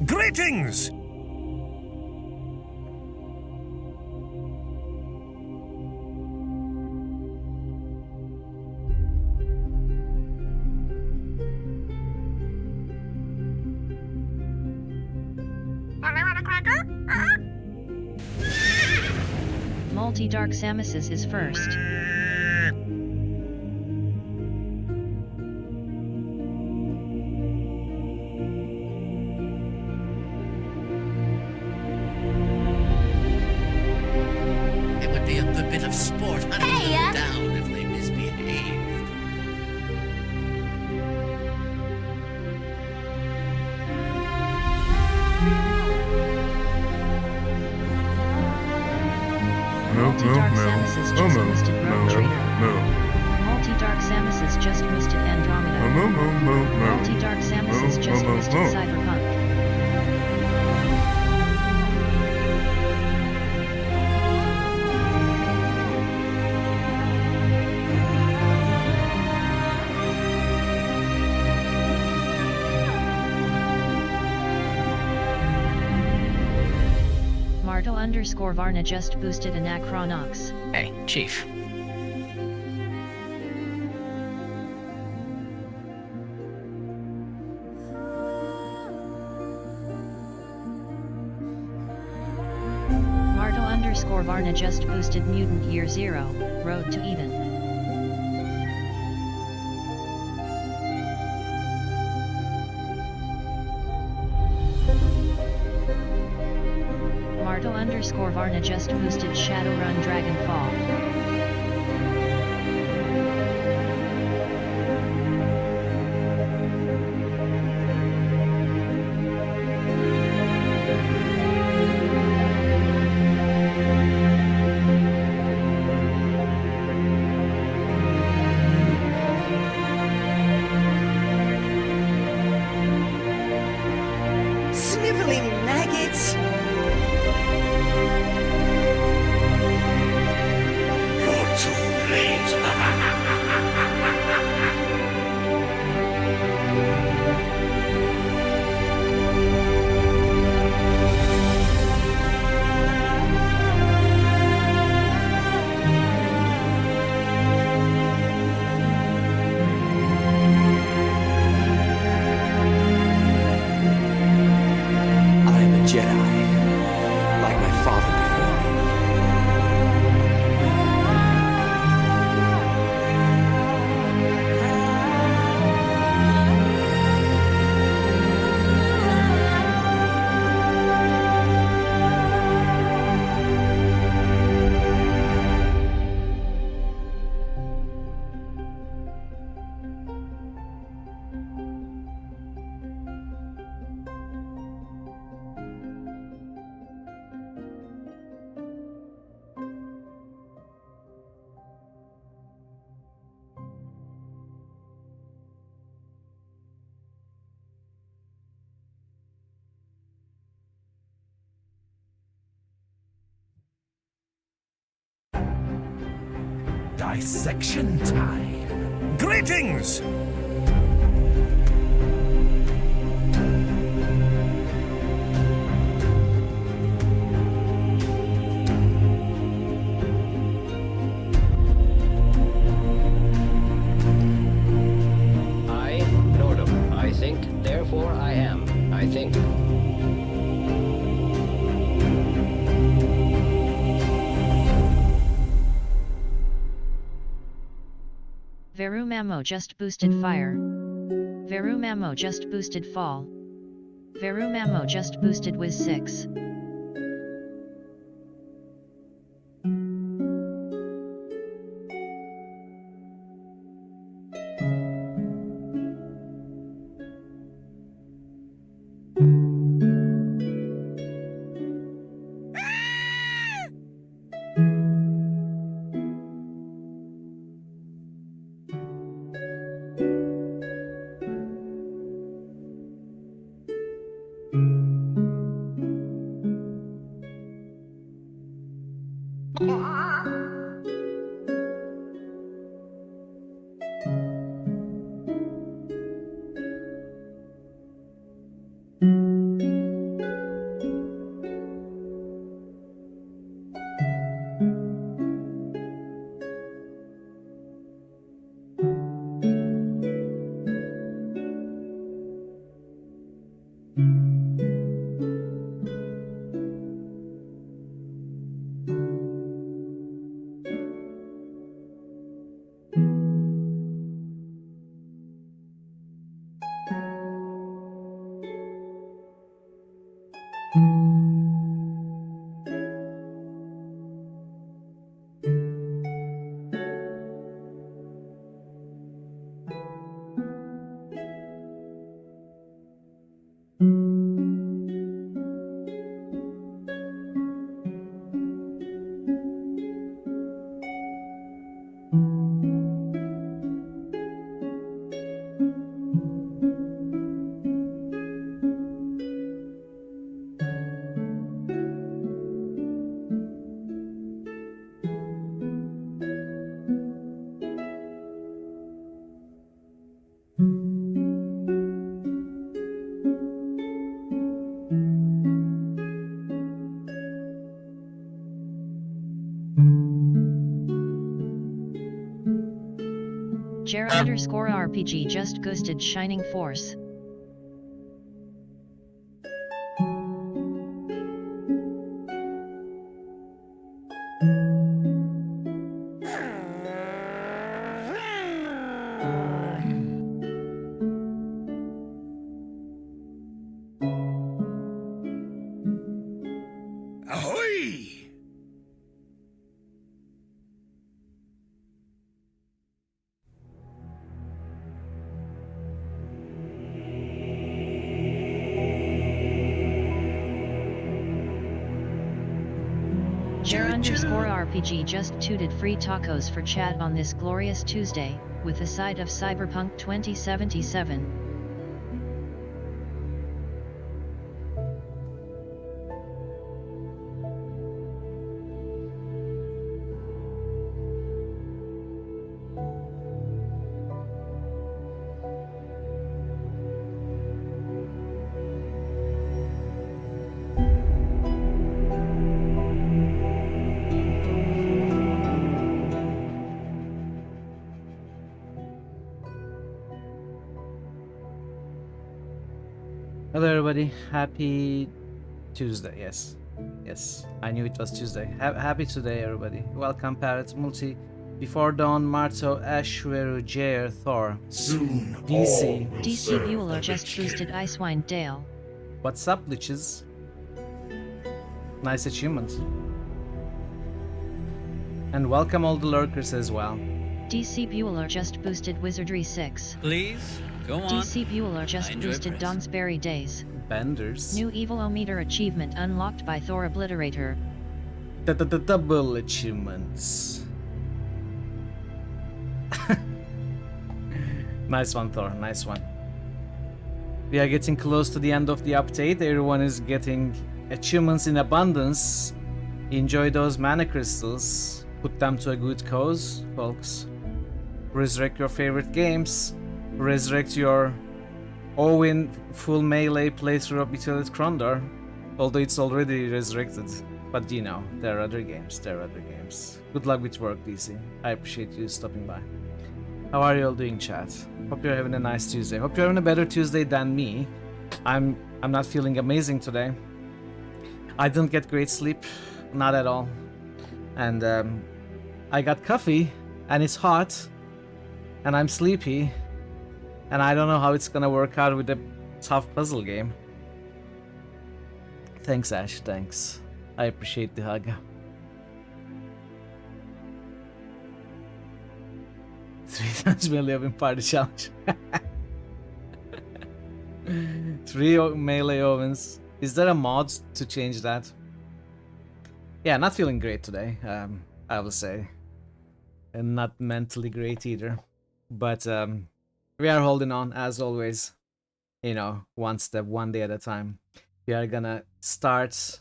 Greetings! Multi-Dark Samus is first. It would be a good bit of sport hunting them down if they misbehaved. Multi-Dark Samus just boosted Rogue Trader. Multi-Dark Samus just boosted Andromeda. Multi-Dark Samus just boosted Cyberpunk. Marto_Varna just boosted Anachronox. Hey, Chief. Marto_Varna just boosted Mutant Year Zero, Road to Eden. Marto_Varna just boosted Shadowrun Dragonfall. Sniveling maggots! You're too late! I am a Jedi, like my father before me. Dissection time! Greetings! I, Nordum, I think, therefore I am. I think. Verumamo just boosted Fire. Verumamo just boosted Fall. Verumamo just boosted Wiz 6. Jer_RPG just ghosted Shining Force. Ahoy! Jer_RPG just tooted free tacos for chat on this glorious Tuesday, with a side of Cyberpunk 2077. Hello everybody, happy Tuesday, yes, I knew it was Tuesday. Happy Tuesday everybody, welcome Parrot, Multi, Before Dawn, Marto, Ashweru, Jair, Thor, Soon DC. DC Bueller just boosted Icewind Dale. What's up Liches? Nice achievement. And welcome all the lurkers as well. DC Bueller just boosted Wizardry 6. Please, go on. DC Bueller just enjoy boosted praise. Donsberry Days. Benders. New Evilometer achievement unlocked by Thor Obliterator. Double achievements. Nice one Thor, nice one. We are getting close to the end of the update. Everyone is getting achievements in abundance. Enjoy those mana crystals. Put them to a good cause, folks. Resurrect your favorite games. Resurrect your Owen full melee playthrough of Vitalit Krondor. Although it's already resurrected. But you know, there are other games, Good luck with work, DC. I appreciate you stopping by. How are you all doing, chat? Hope you're having a nice Tuesday. Hope you're having a better Tuesday than me. I'm not feeling amazing today. I didn't get great sleep, not at all. And I got coffee, and it's hot, and I'm sleepy, and I don't know how it's gonna work out with a tough puzzle game. Thanks, Ash, thanks. I appreciate the hug. 3 times melee oven party challenge. 3 melee ovens. Is there a mod to change that? Yeah, not feeling great today, I will say. And not mentally great either. But we are holding on as always. You know, one step, one day at a time. We are gonna start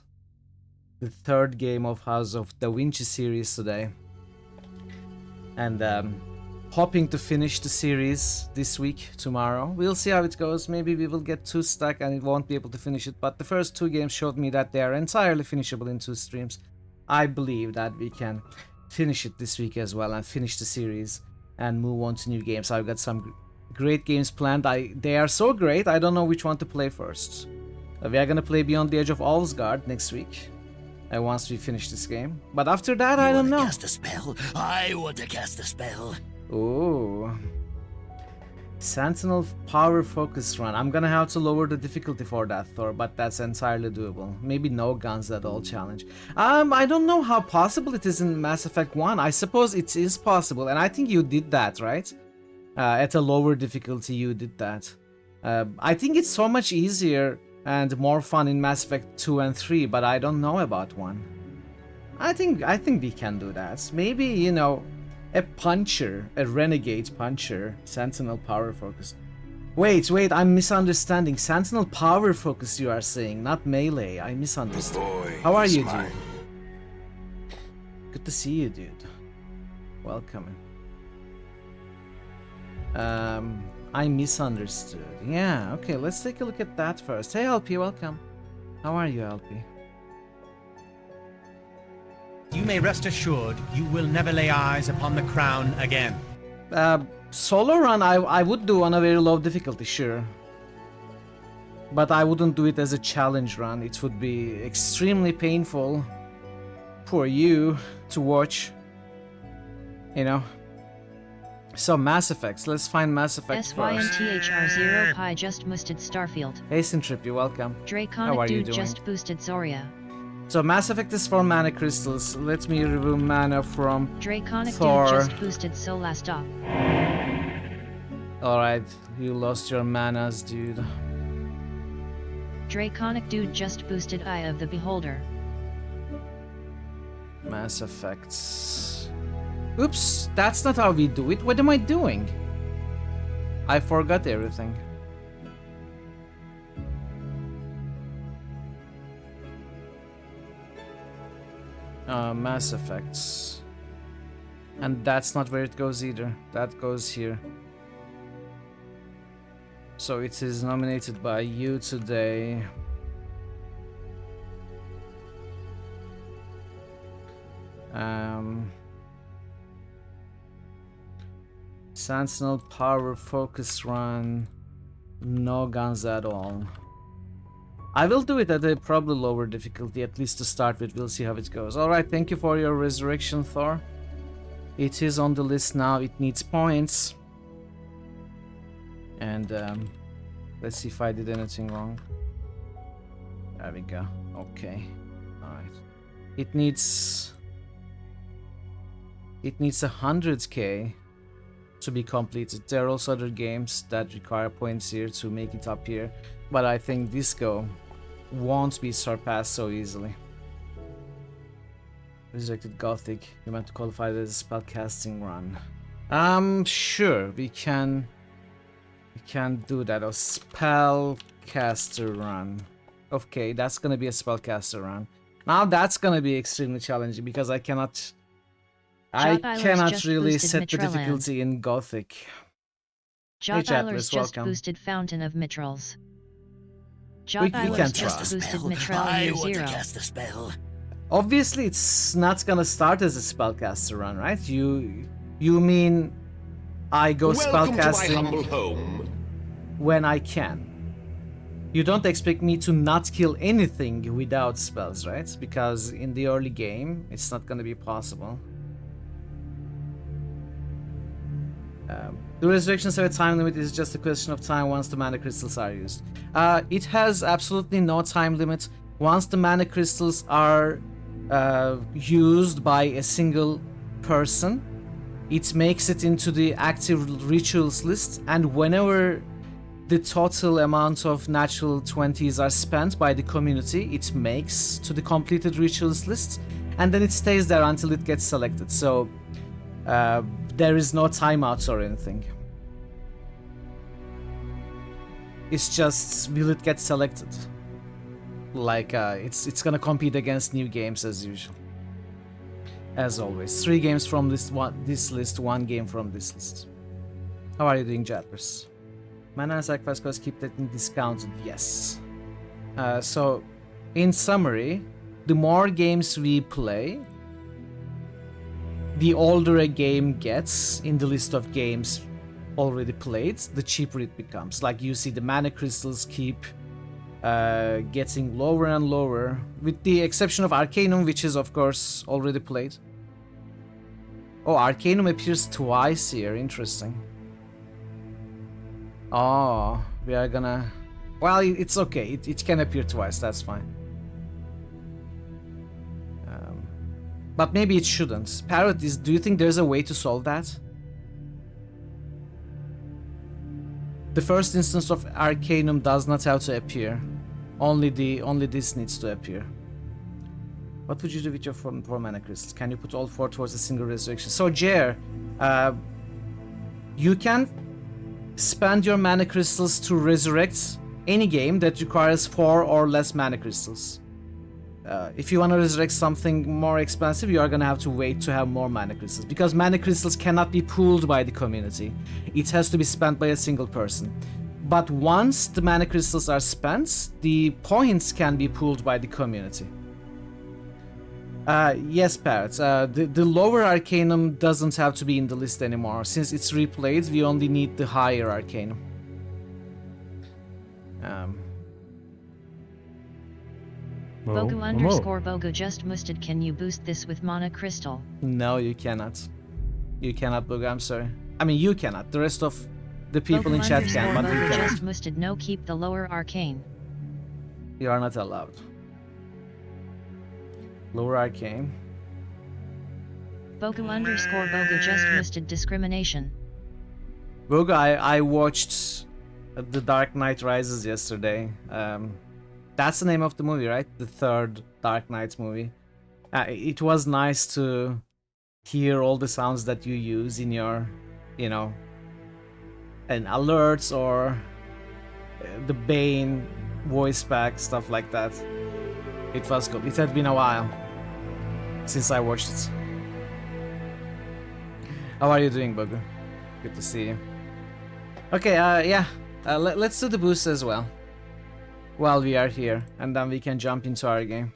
the 3rd game of House of the Vinci series today. And hoping to finish the series this week, tomorrow. We'll see how it goes. Maybe we will get too stuck and it won't be able to finish it. But the first 2 games showed me that they are entirely finishable in 2 streams. I believe that we can finish it this week as well and finish the series and move on to new games. I've got some great games planned. They are so great, I don't know which one to play first. We are gonna play Beyond the Edge of Alsgard next week. Once we finish this game. But after that, I don't know. Cast a spell. I want to cast a spell. Ooh. Sentinel power focus run. I'm gonna have to lower the difficulty for that, Thor, but that's entirely doable. Maybe no guns at all challenge. I don't know how possible it is in Mass Effect 1. I suppose it is possible, and I think you did that, right? At a lower difficulty, you did that. I think it's so much easier and more fun in Mass Effect 2 and 3, but I don't know about 1. I think we can do that. Maybe, you know, a puncher, a renegade puncher, Sentinel power focus. Wait, I'm misunderstanding. Sentinel power focus you are saying, not melee. I misunderstood. How are you, dude? Good to see you, dude. Welcome. I misunderstood. Yeah, okay, let's take a look at that first. Hey, LP, welcome. How are you, LP? You may rest assured you will never lay eyes upon the crown again. Solo run I would do on a very low difficulty, sure. But I wouldn't do it as a challenge run. It would be extremely painful for you to watch. You know? So Mass Effects. Let's find Mass Effect first. SYNTHR0 Pi just boosted Starfield. Hasten Trip, you're welcome. Draconic Dude just boosted Zoria. So Mass Effect is for mana crystals. Let me remove mana from Draconic Thor. Dude just boosted Solasta. Alright, you lost your manas, dude. Draconic Dude just boosted Eye of the Beholder. Mass Effects. Oops, that's not how we do it. What am I doing? I forgot everything. Mass Effects. And that's not where it goes either. That goes here. So it is nominated by you today. Sentinel Power Focus Run. No guns at all. I will do it at a probably lower difficulty, at least to start with. We'll see how it goes. Alright, thank you for your resurrection, Thor. It is on the list now. It needs points. And let's see if I did anything wrong. There we go. Okay. Alright. It needs 100k to be completed. There are also other games that require points here to make it up here, but I think Disco won't be surpassed so easily. Resurrected Gothic. You want to qualify it as a spellcasting run? Sure, we can do that. A spellcaster run. Okay, that's gonna be a spellcaster run. Now that's gonna be extremely challenging because I cannot really set the difficulty in Gothic. Jothiler's just boosted Fountain of Mitrals. Jothiler's just boosted Mitral I Year want to Zero. cast a spell. Obviously, it's not gonna start as a spellcaster run, right? You mean I go spellcasting when I can. You don't expect me to not kill anything without spells, right? Because in the early game, it's not gonna be possible. The resurrections have a time limit. It's just a question of time once the mana crystals are used. It has absolutely no time limit. Once the mana crystals are used by a single person, it makes it into the active rituals list, and whenever the total amount of natural 20s are spent by the community, it makes to the completed rituals list, and then it stays there until it gets selected. So there is no timeouts or anything. It's just, will it get selected? Like it's gonna compete against new games as usual. As always, 3 games from this list, 1 game from this list. How are you doing, Jatlers? Mana and sacrifice costs keep getting discounted. Yes. So, in summary, the more games we play, the older a game gets in the list of games already played, the cheaper it becomes. Like you see, the mana crystals keep getting lower and lower, with the exception of Arcanum, which is of course already played. Oh, Arcanum appears twice here. Interesting. Oh, we are gonna... Well, it's okay. It can appear twice. That's fine. But maybe it shouldn't. Parrot, do you think there's a way to solve that? The first instance of Arcanum does not have to appear. Only this needs to appear. What would you do with your 4 mana crystals? Can you put all 4 towards a single resurrection? So, Jer, you can spend your mana crystals to resurrect any game that requires 4 or less mana crystals. If you want to resurrect something more expensive, you are going to have to wait to have more mana crystals, because mana crystals cannot be pooled by the community. It has to be spent by a single person. But once the mana crystals are spent, the points can be pooled by the community. Yes, Parrots. The lower Arcanum doesn't have to be in the list anymore. Since it's replayed, we only need the higher Arcanum. Bogu underscore Bogu just musted. Can you boost this with Mana Crystal? No, you cannot. You cannot, Bogu. I'm sorry. I mean, you cannot. The rest of the people in chat can, but you Bogu cannot. just musted. No, keep the lower arcane. You are not allowed. Lower Arcane. Bogu underscore Bogu just musted. Discrimination. Bogu, I watched The Dark Knight Rises yesterday. That's the name of the movie, right? The third Dark Knight movie. It was nice to hear all the sounds that you use in your, you know, and alerts or the Bane voice pack, stuff like that. It was good. It had been a while since I watched it. How are you doing, Bogu? Good to see you. Okay, yeah. Let's do the boost as well while we are here, and then we can jump into our game.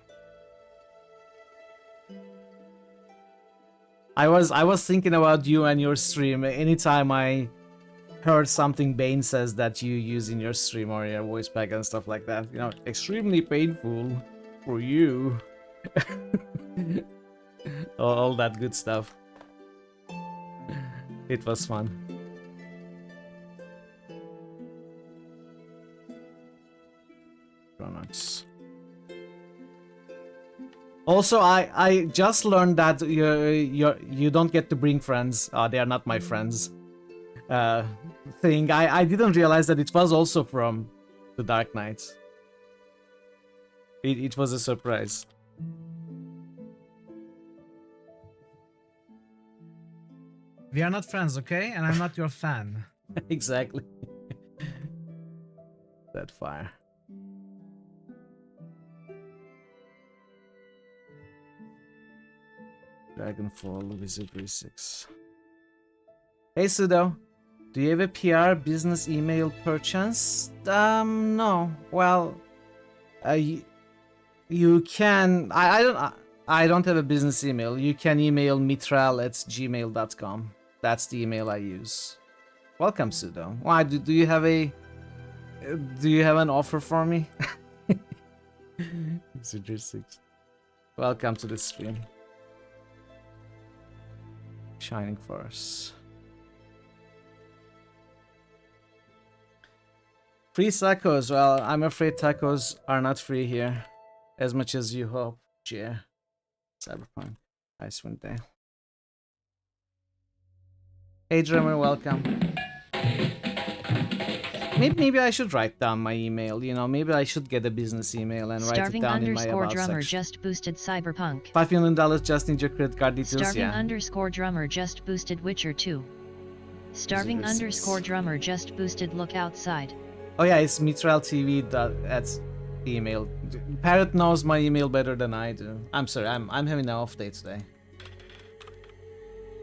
I was thinking about you and your stream. Anytime I heard something Bane says that you use in your stream or your voice pack and stuff like that, you know, extremely painful for you. all that good stuff. It was fun. Also, I just learned that you don't get to bring friends. They are not my friends. Thing. I didn't realize that it was also from The Dark Knight. It was a surprise. We are not friends, okay? And I'm not your fan. Exactly. That fire. Dragonfall, Wizardry 6. Hey Sudo, do you have a PR business email perchance? No. Well, you can. I don't have a business email. You can email mitral@gmail.com. That's the email I use. Welcome, Sudo. Why do you have a? Do you have an offer for me? Wizardry 6. Welcome to the stream. Shining Force. Free tacos. Well, I'm afraid tacos are not free here, as much as you hope. Yeah. Cyberpunk. Icewind Dale. Hey drummer, welcome. Maybe I should write down my email. You know, maybe I should get a business email and write it down in my about drummer section. just boosted Cyberpunk. $5 million just in your credit card details. Starving yeah. underscore drummer just boosted Witcher 2. Starving underscore drummer just boosted Look Outside. Oh yeah, it's mitraltv. That's the email. Parrot knows my email better than I do. I'm sorry, I'm having an off day today.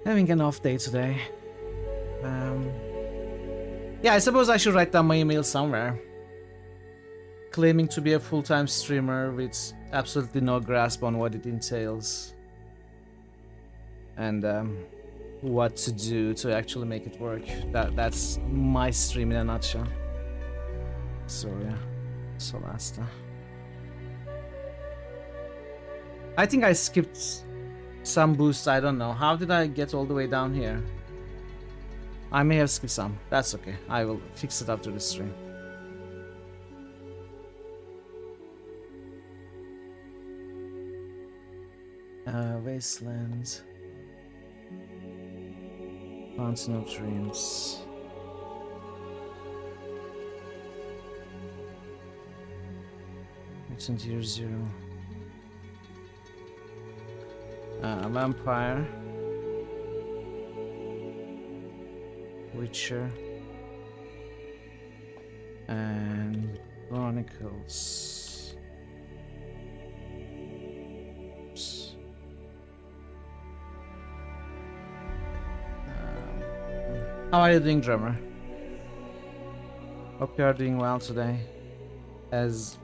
Having an off day today. Yeah, I suppose I should write down my email somewhere. Claiming to be a full-time streamer with absolutely no grasp on what it entails. And what to do to actually make it work. That's my stream in a nutshell. So yeah, Solasta. I think I skipped some boosts, I don't know. How did I get all the way down here? I may have skipped some. That's okay. I will fix it after the stream. Wasteland. Fountain of Dreams. Mutant Year Zero. Vampire. Witcher. And Chronicles. Oops. How are you doing, drummer? Hope you are doing well today. As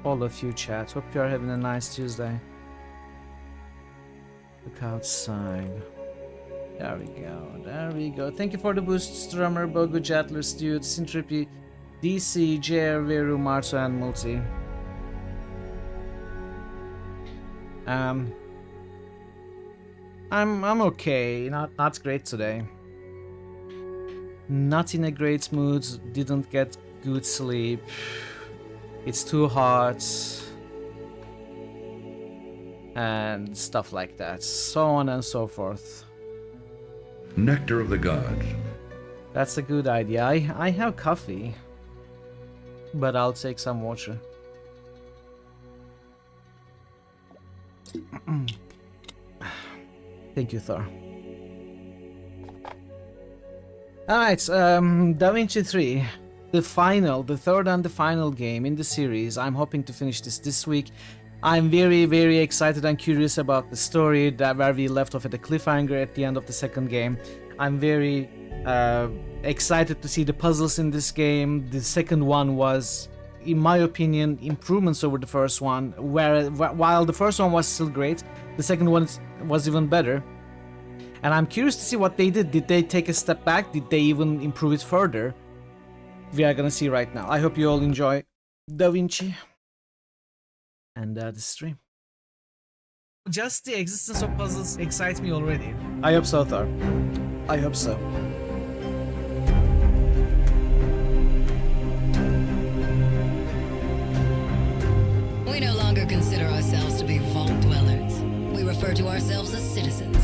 all of you chat. Hope you are having a nice Tuesday. Look outside. There we go. There we go. Thank you for the boost, Strummer, Bogu, Jatlers, Dude, Sintrippy, DC, JR, Veru, Marso, and Multi. I'm okay. Not great today. Not in a great mood. Didn't get good sleep. It's too hot. And stuff like that. So on and so forth. Nectar of the gods. That's a good idea. I have coffee. But I'll take some water. Thank you, Thor. Alright, Da Vinci 3. The third and the final game in the series. I'm hoping to finish this week. I'm very, very excited and curious about the story where we left off at the cliffhanger at the end of the second game. I'm very excited to see the puzzles in this game. The second one was, in my opinion, improvements over the first one. While the first one was still great, the second one was even better. And I'm curious to see what they did. Did they take a step back? Did they even improve it further? We are gonna see right now. I hope you all enjoy Da Vinci and the stream. Just the existence of puzzles excites me already. I hope so, Thor. I hope so. We no longer consider ourselves to be vault dwellers. We refer to ourselves as citizens.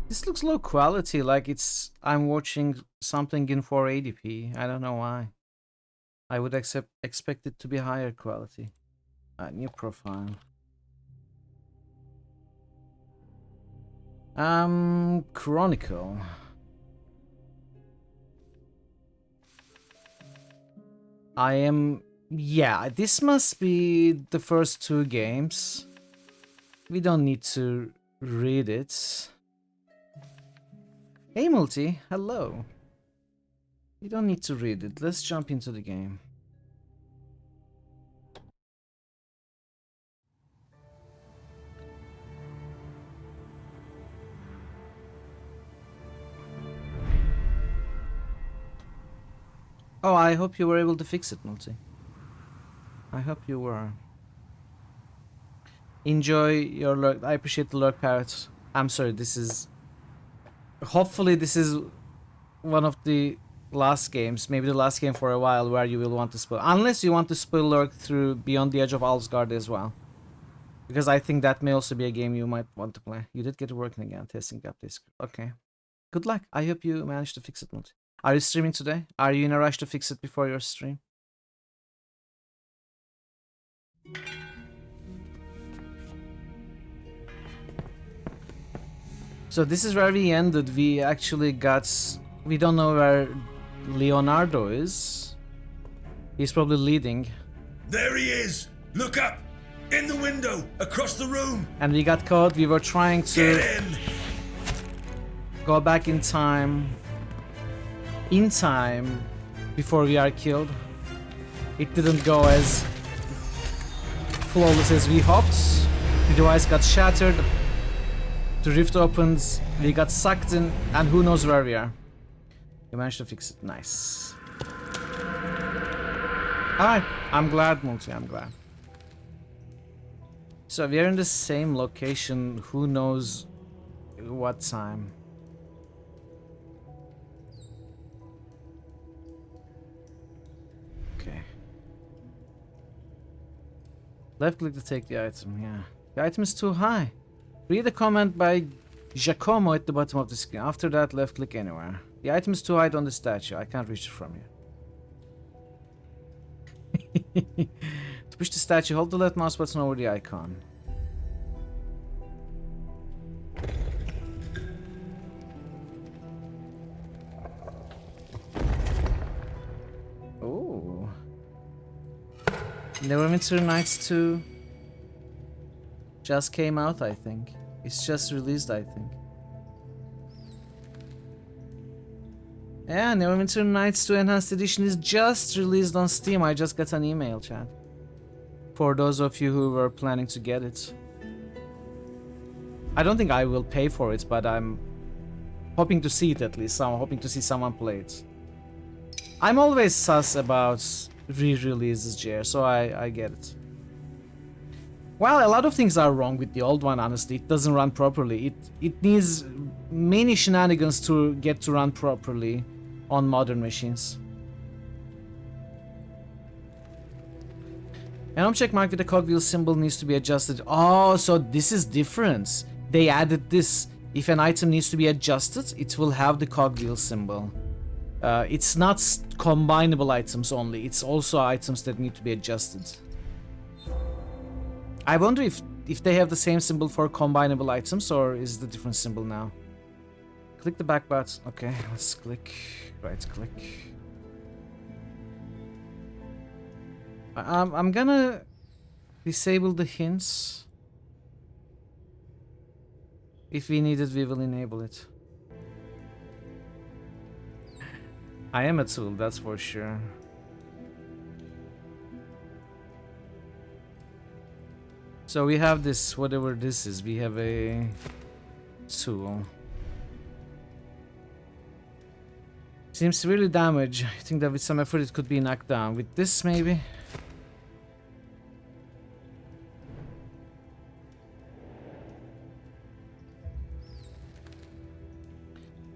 This looks low quality, like I'm watching something in 480p. I don't know why. I would expect it to be higher quality. New profile. Chronicle. Yeah, this must be the first two games. We don't need to read it. Hey Multi, hello. You don't need to read it. Let's jump into the game. Oh, I hope you were able to fix it, Multi. I hope you were. Enjoy your lurk. I appreciate the lurk, Parrot. I'm sorry, this is... Hopefully this is one of the last games, maybe the last game for a while, where you will want to spoil. Unless you want to spoil lurk through Beyond the Edge of Alsgard as well. Because I think that may also be a game you might want to play. You did get it working again, testing updates. Okay. Good luck. I hope you managed to fix it, Multi. Are you streaming today? Are you in a rush to fix it before your stream? So this is where we ended. We actually got... We don't know where Leonardo is. He's probably leading. There he is! Look up! In the window! Across the room! And we got caught. We were trying to Get in! go back in time. Before we are killed. It didn't go as flawless as we hoped. The device got shattered. The rift opens, we got sucked in, and who knows where we are. You managed to fix it. Nice. Alright, I'm glad, Multi, I'm glad. So we are in the same location, who knows what time. Okay. Left click to take the item, yeah. The item is too high. Read a comment by Giacomo at the bottom of the screen. After that, left click anywhere. The item is too high on the statue. I can't reach it from here. To push the statue, hold the left mouse button over the icon. Oh. Neverwinter Nights 2 just came out, I think. It's just released, I think. Yeah, Neverwinter Nights 2 Enhanced Edition is just released on Steam. I just got an email, chat. For those of you who were planning to get it. I don't think I will pay for it, but I'm hoping to see it at least. I'm hoping to see someone play it. I'm always sus about re-releases, JR, so I get it. Well, a lot of things are wrong with the old one, honestly. It doesn't run properly. It needs many shenanigans to get to run properly on modern machines. An object marked with a cogwheel symbol needs to be adjusted. Oh, so this is different. They added this. If an item needs to be adjusted, it will have the cogwheel symbol. It's not combinable items only. It's also items that need to be adjusted. I wonder if they have the same symbol for combinable items, or is it a different symbol now? Click the back button. Okay, let's click. Right click. I'm gonna disable the hints. If we need it, we will enable it. I am a tool, that's for sure. So we have this, whatever this is, we have a tool. Seems really damaged. I think that with some effort it could be knocked down. With this maybe?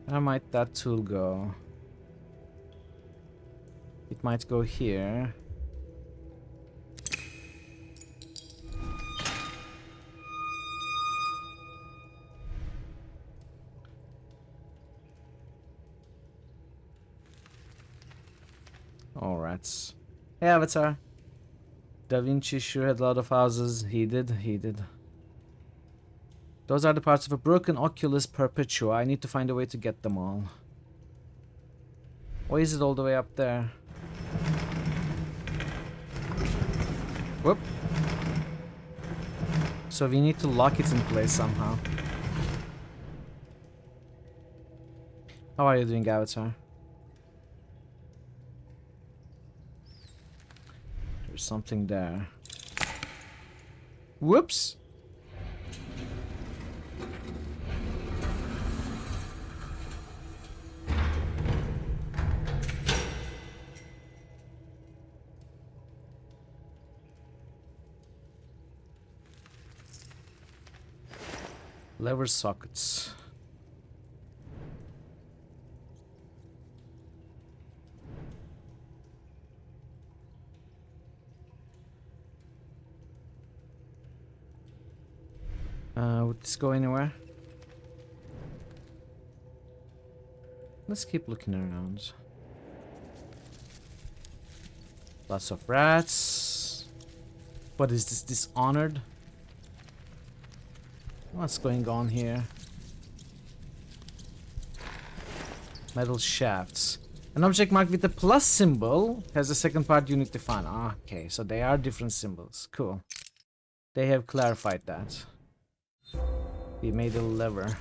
Where might that tool go? It might go here. Alright. Hey Avatar. Da Vinci sure had a lot of houses. He did. Those are the parts of a broken Oculus Perpetua. I need to find a way to get them all. Why is it all the way up there? Whoop. So we need to lock it in place somehow. How are you doing, Avatar? There's something there. Whoops! Lever sockets. Would this go anywhere? Let's keep looking around. Lots of rats. What is this? Dishonored? What's going on here? Metal shafts. An object marked with a plus symbol has a second part you need to find. Okay, so they are different symbols. Cool. They have clarified that. We made a lever.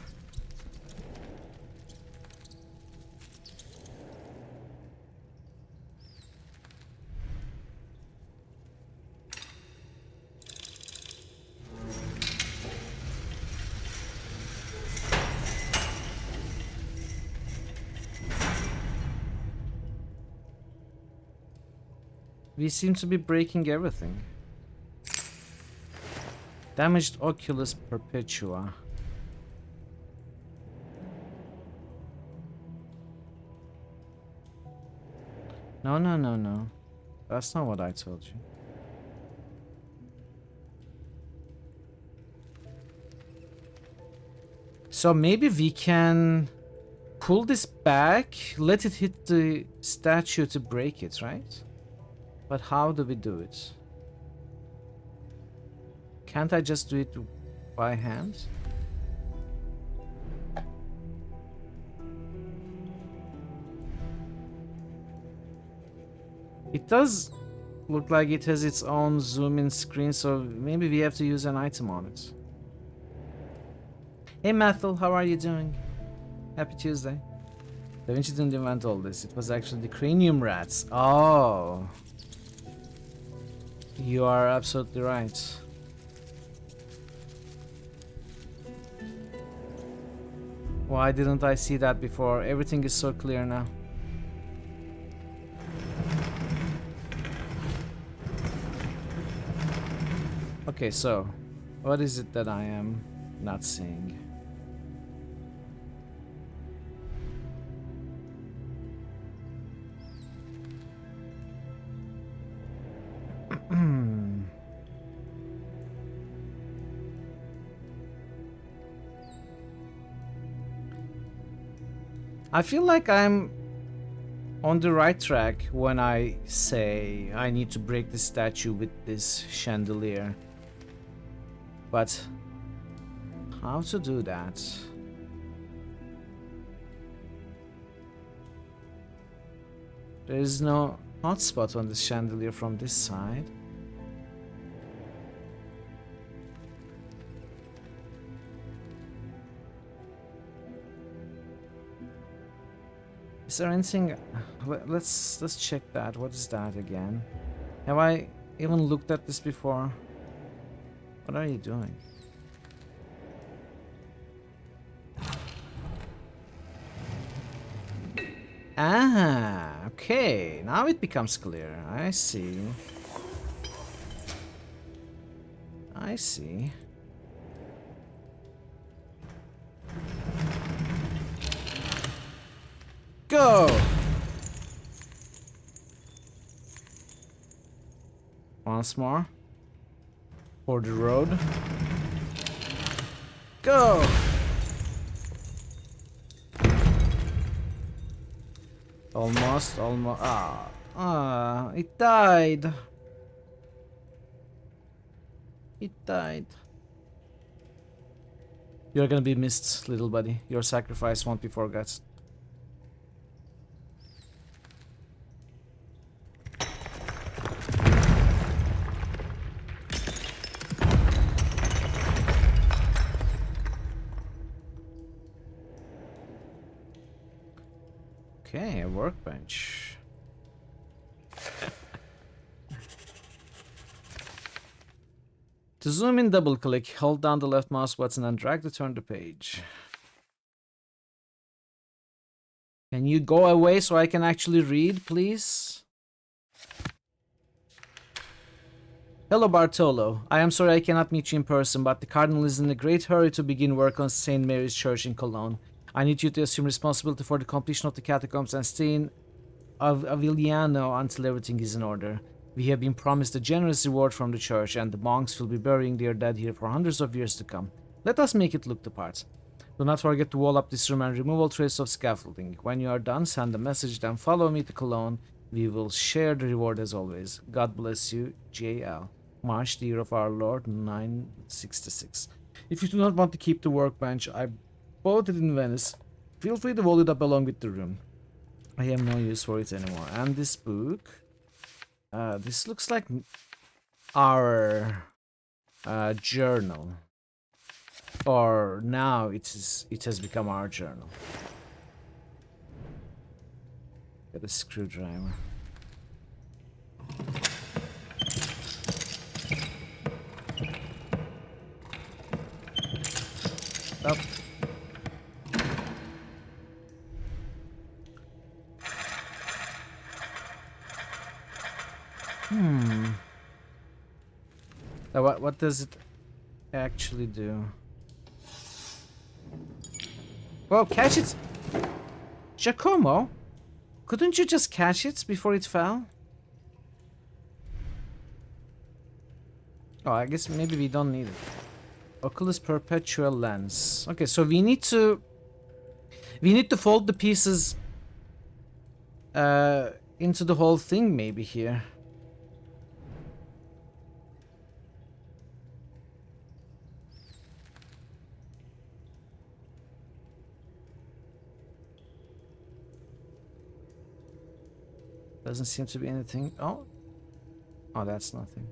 We seem to be breaking everything. Damaged Oculus Perpetua. No. That's not what I told you. So maybe we can pull this back, let it hit the statue to break it, right? But how do we do it? Can't I just do it by hand? It does look like it has its own zoom in screen, so maybe we have to use an item on it. Hey Mathil, how are you doing? Happy Tuesday. Da Vinci didn't invent all this. It was actually the cranium rats. Oh. You are absolutely right. Why didn't I see that before? Everything is so clear now. Okay, so what is it that I am not seeing? I feel like I'm on the right track when I say I need to break the statue with this chandelier. But how to do that? There is no hotspot on this chandelier from this side. Is there anything? Let's check that. What is that again? Have I even looked at this before? What are you doing? Ah, okay. Now it becomes clear. I see. I see. Go! Once more. For the road. Go! Almost. It died. It died. You're gonna be missed, little buddy. Your sacrifice won't be forgot. Okay, a workbench. To zoom in, double click, hold down the left mouse button and drag to turn the page. Can you go away so I can actually read, please? Hello Bartolo, I am sorry I cannot meet you in person, but the Cardinal is in a great hurry to begin work on St. Mary's Church in Cologne. I need you to assume responsibility for the completion of the catacombs and stay in Avigliano until everything is in order. We have been promised a generous reward from the church, and the monks will be burying their dead here for hundreds of years to come. Let us make it look the part. Do not forget to wall up this room and remove all traces of scaffolding. When you are done, send a message, then follow me to Cologne. We will share the reward as always. God bless you, J.L. March, the year of our Lord, 966. If you do not want to keep the workbench, I bought it in Venice. Feel free to wall it up along with the room. I have no use for it anymore. And this book, this looks like our journal, or now it has become our journal. Get a screwdriver. Up. What does it actually do? Whoa, catch it! Giacomo? Couldn't you just catch it before it fell? Oh, I guess maybe we don't need it. Oculus perpetual lens. Okay, so we need to fold the pieces into the whole thing maybe here. Doesn't seem to be anything. Oh, that's nothing.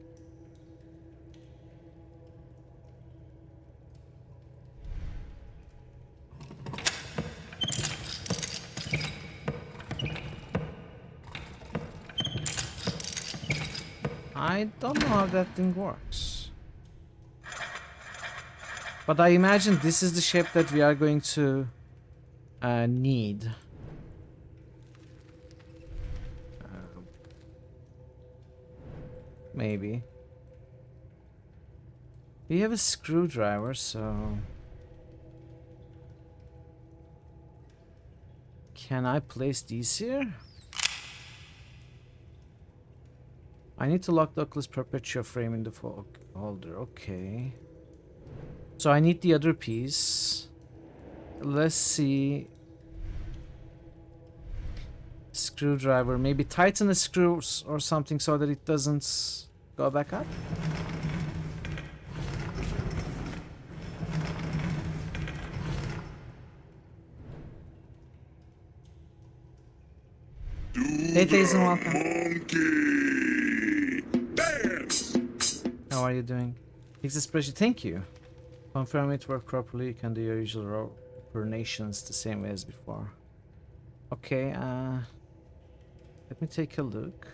I don't know how that thing works. But I imagine this is the shape that we are going to need. Maybe. We have a screwdriver, so... Can I place these here? I need to lock the Oculus Perpetua frame in the holder. Okay. So I need the other piece. Let's see. Screwdriver. Maybe tighten the screws or something so that it doesn't go back up. Hey, Jason, welcome. Monkey dance. How are you doing? Fix the spreadsheet. Thank you. Confirm it worked properly. You can do your usual row operations the same way as before. Okay, let me take a look.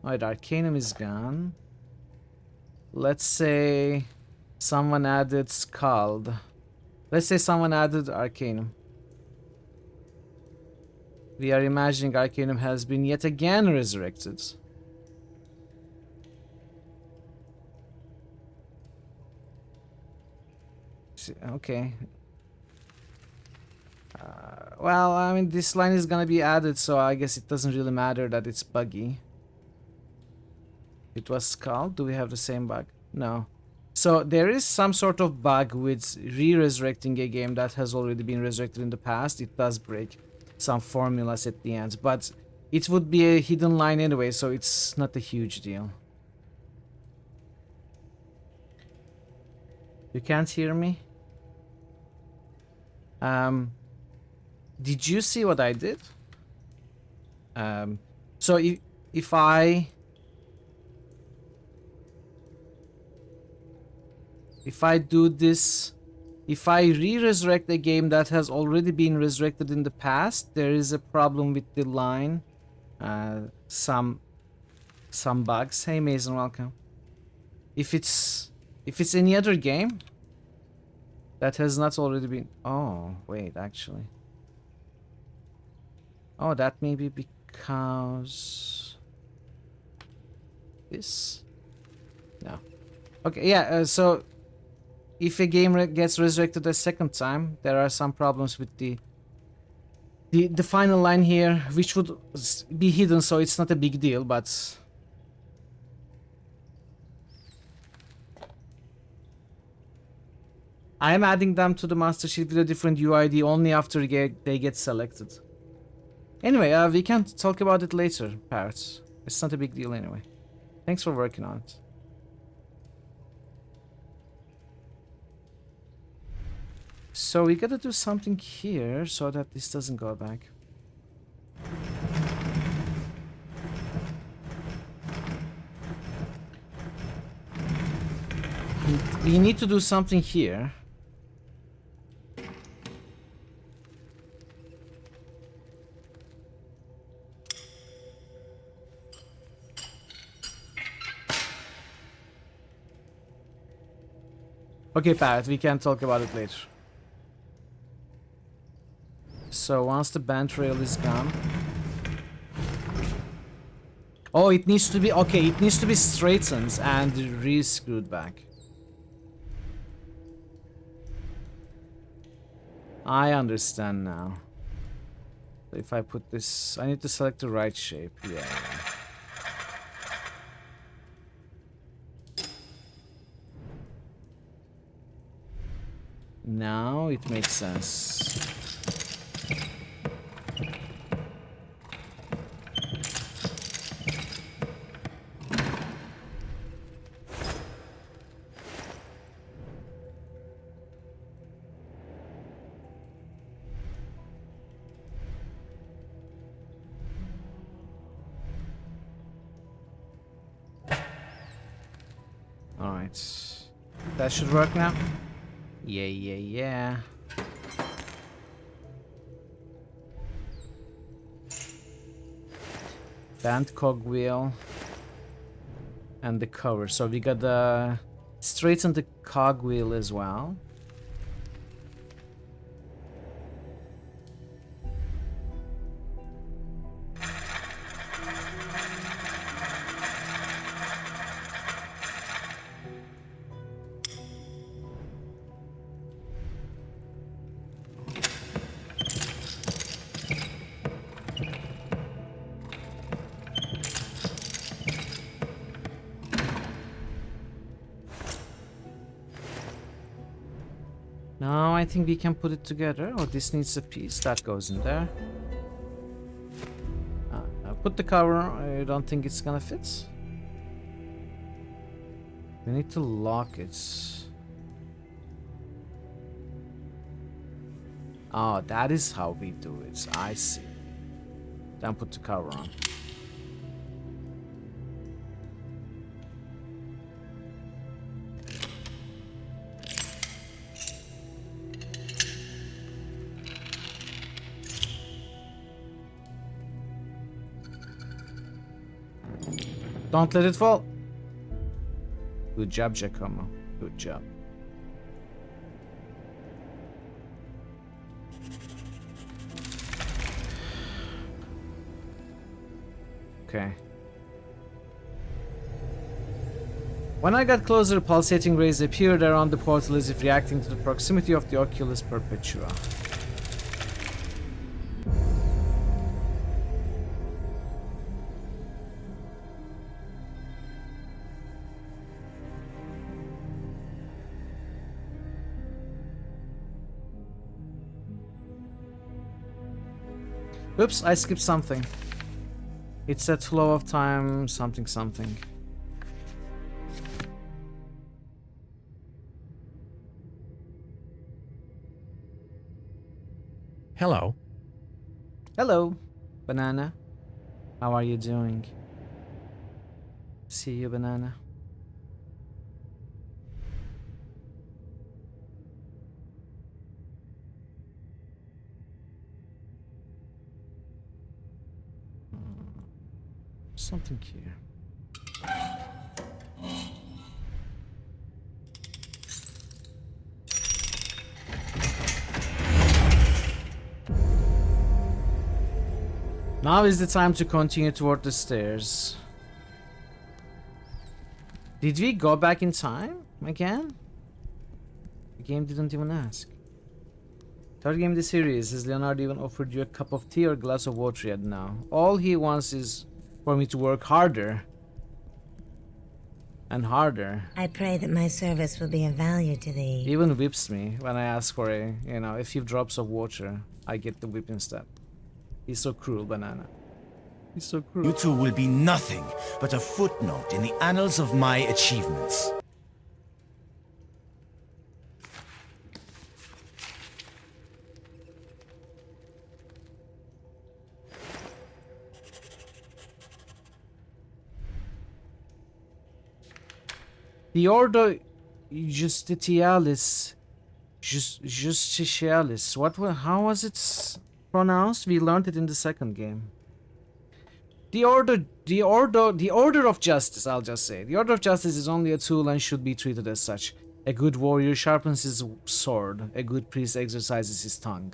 Alright, Arcanum is gone. Let's say someone added Scald. Let's say someone added Arcanum. We are imagining Arcanum has been yet again resurrected. Okay. Well, I mean, this line is gonna be added, so I guess it doesn't really matter that it's buggy. It was Skull. Do we have the same bug? No. So there is some sort of bug with re-resurrecting a game that has already been resurrected in the past. It does break some formulas at the end, but it would be a hidden line anyway, so it's not a huge deal. You can't hear me? Did you see what I did? So if I do this, if I re-resurrect a game that has already been resurrected in the past, there is a problem with the line. Some bugs. Hey Mason, welcome. If it's any other game that has not already been... Oh, wait, actually. Oh, that may be because... This? No. Okay, yeah, so... If a game gets resurrected a second time, there are some problems with the final line here, which would be hidden, so it's not a big deal, but... I'm adding them to the master sheet with a different UID only after they get selected. Anyway, we can talk about it later, Parrots. It's not a big deal anyway. Thanks for working on it. So we gotta do something here so that this doesn't go back. We need to do something here. Okay, Parrot, we can talk about it later. So once the band rail is gone... Oh, it needs to be... Okay, it needs to be straightened and re-screwed back. I understand now. So if I put this... I need to select the right shape. Yeah. Now it makes sense. Alright. That should work now? Yeah. Band cogwheel. and the cover. So we got the straighten the cogwheel as well. Now I think we can put it together. Oh, this needs a piece that goes in there. Put the cover. I don't think it's gonna fit. We need to lock it. Oh, that is how we do it. I see. Then put the cover on. Don't let it fall. Good job, Giacomo. Good job. Okay. When I got closer, pulsating rays appeared around the portal as if reacting to the proximity of the Oculus Perpetua. Oops, I skipped something. It said flow of time, something, something. Hello. Hello, Banana. How are you doing? See you, Banana. Something here. Now is the time to continue toward the stairs. Did we go back in time again? The game didn't even ask. Third game in the series. Has Leonardo even offered you a cup of tea or a glass of water yet now? All he wants is for me to work harder. And harder. I pray that my service will be of value to thee. He even whips me when I ask for a few drops of water. I get the whip instead. He's so cruel, Banana. He's so cruel. You two will be nothing but a footnote in the annals of my achievements. The Ordo Justitialis. Justitialis. How was it pronounced? We learned it in the second game. The Order of Justice, I'll just say. The Order of Justice is only a tool and should be treated as such. A good warrior sharpens his sword. A good priest exercises his tongue.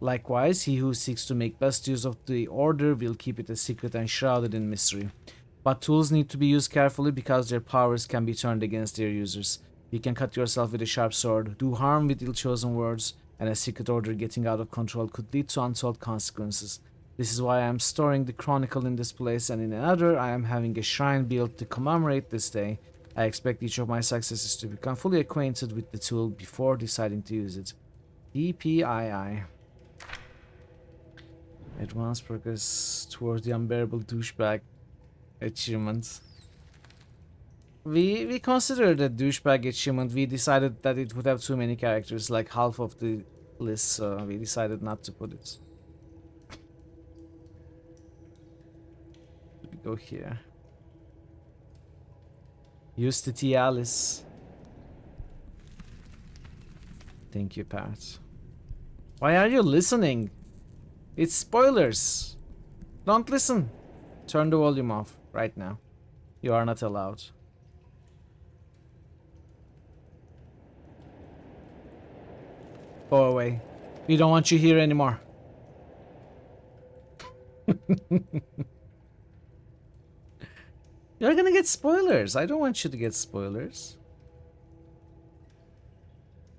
Likewise, he who seeks to make best use of the Order will keep it a secret and shrouded in mystery. But tools need to be used carefully because their powers can be turned against their users. You can cut yourself with a sharp sword, do harm with ill-chosen words, and a secret order getting out of control could lead to untold consequences. This is why I am storing the chronicle in this place, and in another I am having a shrine built to commemorate this day. I expect each of my successors to become fully acquainted with the tool before deciding to use it. DPII. Advanced progress towards the unbearable douchebag achievement. We considered a douchebag achievement. We decided that it would have too many characters, like half of the list, so we decided not to put it. We go here. Justitialis. Thank you, Pat. Why are you listening? It's spoilers. Don't listen. Turn the volume off right now. You are not allowed. Go away. We don't want you here anymore. You're gonna get spoilers. I don't want you to get spoilers.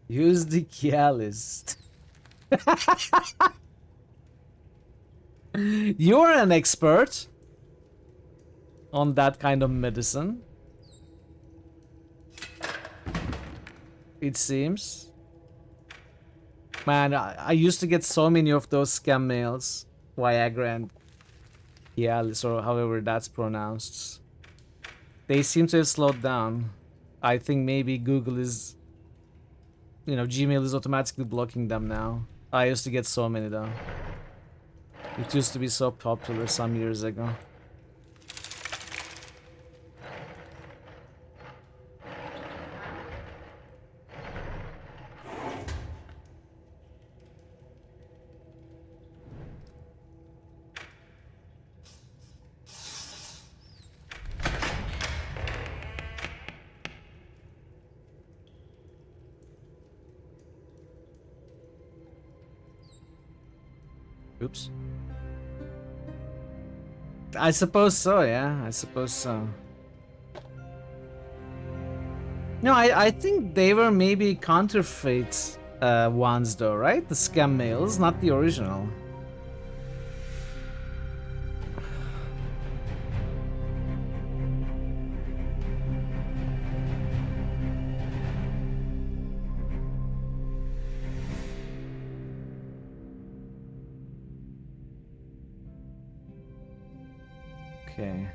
Use the Cialis. You're an expert on that kind of medicine. It seems. Man, I used to get so many of those scam mails. Viagra and Cialis, or however that's pronounced. They seem to have slowed down. I think maybe Google is... You know, Gmail is automatically blocking them now. I used to get so many though. It used to be so popular some years ago. Oops. I suppose so, yeah. I suppose so. No, I think they were maybe counterfeit ones though, right? The scam mails, not the original. Okay.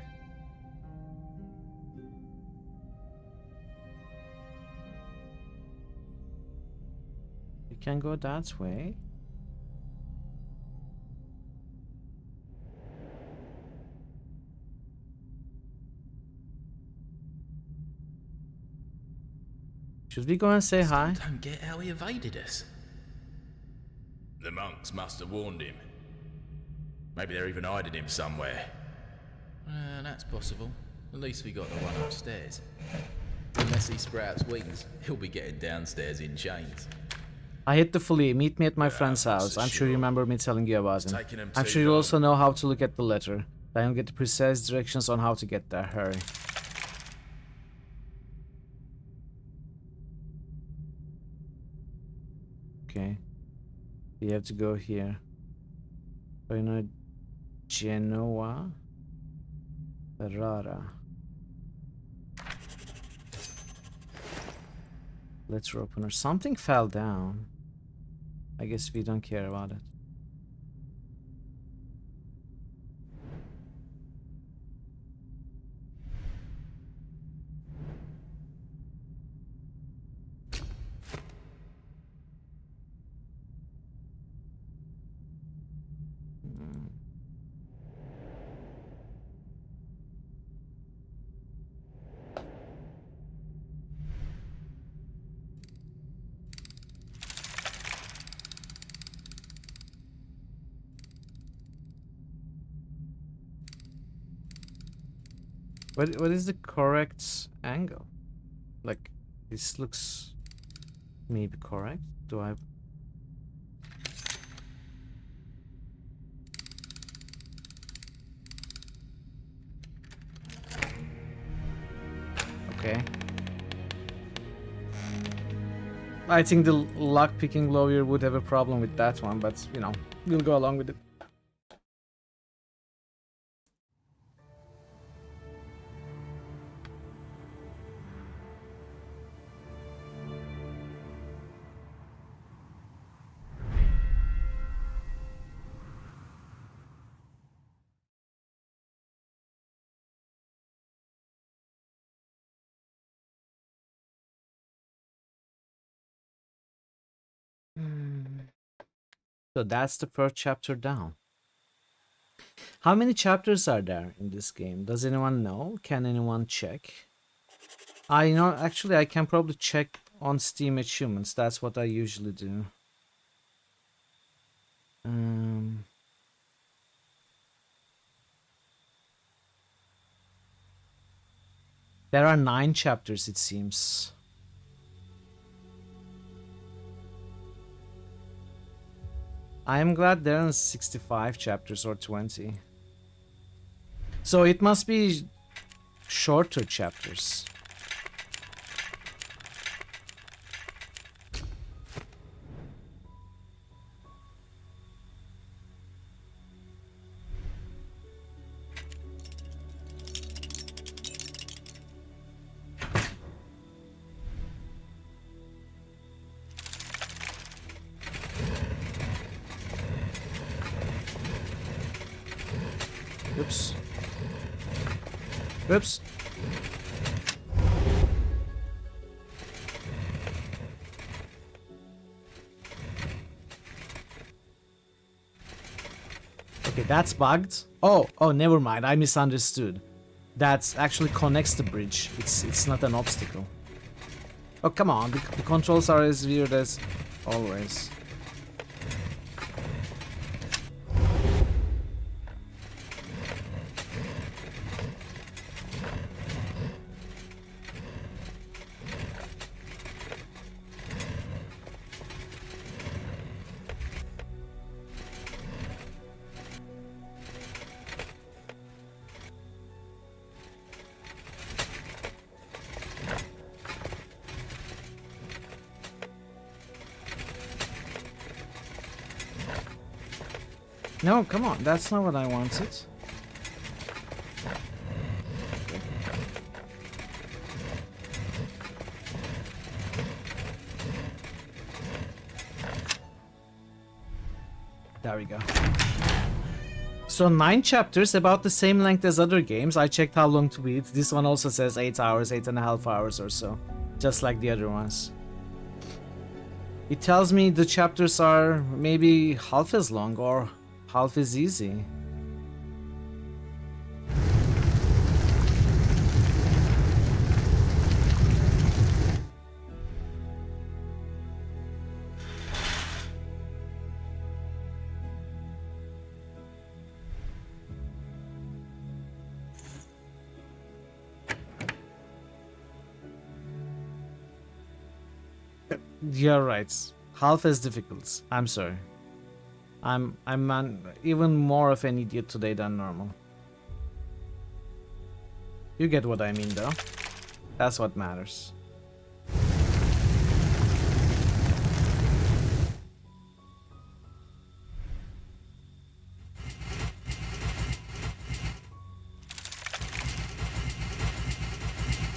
You can go that way. Should we go and say hi? Don't get how he evaded us. The monks must have warned him. Maybe they're even hiding him somewhere. That's possible. At least we got the one upstairs. Unless he sprouts wings, he'll be getting downstairs in chains. I hit the flea. Meet me at my friend's house. I'm sure you remember me telling you about him. I'm sure you also know how to look at the letter. I don't get the precise directions on how to get there. Hurry. Okay. You have to go here. So you know Genoa Ferrara. Letter opener. Something fell down. I guess we don't care about it. What is the correct angle? Like, this looks maybe correct. Do I... Okay. I think the lock-picking lawyer would have a problem with that one, but, you know, we'll go along with it. So that's the first chapter down. How many chapters are there in this game? Does anyone know? Can anyone check? I know, actually I can probably check on Steam achievements. That's what I usually do. There are 9 chapters, it seems. I'm glad they're in 65 chapters or 20. So it must be shorter chapters. Oops. Oops. Okay, that's bugged. Oh, never mind. I misunderstood. That actually connects the bridge. It's not an obstacle. Oh, come on. The controls are as weird as always. No, come on. That's not what I wanted. There we go. So 9 chapters, about the same length as other games. I checked how long to beat. This one also says 8 hours, 8.5 hours or so. Just like the other ones. It tells me the chapters are maybe half as long or half as easy. You're right. Half as difficult. I'm sorry. I'm even more of an idiot today than normal. You get what I mean, though. That's what matters.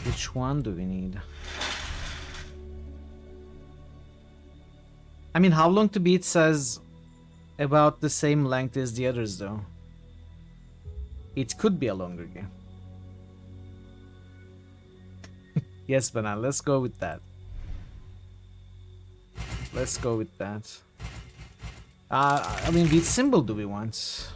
Which one do we need? I mean, how long to beat says about the same length as the others, though. It could be a longer game. Yes, Banan, let's go with that. Let's go with that. I mean, which symbol do we want?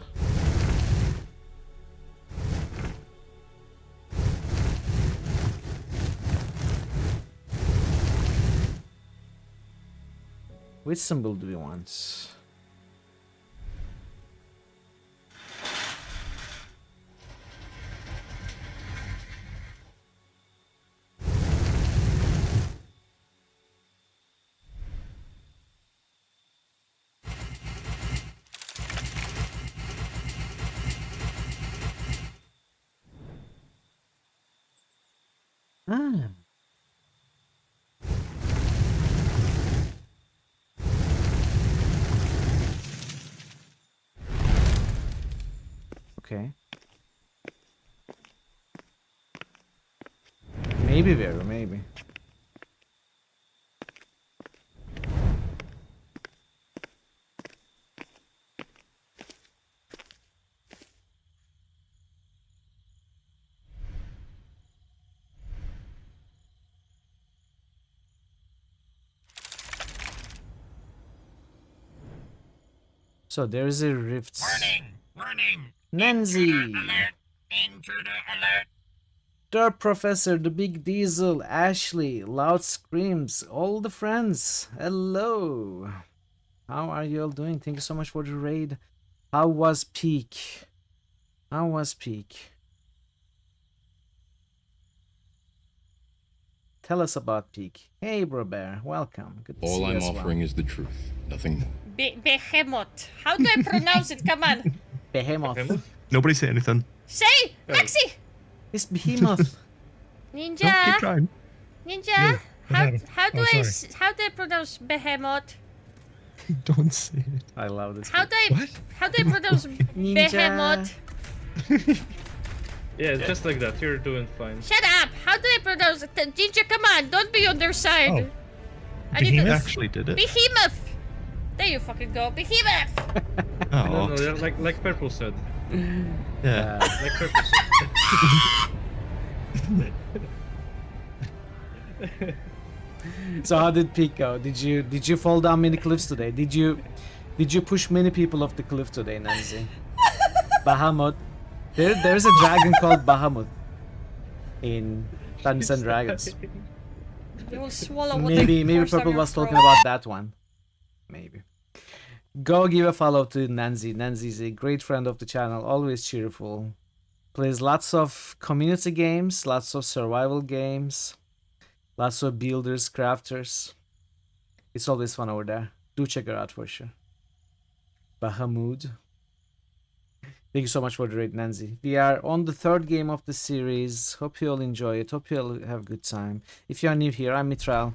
Which symbol do we want? Ah. Okay. Maybe Vero, maybe. So there's a rift. Warning! Nancy! Intruder alert! Derp Professor, the Big Diesel, Ashley, Loud Screams, all the friends. Hello. How are you all doing? Thank you so much for the raid. How was Peak? How was Peak? Tell us about Peak. Hey, Bro Bear, welcome. Good to see All you I'm as offering well. is the truth, nothing more. Behemoth. How do I pronounce it? Come on. Behemoth. Nobody say anything. Say, Maxi. It's Behemoth. Ninja. No, keep trying. Ninja. How do Oh, I sorry. how do I pronounce Behemoth? Don't say it. I love this. How do I pronounce Behemoth? Yeah, it's just like that. You're doing fine. Shut up! How do I pronounce it? Ninja, come on! Don't be on their side. Oh. I need Behemoth to... actually did it. Behemoth. There you fucking go, Behemoth. No, Oh. no, like Purple said. Yeah. Like Purple said. So how did Pete go? Did you fall down many cliffs today? Did you push many people off the cliff today, Nancy? Bahamut. There's a dragon called Bahamut in Dungeons and Dragons. You will swallow what Maybe I forced Purple on your was talking throat. about that one. Maybe. Go give a follow to Nancy. Nancy's a great friend of the channel, always cheerful. Plays lots of community games, lots of survival games, lots of builders, crafters. It's always fun over there. Do check her out for sure. Bahamut. Thank you so much for the raid, Nancy. We are on the third game of the series. Hope you all enjoy it. Hope you all have a good time. If you are new here, I'm Mitral.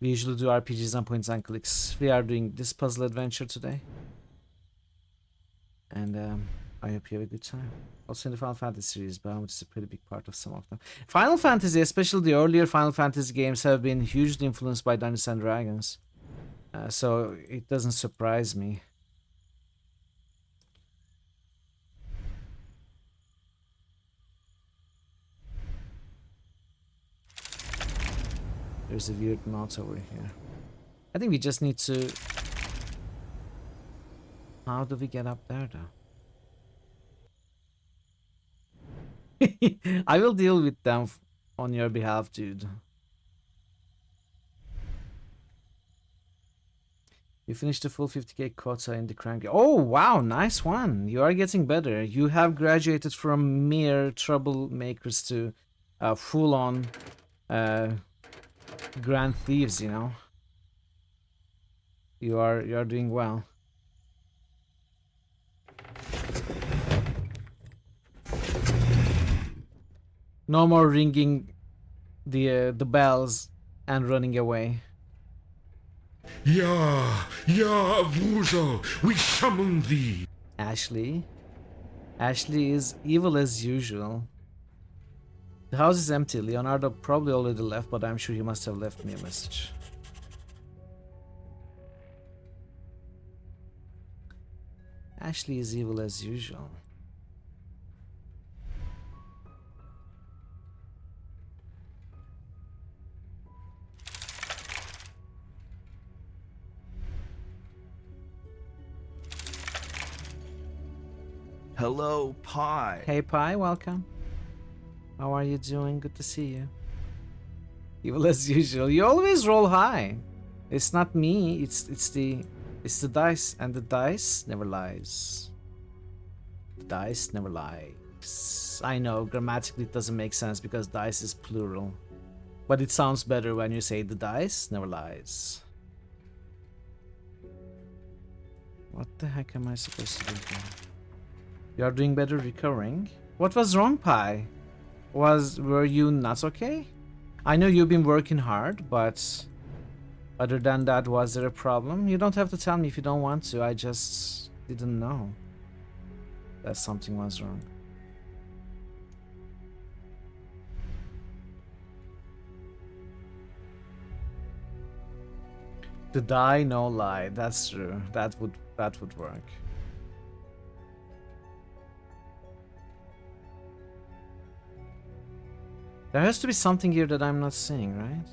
We usually do RPGs and points and clicks. We are doing this puzzle adventure today. And I hope you have a good time. Also in the Final Fantasy series, Bahamut is a pretty big part of some of them. Final Fantasy, especially the earlier Final Fantasy games, have been hugely influenced by Dungeons and Dragons. So it doesn't surprise me. There's a weird knot over here. I think we just need to... How do we get up there, though? I will deal with them on your behalf, dude. You finished the full 50k quota in the crank. Oh, wow, nice one. You are getting better. You have graduated from mere troublemakers to full-on grand thieves, you know. You are doing well. No more ringing the bells and running away. Ya, Vuzo, we summon thee. Ashley is evil as usual. The house is empty. Leonardo probably already left, but I'm sure he must have left me a message. Ashley is evil as usual. Hello, Pi. Hey Pi, welcome. How are you doing? Good to see you. Evil as usual. You always roll high. It's not me. It's the dice, and the dice never lies. The dice never lies. I know grammatically it doesn't make sense because dice is plural, but it sounds better when you say the dice never lies. What the heck am I supposed to do here? You are doing better recovering. What was wrong, Pi? Were you not okay? I know you've been working hard, but other than that, was there a problem? You don't have to tell me if you don't want to. I just didn't know that something was wrong. To die, no lie. That's true. That would work. There has to be something here that I'm not seeing, right?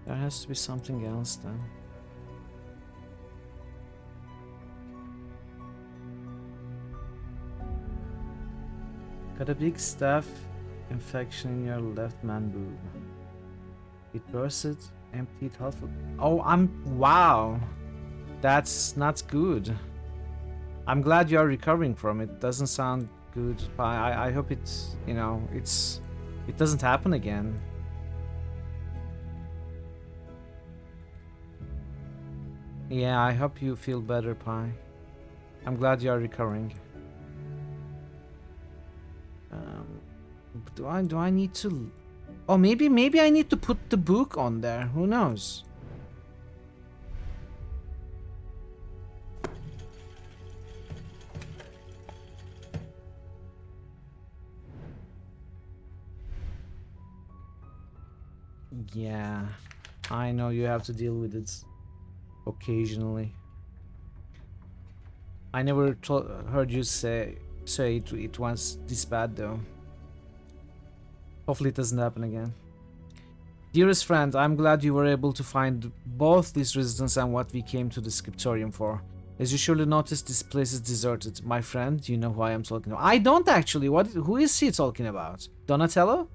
There has to be something else then. Got a big staph infection in your left man boob. It bursted Empty thoughtful. Oh, wow. That's not good. I'm glad you are recovering from it. Doesn't sound good. I hope it's, you know, it doesn't happen again. Yeah, I hope you feel better, Pi. I'm glad you are recovering. Do I need to? Oh, maybe I need to put the book on there. Who knows? Yeah, I know you have to deal with it occasionally. I never heard you say it was this bad though. Hopefully it doesn't happen again. Dearest friend, I'm glad you were able to find both this residence and what we came to the scriptorium for. As you surely noticed, this place is deserted. My friend, you know who I am talking about. I don't actually. Who is he talking about? Donatello?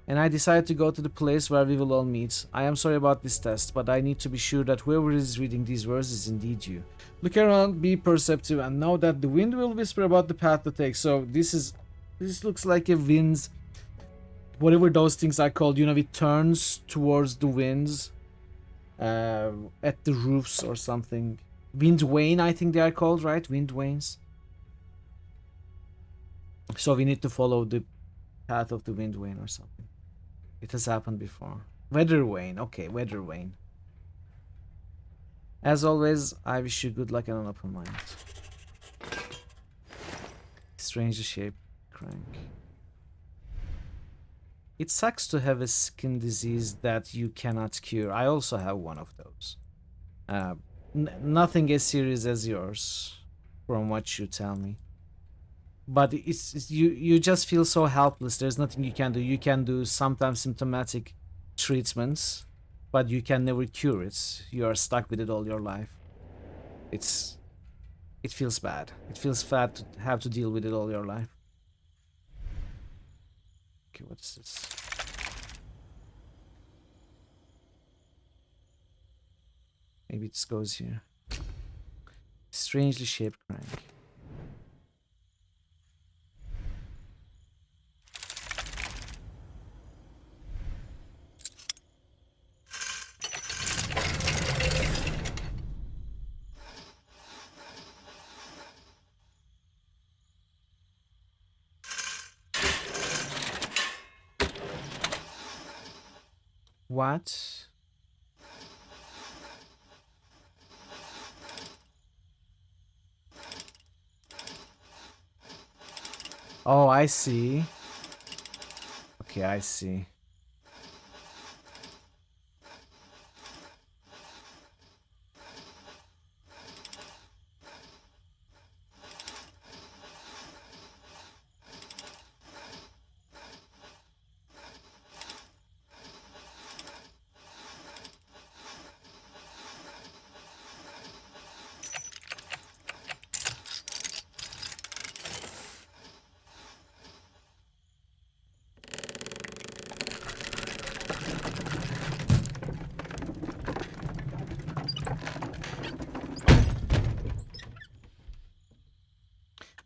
And I decided to go to the place where we will all meet. I am sorry about this test, but I need to be sure that whoever is reading these verses is indeed you. Look around, be perceptive, and know that the wind will whisper about the path to take. So this looks like a wind, whatever those things are called. You know, it turns towards the winds, at the roofs or something. Wind vane, I think they are called, right? Wind vanes. So we need to follow the path of the wind vane or something. It has happened before. Weather vane. Okay, weather vane. As always, I wish you good luck and an open mind. Strangely shaped crank. It sucks to have a skin disease that you cannot cure. I also have one of those. Nothing as serious as yours, from what you tell me. But it's you just feel so helpless. There's nothing you can do. You can do sometimes symptomatic treatments, but you can never cure it. You are stuck with it all your life. It feels bad. It feels bad to have to deal with it all your life. Okay, what is this? Maybe this goes here. Strangely shaped crank. What? Oh, I see. Okay, I see.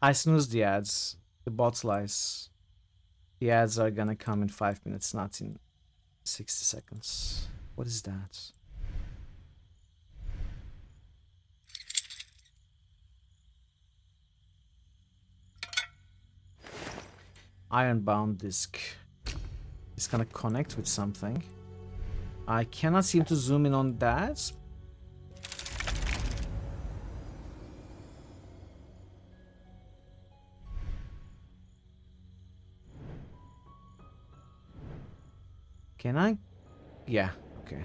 I snooze the ads. The bot lies. The ads are gonna come in 5 minutes, not in 60 seconds. What is that? Ironbound disk. It's gonna connect with something. I cannot seem to zoom in on that. Can I? Yeah, okay.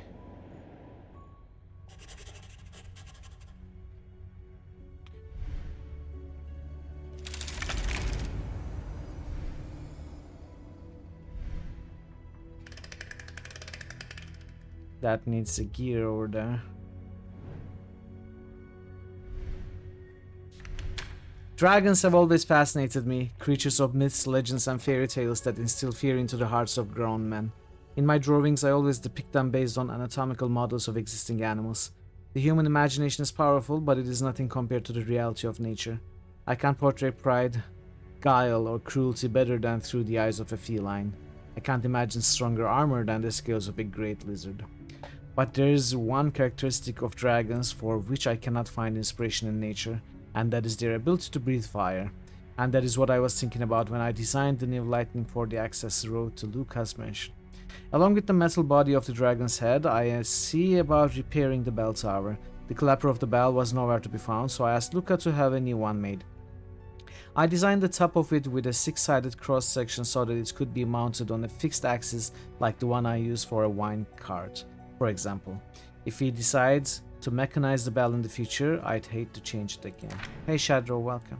That needs a gear over there. Dragons have always fascinated me, creatures of myths, legends, and fairy tales that instill fear into the hearts of grown men. In my drawings, I always depict them based on anatomical models of existing animals. The human imagination is powerful, but it is nothing compared to the reality of nature. I can't portray pride, guile, or cruelty better than through the eyes of a feline. I can't imagine stronger armor than the scales of a great lizard. But there is one characteristic of dragons for which I cannot find inspiration in nature, and that is their ability to breathe fire. And that is what I was thinking about when I designed the new lightning for the access road to Lucas Mansion. Along with the metal body of the dragon's head, I see about repairing the bell tower. The clapper of the bell was nowhere to be found, so I asked Luca to have a new one made. I designed the top of it with a 6-sided cross section so that it could be mounted on a fixed axis like the one I use for a wine cart, for example. If he decides to mechanize the bell in the future, I'd hate to change it again. Hey Shadow, welcome.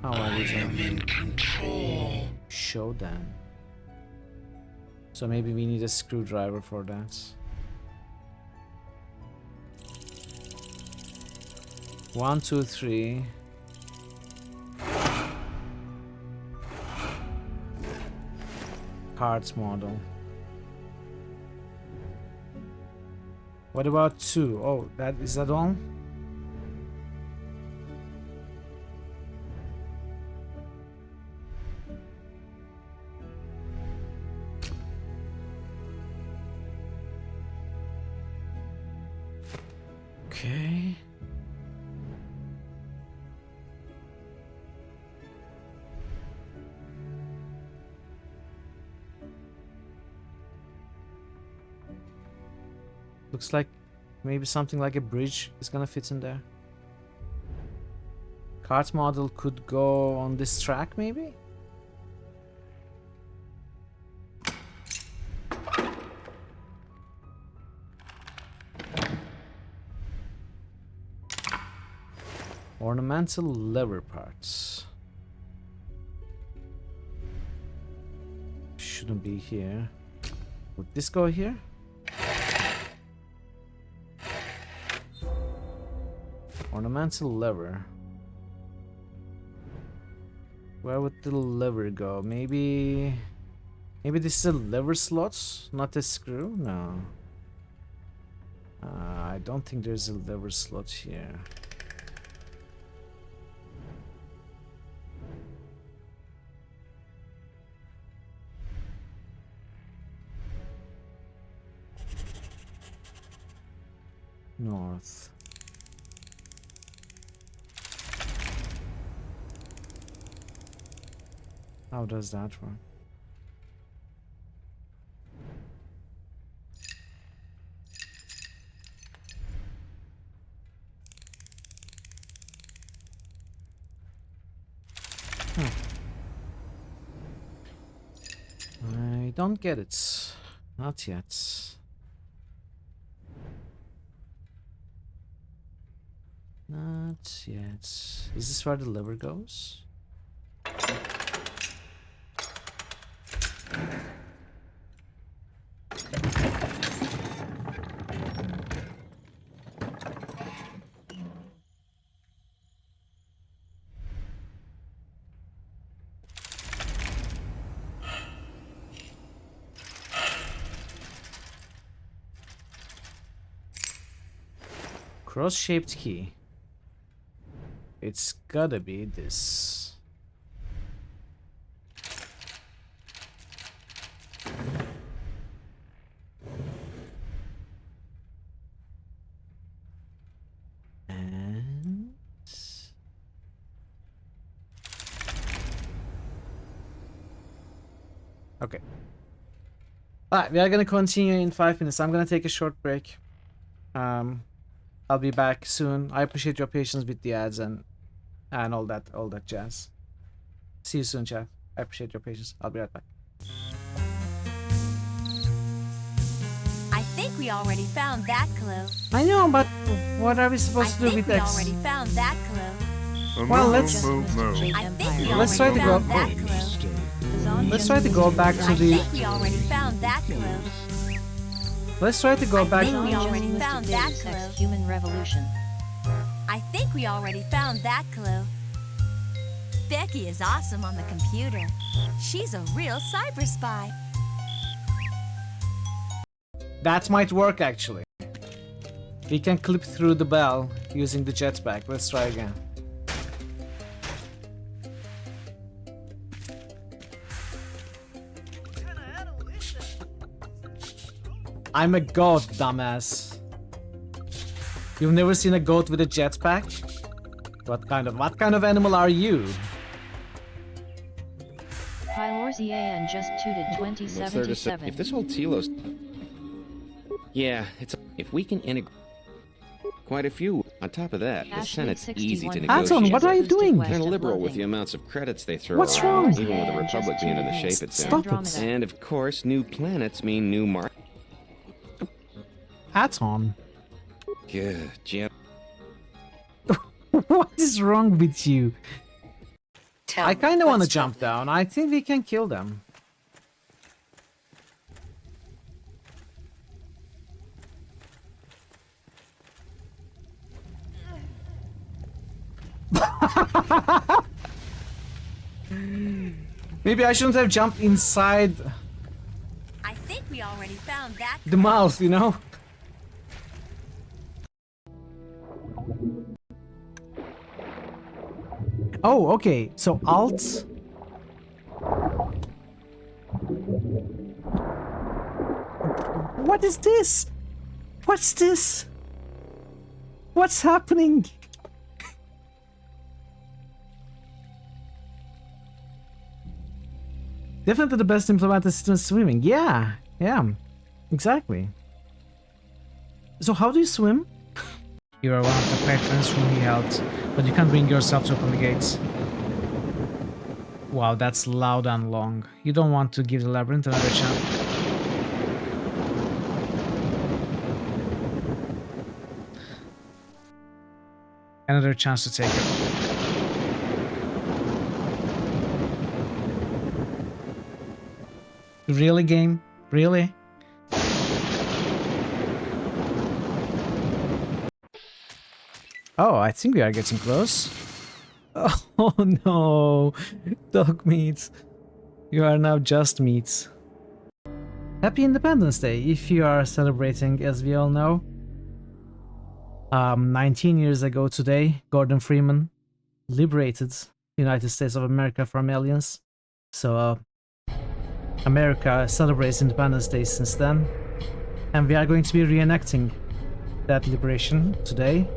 How are you doing? I am in control. Show them. So maybe we need a screwdriver for that. One, two, three. Cards model. What about 2? Oh, that is that all? Okay. Looks like maybe something like a bridge is gonna fit in there. Cart model could go on this track, maybe? Ornamental lever parts. Shouldn't be here. Would this go here? Ornamental lever. Where would the lever go? Maybe this is a lever slot, not a screw? No. I don't think there's a lever slot here. North. How does that work? I don't get it. Not yet. Not yet. Is this where the lever goes? Cross-shaped key. It's gotta be this. And okay. Alright, we are gonna continue in 5 minutes. I'm gonna take a short break. I'll be back soon. I appreciate your patience with the ads and all that jazz. See you soon, chat. I appreciate your patience. I'll be right back. I think we already found that clue. I know, but what are we supposed to do with we X? already found that clue. Well, let's try to go. Let's try to go back to the. I think we already found that clue. Let's try to go back. I think we already found that clue. Human revolution. I think we already found that clue. Becky is awesome on the computer. She's a real cyber spy. That might work actually. We can clip through the bell using the jetpack. Let's try again. I'm a goat, dumbass. You've never seen a goat with a jetpack? What kind of animal are you? Pylorzier and just tooted What's there to say? 2077. If this whole telos... Yeah, it's... If we can integrate... Quite a few. On top of that, the Senate's easy to negotiate. Anton, what are you doing? Kind of liberal with the amounts of credits they throw What's around, wrong? even with the Republic being in the shape it's in. Stop it. And of course, new planets mean new markets. Aton. Good, Jim. What is wrong with you? I kind of want to jump down. I think we can kill them. Maybe I shouldn't have jumped inside I think we already found that. the mouth, you know? Oh, okay. So Alt. What is this? What's this? What's happening? Definitely the best implemented system is swimming. Yeah, exactly. So how do you swim? You are one of the patrons whom he helped, but you can't bring yourself to open the gates. Wow, that's loud and long. You don't want to give the labyrinth another chance. Another chance to take it. Really, game? Really? Oh, I think we are getting close. Oh no, dog meat. You are now just meat. Happy Independence Day, if you are celebrating, as we all know. 19 years ago today, Gordon Freeman liberated the United States of America from aliens. So, America celebrates Independence Day since then. And we are going to be reenacting that liberation today.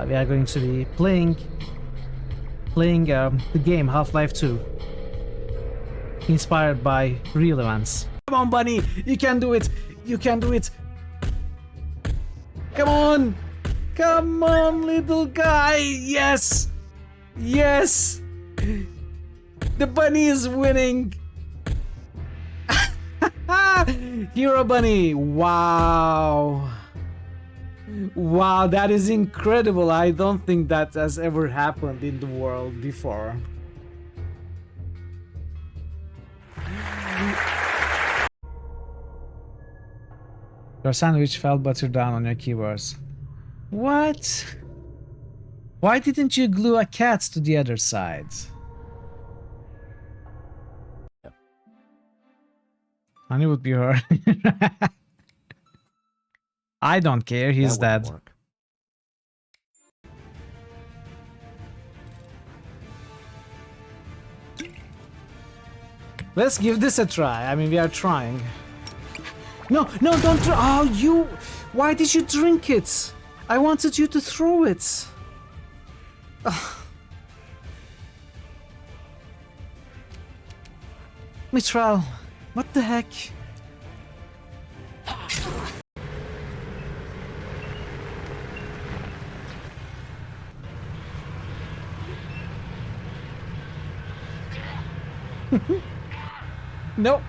We are going to be playing the game Half-Life 2, inspired by real events. Come on, Bunny, you can do it. You can do it. Come on, come on, little guy. Yes, yes. The bunny is winning. Hero Bunny. Wow. Wow, that is incredible. I don't think that has ever happened in the world before. Your sandwich fell butter down on your keyboards. What? Why didn't you glue a cat to the other side? Honey would be her. I don't care, he's dead. Let's give this a try. I mean, we are trying. No, no, don't try. Oh, you. Why did you drink it? I wanted you to throw it. Ugh. Mitral, what the heck? No,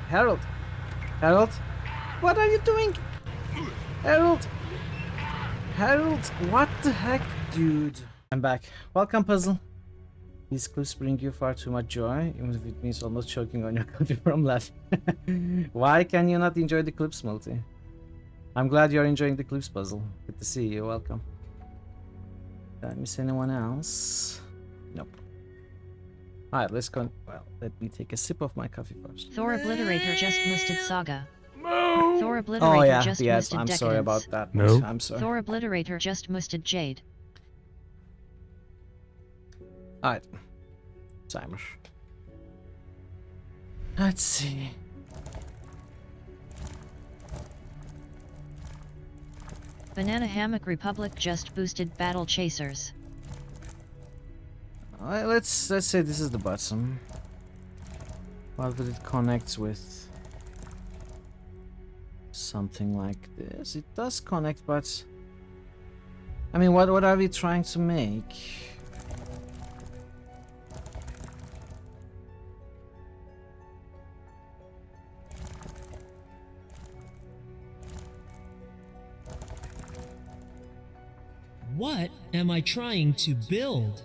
Harold. Harold, what are you doing? Harold. Harold, what the heck, dude? I'm back. Welcome, puzzle. These clips bring you far too much joy, even if it means almost choking on your coffee from laughing. Why can you not enjoy the clips, Multi? I'm glad you're enjoying the clips puzzle. Good to see you. Welcome. Did I miss anyone else? Nope. Alright, let's go. Well, let me take a sip of my coffee first. Thor Obliterator just listed Saga. Thor Obliterator Oh yeah, just yes. moosted I'm Decadence. sorry about that. No. I'm sorry. Thor Obliterator just moosted Jade. Alright. Timer. Let's see. Banana Hammock Republic just boosted Battle Chasers. Alright, let's say this is the bottom. What would it connect with? Something like this. It does connect, but I mean, what are we trying to make? What am I trying to build?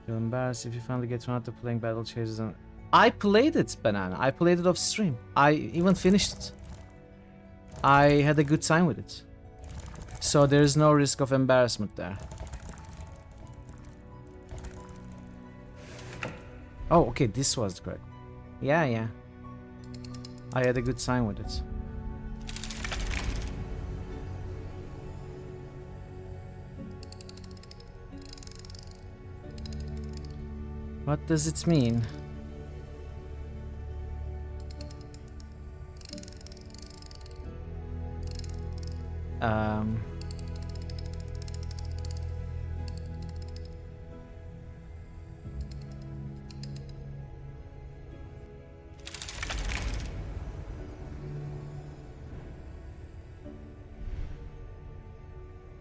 You're embarrassed if you finally get around to playing Battle Chasers. And I played it, Banana. I played it off stream. I even finished it. I had a good time with it. So there's no risk of embarrassment there. Oh, okay, this was correct. Yeah. I had a good time with it. What does it mean?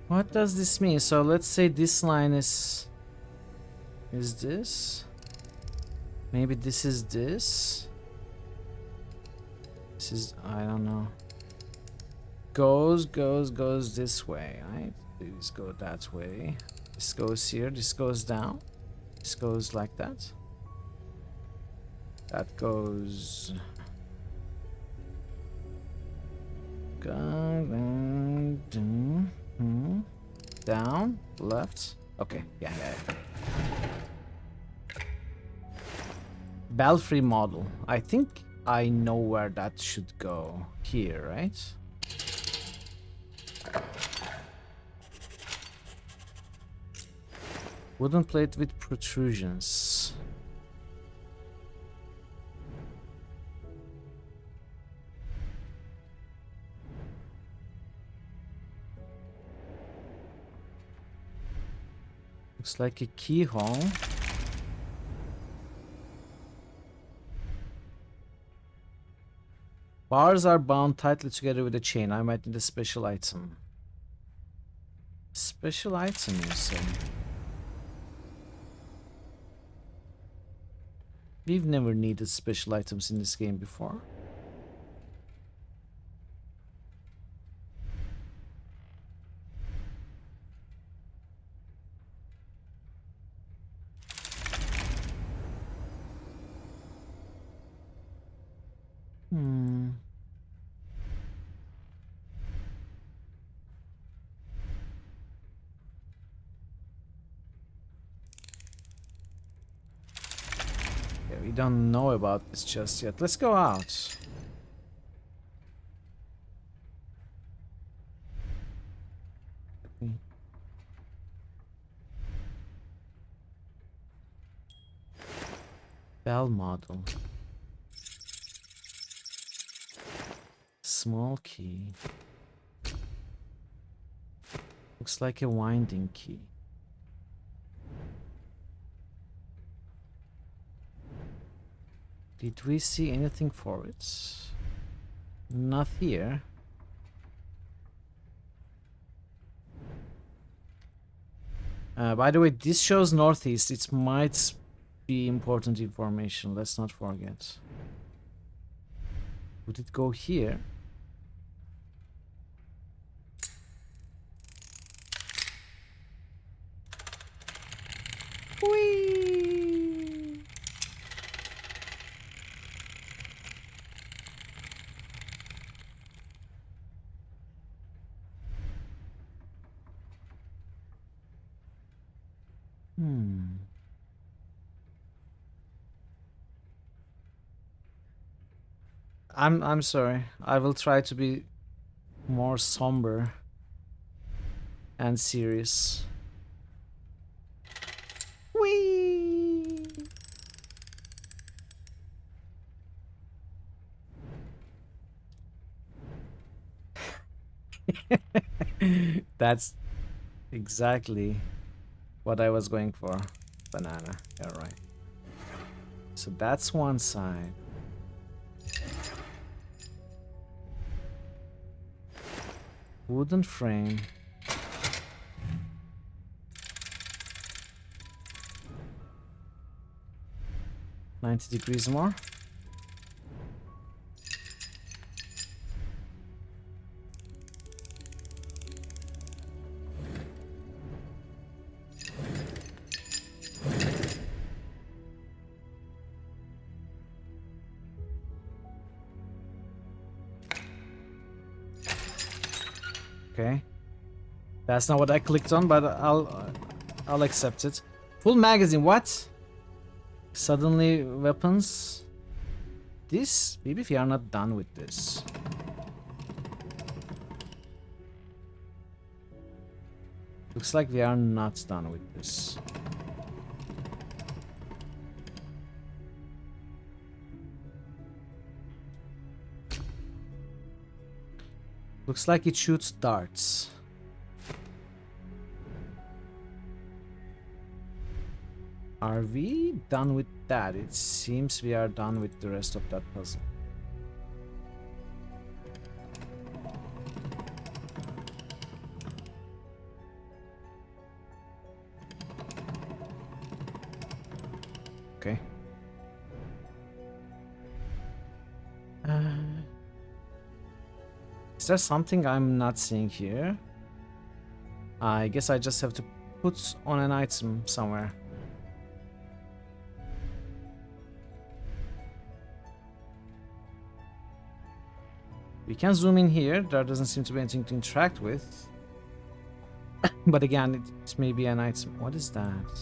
What does this mean? So let's say this line is this? Maybe this is this? This is, I don't know. Goes this way, right? These go that way. This goes here, this goes down. This goes like that. That goes... Down, left. Okay, yeah. Belfry model. I think I know where that should go. Here, right? Wooden plate with protrusions. Looks like a keyhole. Bars are bound tightly together with a chain. I might need a special item. Special item, you say? We've never needed special items in this game before. Yeah, we don't know about this just yet. Let's go out. Bell model. Small key. Looks like a winding key. Did we see anything for it? Not here. By the way, this shows northeast. It might be important information. Let's not forget. Would it go here? Whee! I'm sorry. I will try to be more somber and serious. Whee! That's exactly what I was going for. Banana. Yeah, right. So that's one side. Wooden frame. $90 more. Okay. That's not what I clicked on, but I'll accept it. Full magazine, what? Suddenly weapons. This, maybe we are not done with this. Looks like we are not done with this. Looks like it shoots darts. Are we done with that? It seems we are done with the rest of that puzzle. Okay. Is there something I'm not seeing here? I guess I just have to put on an item somewhere. We can zoom in here. There doesn't seem to be anything to interact with. But again, it may be an item. What is that?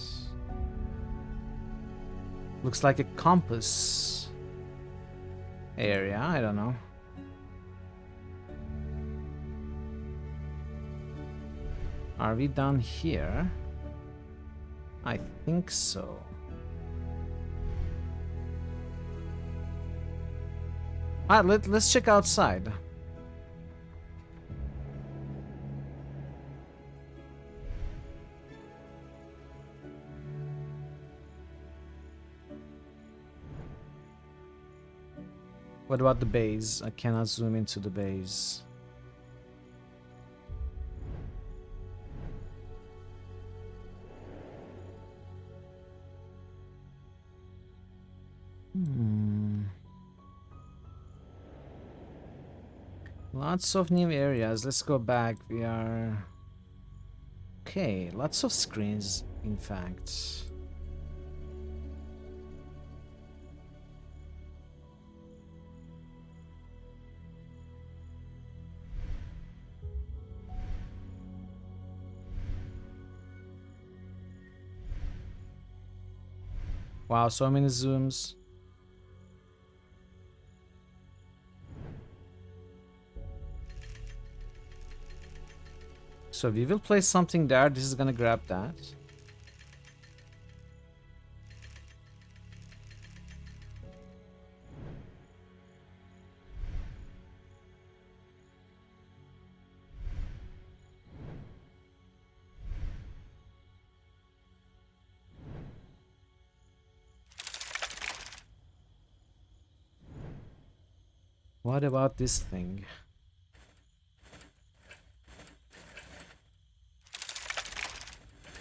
Looks like a compass area. I don't know. Are we done here? I think so. Alright, let's check outside. What about the base? I cannot zoom into the base. Lots of new areas. Let's go back. We are... Okay, lots of screens, in fact. Wow, so many zooms. So we will place something there. This is gonna grab that. What about this thing?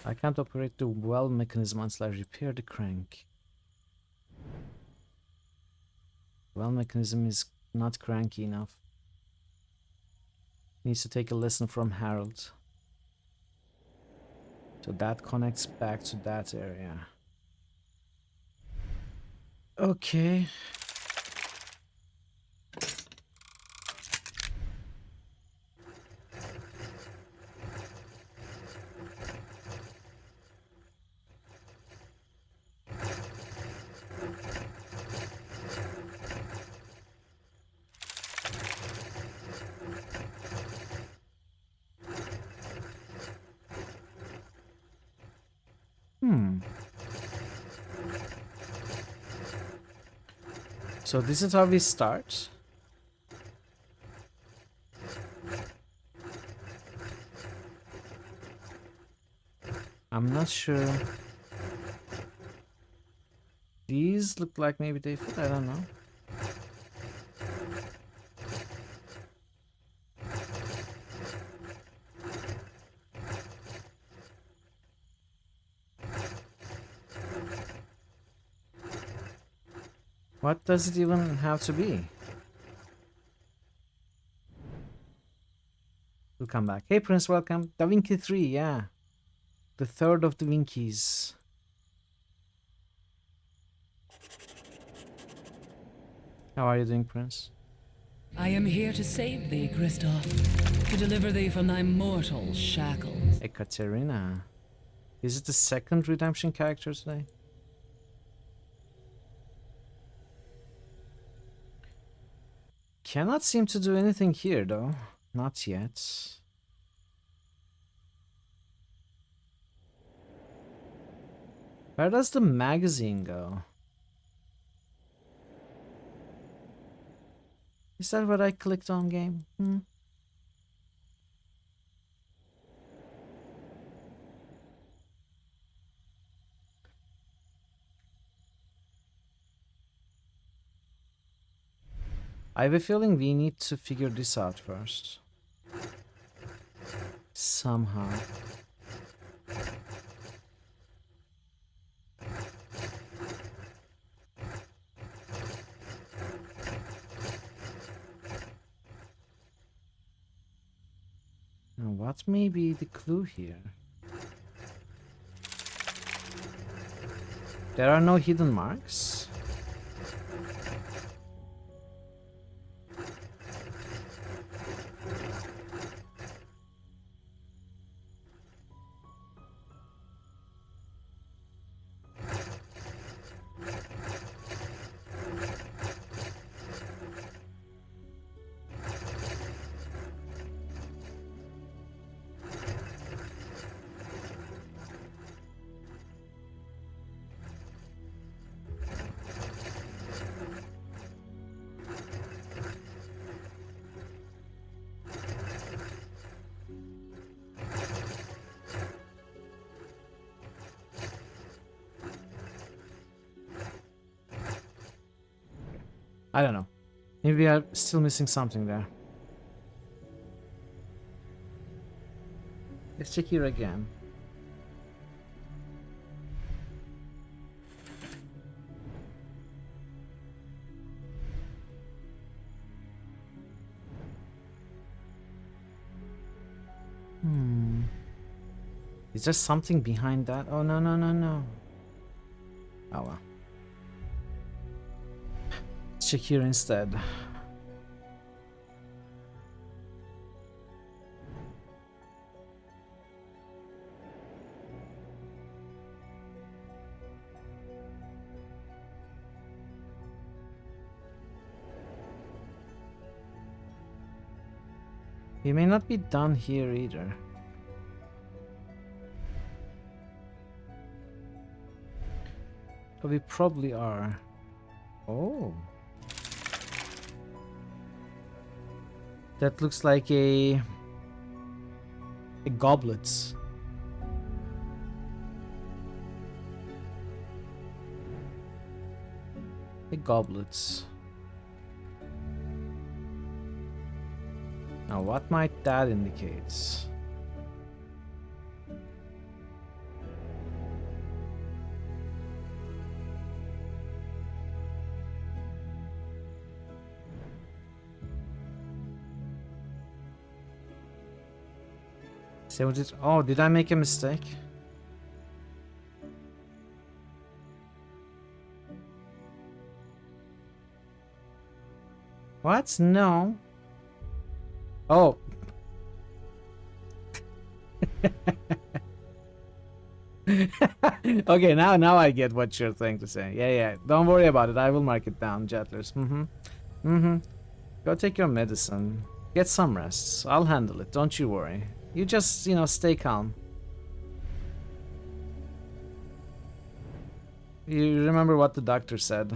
I can't operate the well mechanism until I repair the crank. Well mechanism is not cranky enough. Needs to take a lesson from Harold. So that connects back to that area. Okay. So this is how we start. I'm not sure. These look like maybe they fit, I don't know. What does it even have to be? We'll come back. Hey Prince, welcome. Da Vinci 3, yeah. The third of the Vincis. How are you doing, Prince? I am here to save thee, Christoph, to deliver thee from thy mortal shackles. Ekaterina. Is it the second redemption character today? Cannot seem to do anything here, though. Not yet. Where does the magazine go? Is that what I clicked on, game? I have a feeling we need to figure this out first. Somehow. Now, what may be the clue here? There are no hidden marks. I don't know. Maybe we are still missing something there. Let's check here again. Is there something behind that? Oh, no, no, no, no. Oh, well. Let's check here instead. We may not be done here either. But we probably are. Oh. That looks like a goblet. A goblet. Now what might that indicate? Oh, did I make a mistake? What? No. Oh. Okay, now I get what you're trying to say. Yeah. Don't worry about it. I will mark it down, Jettlers. Go take your medicine. Get some rest. I'll handle it. Don't you worry. You just, stay calm. You remember what the doctor said.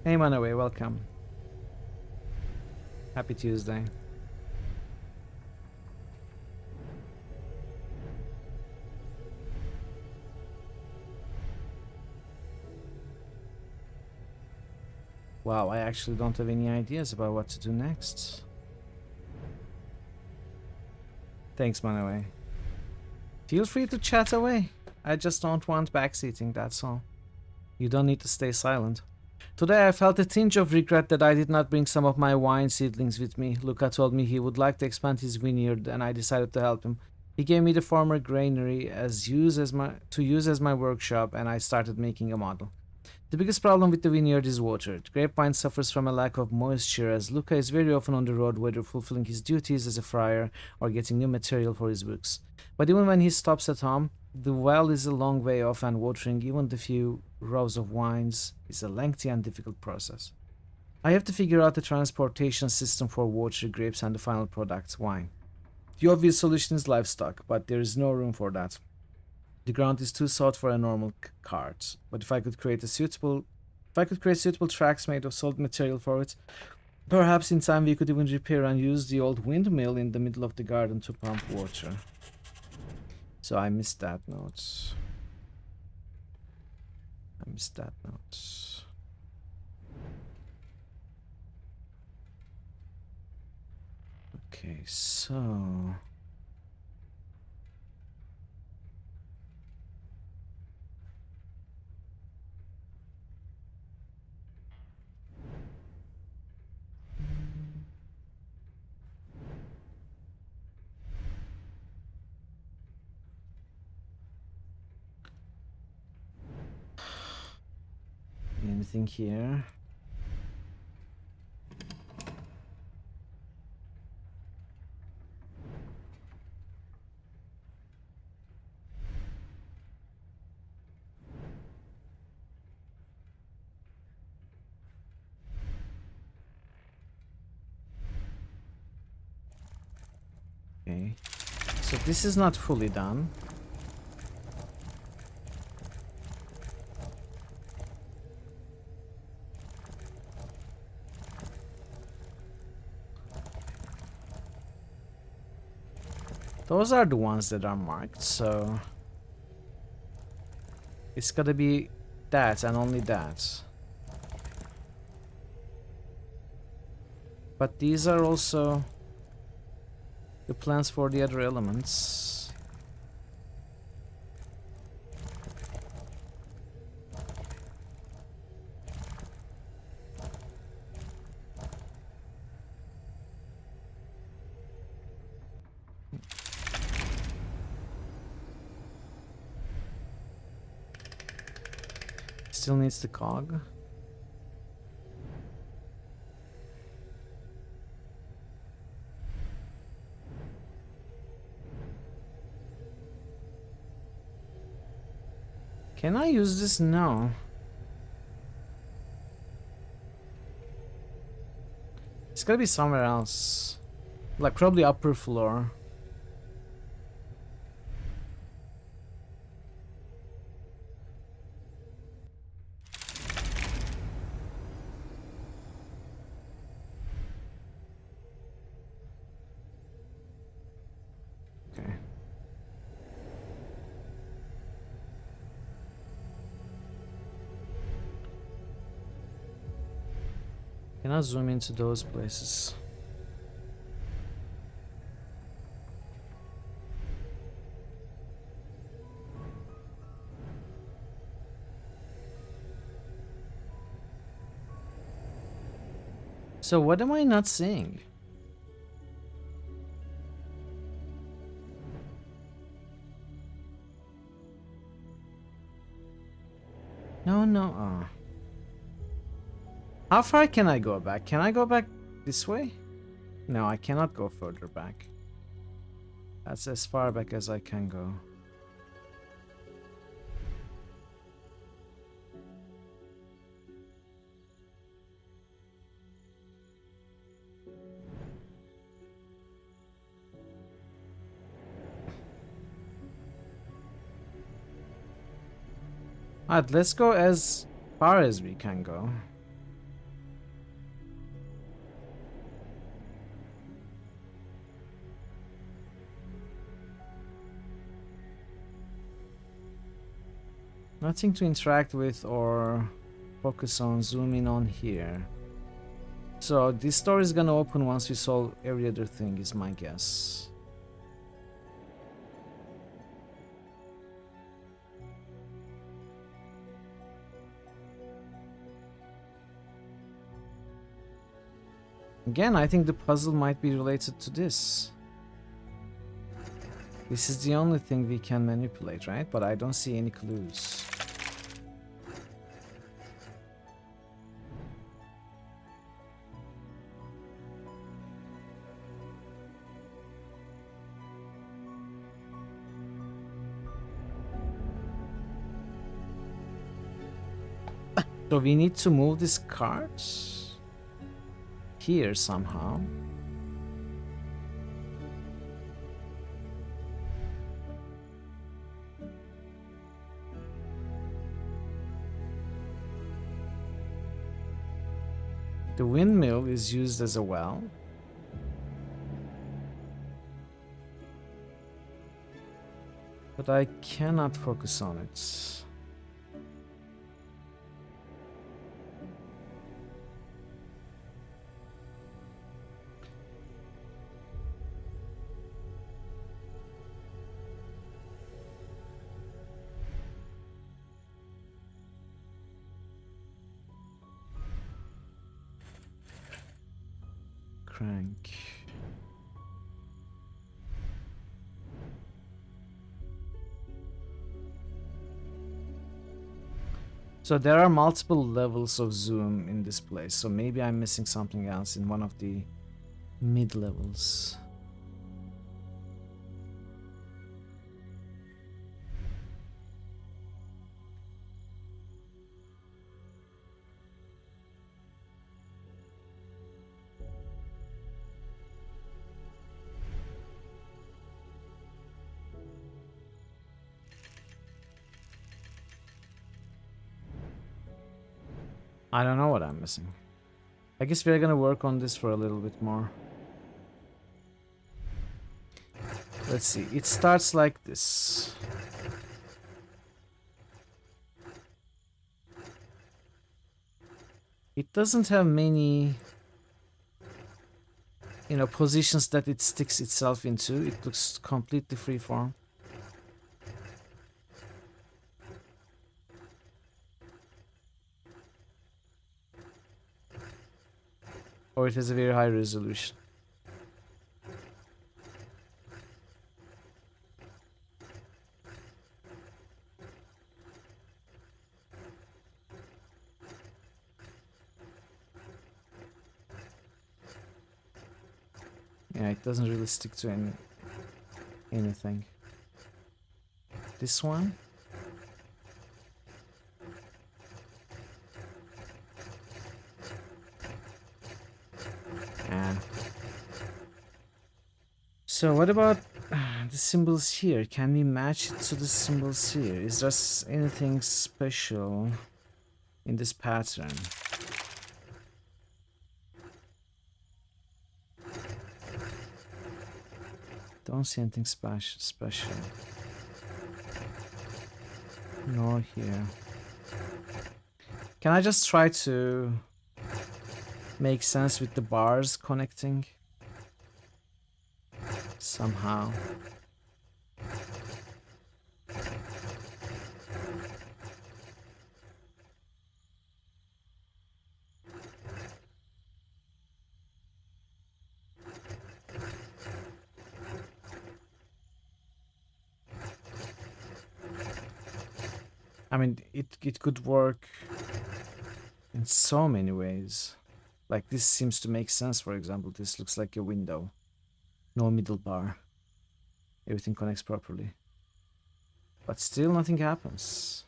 Hey Manaway, welcome. Happy Tuesday. Wow, I actually don't have any ideas about what to do next. Thanks, Manaway. Feel free to chat away. I just don't want backseating, that's all. You don't need to stay silent. Today I felt a tinge of regret that I did not bring some of my wine seedlings with me. Luca told me he would like to expand his vineyard and I decided to help him. He gave me the former granary to use as my workshop and I started making a model. The biggest problem with the vineyard is water. The grapevine suffers from a lack of moisture as Luca is very often on the road, whether fulfilling his duties as a friar or getting new material for his books. But even when he stops at home, the well is a long way off and watering even the few rows of vines is a lengthy and difficult process. I have to figure out the transportation system for water, grapes and the final product, wine. The obvious solution is livestock, but there is no room for that. The ground is too soft for a normal cart, but if I could create suitable tracks made of solid material for it, perhaps in time we could even repair and use the old windmill in the middle of the garden to pump water. So I missed that note. Okay, so... anything here? Okay, so this is not fully done. Those are the ones that are marked, so it's gotta be that and only that. But these are also the plans for the other elements. Still needs the cog. Can I use this? No. It's gotta be somewhere else. Like probably upper floor. Okay. Can I zoom into those places? So what am I not seeing? No. How far can I go back? Can I go back this way? No, I cannot go further back. That's as far back as I can go. Alright, let's go as far as we can go. Nothing to interact with or focus on, zoom in on here. So this door is gonna open once we solve every other thing, is my guess. Again, I think the puzzle might be related to this. This is the only thing we can manipulate, right? But I don't see any clues. So we need to move this card here somehow. The windmill is used as a well. But I cannot focus on it. Crank. So there are multiple levels of zoom in this place, so maybe I'm missing something else in one of the mid levels. I don't know what I'm missing. I guess we're gonna work on this for a little bit more. Let's see, it starts like this. It doesn't have many, you know, positions that it sticks itself into. It looks completely freeform. Or it has a very high resolution. Yeah, it doesn't really stick to anything. This one? Yeah. So what about the symbols here? Can we match it to the symbols here? Is there anything special in this pattern? Don't see anything special. Nor here. Can I just try to make sense with the bars connecting? Somehow. I mean, it could work in so many ways. Like this seems to make sense, for example. This looks like a window. No middle bar. Everything connects properly. But still nothing happens.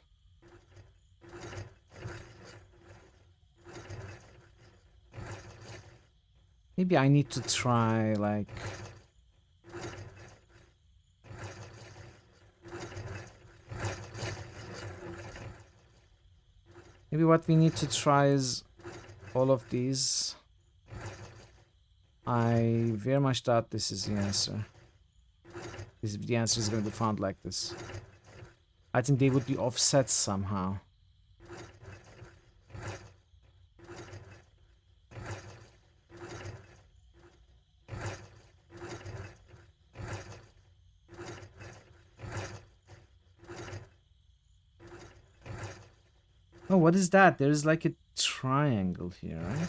Maybe I need to try like... Maybe what we need to try is all of these. I very much doubt this is the answer. The answer is going to be found like this. I think they would be offset somehow. Oh, what is that? There's like a triangle here, right?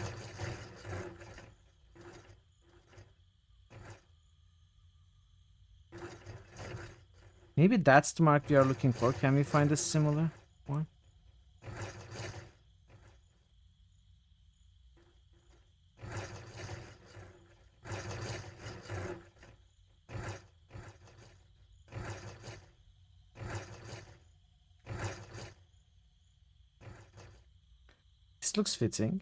Maybe that's the mark we are looking for. Can we find a similar one? This looks fitting.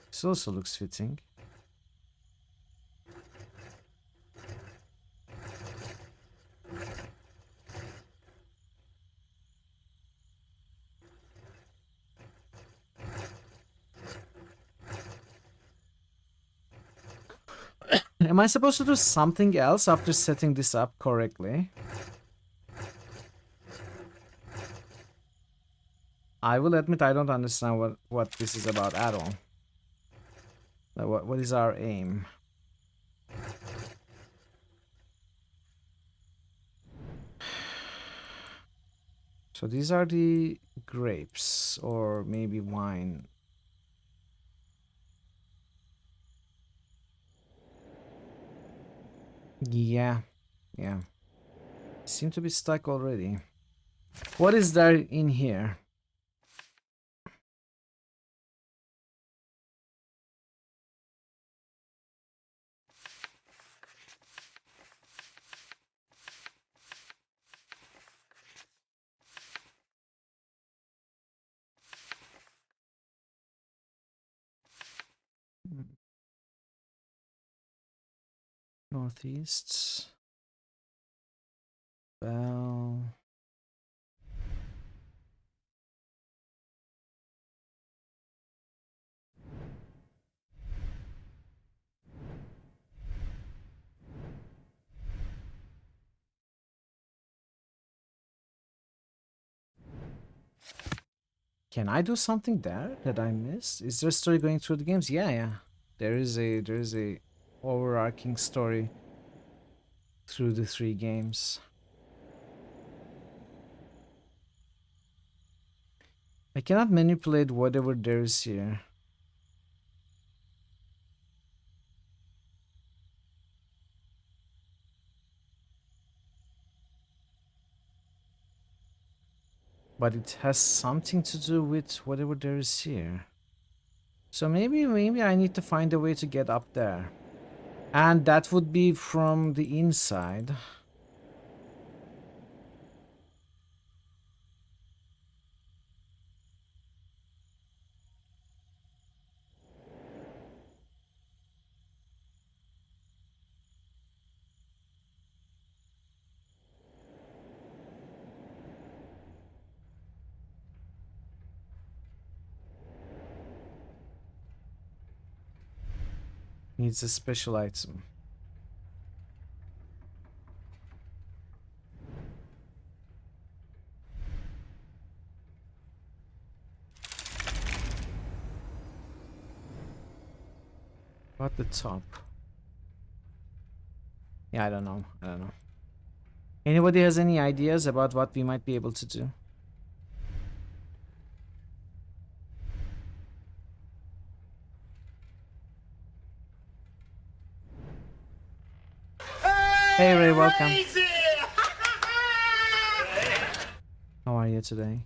This also looks fitting. Am I supposed to do something else after setting this up correctly? I will admit I don't understand what this is about at all. What is our aim? So these are the grapes, or maybe wine. Yeah, yeah. Seem to be stuck already. What is there in here? Northeast. Bell. Can I do something there that I missed? Is there a story going through the games? Yeah, yeah. There is a overarching story through the 3 games. I cannot manipulate whatever there is here. But it has something to do with whatever there is here. So maybe I need to find a way to get up there. And that would be from the inside. Needs a special item. What the top? Yeah, I don't know. I don't know. Anybody has any ideas about what we might be able to do? Hey Ray, welcome. How are you today?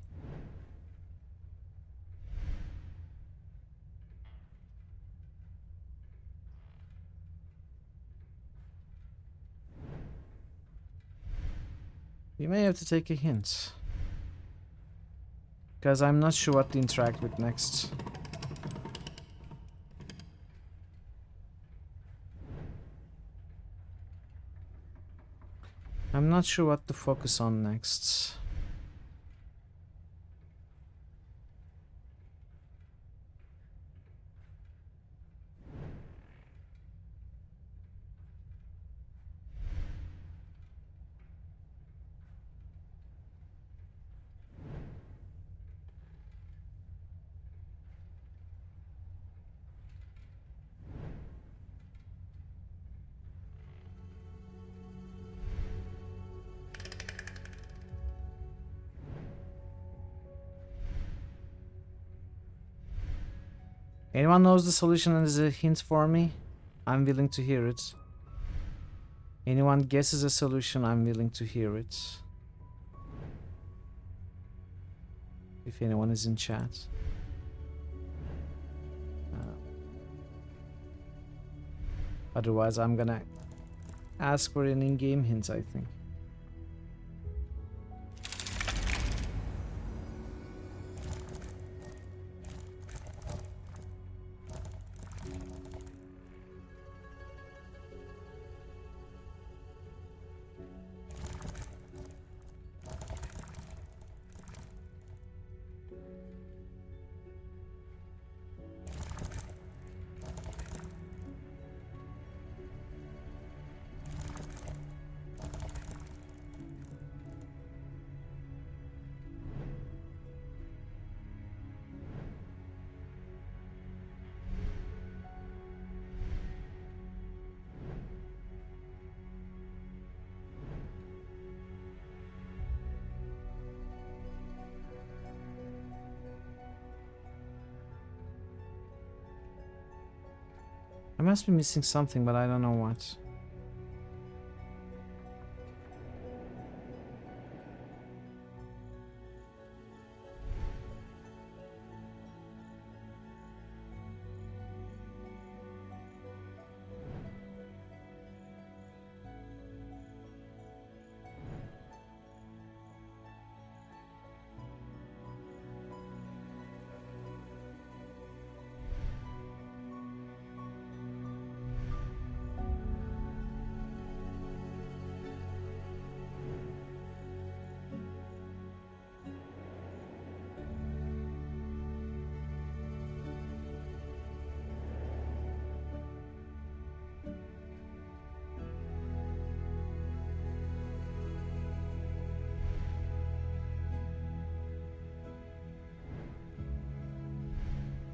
You may have to take a hint. Because I'm not sure what to interact with next. I'm not sure what to focus on next. Anyone knows the solution and is a hint for me? I'm willing to hear it. Anyone guesses a solution, I'm willing to hear it. If anyone is in chat. Otherwise, I'm gonna ask for an in-game hint, I think. I must be missing something, but I don't know what.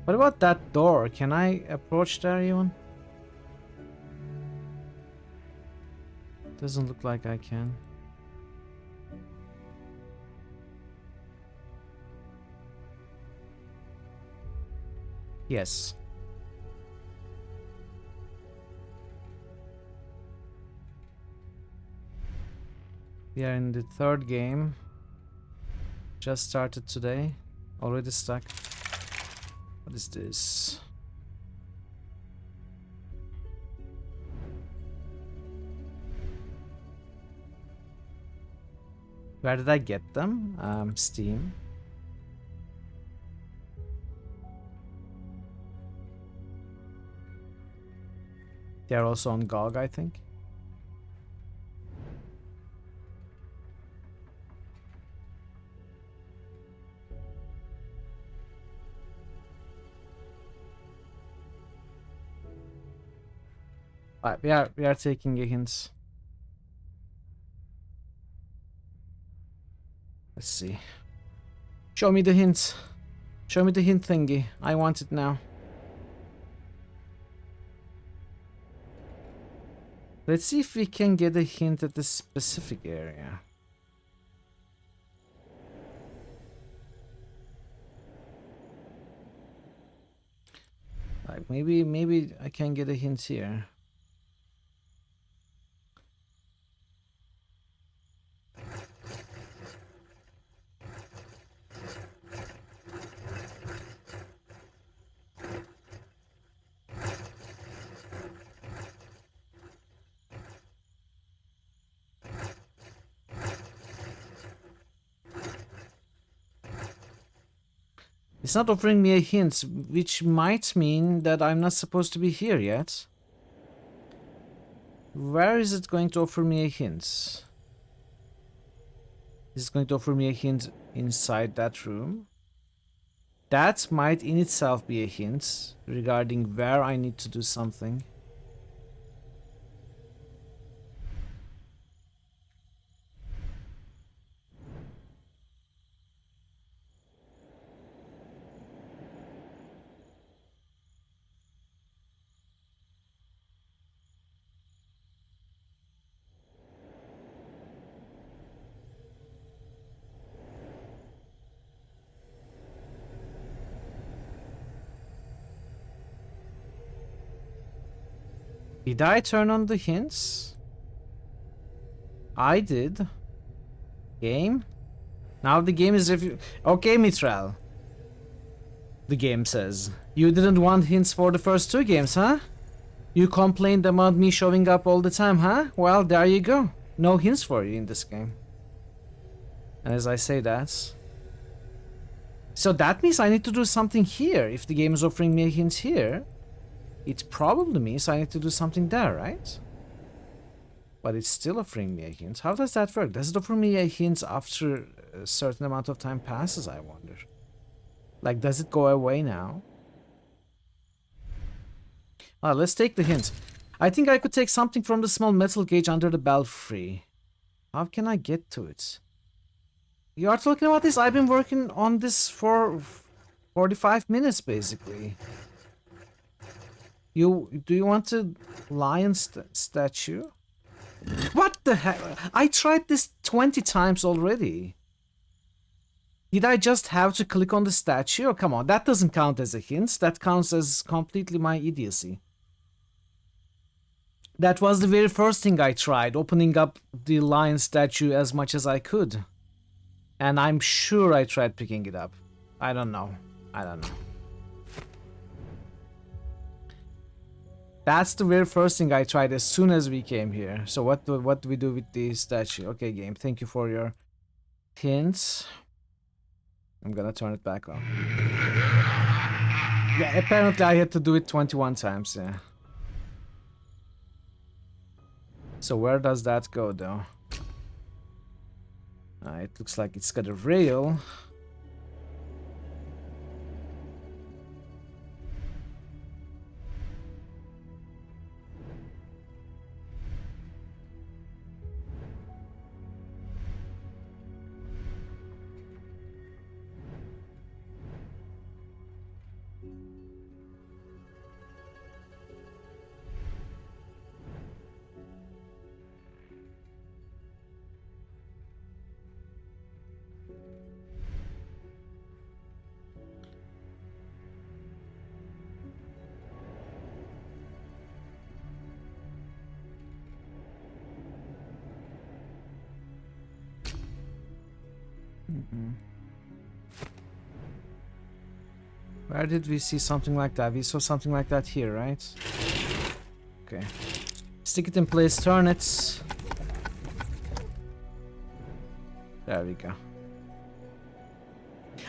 What about that door? Can I approach there even? Doesn't look like I can. Yes. We are in the third game. Just started today. Already stuck. What is this? Where did I get them? Steam. They're also on GOG, I think. Alright, we are taking a hint. Let's see. Show me the hint. Show me the hint thingy. I want it now. Let's see if we can get a hint at this specific area. Like maybe I can get a hint here. It's not offering me a hint, which might mean that I'm not supposed to be here yet. Where is it going to offer me a hint? Is it going to offer me a hint inside that room? That might in itself be a hint regarding where I need to do something. Did I turn on the hints? I did. Game? Now the game is okay, Mitral. The game says. You didn't want hints for the first 2 games, huh? You complained about me showing up all the time, huh? Well, there you go. No hints for you in this game. And as I say that... So that means I need to do something here. If the game is offering me a hint here, it probably means I need to do something there, right? But it's still offering me a hint. How does that work? Does it offer me a hint after a certain amount of time passes, I wonder? Like, does it go away now? Let's take the hint. I think I could take something from the small metal gauge under the belfry. How can I get to it? You are talking about this? I've been working on this for 45 minutes, basically. Do you want a lion statue? What the heck? I tried this 20 times already. Did I just have to click on the statue? Oh, come on, that doesn't count as a hint. That counts as completely my idiocy. That was the very first thing I tried, opening up the lion statue as much as I could. And I'm sure I tried picking it up. I don't know. That's the very first thing I tried as soon as we came here. So what do we do with the statue? Okay, game, thank you for your hints. I'm gonna turn it back on. Yeah, apparently I had to do it 21 times, yeah. So where does that go, though? It looks like it's got a rail. Where did we see something like that? We saw something like that here, right? Okay. Stick it in place, turn it. There we go.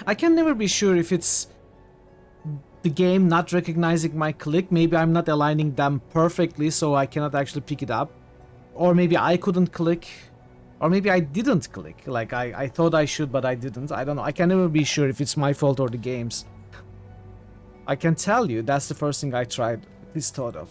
I can never be sure if it's the game not recognizing my click. Maybe I'm not aligning them perfectly, so I cannot actually pick it up. Or maybe I couldn't click. Or maybe I didn't click. Like, I thought I should, but I didn't. I don't know. I can never be sure if it's my fault or the game's. I can tell you, that's the first thing I tried, at least thought of.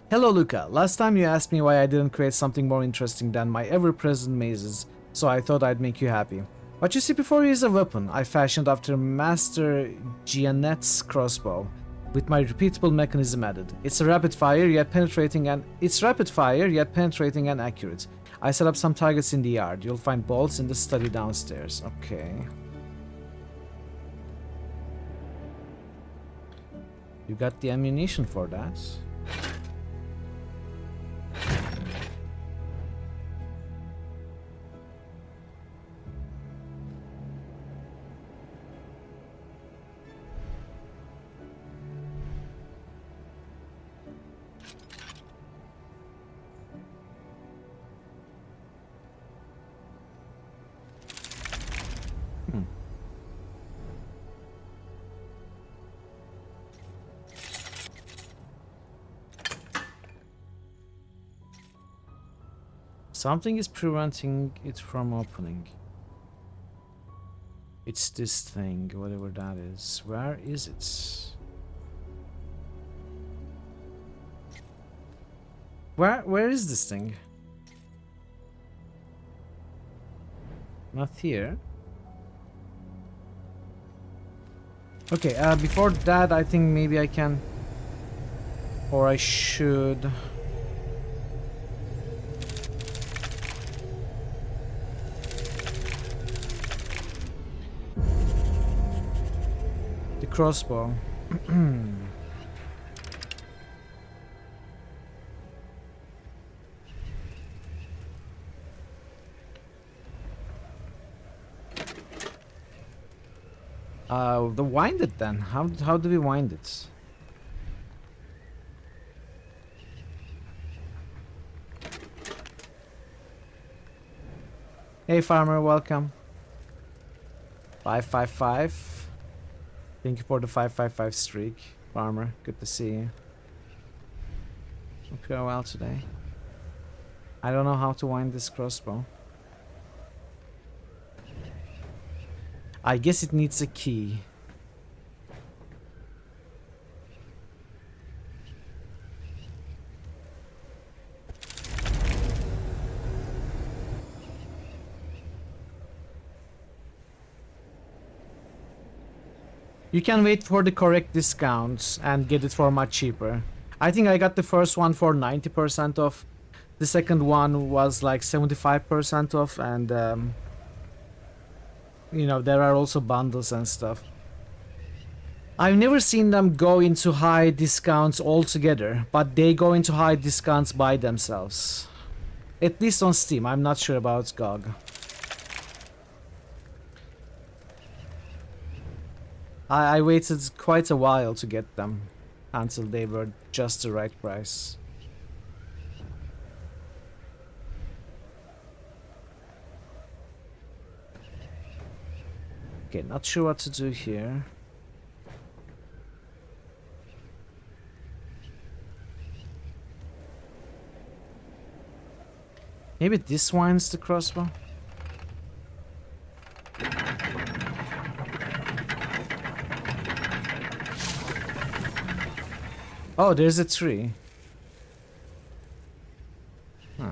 Hello, Luca. Last time you asked me why I didn't create something more interesting than my ever-present mazes, so I thought I'd make you happy. What you see before you is a weapon I fashioned after Master Gianette's crossbow, with my repeatable mechanism added. It's rapid fire yet penetrating and accurate. I set up some targets in the yard. You'll find bolts in the study downstairs. Okay. You got the ammunition for that. Something is preventing it from opening. It's this thing, whatever that is. Where is it? Where is this thing? Not here. Okay, before that I think maybe I can, or I should. Crossbow. The wind it then. How do we wind it? Hey farmer, welcome. 555. Thank you for the 555 streak, farmer. Good to see you. Hope you're well today. I don't know how to wind this crossbow. I guess it needs a key. You can wait for the correct discounts and get it for much cheaper. I think I got the first one for 90% off. The second one was like 75% off, and you know, there are also bundles and stuff. I've never seen them go into high discounts altogether, but they go into high discounts by themselves. At least on Steam. I'm not sure about GOG. I waited quite a while to get them until they were just the right price. Okay, not sure what to do here. Maybe this winds the crossbow? Oh, there's a tree. Huh.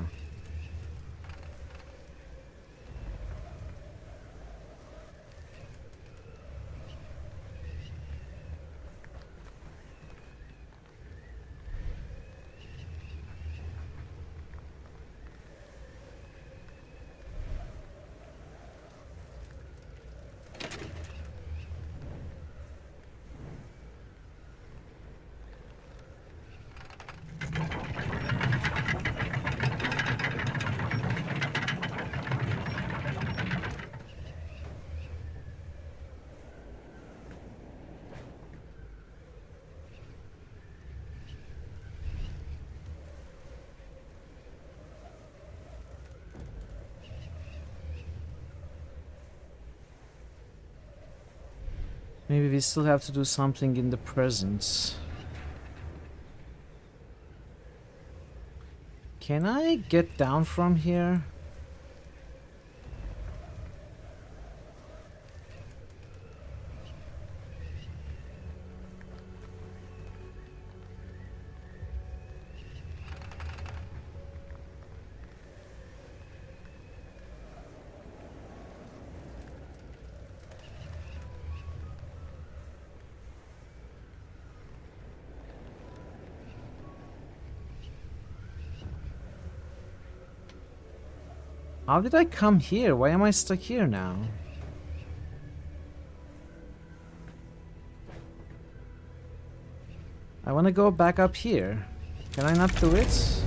Maybe we still have to do something in the present. Can I get down from here? How did I come here? Why am I stuck here now? I want to go back up here. Can I not do it?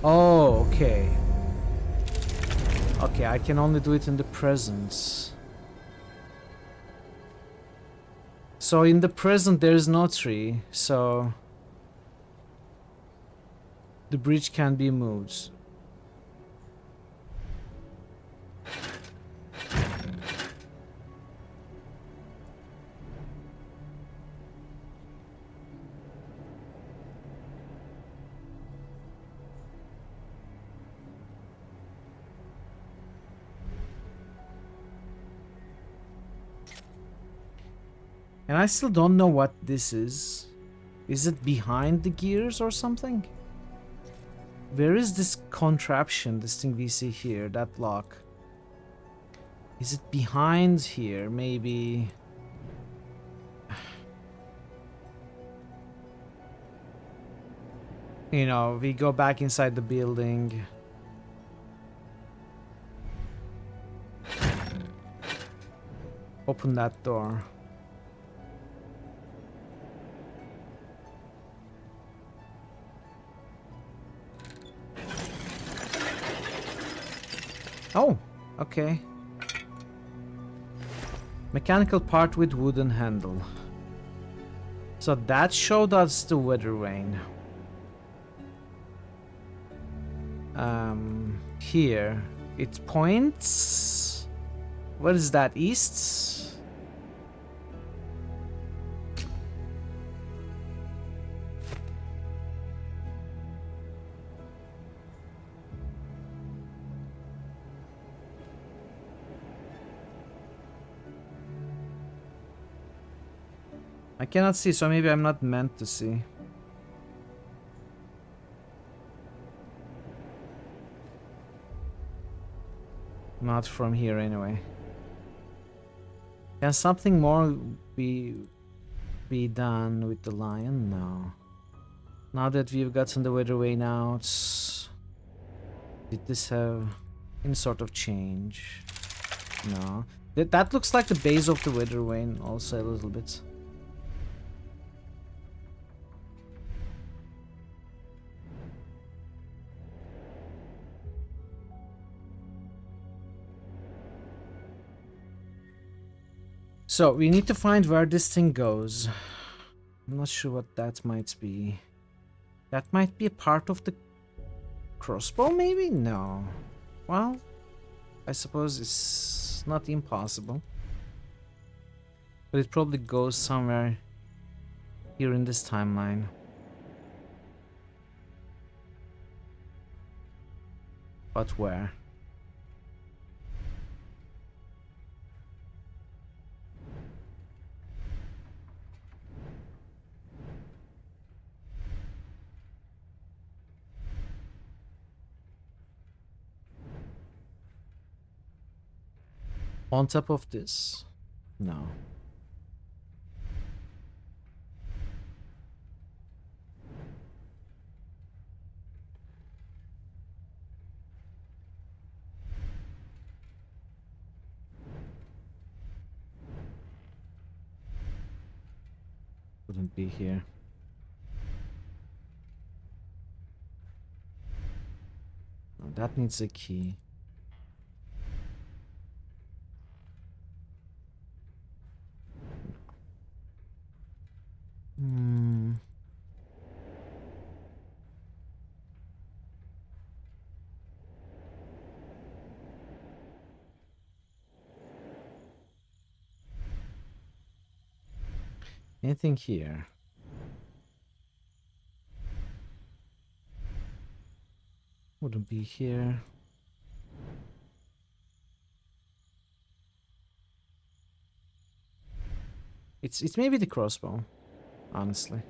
Oh, okay. Okay, I can only do it in the present. So in the present there is no tree, so the bridge can be moved. And I still don't know what this is. Is it behind the gears or something? Where is this contraption, this thing we see here, that lock? Is it behind here, maybe? You know, we go back inside the building. Open that door. Oh, okay. Mechanical part with wooden handle. So that showed us the weather vane. Here it points. What is that? East? I cannot see, so maybe I'm not meant to see. Not from here anyway. Can something more be done with the lion? No. Now that we've gotten the weather vane out, did this have any sort of change? No. That looks like the base of the weather vane also a little bit. So we need to find where this thing goes. I'm not sure what that might be. That might be a part of the crossbow, maybe? No. Well, I suppose it's not impossible. But it probably goes somewhere here in this timeline. But where? On top of this? No. Wouldn't be here. No, that needs a key. Hmm. Anything here? Wouldn't be here. It's maybe the crossbow, honestly.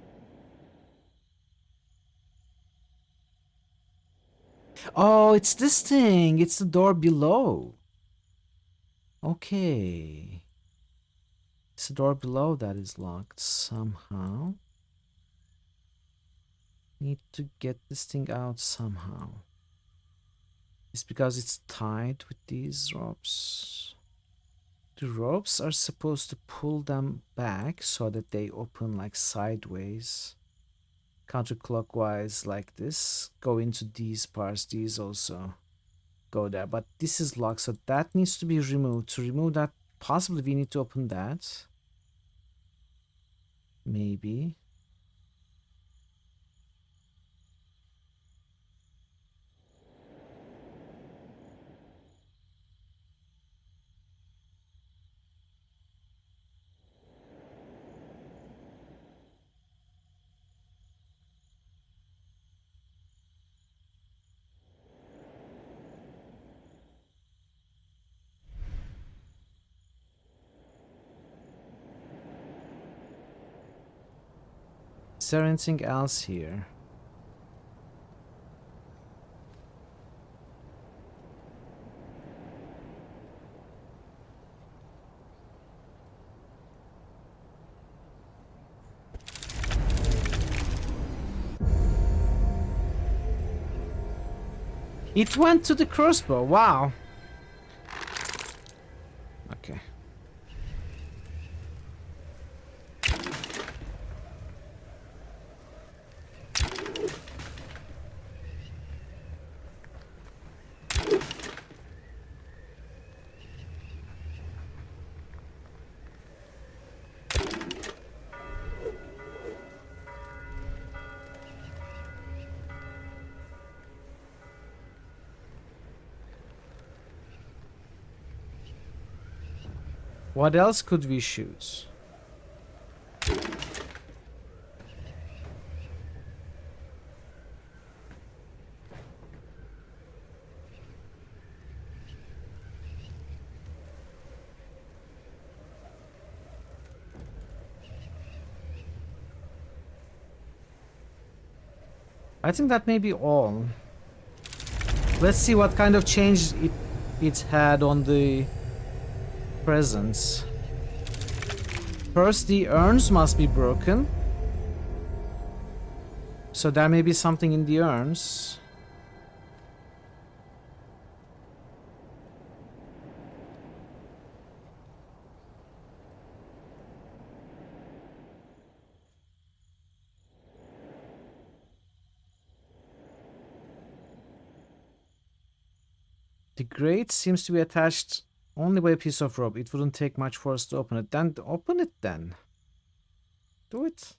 Oh, it's this thing. It's the door below. Okay. It's the door below that is locked somehow. Need to get this thing out somehow. It's because it's tied with these ropes. The ropes are supposed to pull them back so that they open like sideways. Counterclockwise like this. Go into these parts. These also go there. But this is locked, so that needs to be removed. To remove that, possibly we need to open that. Maybe. Is there anything else here? It went to the crossbow. Wow. Okay. What else could we shoot? I think that may be all. Let's see what kind of change it had on the presents. First, the urns must be broken. So there may be something in the urns. The grate seems to be attached only by a piece of rope. It wouldn't take much for us to open it. Then open it then. Do it.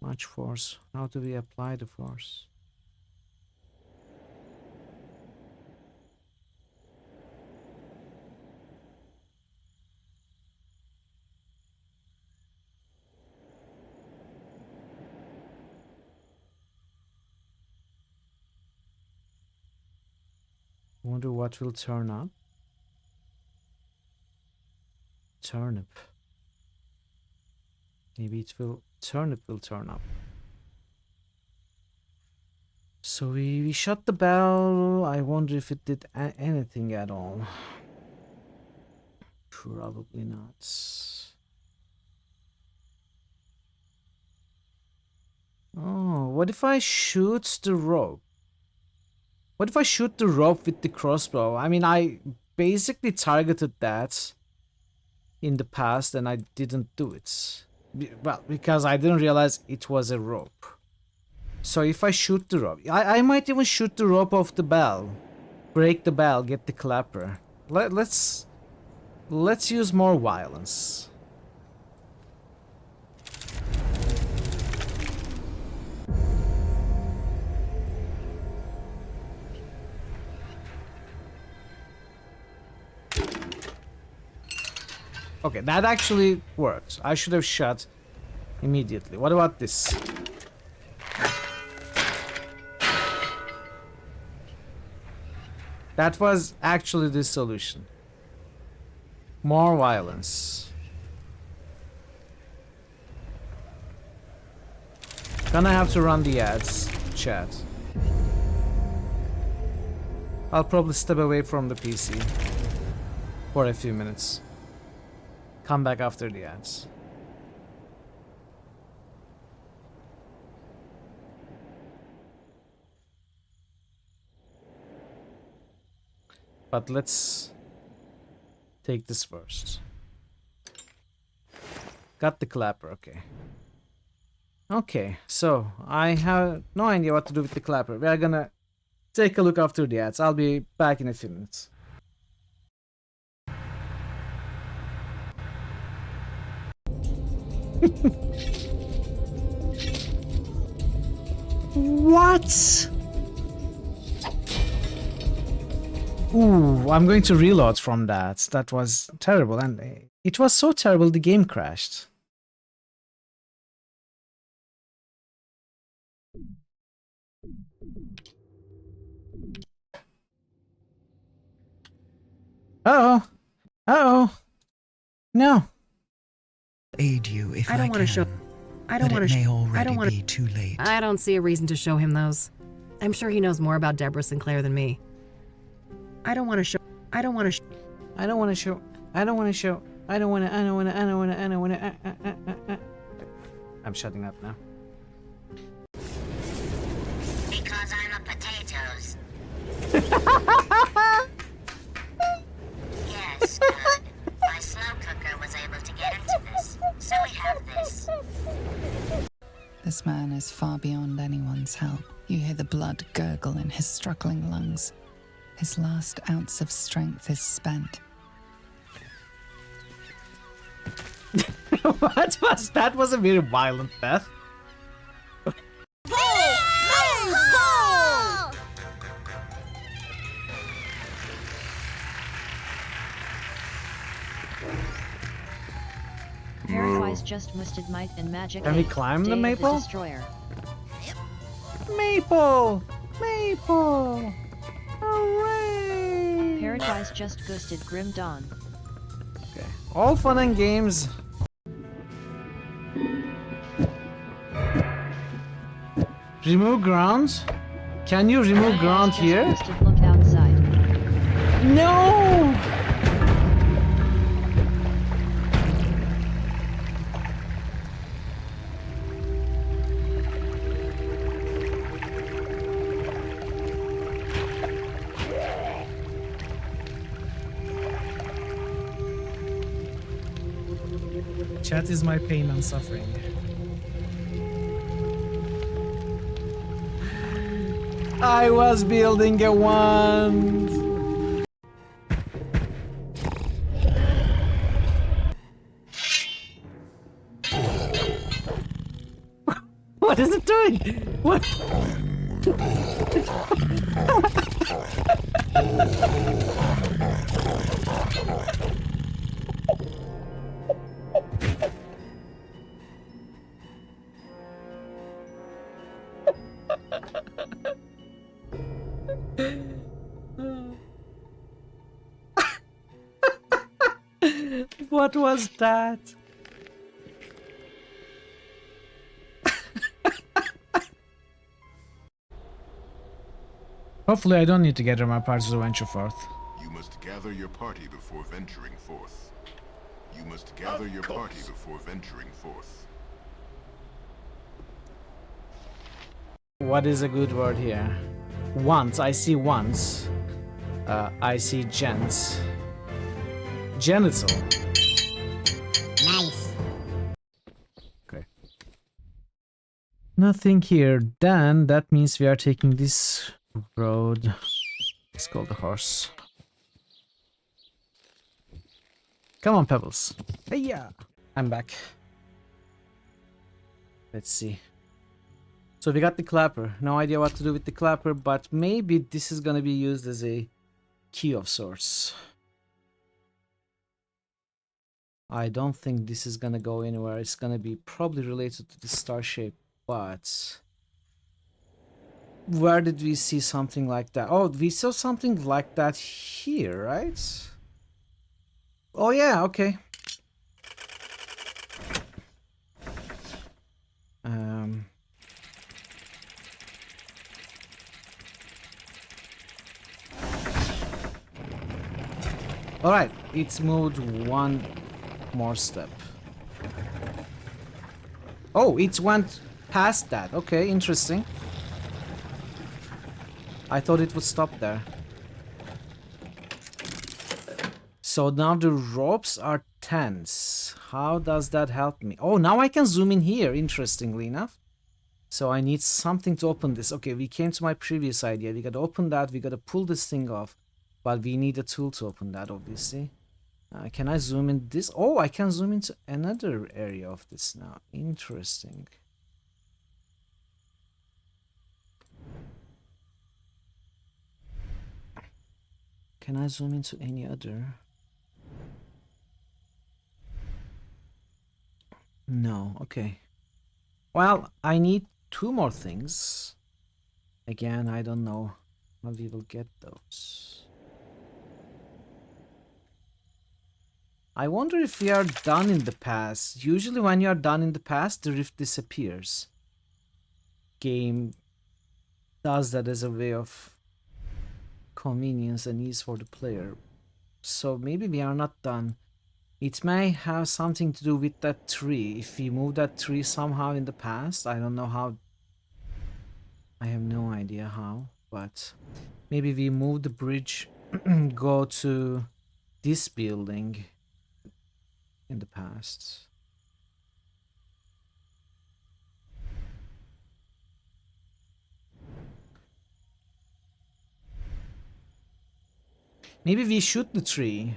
Much force. How do we apply the force? Wonder what will turn up. Turnip. Maybe it will. Turnip will turn up. So we shut the bell. I wonder if it did anything at all. Probably not. Oh, what if I shoot the rope? What if I shoot the rope with the crossbow? I mean, I basically targeted that in the past and I didn't do it. Well, because I didn't realize it was a rope. So if I shoot the rope, I might even shoot the rope off the bell. Break the bell, get the clapper. Let's use more violence. Okay, that actually worked. I should have shot immediately. What about this? That was actually the solution. More violence. Gonna have to run the ads, chat. I'll probably step away from the PC for a few minutes. Come back after the ads. But let's take this first. Got the clapper, okay. Okay, so I have no idea what to do with the clapper. We are gonna take a look after the ads. I'll be back in a few minutes. What? Ooh, I'm going to reload from that. That was terrible, and it was so terrible the game crashed. Uh-oh. Uh-oh. No. Aid you if I don't want to show. I don't want to. May already I don't want be too late. I don't see a reason to show him those. I'm sure he knows more about Deborah Sinclair than me. I don't want to show. I don't want to. I don't want to show. I don't want to show. I don't want to. I don't want to. I don't want to. I don't want to. I'm shutting up now. Because I'm a potatoes. Yes, good. My slow cooker was able to get into this, so we have this. This man is far beyond anyone's help. You hear the blood gurgle in his struggling lungs. His last ounce of strength is spent. What was that? Was a very violent death. No! Paradise just listed might and magic. Can we 8, climb Day the of maple? Destroyer. Maple! Maple! Hooray! Paradise just ghosted Grim Dawn. Okay. All fun and games. Remove ground? Can you remove ground Just here? ghosted look outside. No! Chat is my pain and suffering. I was building a wand. What is it doing? What? What was that? Hopefully I don't need to gather my party to venture forth. You must gather your party before venturing forth. You must gather your party before venturing forth. What is a good word here? Once, I see once. I see gents. Genital. Nice. Okay. Nothing here. Then that means we are taking this road. Let's call the horse. Come on, Pebbles. Hey, yeah. I'm back. Let's see. So we got the clapper. No idea what to do with the clapper, but maybe this is gonna be used as a key of sorts. I don't think this is gonna go anywhere. It's gonna be probably related to the star shape, but where did we see something like that? Oh, we saw something like that here, right? Oh yeah, okay. Alright, it's moved one more step. Oh, it went past that. Okay, interesting. I thought it would stop there. So now the ropes are tense. How does that help me? Oh, now I can zoom in here, interestingly enough. So I need something to open this. Okay, we came to my previous idea. We gotta open that, we gotta pull this thing off. But we need a tool to open that, obviously. Can I zoom in this? Oh, I can zoom into another area of this now. Interesting. Can I zoom into any other? No, okay. Well, I need two more things. Again, I don't know how we will get those. I wonder if we are done in the past. Usually when you are done in the past, the rift disappears. Game does that as a way of convenience and ease for the player. So maybe we are not done. It may have something to do with that tree. If we move that tree somehow in the past, I don't know how. I have no idea how, but maybe we move the bridge, go to this building in the past. Maybe we shoot the tree.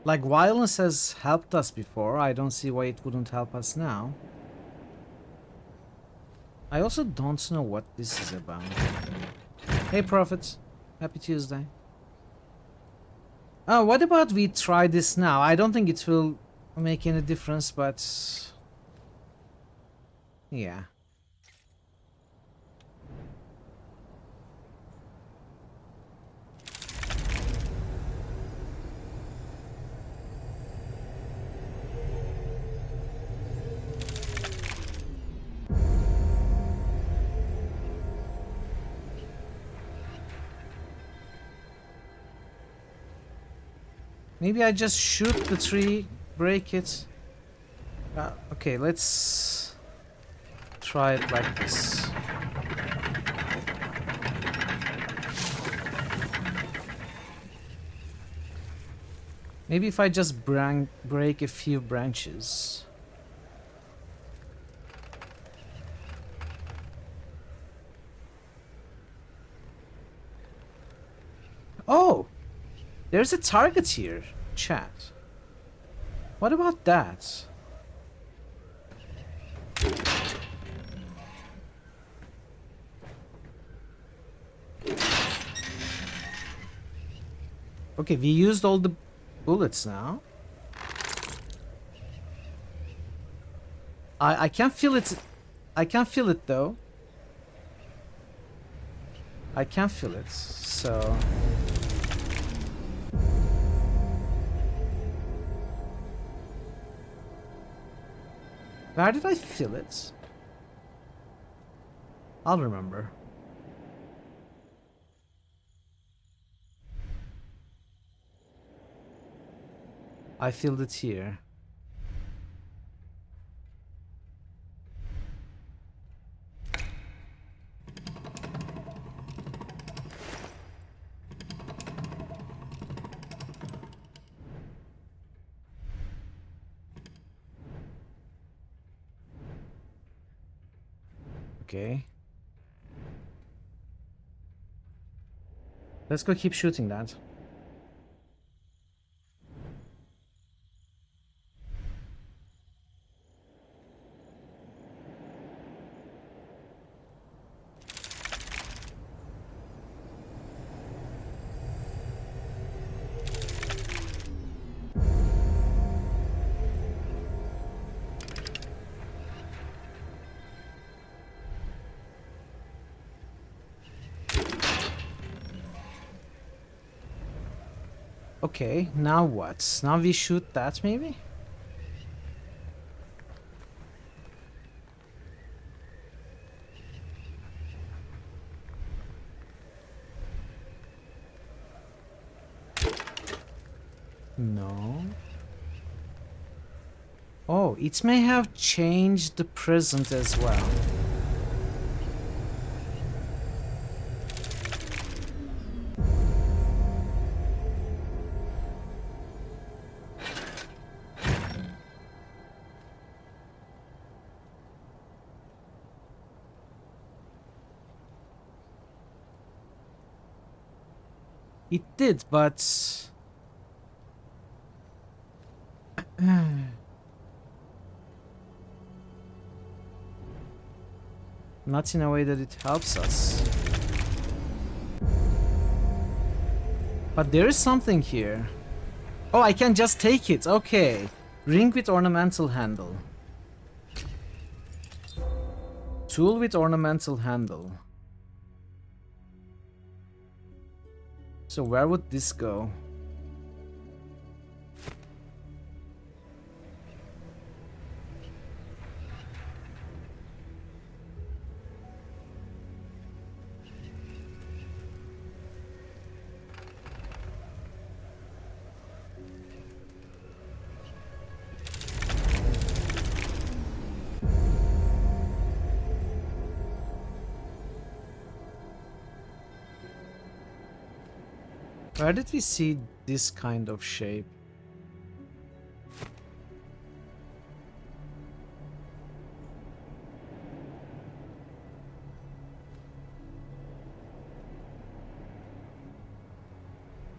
Like violence has helped us before, I don't see why it wouldn't help us now. I also don't know what this is about. Hey Prophet, happy Tuesday. Oh, what about we try this now? I don't think it will make any difference, but yeah. Maybe I just shoot the tree, break it. Okay, let's try it like this. Maybe if I just break a few branches. Oh! There's a target here, chat. What about that? Okay, we used all the bullets now. I can't feel it. I can't feel it though. I can't feel it, so... Where did I feel it? I'll remember. I feel it here. Okay. Let's go keep shooting that. Okay, now what? Now we shoot that maybe? No. Oh, it may have changed the present as well. It did, but... not in a way that it helps us. But there is something here. Oh, I can just take it. Okay. Ring with ornamental handle. Tool with ornamental handle. So where would this go? Where did we see this kind of shape?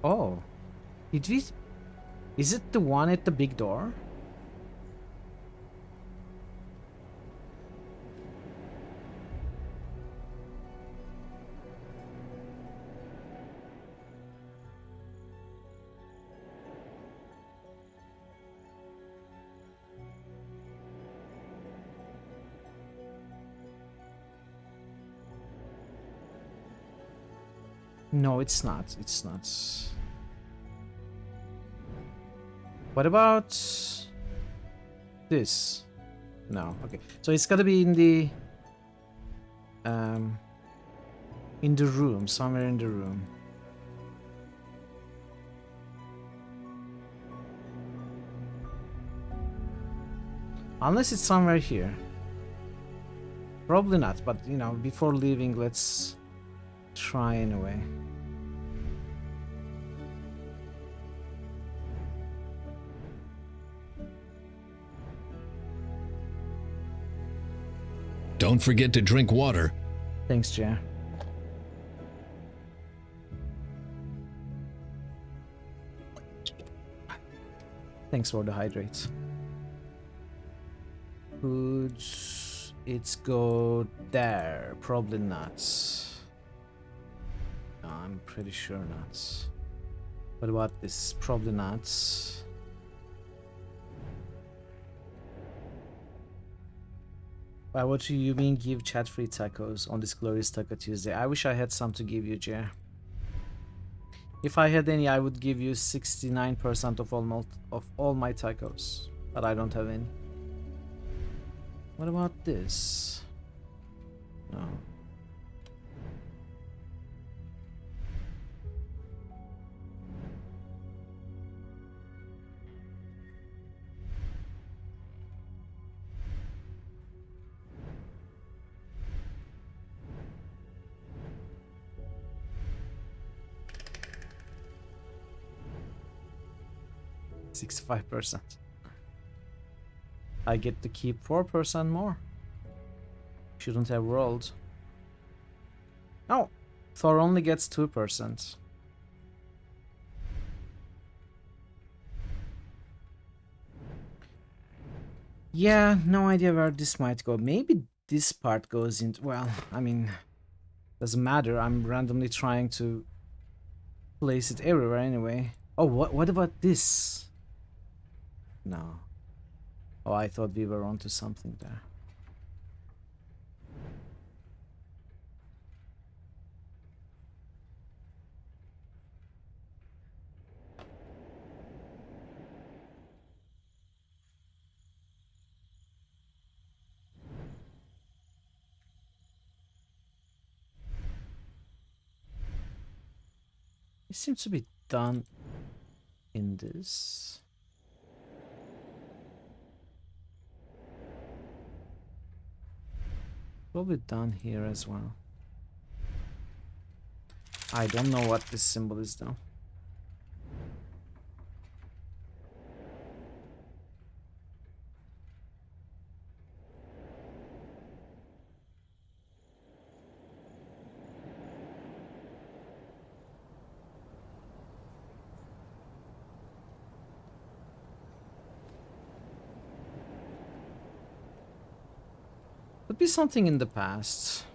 Oh. Did we... Is it the one at the big door? No, it's not. It's not. What about this? No. Okay. So it's gotta be in the room, somewhere in the room. Unless it's somewhere here. Probably not, but you know, before leaving, let's try anyway. Don't forget to drink water. Thanks, Jer. Thanks for the hydrates. Could it go there? Probably not. No, I'm pretty sure not. What about this? Probably not. Why would you mean give chat free tacos on this glorious Taco Tuesday? I wish I had some to give you, Jer. If I had any, I would give you 69% of all my tacos, but I don't have any. What about this? No. $65%. I get to keep 4% more. Shouldn't have rolled. No, Thor only gets 2%. Yeah, no idea where this might go. Maybe this part goes into... Well, I mean, doesn't matter. I'm randomly trying to place it everywhere anyway. Oh, what about this? No. Oh, I thought we were onto something there. It seems to be done in this. Probably done here as well. I don't know what this symbol is though. Could be something in the past.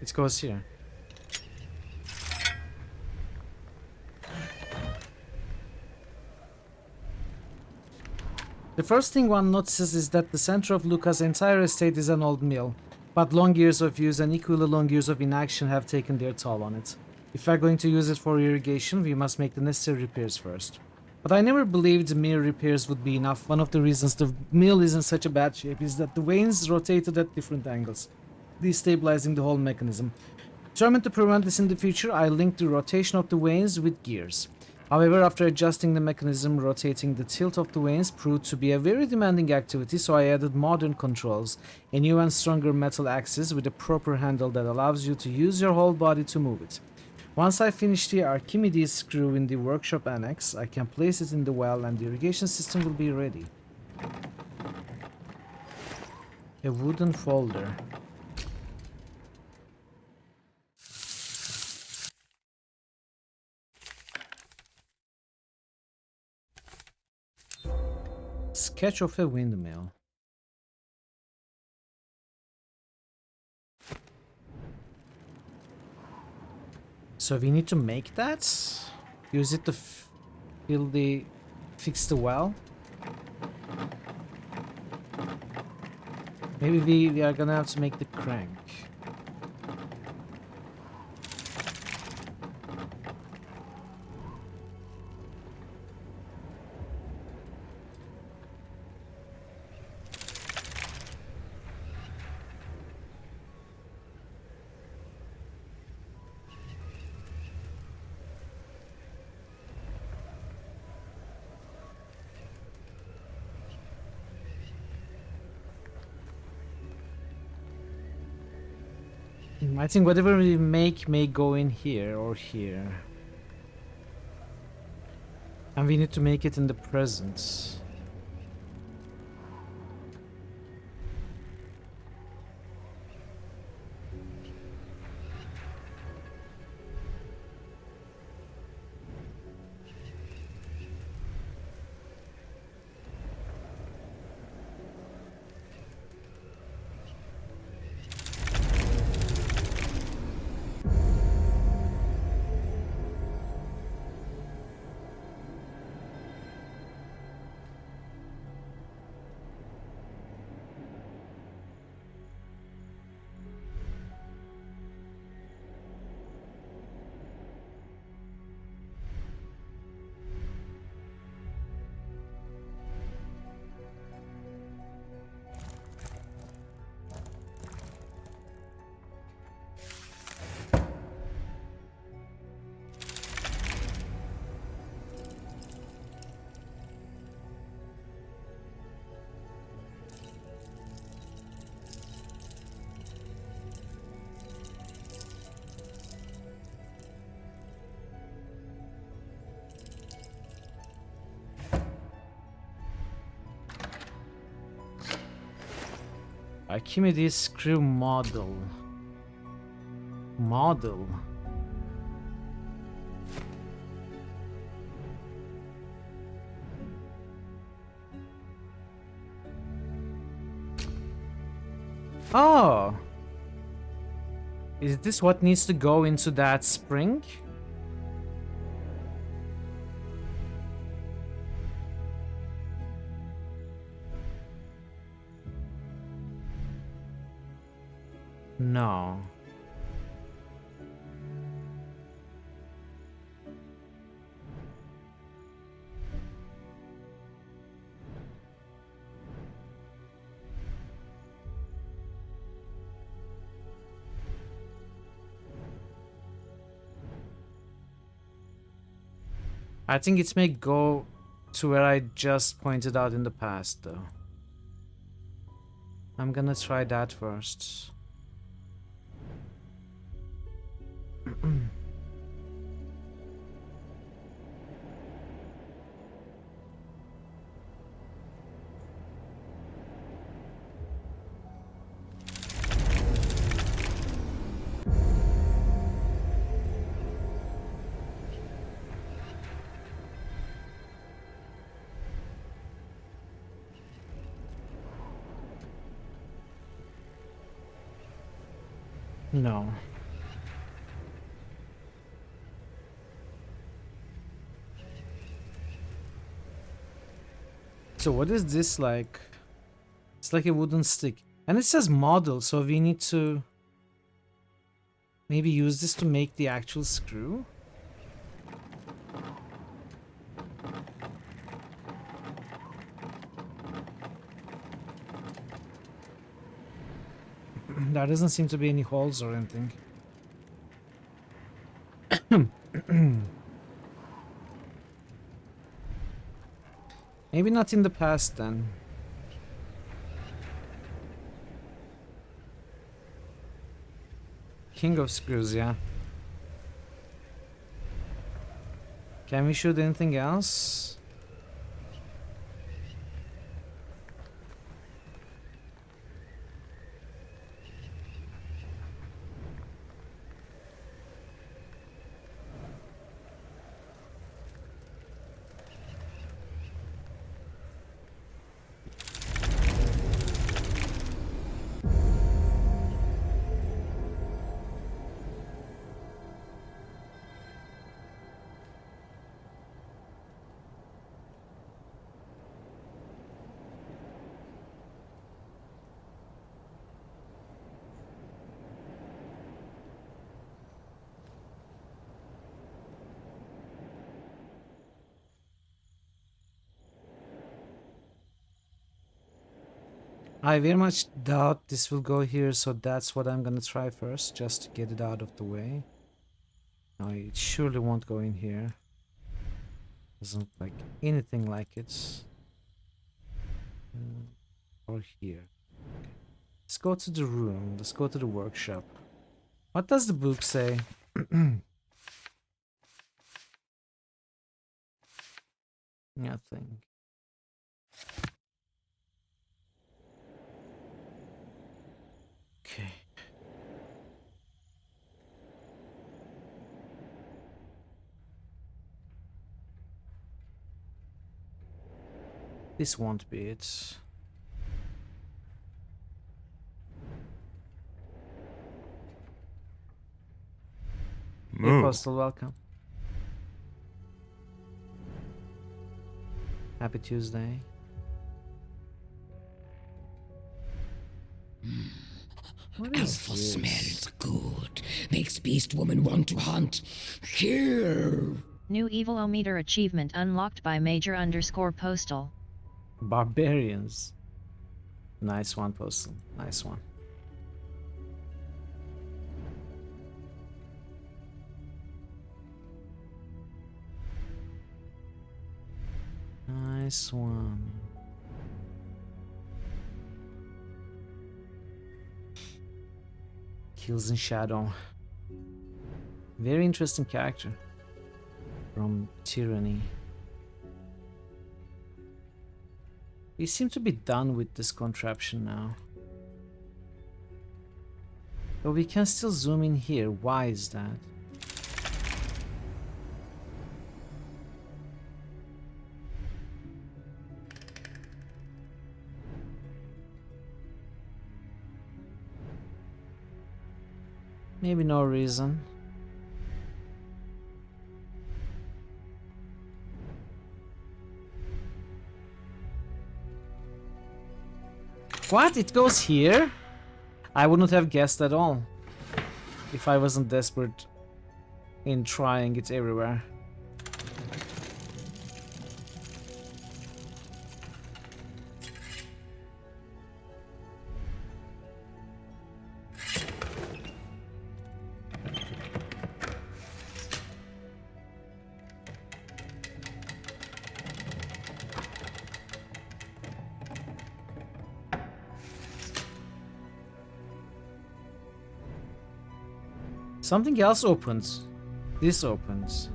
It goes here. The first thing one notices is that the center of Luca's entire estate is an old mill, but long years of use and equally long years of inaction have taken their toll on it. If we're going to use it for irrigation, we must make the necessary repairs first. But I never believed mere repairs would be enough. One of the reasons the mill is in such a bad shape is that the vanes rotated at different angles, destabilizing the whole mechanism. Determined to prevent this in the future, I linked the rotation of the vanes with gears. However, after adjusting the mechanism, rotating the tilt of the vanes proved to be a very demanding activity, so I added modern controls, a new and stronger metal axis with a proper handle that allows you to use your whole body to move it. Once I finish the Archimedes screw in the workshop annex, I can place it in the well and the irrigation system will be ready. A wooden folder. Sketch of a windmill. So we need to make that? Use it to fix the well? Maybe we are gonna have to make the crank. I think whatever we make may go in here or here. And we need to make it in the present. Archimedes screw model. Model. Oh! Is this what needs to go into that spring? No. I think it may go to where I just pointed out in the past, though. I'm gonna try that first. No. So what is this like? It's like a wooden stick. And it says model, so we need to maybe use this to make the actual screw? There doesn't seem to be any holes or anything. Maybe not in the past then. King of Screws, yeah. Can we shoot anything else? I very much doubt this will go here, so that's what I'm gonna try first, just to get it out of the way. No, it surely won't go in here. Doesn't look like anything like it. Or here. Let's go to the room. Let's go to the workshop. What does the book say? Nothing. Okay. This won't be it. Hey, Postal, welcome. Happy Tuesday. What is Alpha this? smells good. Makes Beast Woman want to hunt. Kill. New Evil-O-Meter achievement unlocked by Major_Postal. Barbarians. Nice one, Postal. Nice one. Nice one. Kills in Shadow. Very interesting character. From Tyranny. We seem to be done with this contraption now. But we can still zoom in here. Why is that? Maybe no reason. What? It goes here? I wouldn't have guessed at all. If I wasn't desperate in trying it everywhere. Something else opens. This opens.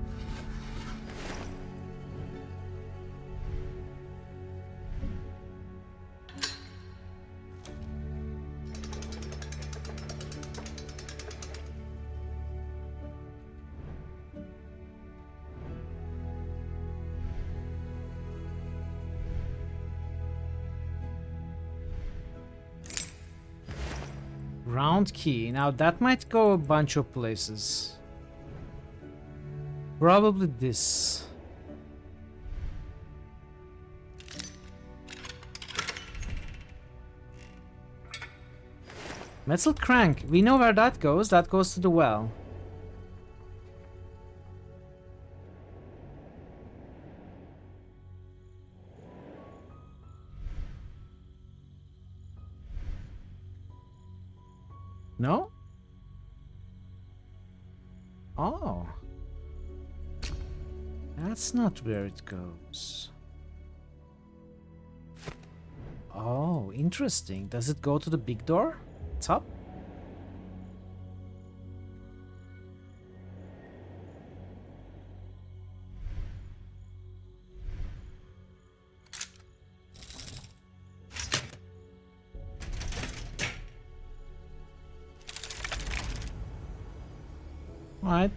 Round key. Now that might go a bunch of places. Probably this. Metal crank. We know where that goes. That goes to the well. No? Oh. That's not where it goes. interesting. Does it go to the big door? Top? Alright.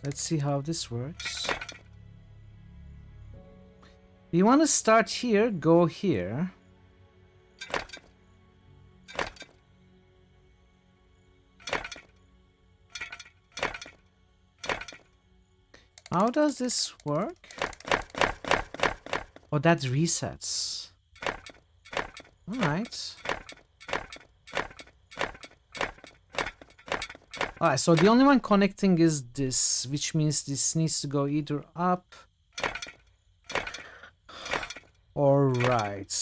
Let's see how this works. You want to start here, go here. How does this work? Oh, that resets. Alright. Alright, so the only one connecting is this, which means this needs to go either up or right.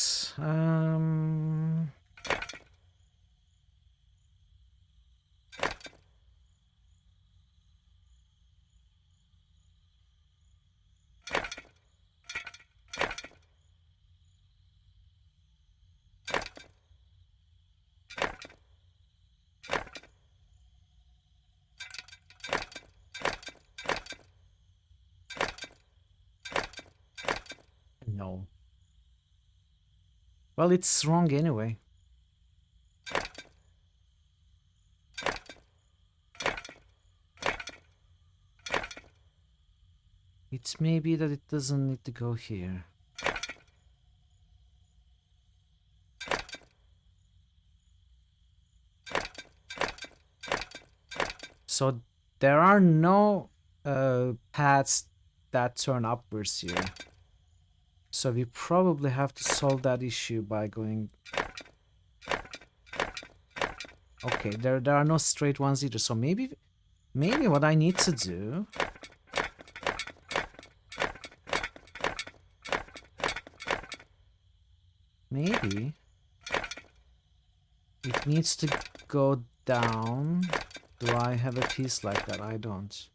No. Well, it's wrong anyway. It may be that it doesn't need to go here. So there are no paths that turn upwards here. So we probably have to solve that issue by going... Okay, there are no straight ones either. So maybe what I need to do... Maybe it needs to go down. Do I have a piece like that? I don't.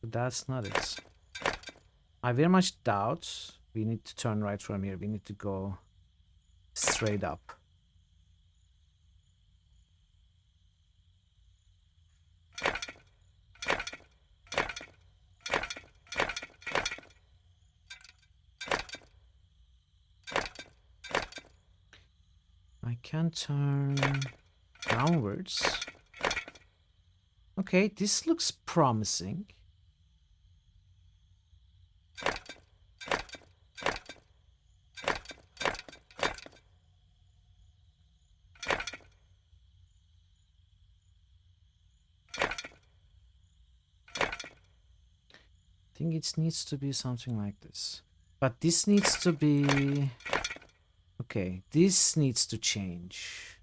But that's not it. I very much doubt we need to turn right from here. We need to go straight up. I can turn downwards. Okay, this looks promising. I think it needs to be something like this. But this needs to be... Okay, this needs to change.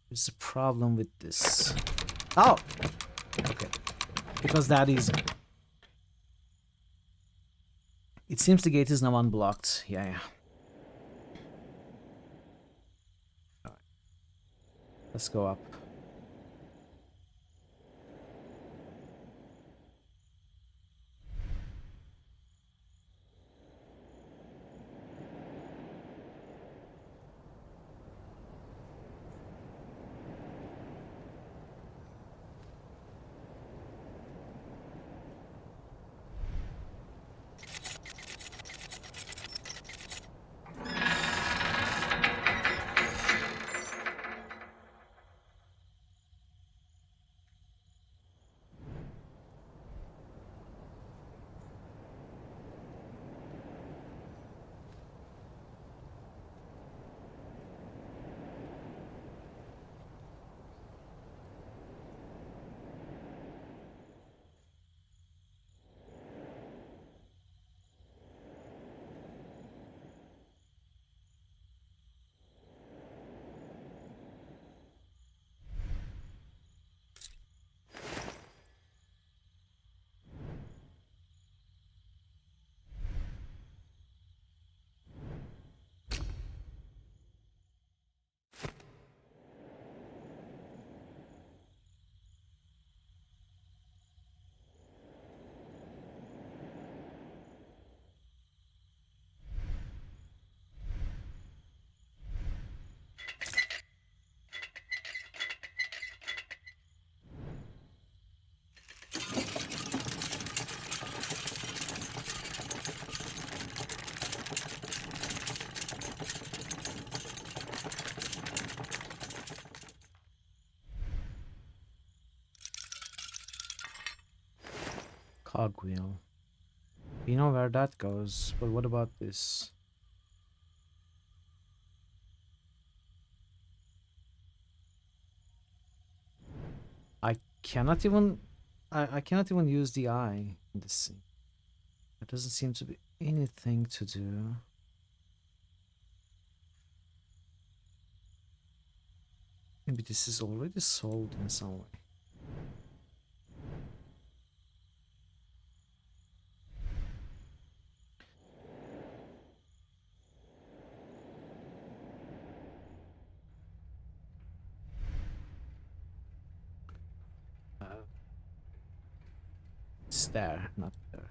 There's a problem with this. Oh! Okay. Because that is... It seems the gate is now unblocked. Yeah. Alright. Let's go up. Cogwheel. We know where that goes, but what about this? I cannot even I cannot even use the eye in this scene. There doesn't seem to be anything to do. Maybe this is already solved in some way. It's there, not there.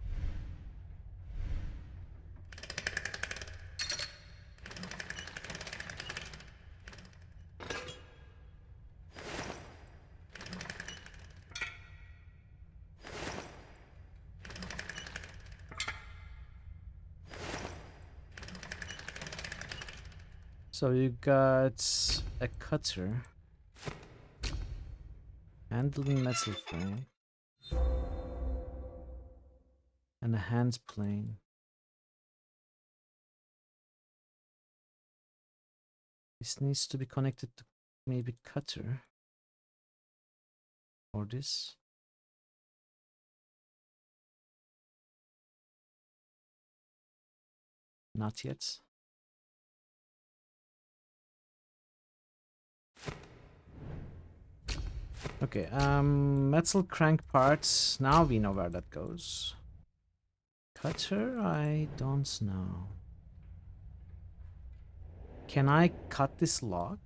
So you got a cutter, handling metal frame, and a hand plane. This needs to be connected to maybe cutter. Or this. Not yet. Okay, metal crank parts. Now we know where that goes. Cutter, I don't know. Can I cut this lock?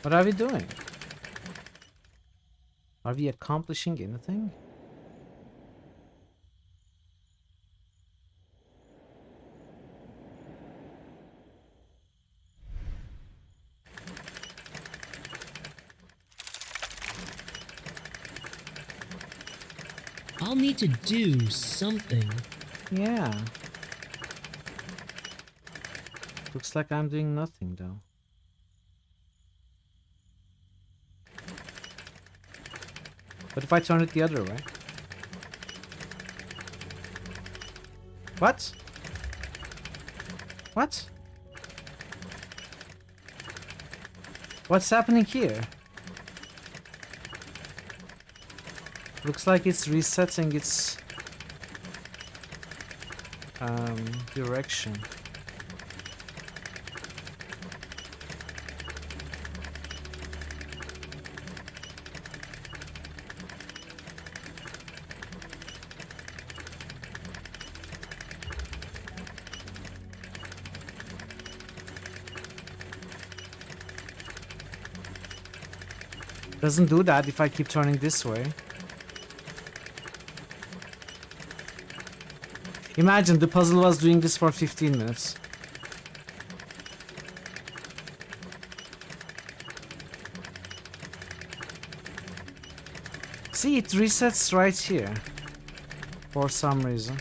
What are we doing? Are we accomplishing anything? I'll need to do something. Yeah. Looks like I'm doing nothing though. What if I turn it the other way? What? What? What's happening here? Looks like it's resetting its direction. Doesn't do that if I keep turning this way. Imagine the puzzle was doing this for 15 minutes. See, it resets right here. For some reason.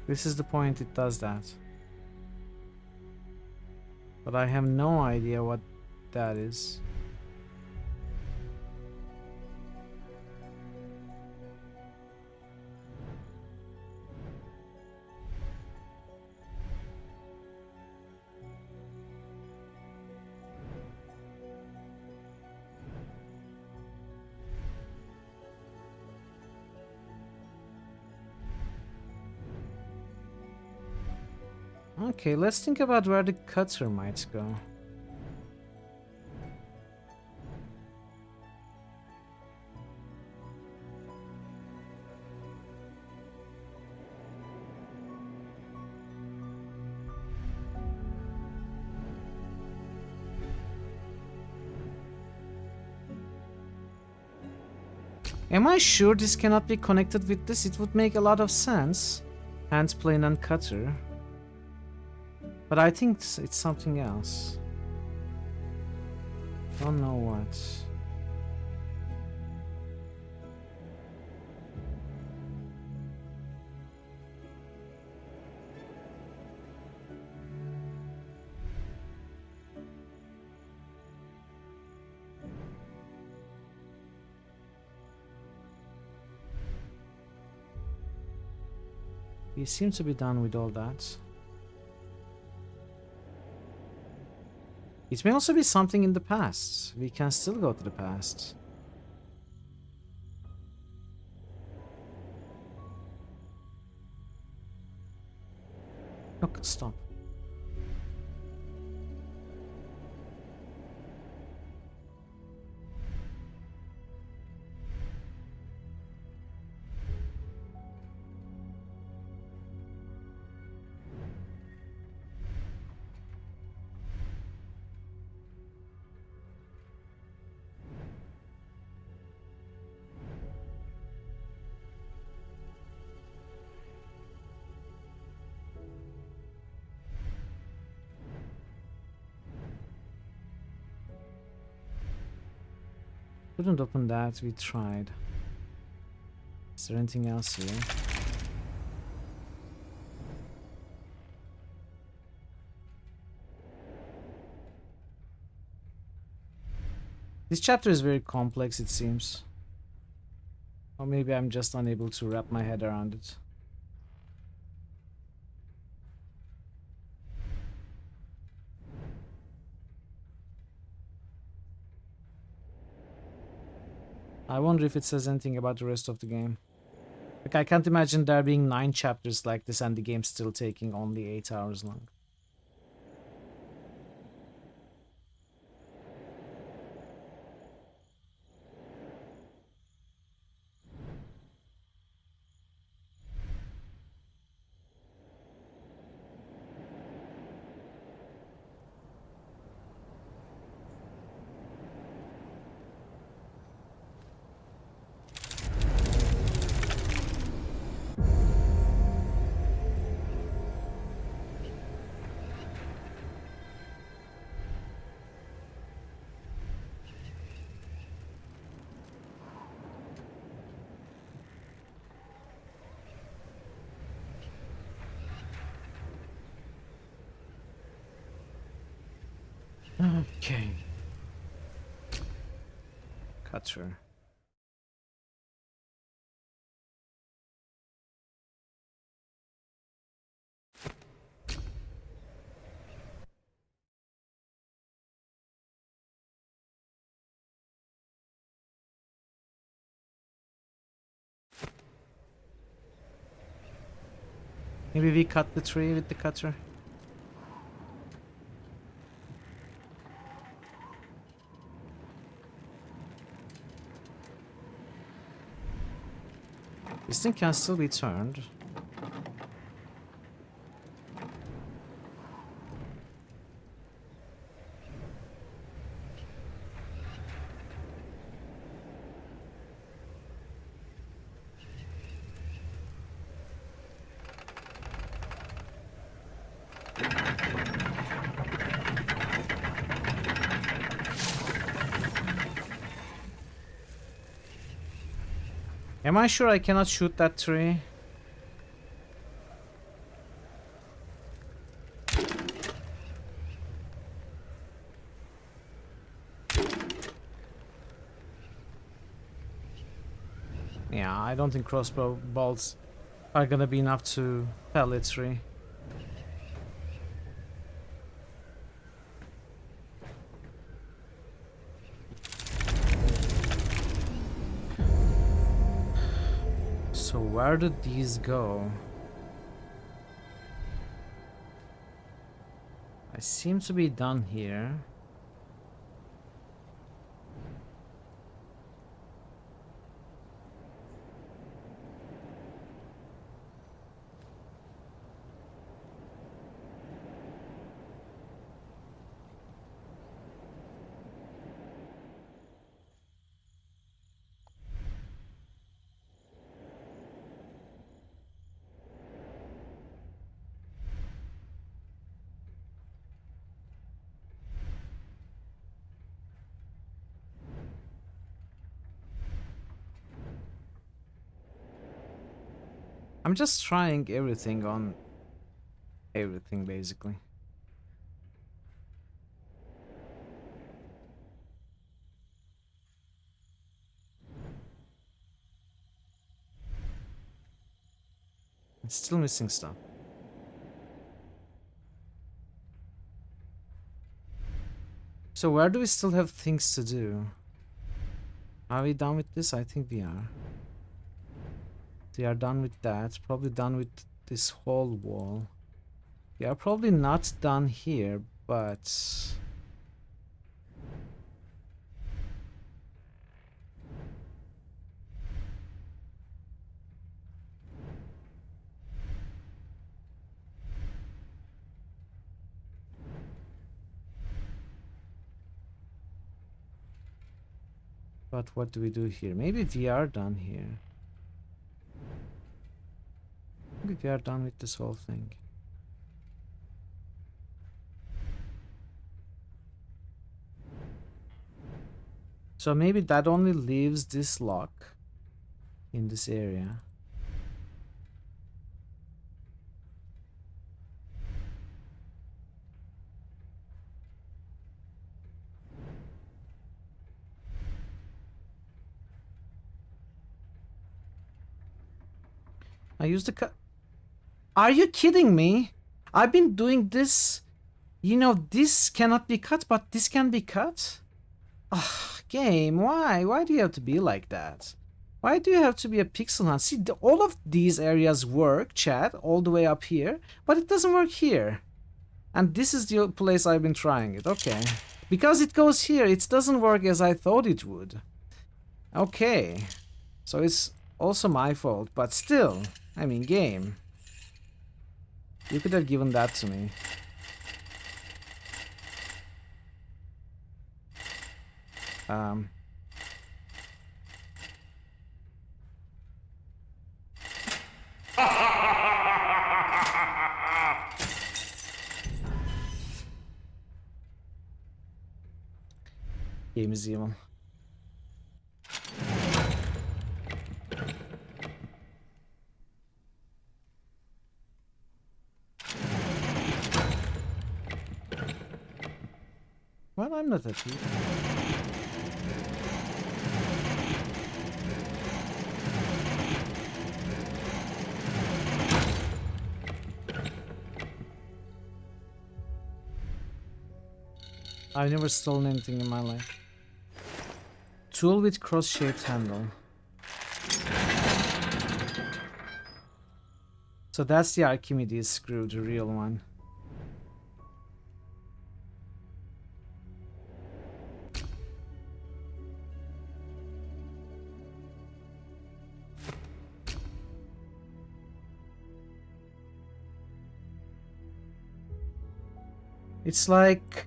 This is the point it does that. But I have no idea what that is. Okay, let's think about where the cutter might go. Am I sure this cannot be connected with this? It would make a lot of sense. Hand plane and cutter. But I think it's something else. Don't know what. We seem to be done with all that. It may also be something in the past. We can still go to the past. Look, stop. Couldn't open that, we tried. Is there anything else here? This chapter is very complex, it seems. Or maybe I'm just unable to wrap my head around it. I wonder if it says anything about the rest of the game. Like, I can't imagine there being 9 chapters like this and the game still taking only 8 hours long. Okay. Cutter. Maybe we cut the tree with the cutter. This thing can still be turned. Am I sure I cannot shoot that tree? Yeah, I don't think crossbow bolts are gonna be enough to fell a tree. So where did these go? I seem to be done here. I'm just trying everything on everything basically. It's still missing stuff. So where do we still have things to do? Are we done with this? I think we are. We are done with that. Probably done with this whole wall. We are probably not done here, but... But what do we do here? Maybe we are done here. Maybe we are done with this whole thing. So maybe that only leaves this lock in this area. I used the cut. Are you kidding me? I've been doing this. You know, this cannot be cut, but this can be cut? Ugh, game, why? Why do you have to be like that? Why do you have to be a pixel hunt? See, all of these areas work, chat, all the way up here, but it doesn't work here. And this is the place I've been trying it, okay. Because it goes here, it doesn't work as I thought it would. Okay. So it's also my fault, but still, I mean, game. You could have given that to me. Game is evil. Well, I'm not happy. I've never stolen anything in my life. Tool with cross-shaped handle. So that's the Archimedes screw, the real one. It's like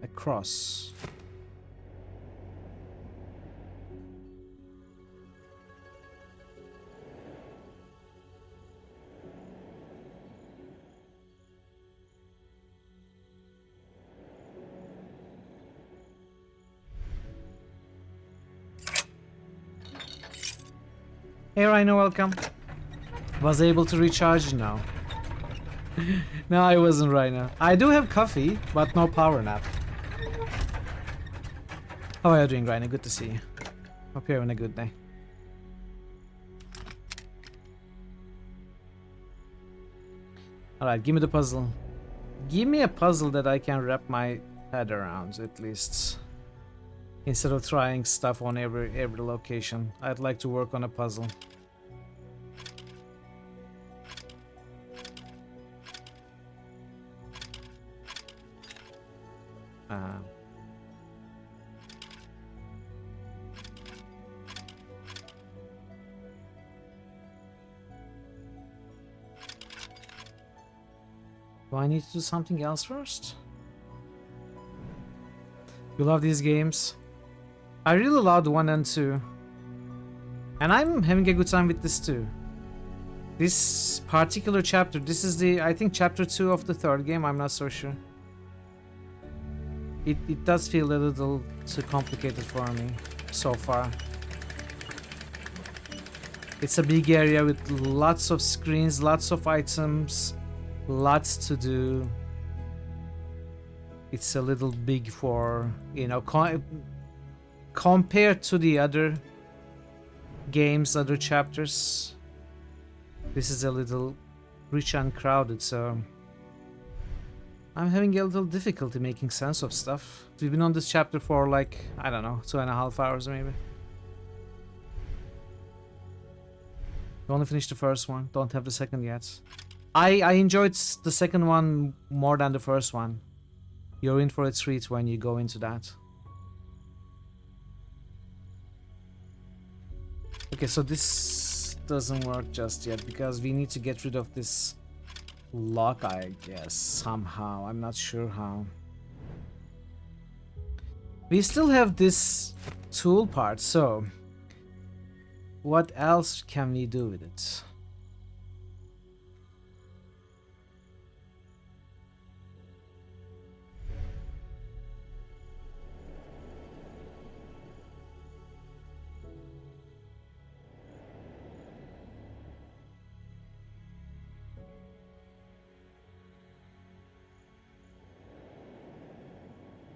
a cross. Hey Rhino, welcome. Was able to recharge now. No, I wasn't right now. I do have coffee, but no power nap. How are you doing, Rhino? Good to see you. Hope you're having a good day. Alright, give me the puzzle. Give me a puzzle that I can wrap my head around, at least. Instead of trying stuff on every location. I'd like to work on a puzzle. Do I need to do something else first? You love these games? I really loved 1 and 2. And I'm having a good time with this too. This particular chapter, this is the, I think, chapter 2 of the 3rd game, I'm not so sure. It does feel a little too complicated for me so far. It's a big area with lots of screens, lots of items, lots to do. It's a little big for, you know, compared to the other games, other chapters. This is a little rich and crowded, so I'm having a little difficulty making sense of stuff. We've been on this chapter for like, I don't know, 2.5 hours maybe. We only finished the first one, don't have the second yet. I enjoyed the second one more than the first one. You're in for a treat when you go into that. Okay, so this doesn't work just yet because we need to get rid of this lock, I guess, somehow. I'm not sure how. We still have this tool part, so what else can we do with it?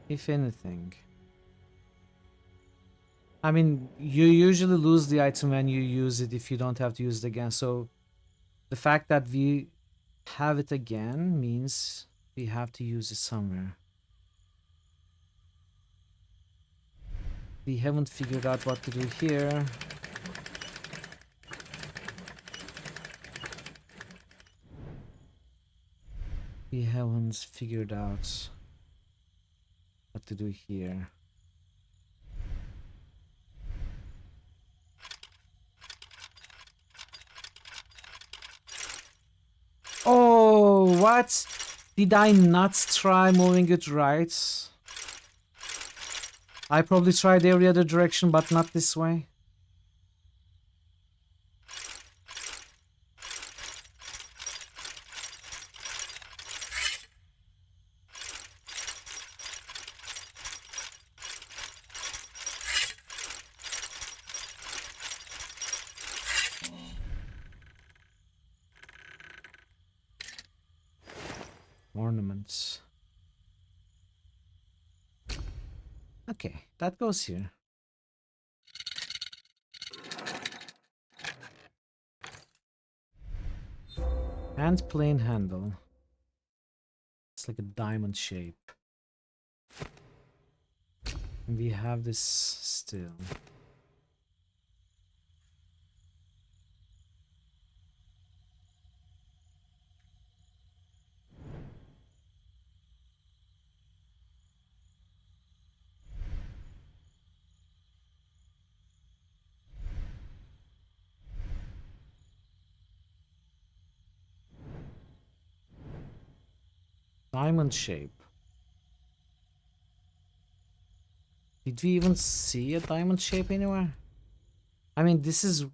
If anything. I mean, you usually lose the item when you use it if you don't have to use it again. So the fact that we have it again means we have to use it somewhere. We haven't figured out what to do here. We haven't figured out what to do here. Oh, what? Did I not try moving it right? I probably tried every other direction, but not this way. Ornaments. Okay, that goes here. And plain handle. It's like a diamond shape. And we have this still. Diamond shape. Did we even see a diamond shape anywhere? I mean, this is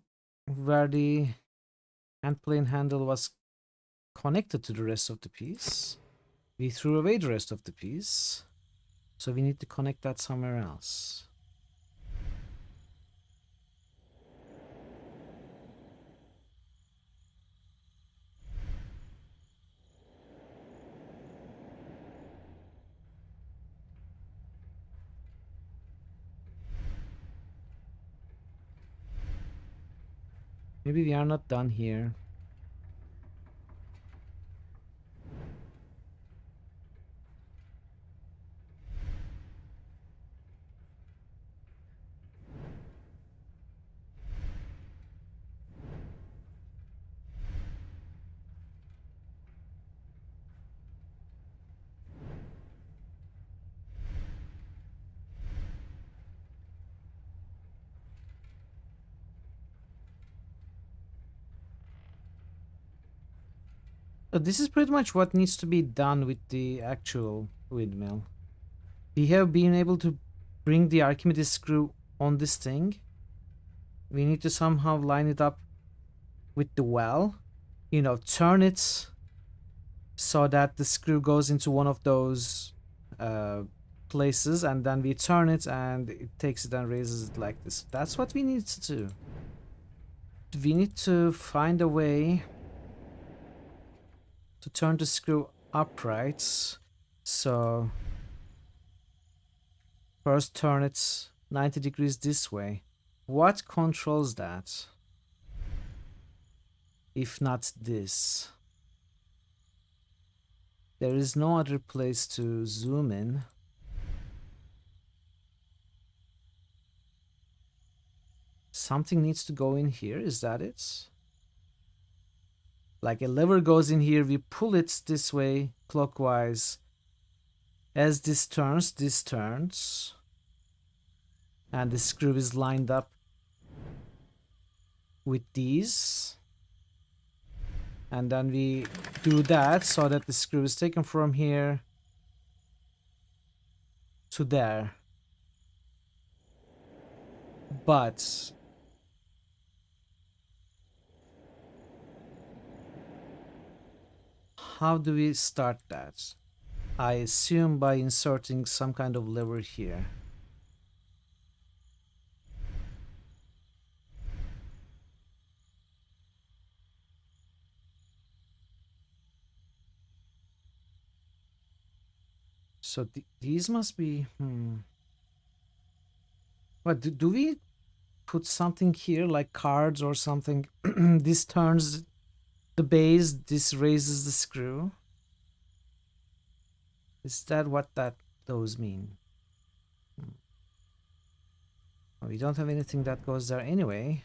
where the hand plane handle was connected to the rest of the piece. We threw away the rest of the piece. So we need to connect that somewhere else. Maybe we are not done here. So this is pretty much what needs to be done with the actual windmill. We have been able to bring the Archimedes screw on this thing. We need to somehow line it up with the well. You know, turn it so that the screw goes into one of those places, and then we turn it and it takes it and raises it like this. That's what we need to do. we need to find a way to turn the screw upright. So first turn it 90 degrees this way. What controls that? If not this. There is no other place to zoom in. Something needs to go in here, is that it? Like a lever goes in here, we pull it this way, clockwise. As this turns. And the screw is lined up with these. And then we do that so that the screw is taken from here to there. But how do we start that? I assume by inserting some kind of lever here. So these must be... What, do we put something here like cards or something? This turns the base, this raises the screw. Is that what those mean? Well, we don't have anything that goes there anyway.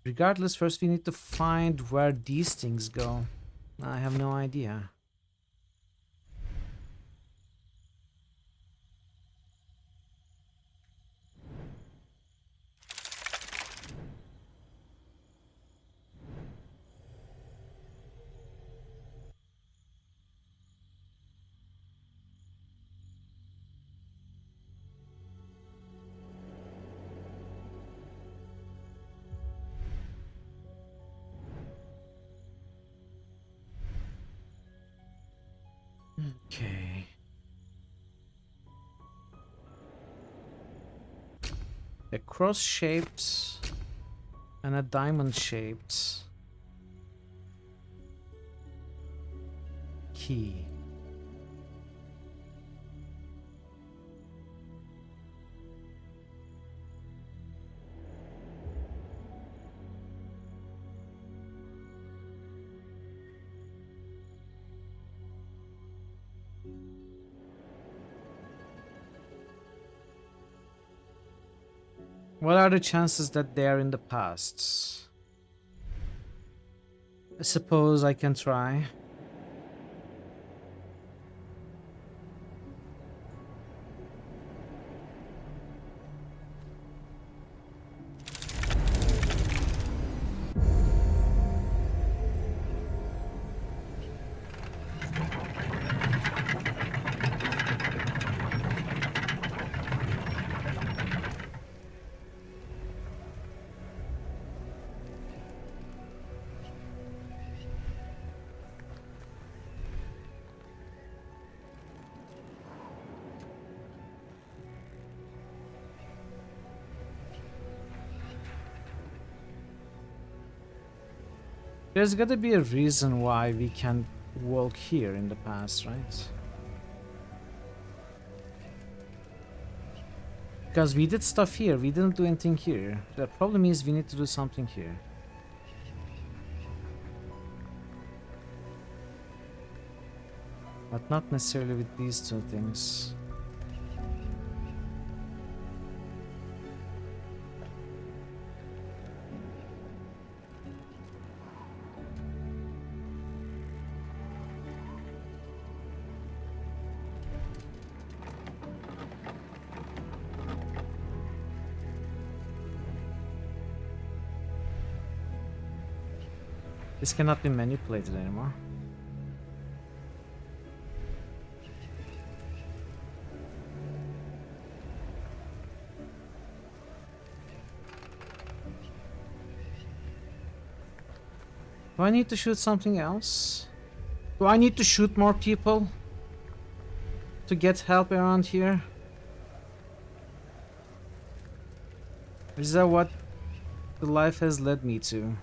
Regardless, first we need to find where these things go. I have no idea. Okay. A cross-shaped and a diamond-shaped key. What are the chances that they are in the past? I suppose I can try. There's gotta be a reason why we can't walk here in the past, right? Because we did stuff here, we didn't do anything here. The problem is we need to do something here. But not necessarily with these two things. This cannot be manipulated anymore. Do I need to shoot something else? Do I need to shoot more people to get help around here? Is that what the life has led me to?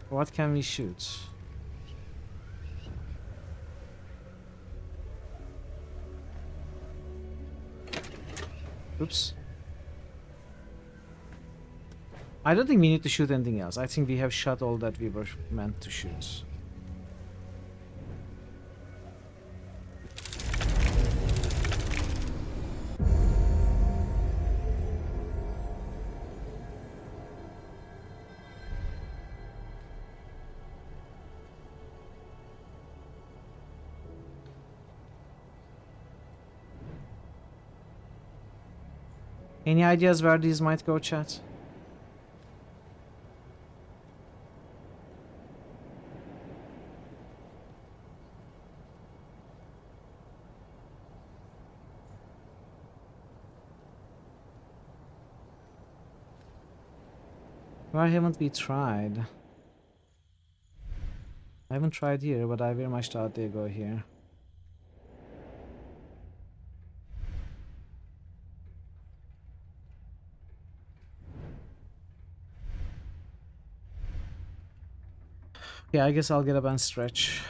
What can we shoot? Oops. I don't think we need to shoot anything else. I think we have shot all that we were meant to shoot. Any ideas where these might go, chat? Why haven't we tried? I haven't tried here, but I very much thought they go here. Yeah, I guess I'll get up and stretch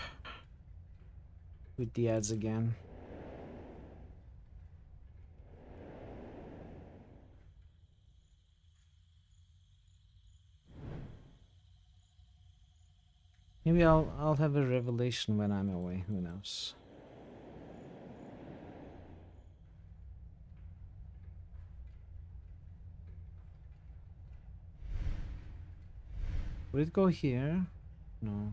with the ads again. Maybe I'll have a revelation when I'm away, who knows. Would it go here? No.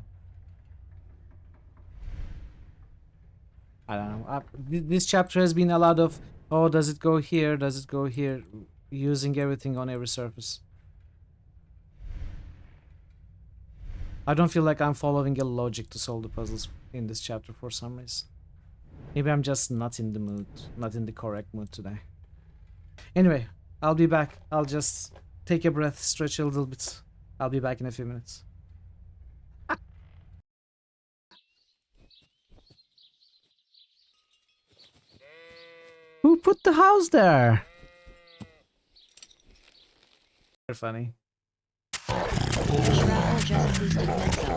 I don't know. This chapter has been a lot of, oh, does it go here? Does it go here? Using everything on every surface. I don't feel like I'm following a logic to solve the puzzles in this chapter for some reason. Maybe I'm just not in the mood, not in the correct mood today. Anyway, I'll be back. I'll just take a breath, stretch a little bit. I'll be back in a few minutes. Who put the house there? They're funny. Raffle just boosted Menzo.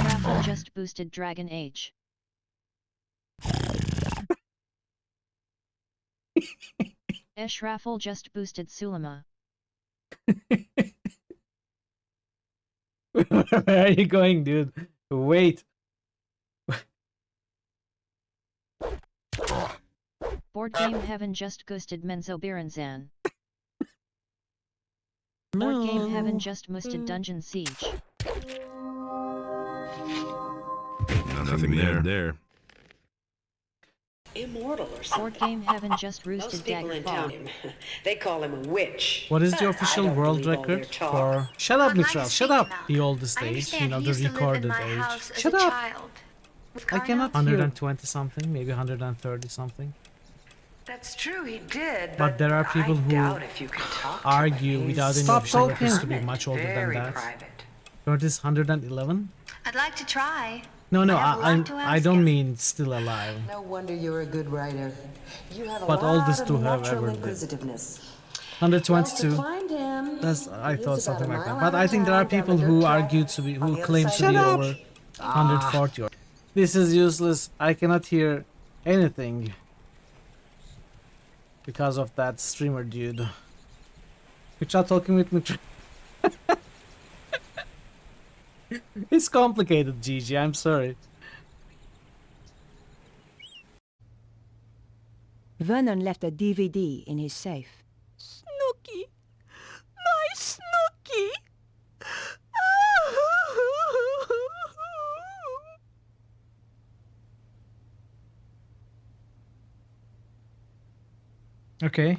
Raffle just boosted Dragon Age. Raffle just boosted Sulema. Where are you going, dude? Wait. Board Game Heaven just boosted Menzo Biranzan. Board Game Heaven just boosted Dungeon Siege. Nothing there. Immortal or something. Board Game Heaven just roosted Most people in town, Daggerfall. they call him a witch. What is the But official I don't world believe all their record talk. for... Shut up, I'd like Mitchell. to Shut speak up. now. The oldest I age, understand you know, he the used to live in recorded my age. house as Shut a up. child. With I cannot Carnell. hear 120 something, maybe 130 something. That's true, he did. But there are people I who doubt if you can talk to argue him. without any Stop official talking. records to be much older than Very that. private. Don't this 111? I'd like to try. No, I have a lot to I ask don't him. mean still alive. No wonder you're a good writer. You have a But lot oldest of to have natural ever lived. inquisitiveness. 122. Well, to find him, That's I he thought lives about something a like that. mile But out I of think there are town, down people the who dirt argue track to be on who the claim other to side be of the over 140. Or this is useless. I cannot hear anything because of that streamer dude. You're not talking with me. It's complicated, Gigi. I'm sorry. Vernon left a DVD in his safe. Snooky! My Snooky! Okay.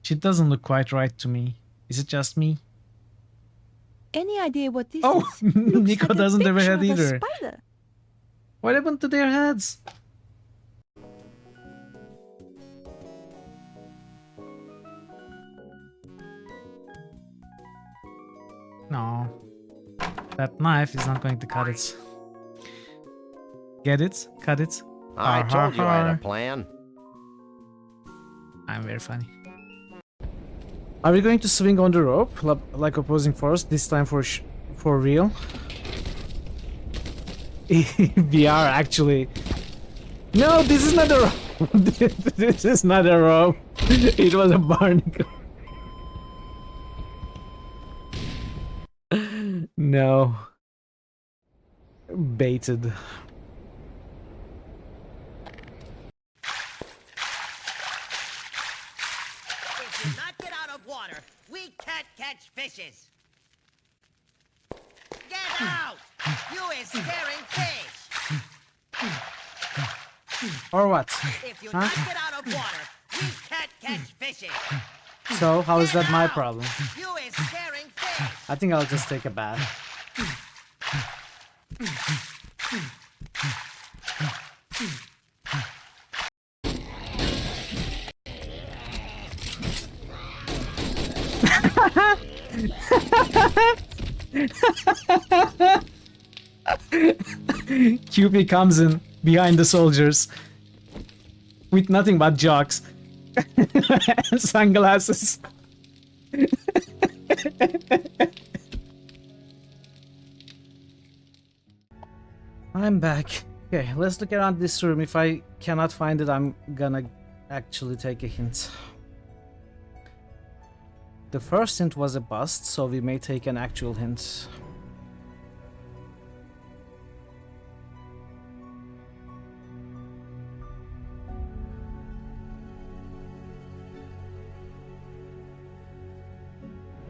She doesn't look quite right to me. Is it just me? Any idea what this Oh, is? Looks Nico like a doesn't have a picture head of either. Spider. What happened to their heads? No. That knife is not going to cut it. Get it? Cut it? I told you I had a plan. I'm very funny. Are we going to swing on the rope like opposing force this time for real? We are actually. No, this is not a rope. This is not a rope. It was a barnacle. No. Baited. If you not get out of water, we can't catch fishes. Get out! You is scaring fish. Or what? If you not get out of water, we can't catch fishes. So, how is that my problem? You is scaring fish. I think I'll just take a bath. QP comes in behind the soldiers with nothing but jocks and sunglasses. I'm back. Okay, let's look around this room. If I cannot find it, I'm gonna actually take a hint. The first hint was a bust, so we may take an actual hint.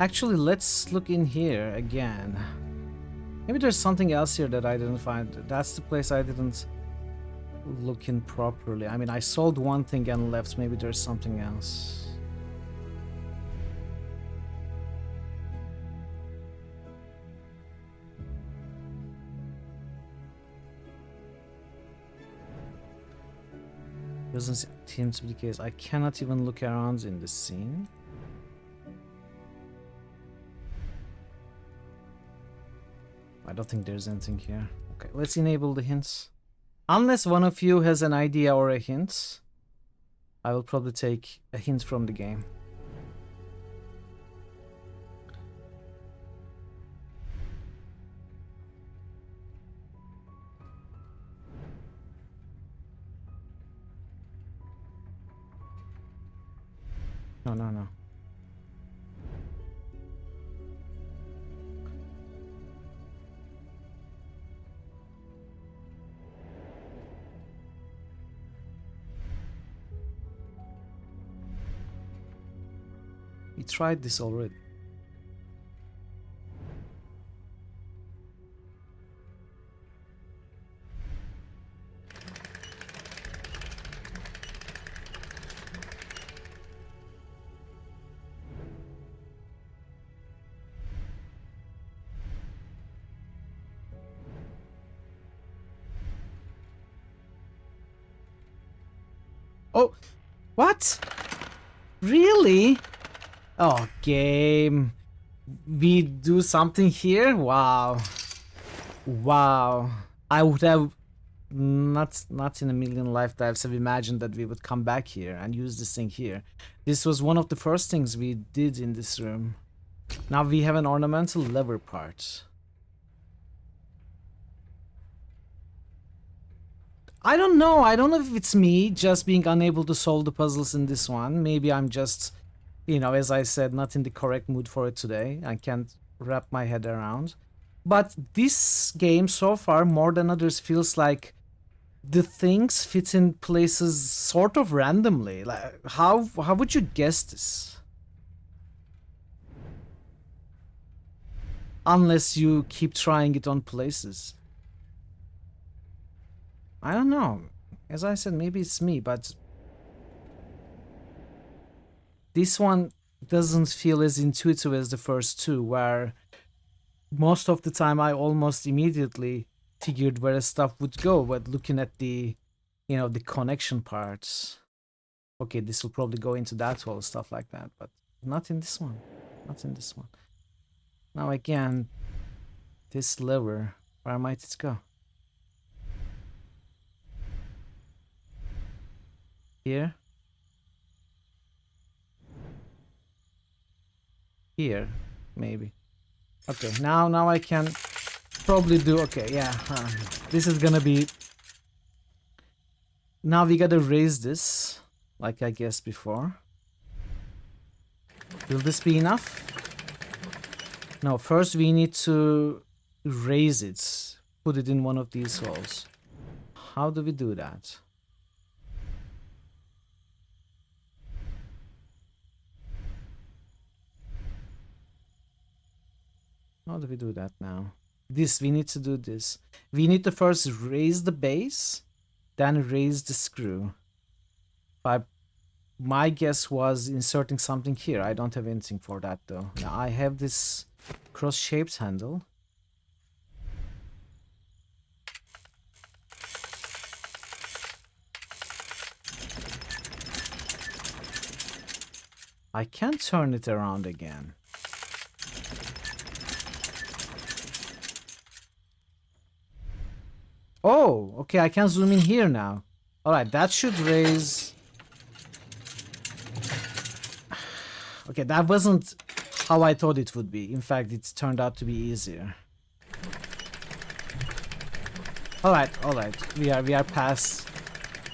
Actually, let's look in here again. Maybe there's something else here that I didn't find. That's the place I didn't look in properly. I mean, I sold one thing and left. Maybe there's something else. Doesn't seem to be the case. I cannot even look around in this scene. I don't think there's anything here. Okay, let's enable the hints. Unless one of you has an idea or a hint, I will probably take a hint from the game. No. We tried this already. Oh, what? Really? Oh, game. We do something here? Wow. Wow. I would have not in a million lifetimes have imagined that we would come back here and use this thing here. This was one of the first things we did in this room. Now we have an ornamental lever part. I don't know. I don't know if it's me just being unable to solve the puzzles in this one. Maybe I'm just, you know, as I said, not in the correct mood for it today. I can't wrap my head around. But this game so far, more than others, feels like the things fit in places sort of randomly. Like, how would you guess this? Unless you keep trying it on places. I don't know. As I said, maybe it's me, but this one doesn't feel as intuitive as the first two, where most of the time I almost immediately figured where the stuff would go, but looking at the, you know, the connection parts. Okay, this will probably go into that hole, stuff like that, but not in this one. Not in this one. Now again, this lever, where might it go? Here. Here, maybe. Okay, now I can probably do. Okay, yeah. This is gonna be. Now we gotta raise this, like I guessed before. Will this be enough? No, first we need to raise it. Put it in one of these holes. How do we do that? How do we do that now? We need to do this. We need to first raise the base, then raise the screw. My guess was inserting something here. I don't have anything for that though. Now I have this cross-shaped handle. I can turn it around again. Oh, okay, I can zoom in here now. Alright, that should raise... Okay, that wasn't how I thought it would be. In fact, it's turned out to be easier. Alright. We are past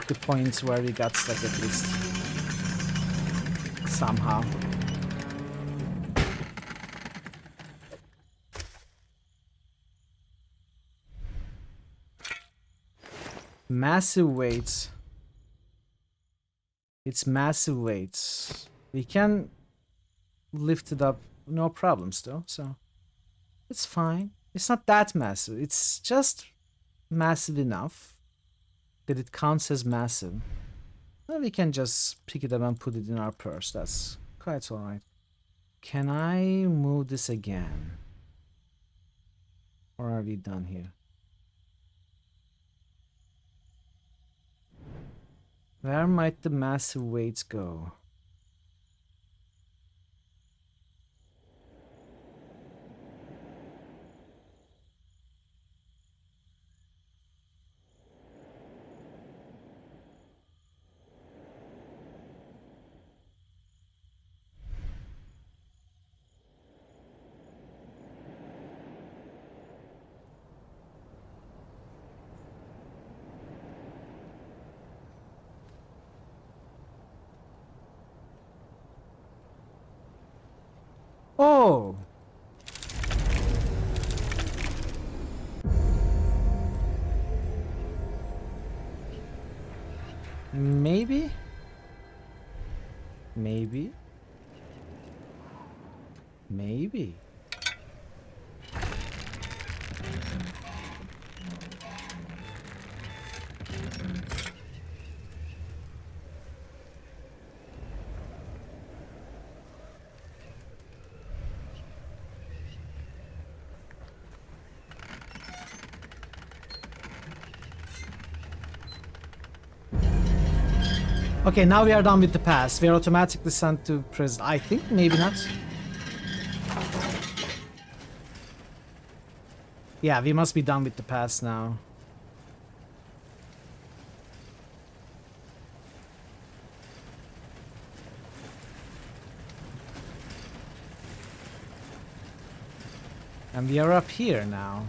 the point where we got stuck at least. Somehow. Massive weights. It's massive weights. We can lift it up, no problems though, so it's fine. It's not that massive. It's just massive enough that it counts as massive. Well, we can just pick it up and put it in our purse. That's quite alright. Can I move this again? Or are we done here? Where might the massive weights go? Oh! Maybe? Maybe? Maybe. Okay, now we are done with the past. We are automatically sent to prison. I think, maybe not. Yeah, we must be done with the past now. And we are up here now.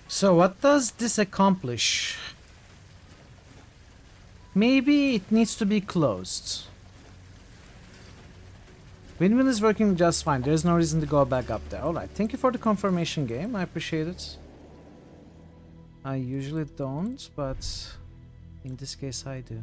So what does this accomplish? Maybe it needs to be closed. Windmill is working just fine. There's no reason to go back up there. Alright, thank you for the confirmation game. I appreciate it. I usually don't, but in this case I do.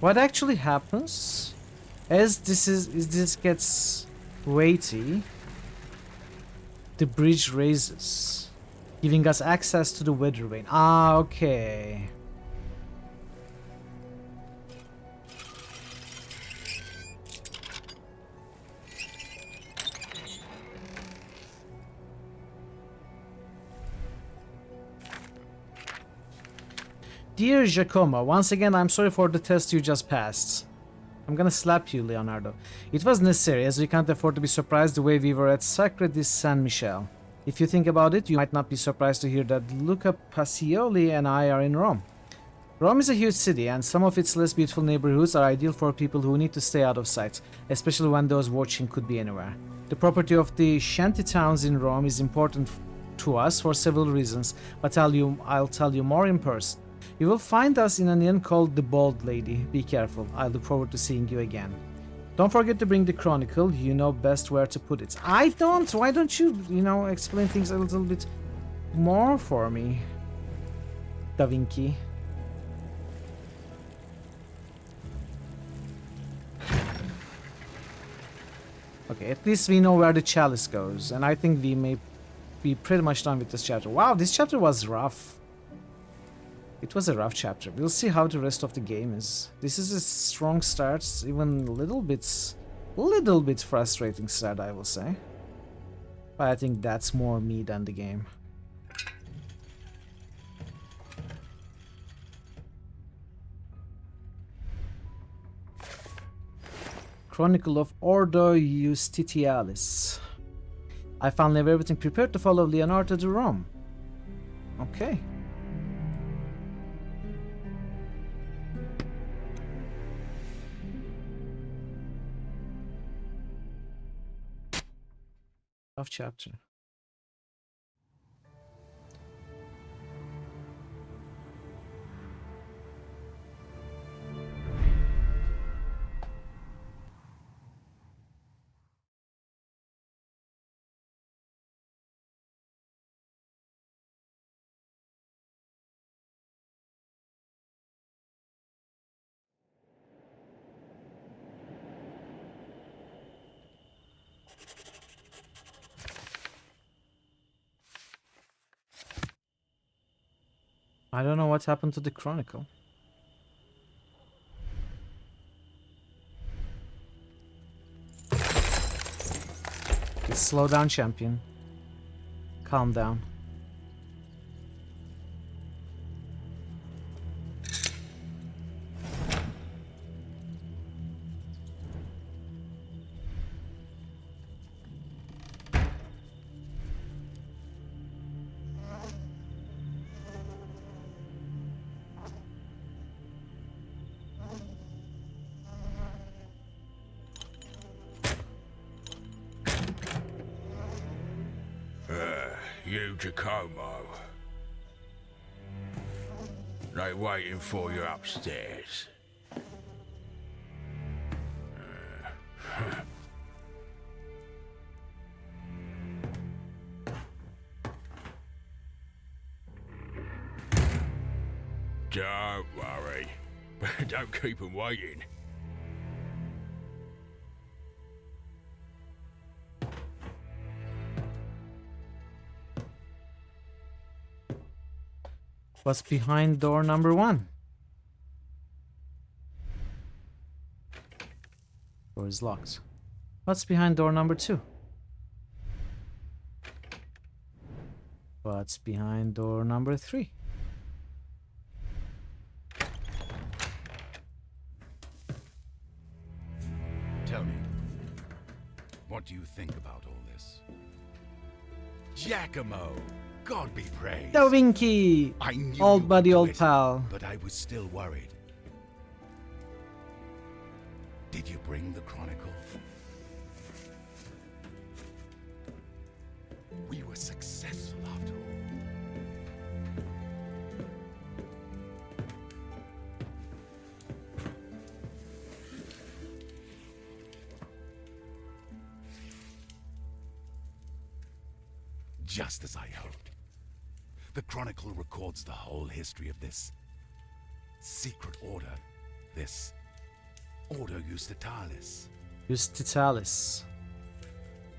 What actually happens as this gets weighty? The bridge raises, giving us access to the weather vane. Ah, okay. Dear Giacomo, once again I'm sorry for the test you just passed. I'm gonna slap you, Leonardo. It was necessary, as we can't afford to be surprised the way we were at Sacre di San Michele. If you think about it, you might not be surprised to hear that Luca Pacioli and I are in Rome. Rome is a huge city, and some of its less beautiful neighborhoods are ideal for people who need to stay out of sight, especially when those watching could be anywhere. The property of the shanty towns in Rome is important to us for several reasons, but I'll tell you more in person. You will find us in an inn called the Bald Lady. Be careful. I look forward to seeing you again. Don't forget to bring the Chronicle. You know best where to put it. I don't. Why don't you, explain things a little bit more for me, Da Vinci? Okay, at least we know where the chalice goes, and I think we may be pretty much done with this chapter. Wow, this chapter was rough. It was a rough chapter. We'll see how the rest of the game is. This is a strong start, even a little bit frustrating start, I will say. But I think that's more me than the game. Chronicle of Ordo Justitialis. I finally have everything prepared to follow Leonardo to Rome. Okay. Rough chapter. I don't know what happened to the Chronicle. Okay, slow down, champion. Calm down. You, Giacomo. They waiting for you upstairs. Don't worry. Don't keep them waiting. What's behind door number 1? Door is locked. What's behind door number 2? What's behind door number 3? Tell me, what do you think about all this? Giacomo! God be praised. Da Vinci! I knew Old you buddy, could do old it, pal. but I was still worried. Did you bring the Chronicle? We were successful after all. Just as I hoped. The Chronicle records the whole history of this secret order. This Ordo Justitalis. Justitalis.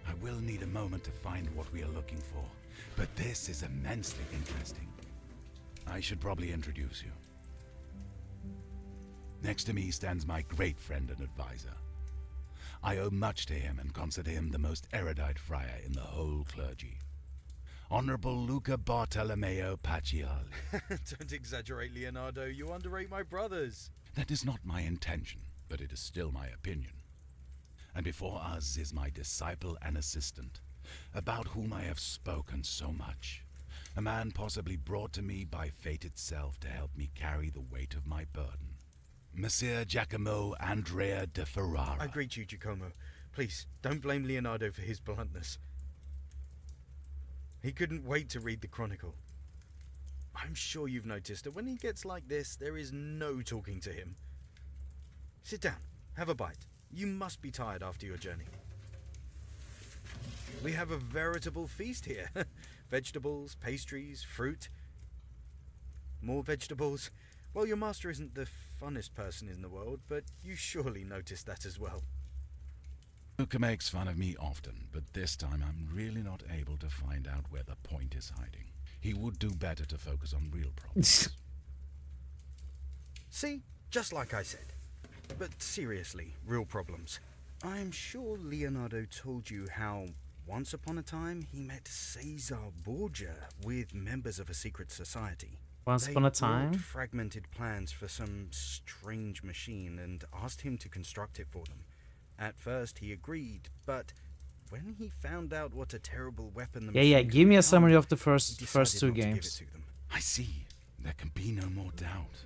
I will need a moment to find what we are looking for, but this is immensely interesting. I should probably introduce you. Next to me stands my great friend and advisor. I owe much to him and consider him the most erudite friar in the whole clergy. Honorable Luca Bartolomeo Paciali. Don't exaggerate, Leonardo. You underrate my brothers. That is not my intention, but it is still my opinion. And before us is my disciple and assistant, about whom I have spoken so much. A man possibly brought to me by fate itself to help me carry the weight of my burden. Messer Giacomo Andrea de Ferrara. I greet you, Giacomo. Please, don't blame Leonardo for his bluntness. He couldn't wait to read the Chronicle. I'm sure you've noticed that when he gets like this, there is no talking to him. Sit down, have a bite. You must be tired after your journey. We have a veritable feast here. Vegetables, pastries, fruit. More vegetables. Well, your master isn't the funnest person in the world, but you surely noticed that as well. Luca makes fun of me often, but this time I'm really not able to find out where the point is hiding. He would do better to focus on real problems. See? Just like I said. But seriously, real problems. I'm sure Leonardo told you how, once upon a time, he met Caesar Borgia with members of a secret society. Once upon a time? They brought fragmented plans for some strange machine and asked him to construct it for them. At first he agreed, but when he found out what a terrible weapon the machine Give me a summary of the he first decided two not to give games. it to them. I see. There can be no more doubt.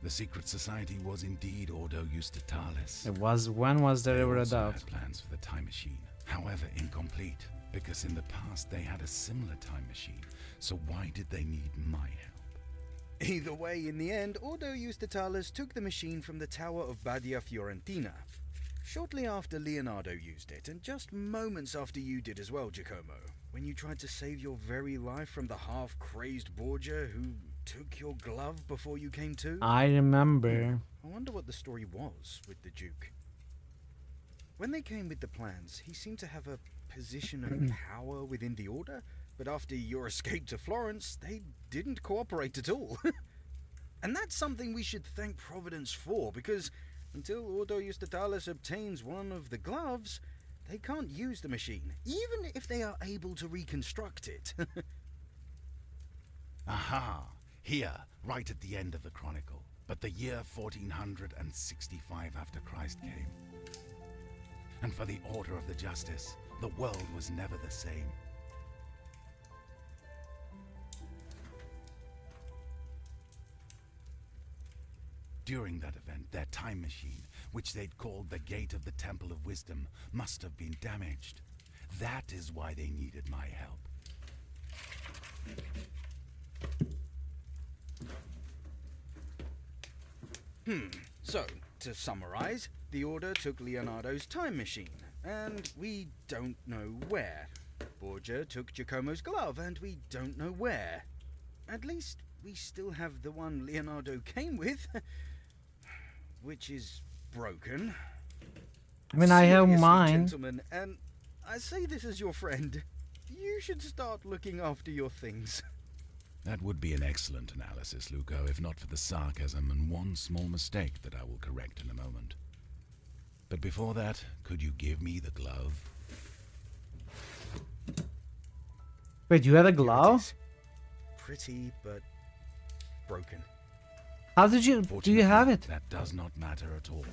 The secret society was indeed Ordo Justitalis. It was. When was there ever a also doubt? had plans for the time machine, however incomplete, because in the past they had a similar time machine. So why did they need my help? Either way, in the end, Ordo Justitalis took the machine from the Tower of Badia Fiorentina. Shortly after Leonardo used it, and just moments after you did as well, Giacomo, when you tried to save your very life from the half-crazed Borgia who took your glove before you came to? I remember. I wonder what the story was with the Duke. When they came with the plans, he seemed to have a position of power within the Order, but after your escape to Florence, they didn't cooperate at all. And that's something we should thank Providence for, because until Ordo Justitalis obtains one of the gloves, they can't use the machine, even if they are able to reconstruct it. Aha! Here, right at the end of the Chronicle. But the year 1465 after Christ came. And for the order of the justice, the world was never the same. During that event, their time machine, which they'd called the Gate of the Temple of Wisdom, must have been damaged. That is why they needed my help. So, to summarize, the Order took Leonardo's time machine, and we don't know where. Borgia took Giacomo's glove, and we don't know where. At least, we still have the one Leonardo came with, which is broken. I mean, I have Seriously, mine. Gentlemen, and I say this as your friend, you should start looking after your things. That would be an excellent analysis, Luco, if not for the sarcasm and one small mistake that I will correct in a moment. But before that, could you give me the glove? Wait, you had a glove? Pretty, but broken. How did you... Do you have it? That does not matter at all.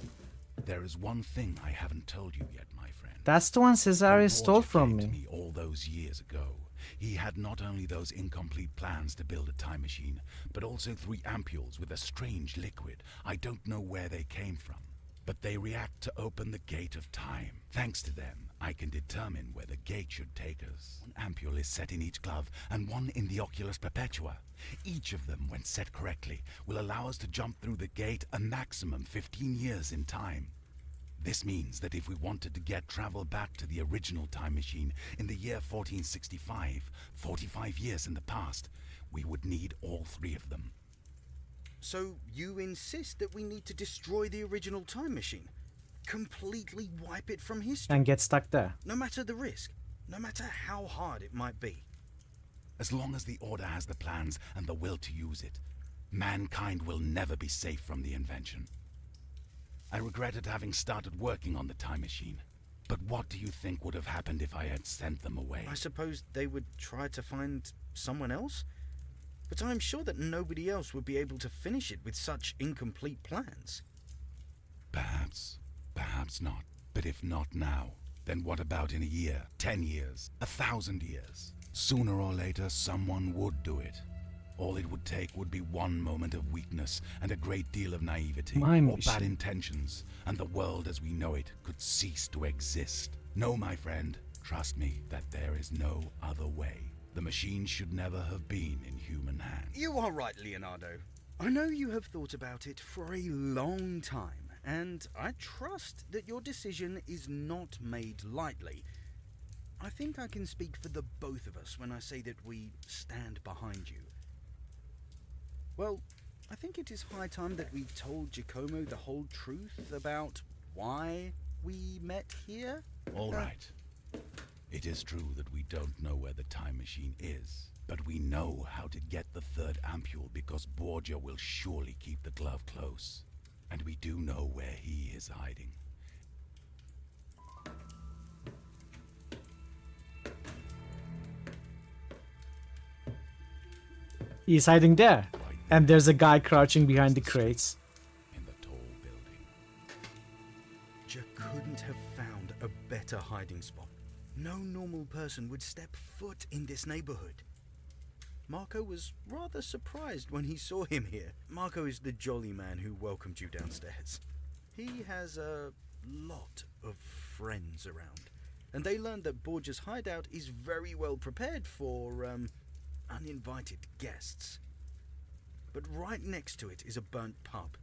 There is one thing I haven't told you yet, my friend. That's the one Cesare stole from To me. me all those years ago. He had not only those incomplete plans to build a time machine, but also 3 ampules with a strange liquid. I don't know where they came from, but they react to open the gate of time. Thanks to them, I can determine where the gate should take us. 1 ampule is set in each glove, and 1 in the Oculus Perpetua. Each of them, when set correctly, will allow us to jump through the gate a maximum 15 years in time. This means that if we wanted to get travel back to the original time machine in the year 1465, 45 years in the past, we would need all 3 of them. So you insist that we need to destroy the original time machine? Completely wipe it from history? And get stuck there. No matter the risk, no matter how hard it might be. As long as the Order has the plans and the will to use it, mankind will never be safe from the invention. I regretted having started working on the time machine. But what do you think would have happened if I had sent them away? I suppose they would try to find someone else? But I'm sure that nobody else would be able to finish it with such incomplete plans. Perhaps. Perhaps not. But if not now, then what about in a year, 10 years, 1,000 years? Sooner or later, someone would do it. All it would take would be one moment of weakness and a great deal of naivety or bad intentions, and the world as we know it could cease to exist. No, my friend, trust me that there is no other way. The machine should never have been in human hands. You are right, Leonardo. I know you have thought about it for a long time, and I trust that your decision is not made lightly. I think I can speak for the both of us when I say that we stand behind you. Well, I think it is high time that we told Giacomo the whole truth about why we met here. All right. It is true that we don't know where the time machine is, but we know how to get the third ampule because Borgia will surely keep the glove close. And we do know where he is hiding. He's hiding there. And there's a guy crouching behind the crates. In the tall building. Jack couldn't have found a better hiding spot. No normal person would step foot in this neighborhood. Marco was rather surprised when he saw him here. Marco is the jolly man who welcomed you downstairs. He has a lot of friends around, and they learned that Borgia's hideout is very well prepared for, uninvited guests. But right next to it is a burnt pub.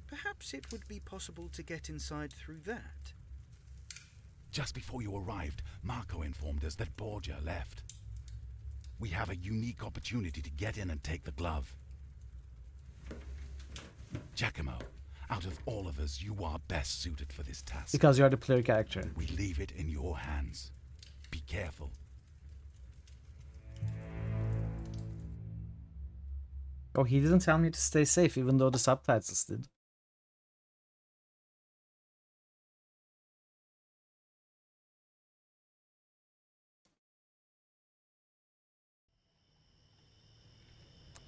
Perhaps it would be possible to get inside through that. Just before you arrived, Marco informed us that Borgia left. We have a unique opportunity to get in and take the glove. Giacomo, out of all of us, you are best suited for this task. Because you're the player character. We leave it in your hands. Be careful. Oh, he didn't tell me to stay safe, even though the subtitles did.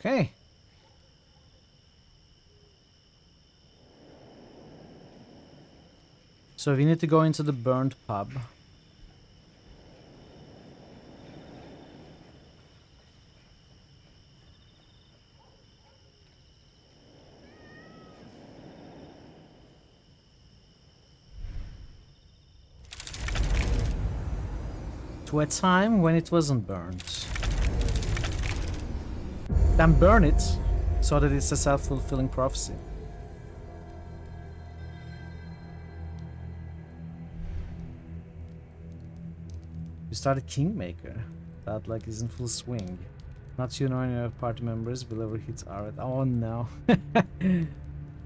Okay. So we need to go into the burned pub. To a time when it wasn't burned. Then burn it, so that it's a self-fulfilling prophecy. You started Kingmaker. That like is in full swing. Not you nor any of party members will ever hit R. Oh no.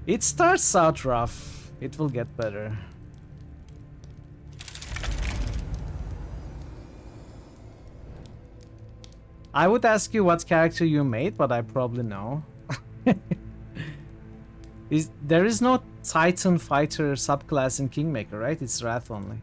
It starts out rough. It will get better. I would ask you what character you made, but I probably know. There is no Titan fighter subclass in Kingmaker, right? It's Wrath only.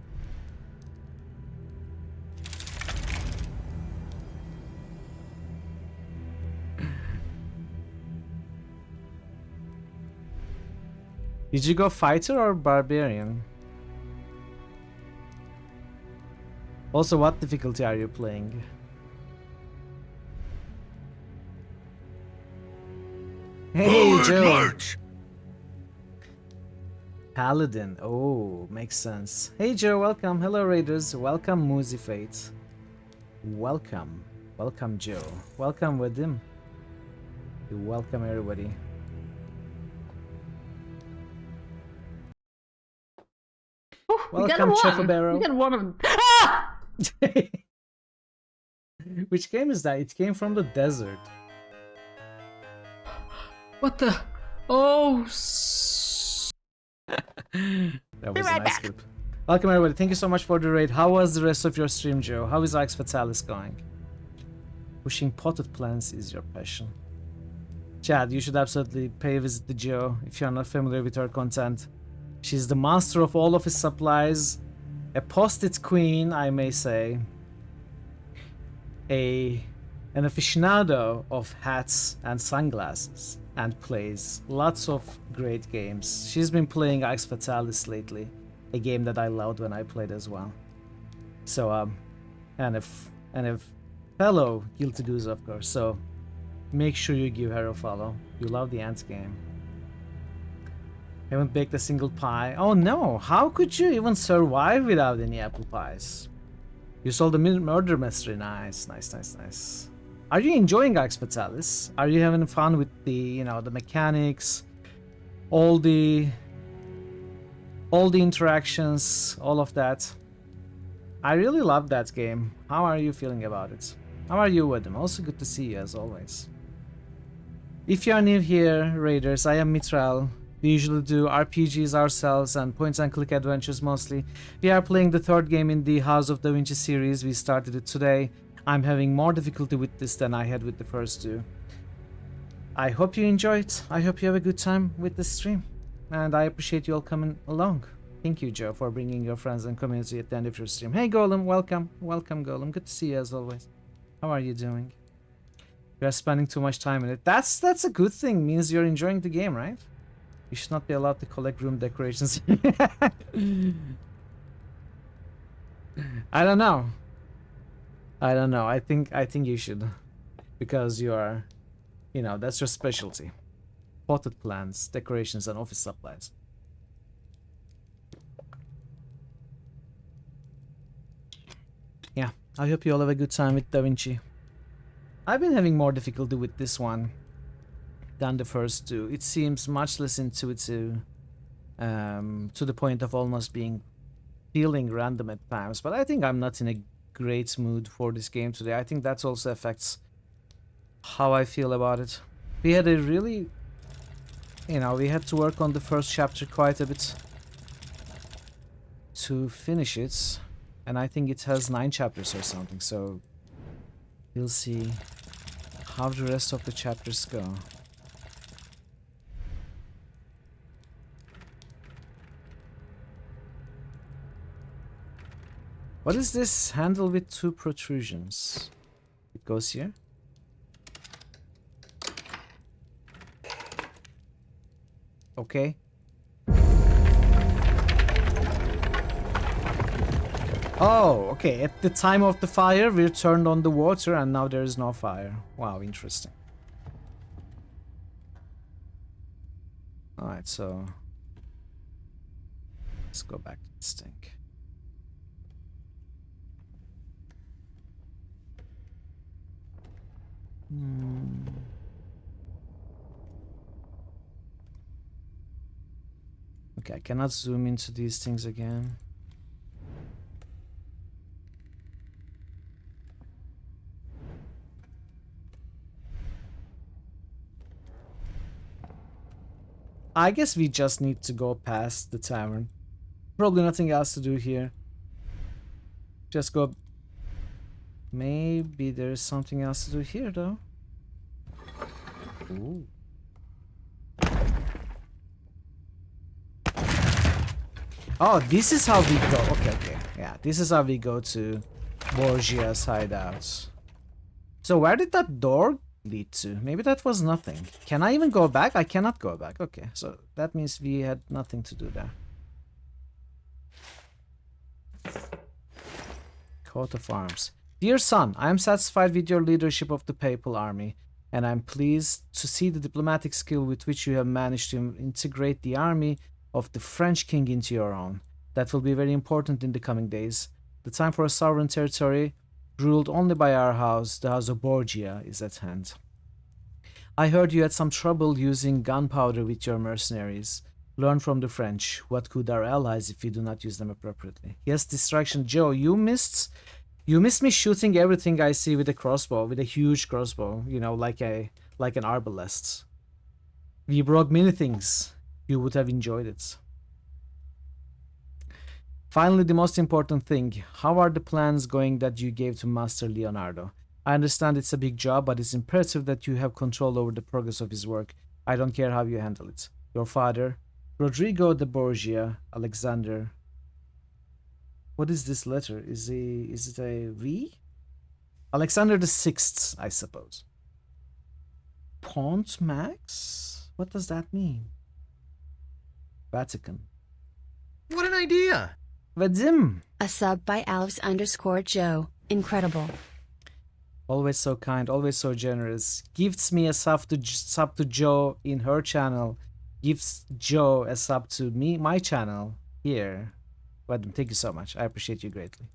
Did you go fighter or barbarian? Also, what difficulty are you playing? Hey, Joe! Paladin. Oh, makes sense. Hey, Joe, welcome. Hello, Raiders. Welcome, Moozy Fate. Welcome. Welcome, Joe. Welcome, Vadim. Welcome, everybody. Welcome, Chocobero. We got one of them. Ah! Which game is that? It came from the desert. What the? Oh. That was a nice clip. Welcome everybody. Thank you so much for the raid. How was the rest of your stream, Joe? How is Arx Fatalis going? Pushing potted plants is your passion. Chad, you should absolutely pay a visit to Joe if you're not familiar with her content. She's the master of all of his supplies, a post-it queen, I may say, an aficionado of hats and sunglasses, and plays lots of great games. She's been playing Arx Fatalis lately, a game that I loved when I played as well. So, and a fellow Guilty Goose, of course. So, make sure you give her a follow. You love the Ant game. Haven't baked a single pie. Oh no! How could you even survive without any apple pies? You solved the murder mystery. Nice, nice, nice, nice. Are you enjoying Arx Fatalis? Are you having fun with the, you know, the mechanics, all the interactions, all of that? I really love that game. How are you feeling about it? How are you with them? Also good to see you as always. If you are new here, Raiders, I am Mitral. We usually do RPGs ourselves and point-and-click adventures mostly. We are playing the third game in the House of Da Vinci series. We started it today. I'm having more difficulty with this than I had with the first two. I hope you enjoy it. I hope you have a good time with the stream. And I appreciate you all coming along. Thank you, Joe, for bringing your friends and community at the end of your stream. Hey, Golem, welcome. Welcome, Golem. Good to see you as always. How are you doing? You are spending too much time in it. That's a good thing. Means you're enjoying the game, right? You should not be allowed to collect room decorations. I don't know. I don't know. I think you should, because you are, you know, that's your specialty. Potted plants, decorations, and office supplies. Yeah, I hope you all have a good time with Da Vinci. I've been having more difficulty with this one than the first two. It seems much less intuitive, to the point of almost feeling random at times. But I think I'm not in a great mood for this game today. I think that also affects how I feel about it. We had a really, you know, we had to work on the first chapter quite a bit to finish it, and I think it has 9 chapters or something, so we'll see how the rest of the chapters go. What is this handle with 2 protrusions? It goes here. Okay. Oh, okay. At the time of the fire, we turned on the water and now there is no fire. Wow, interesting. Alright, so let's go back to this thing. Okay, I cannot zoom into these things again. I guess we just need to go past the tavern. Probably nothing else to do here. Just go. Maybe there's something else to do here, though. Ooh. Oh, this is how we go. Okay, okay. Yeah, this is how we go to Borgia's hideout. So where did that door lead to? Maybe that was nothing. Can I even go back? I cannot go back. Okay, so that means we had nothing to do there. Coat of arms. Dear son, I am satisfied with your leadership of the Papal Army, and I am pleased to see the diplomatic skill with which you have managed to integrate the army of the French king into your own. That will be very important in the coming days. The time for a sovereign territory, ruled only by our house, the House of Borgia, is at hand. I heard you had some trouble using gunpowder with your mercenaries. Learn from the French. What could our allies if we do not use them appropriately? Yes, distraction. Joe, you missed me shooting everything I see with a crossbow, with a huge crossbow, you know, like an arbalest. We brought many things. You would have enjoyed it. Finally, the most important thing. How are the plans going that you gave to Master Leonardo? I understand it's a big job, but it's imperative that you have control over the progress of his work. I don't care how you handle it. Your father, Rodrigo de Borgia, Alexander. What is this letter? Is it a V? Alexander the Sixth, I suppose. Pont Max? What does that mean? Vatican. What an idea! Vadim. A sub by Alves_Joe. Incredible. Always so kind, always so generous. Gifts me a sub to Joe in her channel. Gives Joe a sub to me, my channel here. Vadim, thank you so much. I appreciate you greatly.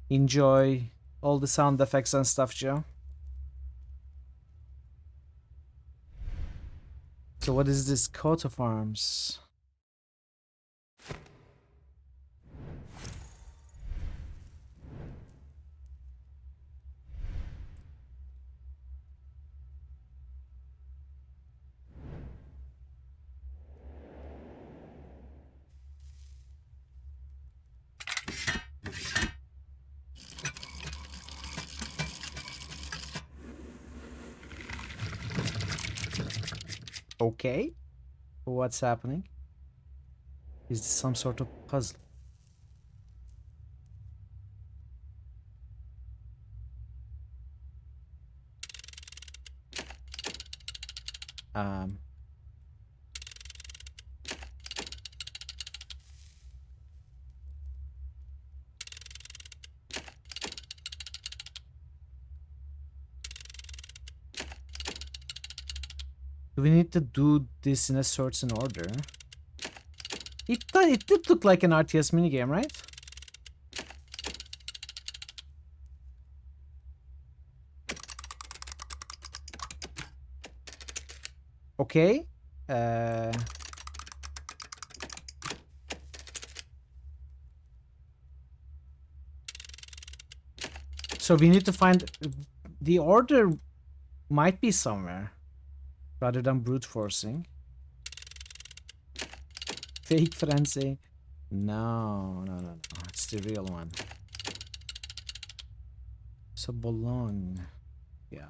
Enjoy all the sound effects and stuff, Joe. So what is this coat of arms? Okay. What's happening? Is this some sort of puzzle? Do we need to do this in a certain order? It did look like an RTS minigame, right? Okay. So we need to find the order might be somewhere rather than brute forcing. Fake frenzy. No. It's the real one. So Bologna. Yeah.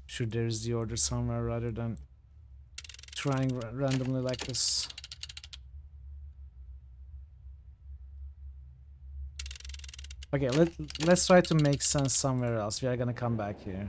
Sure, there's the order somewhere rather than trying randomly like this. Okay, let's try to make sense somewhere else. We are gonna come back here.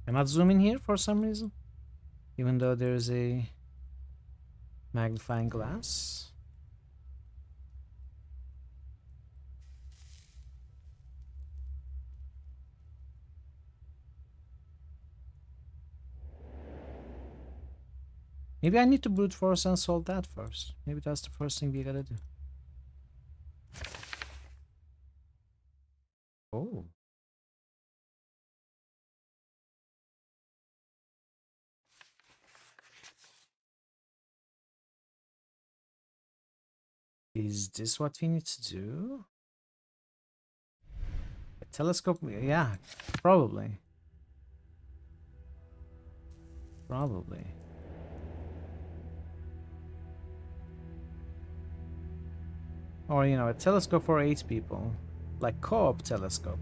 Cannot zoom in here for some reason, even though there's a magnifying glass. Maybe I need to brute force and solve that first. Maybe that's the first thing we gotta do. Oh. Is this what we need to do? A telescope? Yeah, probably. Probably. Or, you know, a telescope for 8 people. Like co-op telescope.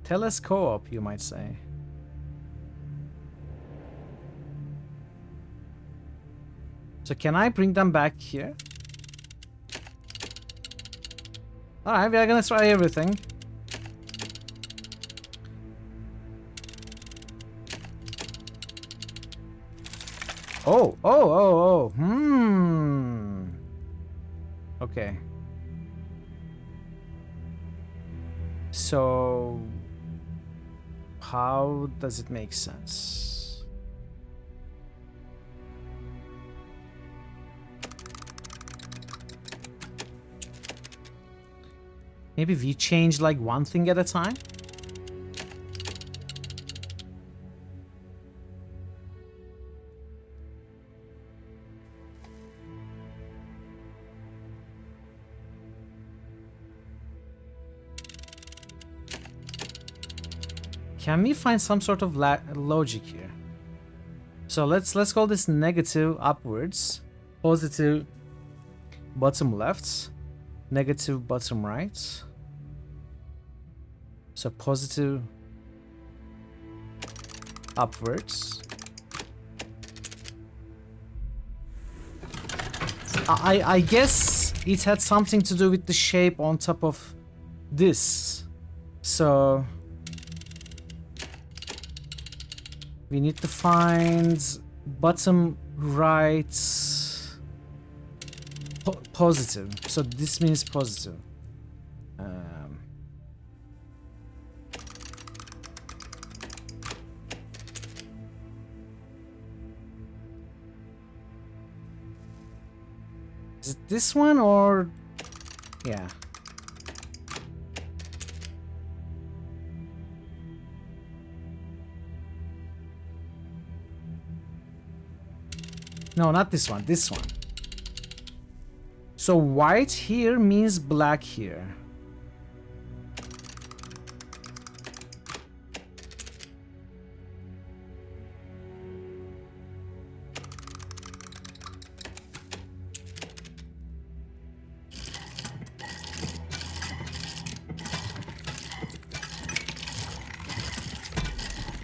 Telescope, you might say. So can I bring them back here? Alright, we are gonna try everything. Oh. Okay. So, how does it make sense? Maybe we change like one thing at a time? Can we find some sort of logic here? So let's call this negative upwards, positive bottom left, negative bottom right. So positive upwards. I guess it had something to do with the shape on top of this. So we need to find bottom right positive. So this means positive. Is it this one or... yeah. No, not this one, this one. So white here means black here.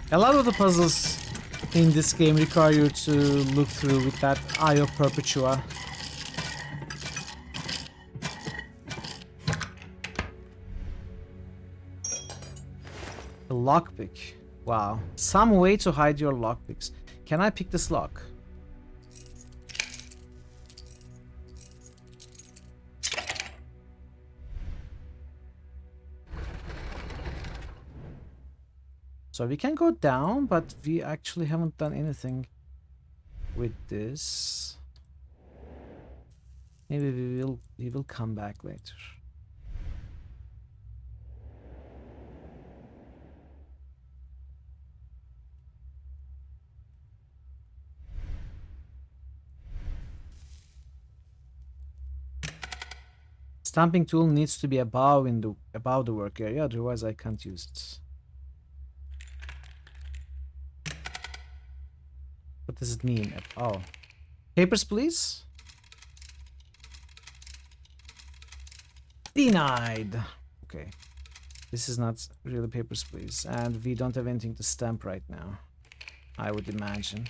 A lot of the puzzles in this game require you to look through with that Eye of Perpetua. A lockpick. Wow. Some way to hide your lockpicks. Can I pick this lock? So we can go down, but we actually haven't done anything with this. Maybe we will come back later. Stamping tool needs to be above the work area, otherwise I can't use it. What does it mean? Oh. Papers, please? Denied. Okay. This is not really papers, please. And we don't have anything to stamp right now, I would imagine.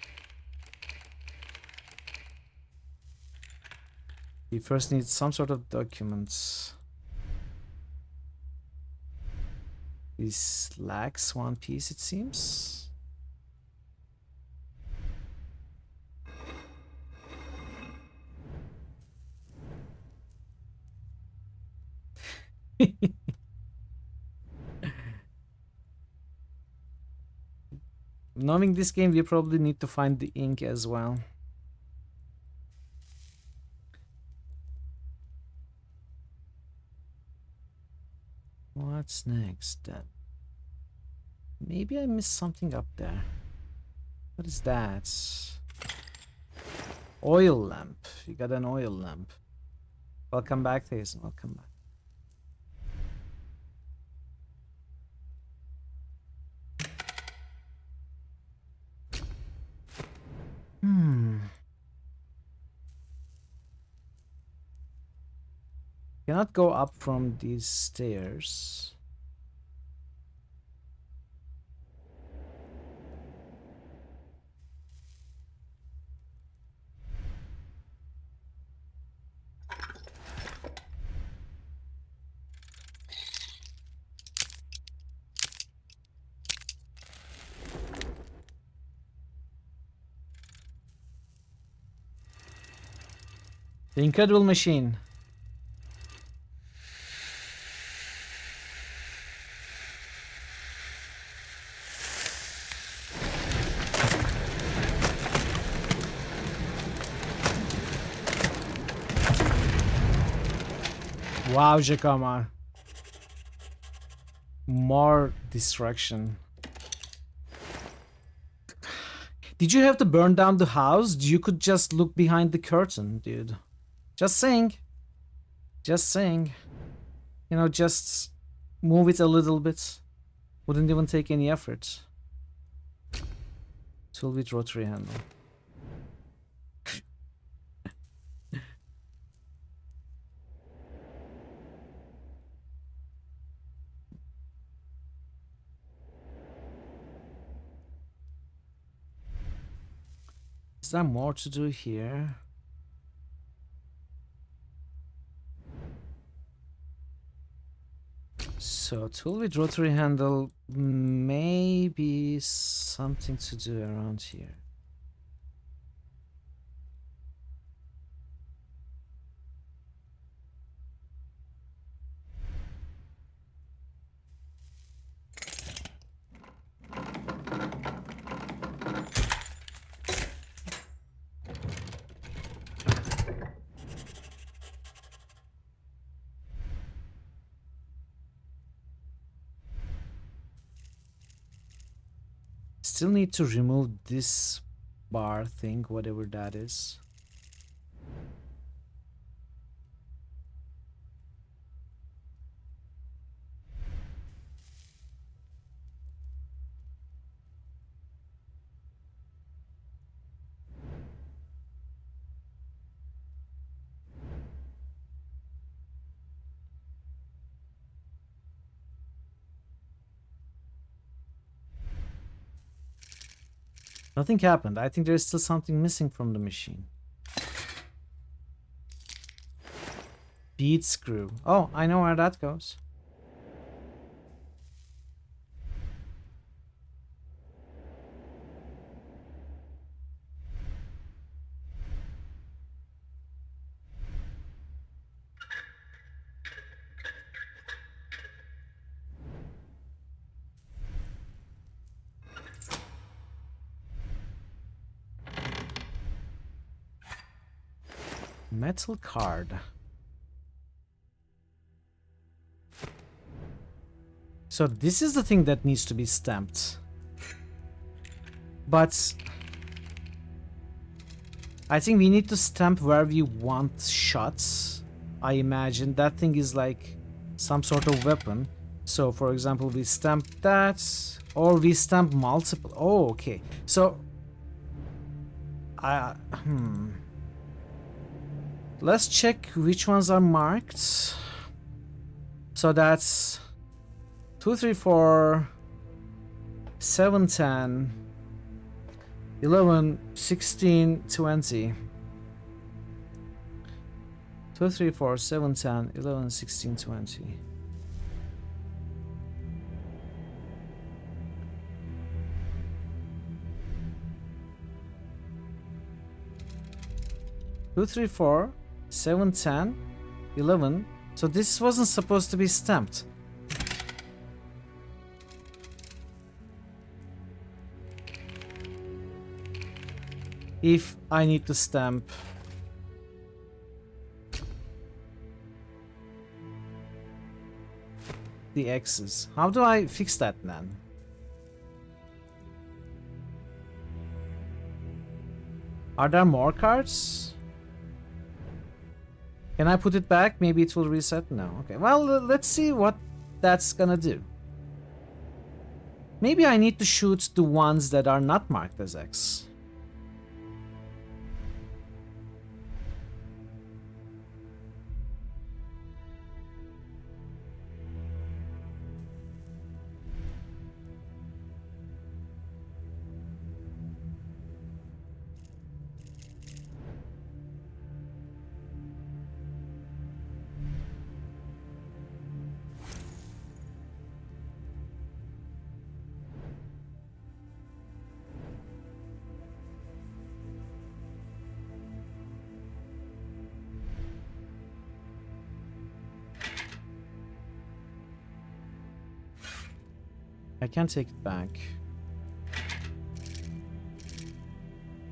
We first need some sort of documents. This lacks one piece, it seems. Knowing this game, we probably need to find the ink as well. What's next then? Maybe I missed something up there. What is that? Oil lamp. We got an oil lamp. Welcome back, Thason. Welcome back. Cannot go up from these stairs. The Incredible Machine. Wow, Jakama. More destruction. Did you have to burn down the house? You could just look behind the curtain, dude. Just saying. Just saying. You know, just move it a little bit. Wouldn't even take any effort. Tool with rotary handle. Is there more to do here? So, tool with rotary handle, maybe something to do around here. Still need to remove this bar thing, whatever that is. Nothing happened. I think there's still something missing from the machine. Bead screw. Oh, I know where that goes. Metal card. So this is the thing that needs to be stamped. But I think we need to stamp where we want shots. I imagine that thing is like some sort of weapon. So for example, we stamp that, or we stamp multiple. Oh, okay. So let's check which ones are marked. So that's 2, 3, 4, 7, 10, 11, 16, 20. 2, 3, 4, 7, 10, 11, 16, 20. Two, 3, 4, 7, 10, 11. So this wasn't supposed to be stamped. If I need to stamp the X's, how do I fix that then? Are there more cards? Can I put it back? Maybe it will reset? No. Okay, well, let's see what that's gonna do. Maybe I need to shoot the ones that are not marked as X. I can't take it back.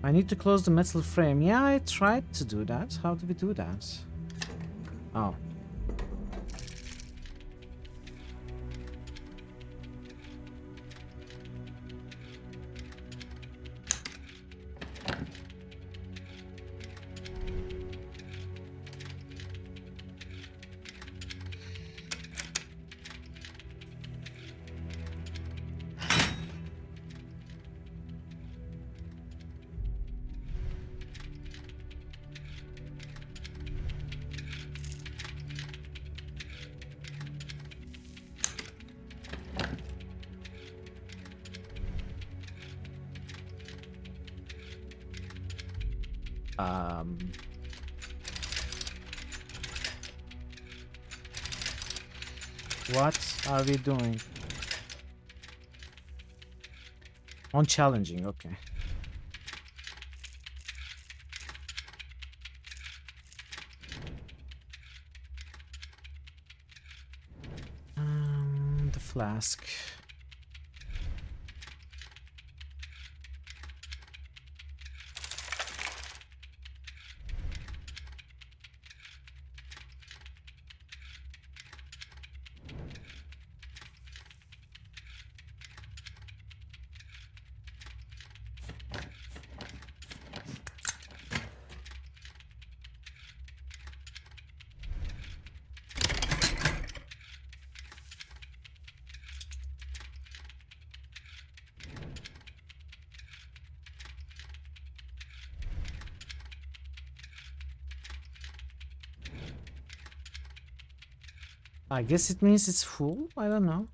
I need to close the metal frame. Yeah, I tried to do that. How do we do that? Oh. What are we doing? Unchallenging, okay. The flask. I guess it means it's full. I don't know.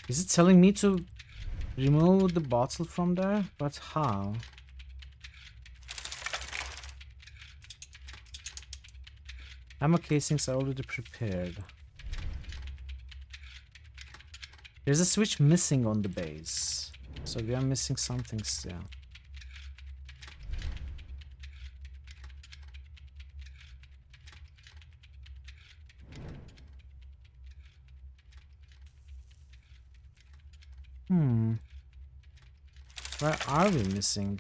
Is it telling me to remove the bottle from there? But how? Ammo casings are already prepared. There's a switch missing on the base. So we are missing something still. Where are we missing?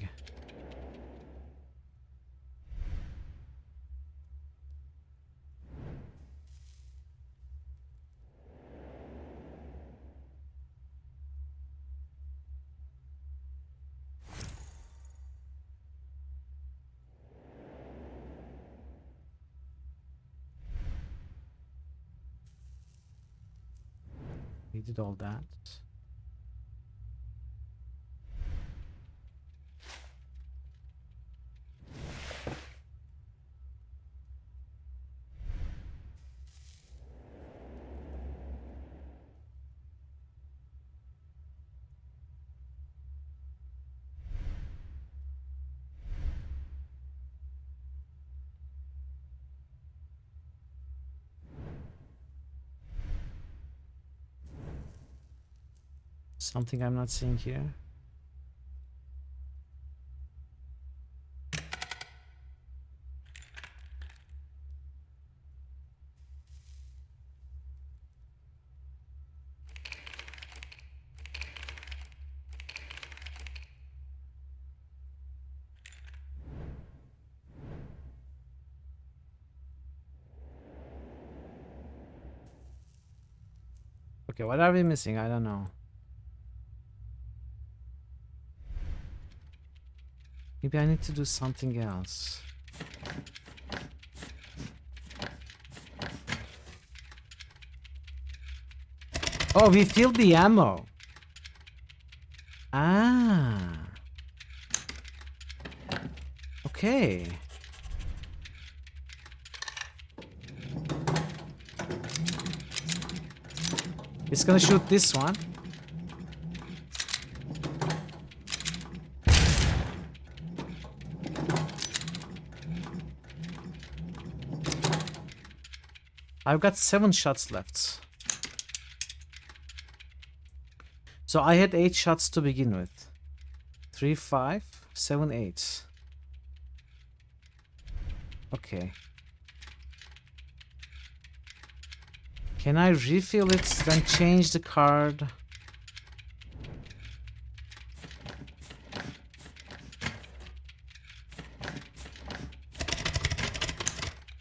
We did all that. Something I'm not seeing here. Okay, what are we missing? I don't know. Maybe I need to do something else. Oh, we filled the ammo. Ah. Okay. It's gonna shoot this one. I've got 7 shots left. So I had 8 shots to begin with. 3, 5, 7, 8. Okay. Can I refill it, then change the card?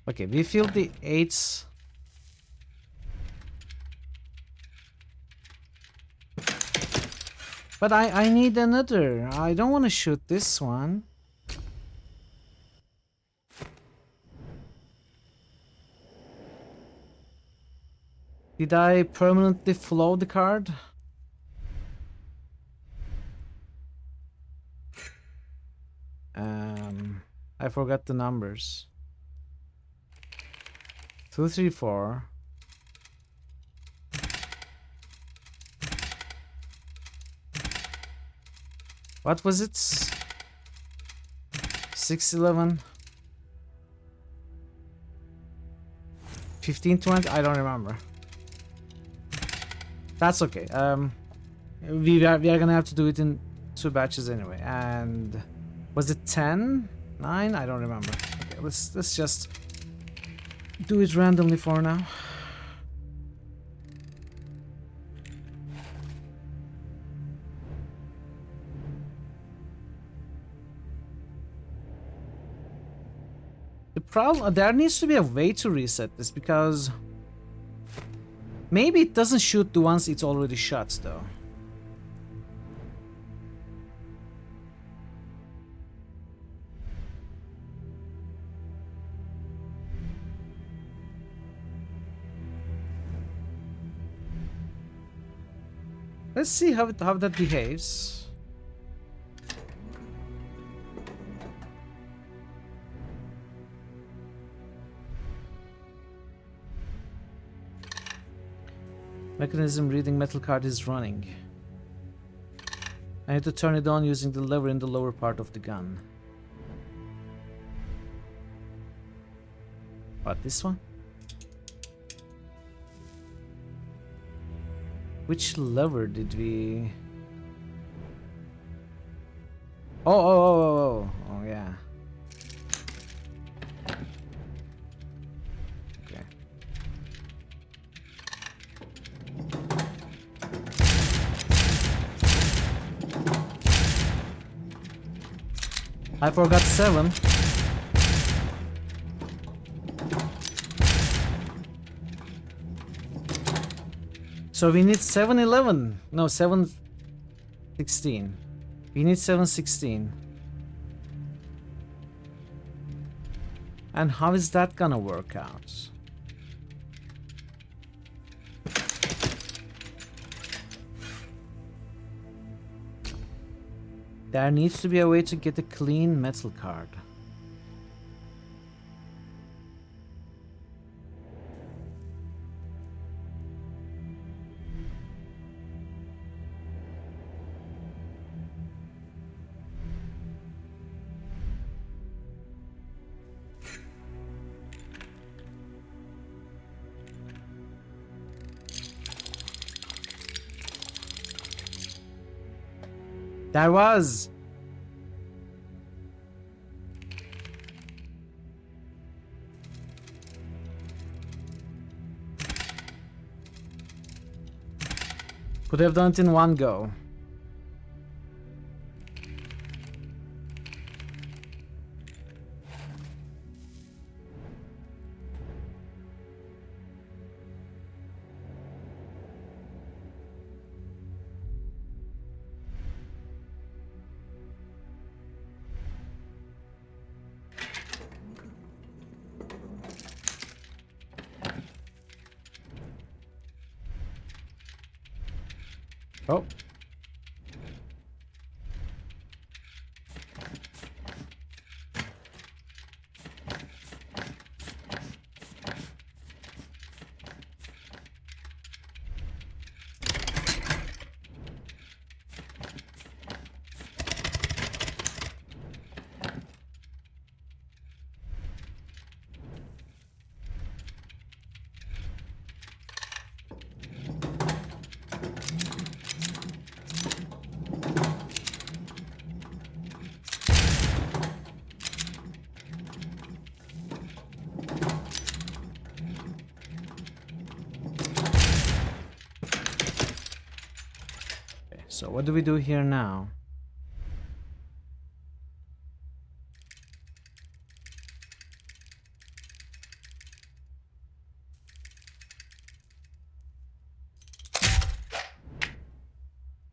Okay, we filled the 8s. But I need another. I don't want to shoot this one. Did I permanently flow the card? I forgot the numbers. 2, 3, 4. What was it? 6, 11. 15, 20? I don't remember. That's okay. We are gonna have to do it in 2 batches anyway. And was it 10? 9? I don't remember. Okay, let's just do it randomly for now. The problem, there needs to be a way to reset this, because maybe it doesn't shoot the ones it's already shot though. Let's see how that behaves. Mechanism reading metal card is running. I need to turn it on using the lever in the lower part of the gun. What, this one? Which lever did we... Oh, yeah. Okay. I forgot 7. So we need 7-11. No, 7-16. We need 7-16. And how is that gonna work out? There needs to be a way to get a clean metal card. There was. Could have done it in one go. Oh. So what do we do here now?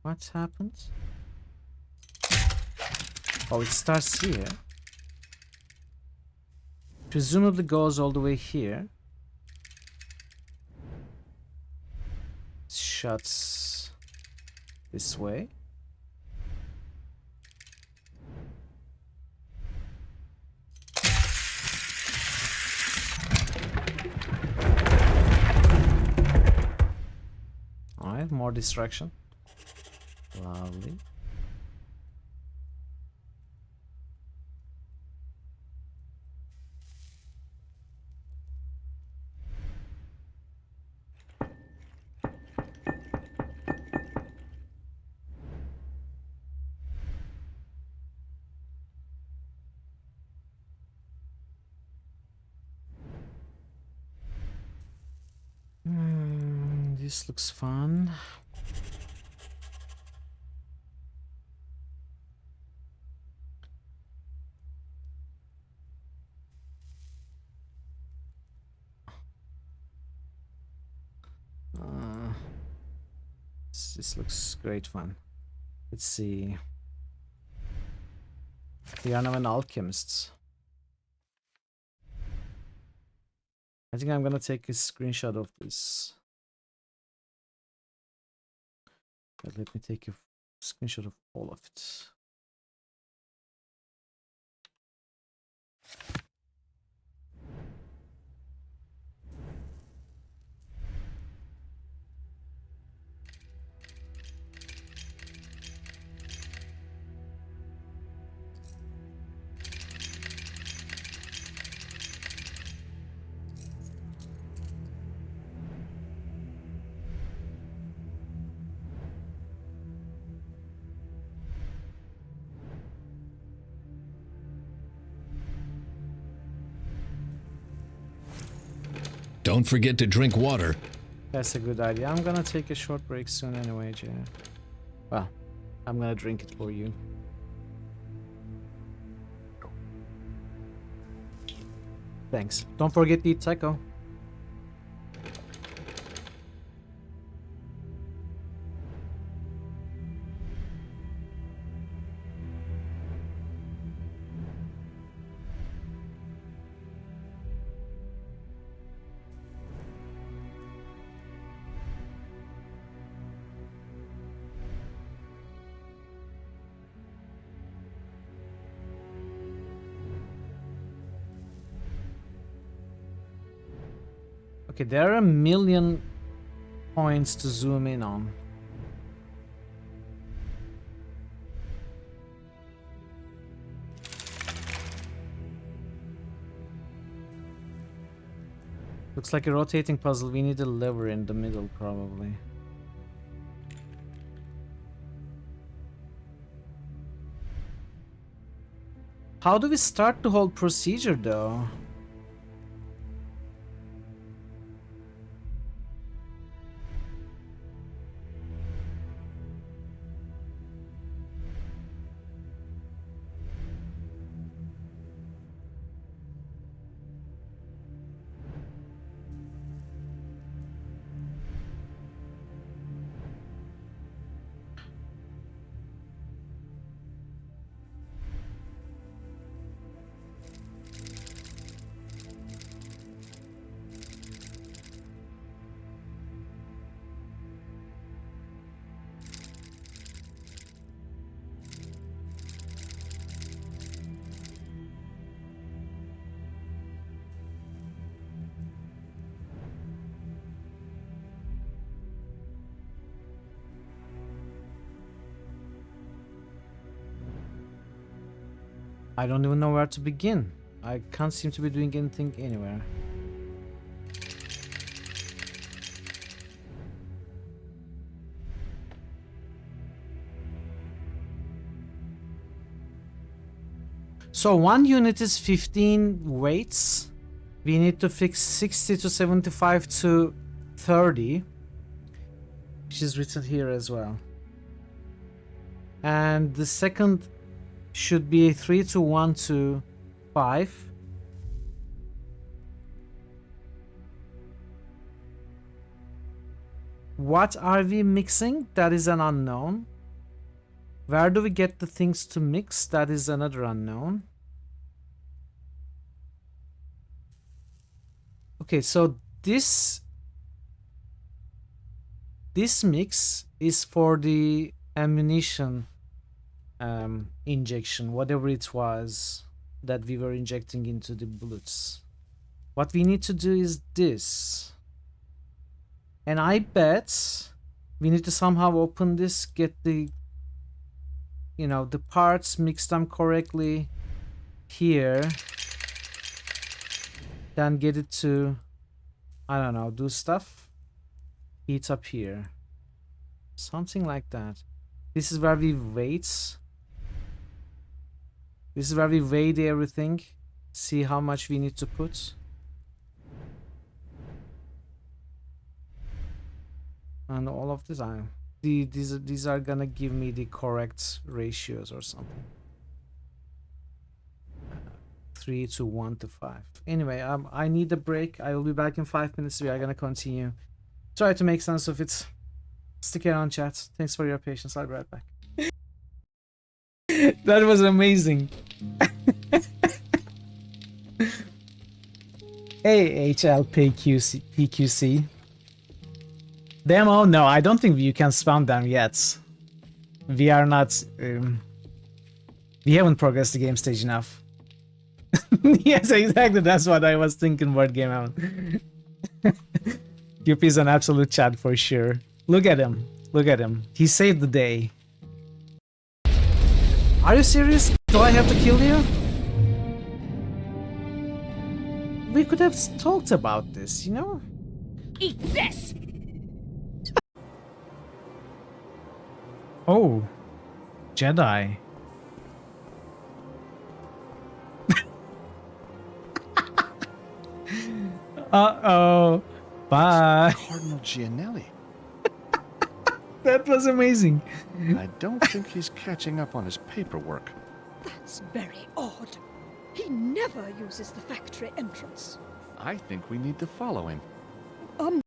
What happens? Oh, it starts here. Presumably goes all the way here. Shuts this way. Alright, more distraction. Lovely. This looks fun. This looks great fun. Let's see. We are now an alchemist. I think I'm gonna take a screenshot of this. But let me take a screenshot of all of it. Don't forget to drink water. That's a good idea. I'm gonna take a short break soon anyway, Jay. Well, I'm gonna drink it for you. Thanks. Don't forget to eat taco. Okay, there are a million points to zoom in on. Looks like a rotating puzzle. We need a lever in the middle, probably. How do we start the whole procedure, though? I don't even know where to begin. I can't seem to be doing anything anywhere. So 1 unit is 15 weights. We need to fix 60 to 75 to 30, which is written here as well. And the second should be 3 to 1 to 5. What are we mixing? That is an unknown. Where do we get the things to mix? That is another unknown. Okay, so this mix is for the ammunition injection, whatever it was that we were injecting into the bullets. What we need to do is this. And I bet we need to somehow open this, get the, you know, the parts, mix them correctly here, then get it to, I don't know, do stuff, heat up here, something like that. This is where we wait. This is where we weigh everything, see how much we need to put. And all of this, these are gonna give me the correct ratios or something. 3 to 1 to 5. Anyway, I need a break. I will be back in 5 minutes. We are gonna continue. Try to make sense of it. Stick around, chat. Thanks for your patience. I'll be right back. That was amazing. Hey, PQC. Demo? No, I don't think you can spam them yet. We are not... we haven't progressed the game stage enough. Yes, exactly. That's what I was thinking about Game Out. QP is an absolute chat for sure. Look at him. Look at him. He saved the day. Are you serious? Do I have to kill you? We could have talked about this, you know? Eat this! Oh, Jedi. Uh-oh. Bye. Cardinal Gianelli. That was amazing. I don't think he's catching up on his paperwork. That's very odd. He never uses the factory entrance. I think we need to follow him. Oh,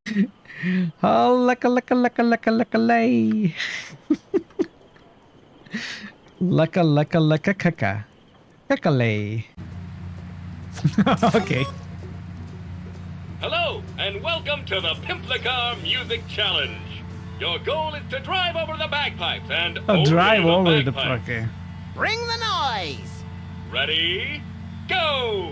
lay. Laka. Kakalay. Okay. Hello, and welcome to the Pimplicar Music Challenge. Your goal is to drive over the bagpipes and Drive over the bagpipes. okay. Bring the noise! Ready, go!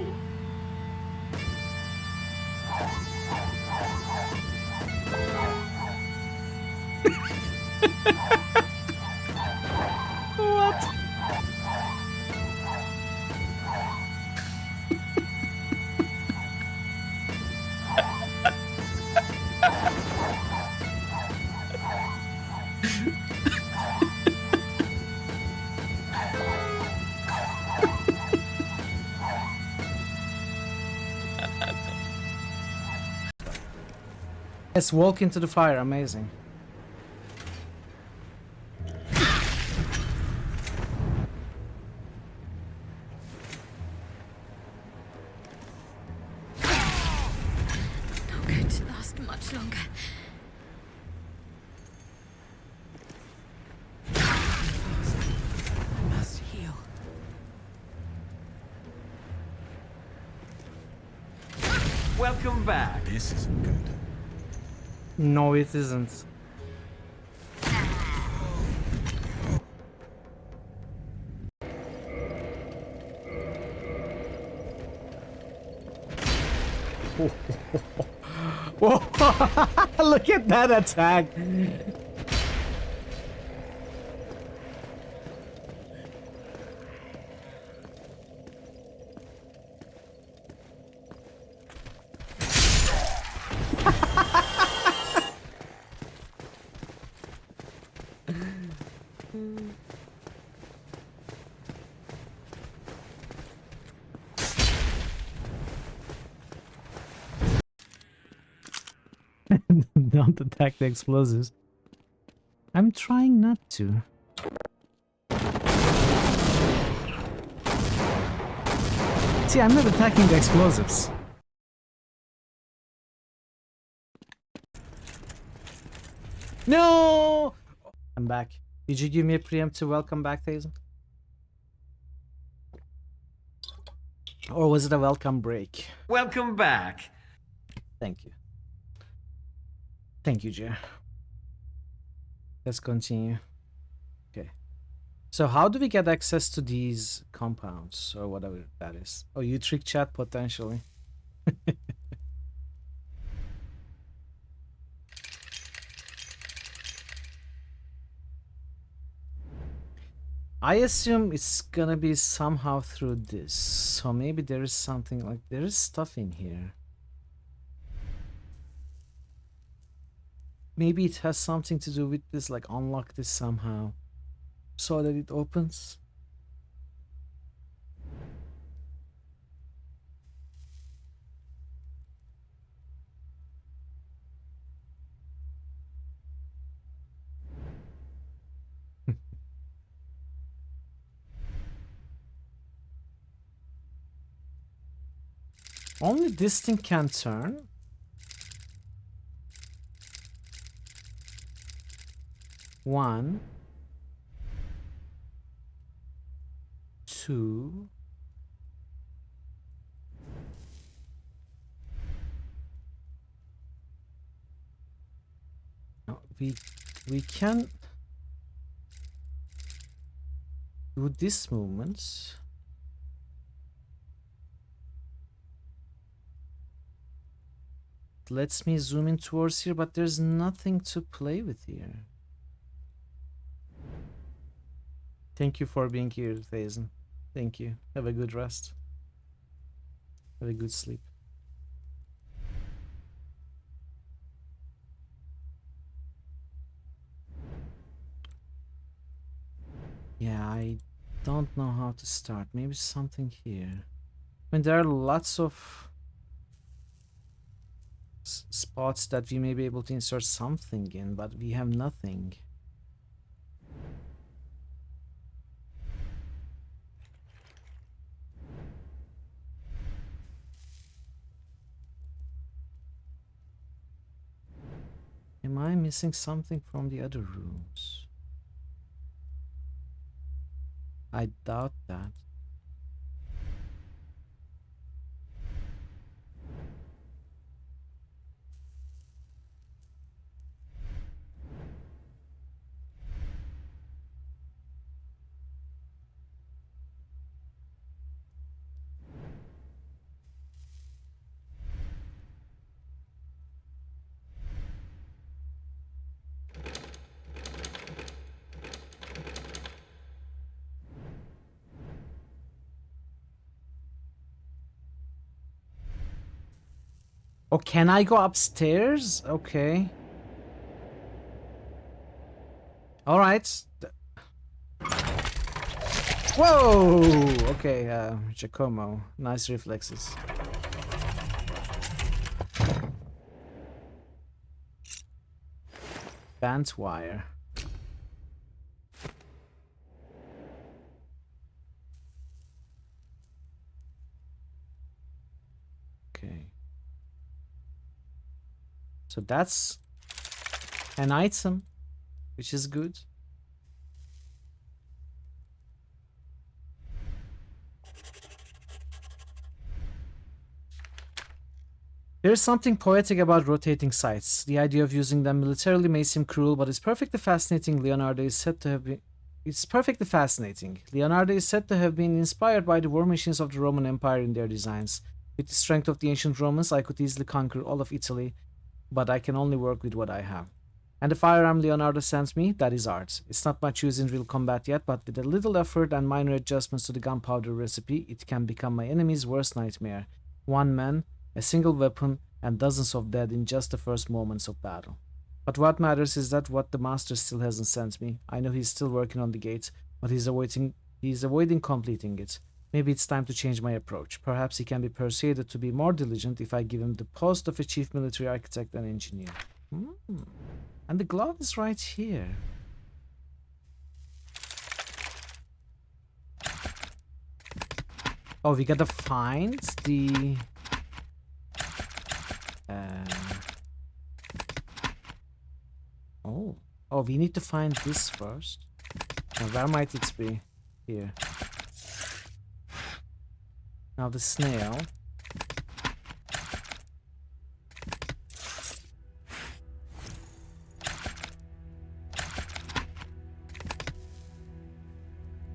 What? Yes, walk into the fire, amazing. Not going to last much longer. I must heal. Welcome back. This isn't good. No, it isn't. Whoa. Look at that attack. Don't attack the explosives. I'm trying not to. See, I'm not attacking the explosives. No! I'm back. Did you give me a preemptive welcome back, Thazen? Or was it a welcome break? Welcome back. Thank you. Thank you, Jer. Let's continue. Okay. So how do we get access to these compounds or whatever that is? Oh, you trick chat potentially. I assume it's gonna be somehow through this. So maybe there is something like there is stuff in here. Maybe it has something to do with this, like unlock this somehow so that it opens. Only this thing can turn. One, two. No, we can do this movement. It lets me zoom in towards here, but there's nothing to play with here. Thank you for being here, Thazen. Thank you. Have a good rest. Have a good sleep. Yeah, I don't know how to start. Maybe something here. I mean, there are lots of spots that we may be able to insert something in, but we have nothing. Am I missing something from the other rooms? I doubt that. Oh, can I go upstairs? Okay. All right. Whoa! Okay, Giacomo. Nice reflexes. Band wire. Okay. So that's an item, which is good. There is something poetic about rotating sights. The idea of using them militarily may seem cruel, but it's perfectly fascinating. Leonardo is said to have been inspired by the war machines of the Roman Empire in their designs. With the strength of the ancient Romans, I could easily conquer all of Italy, but I can only work with what I have. And the firearm Leonardo sends me, that is art. It's not much use in real combat yet, but with a little effort and minor adjustments to the gunpowder recipe, it can become my enemy's worst nightmare. One man, a single weapon, and dozens of dead in just the first moments of battle. But what matters is that what the master still hasn't sent me. I know he's still working on the gate, but he's avoiding completing it. Maybe it's time to change my approach. Perhaps he can be persuaded to be more diligent if I give him the post of a chief military architect and engineer. And the glove is right here. Oh, we gotta find the... Oh. Oh, we need to find this first. Now, where might it be? Here. Now the snail.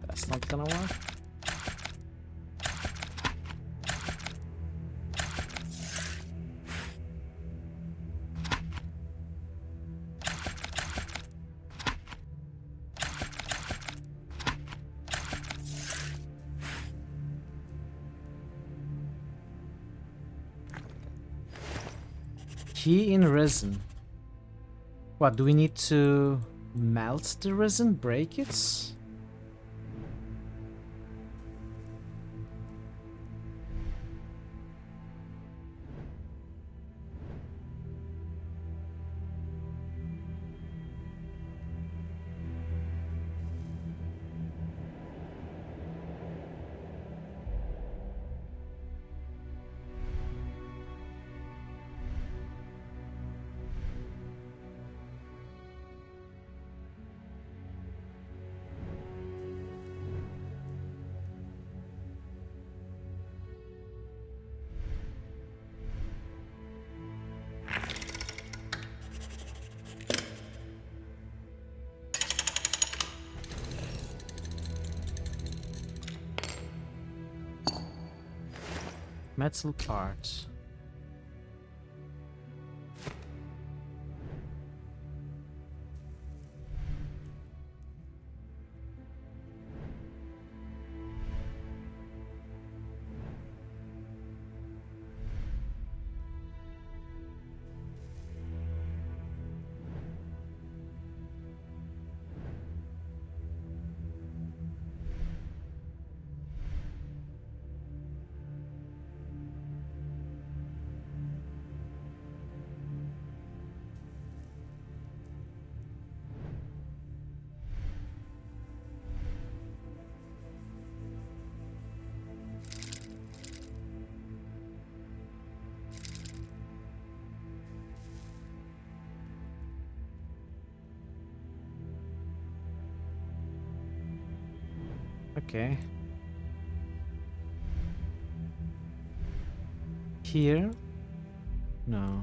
That's not gonna work. Key in resin. What, do we need to melt the resin? Break it? Metal parts. Okay. Here? No.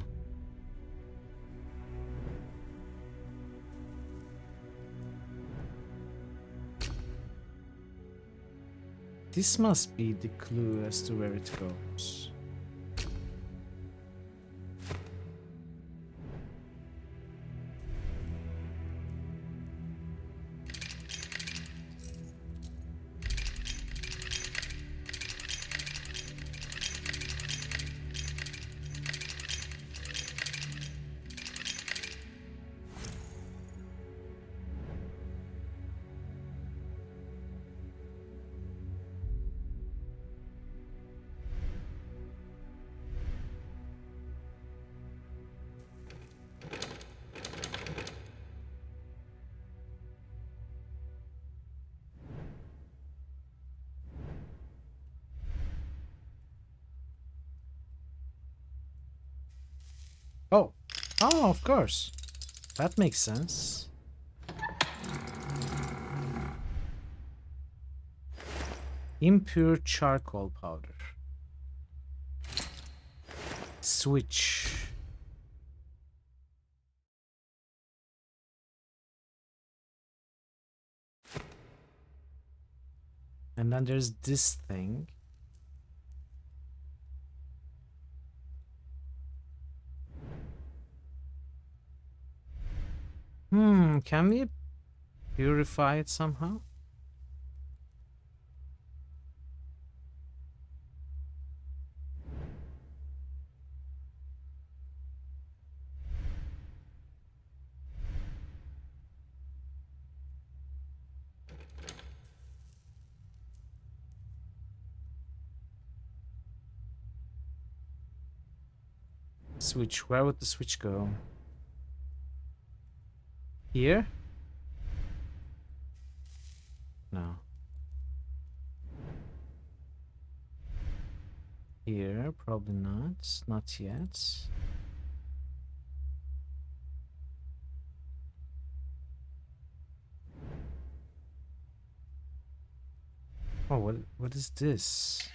This must be the clue as to where it goes. Oh. Oh, of course. That makes sense. Impure charcoal powder. Switch. And then there's this thing. Can we purify it somehow? Switch. Where would the switch go? Here? No. Here, probably not. Not yet. Oh, what is this?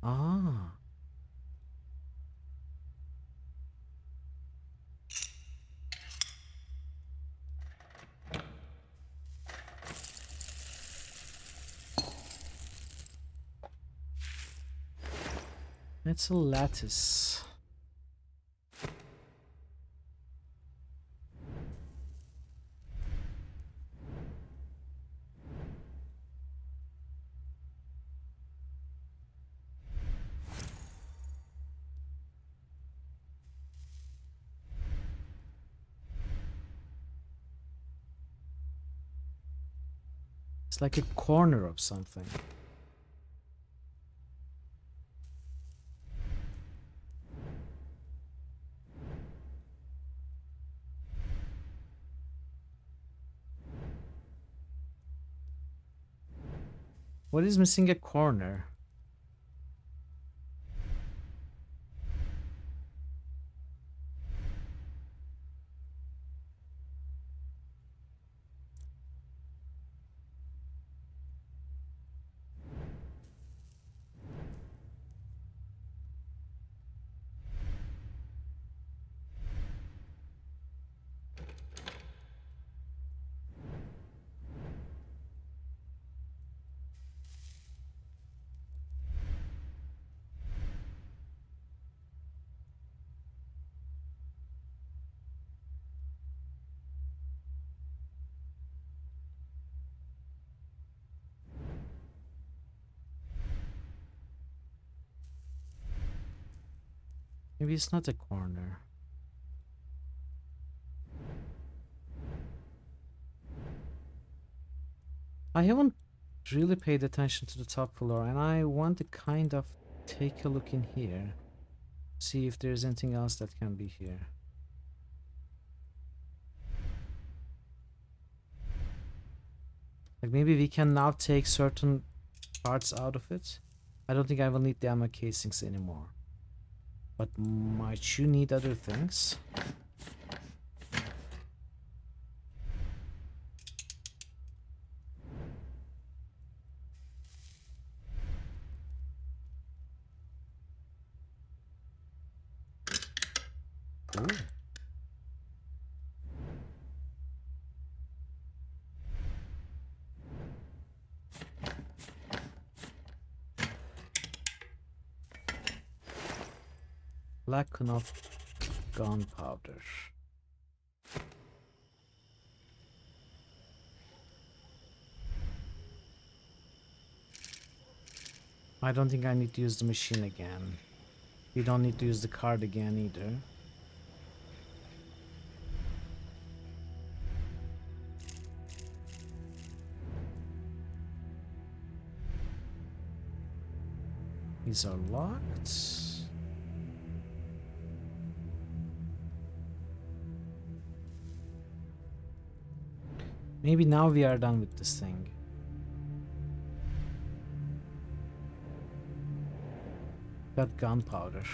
Ah. It's a lattice. It's like a corner of something. What is missing a corner? Maybe it's not a corner. I haven't really paid attention to the top floor, and I want to kind of take a look in here. See if there's anything else that can be here. Like maybe we can now take certain parts out of it. I don't think I will need the ammo casings anymore. But might you need other things? Ooh. Lack of gunpowder. I don't think I need to use the machine again. You don't need to use the card again either. These are locked. Maybe now we are done with this thing. Got gunpowder.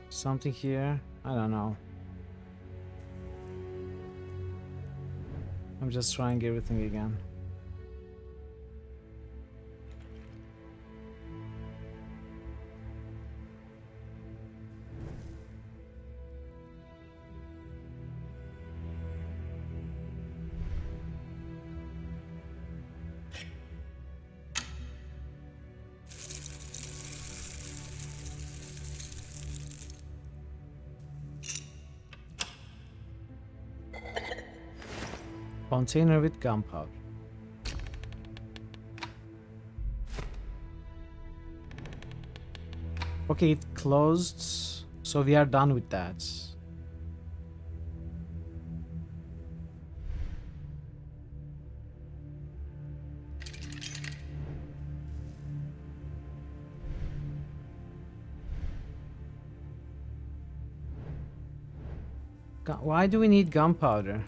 Something here? I don't know. I'm just trying everything again. Container with gunpowder. Okay, it closed, so we are done with that. Why do we need gunpowder?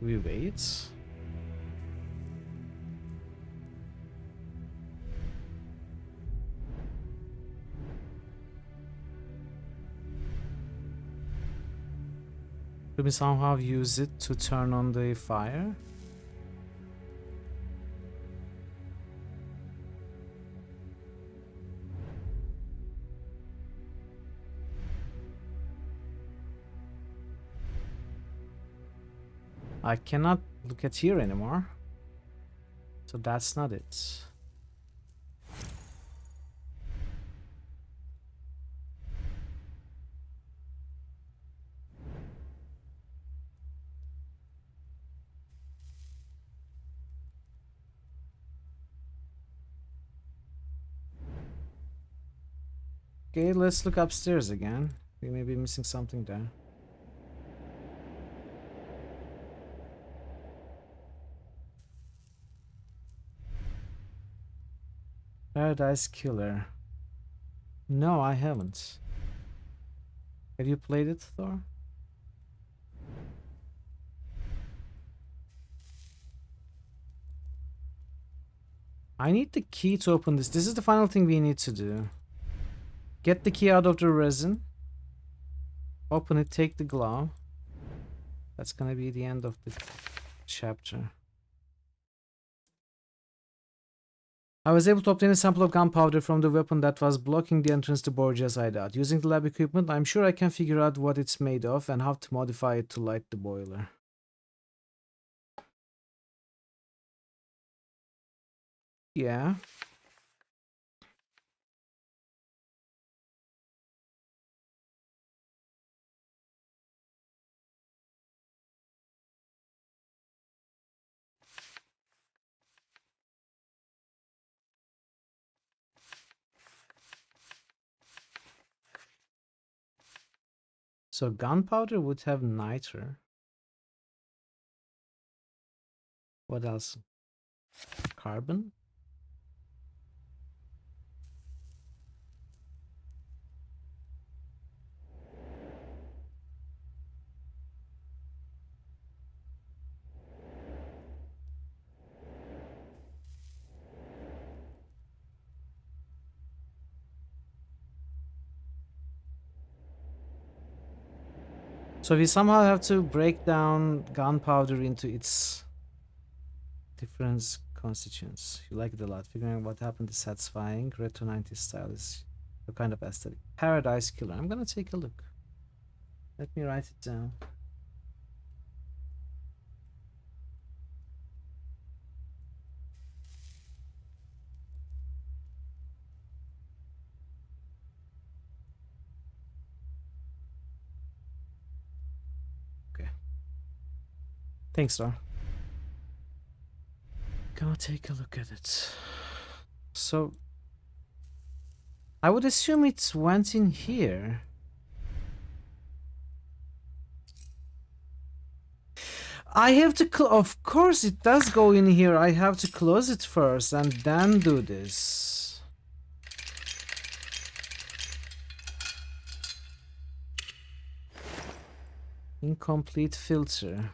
We wait. Could we somehow use it to turn on the fire? I cannot look at here anymore. So that's not it. Okay, let's look upstairs again. We may be missing something there. Paradise Killer. No, I haven't. Have you played it, Thor? I need the key to open this. This is the final thing we need to do. Get the key out of the resin. Open it, take the glove. That's gonna be the end of the chapter. I was able to obtain a sample of gunpowder from the weapon that was blocking the entrance to Borgia's hideout. Using the lab equipment, I'm sure I can figure out what it's made of and how to modify it to light the boiler. Yeah. So gunpowder would have niter. What else? Carbon? So we somehow have to break down gunpowder into its different constituents. You like it a lot. Figuring out what happened is satisfying. Retro 90s style is your kind of aesthetic. Paradise Killer. I'm gonna take a look. Let me write it down. Okay. Thanks, Star. Gonna take a look at it. So I would assume it went in here. I have to of course it does go in here. I have to close it first and then do this. Incomplete filter.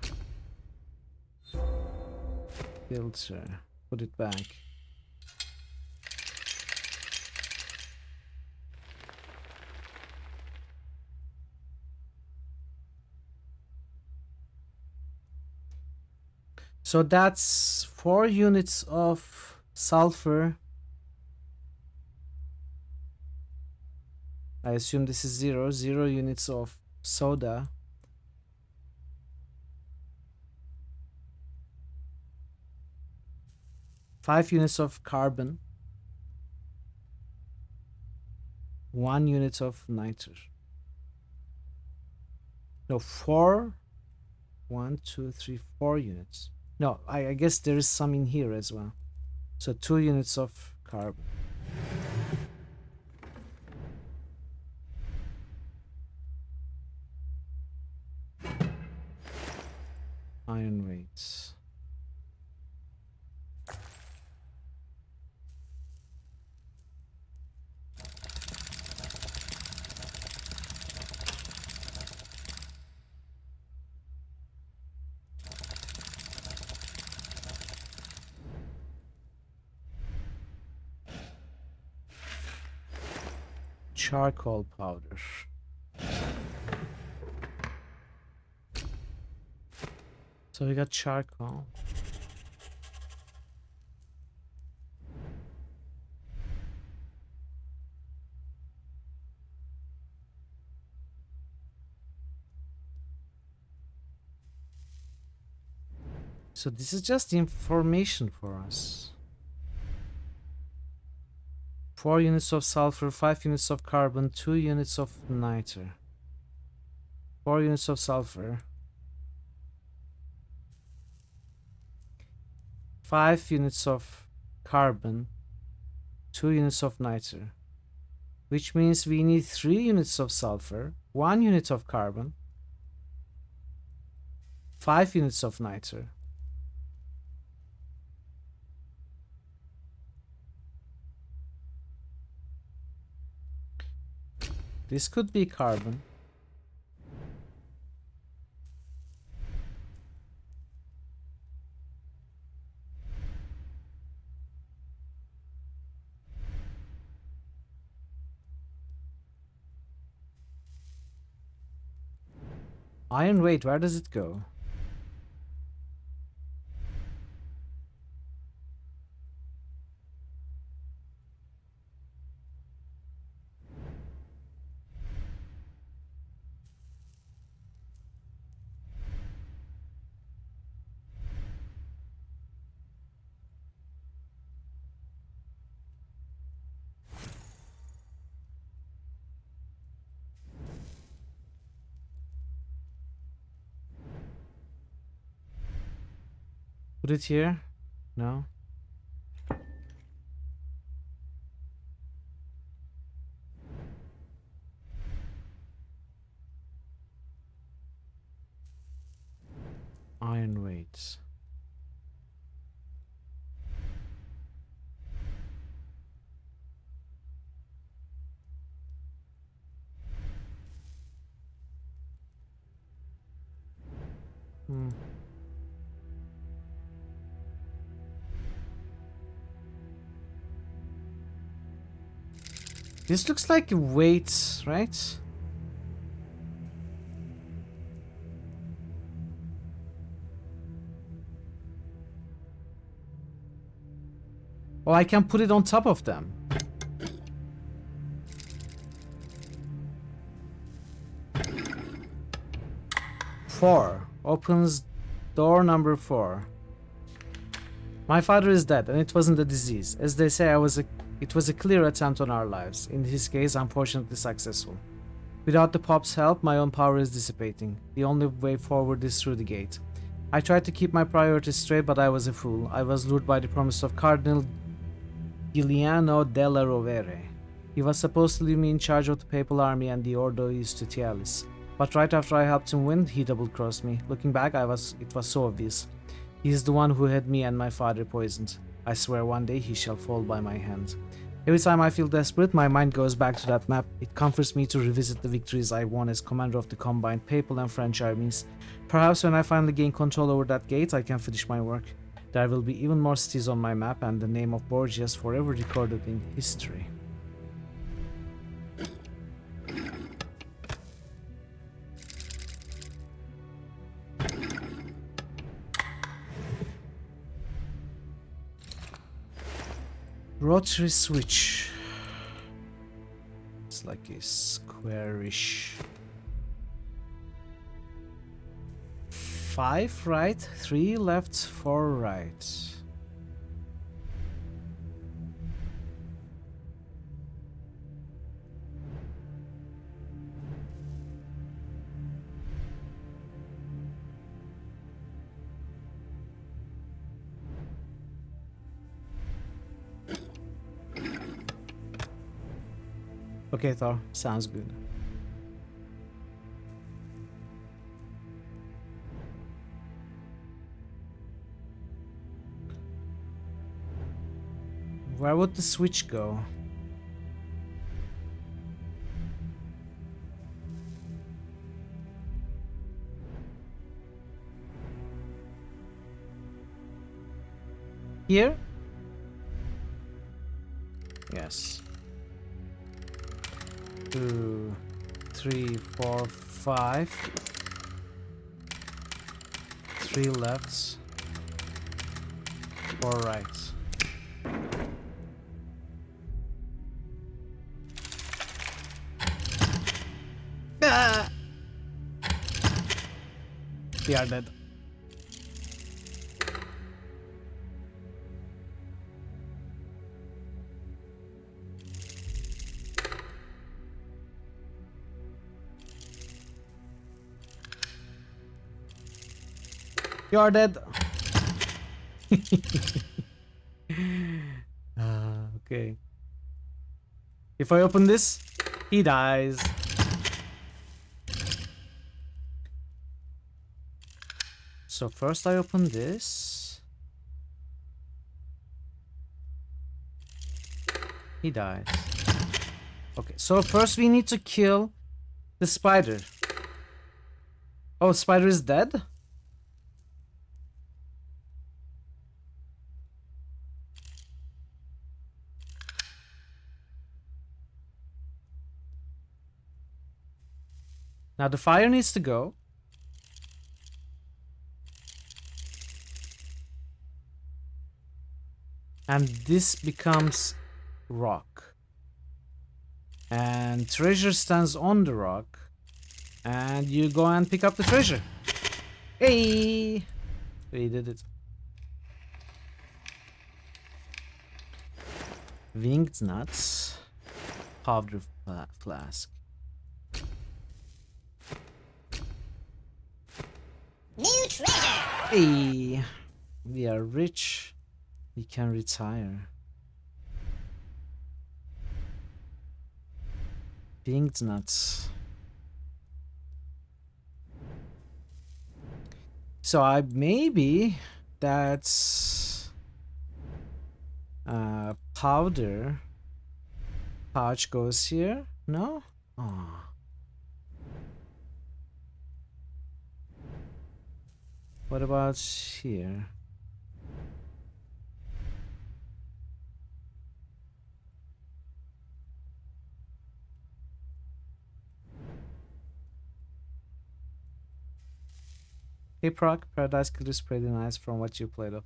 Filter. Put it back. So that's 4 units of sulfur. I assume this is 0 units of soda. Five units of carbon. 1 unit of niter. No, 4. 1, 2, 3, 4 units. No, I guess there is some in here as well. So 2 units of carbon. Iron weights. Charcoal powder. So we got charcoal. So this is just information for us. 4 units of sulfur, 5 units of carbon, 2 units of niter. 4 units of sulfur. 5 units of carbon, 2 units of niter. Which means we need 3 units of sulfur, 1 unit of carbon, 5 units of niter. This could be carbon. Iron weight, where does it go? Put it here? No. Iron weights. This looks like weights, right? Oh, I can put it on top of them. Four. Opens door number 4. My father is dead, and it wasn't a disease. As they say, it was a clear attempt on our lives. In his case, unfortunately successful. Without the Pop's help, my own power is dissipating. The only way forward is through the gate. I tried to keep my priorities straight, but I was a fool. I was lured by the promise of Cardinal Giuliano della Rovere. He was supposed to leave me in charge of the Papal Army and the Ordo Justitialis. But right after I helped him win, he double-crossed me. Looking back, it was so obvious. He is the one who had me and my father poisoned. I swear one day he shall fall by my hand. Every time I feel desperate, my mind goes back to that map. It comforts me to revisit the victories I won as commander of the combined Papal and French armies. Perhaps when I finally gain control over that gate, I can finish my work. There will be even more cities on my map and the name of Borgias forever recorded in history. Rotary switch. It's like a squarish. 5 right, 3 left, 4 right. Okay, Thor, sounds good. Where would the switch go? Here? Yes. 2, 3, 4, 5. 3 lefts. 4 rights. Ah! They are dead. You are dead. Okay. If I open this, he dies. So first I open this. He dies. Okay, so first we need to kill the spider. Oh, spider is dead? Now the fire needs to go. And this becomes rock. And treasure stands on the rock. And you go and pick up the treasure. Hey! We did it. Winged nuts. Powder flask. New treasure! Hey! We are rich. We can retire. Winged nuts. So maybe that's powder pouch goes here. No? Oh. What about here? Hey Proc, Paradise Killer is pretty nice from what you played of.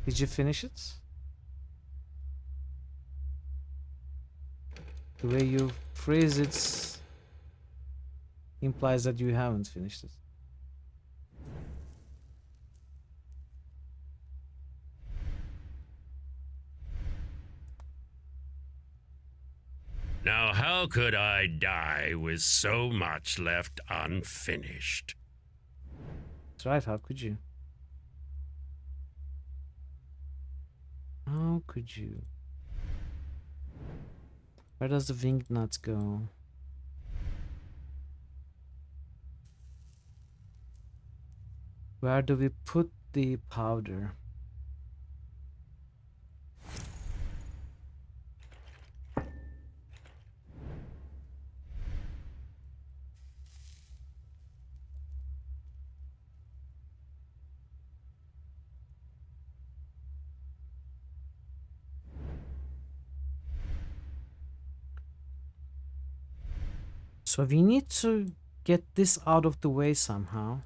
Did you finish it? The way you phrase it implies that you haven't finished it. Now, how could I die with so much left unfinished? That's right, how could you? How could you? Where does the winged nuts go? Where do we put the powder? So we need to get this out of the way somehow.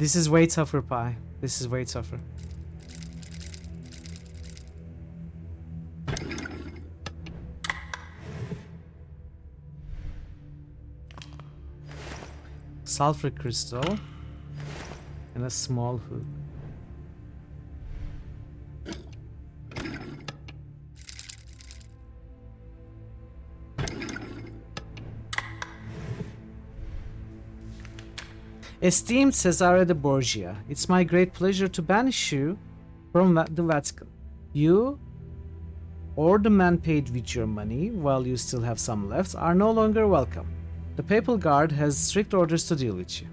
This is way tougher, Pi. This is way tougher. Sulfur crystal and a small hook. Esteemed Cesare de Borgia, it's my great pleasure to banish you from the Vatican. You, or the man paid with your money, while you still have some left, are no longer welcome. The Papal Guard has strict orders to deal with you.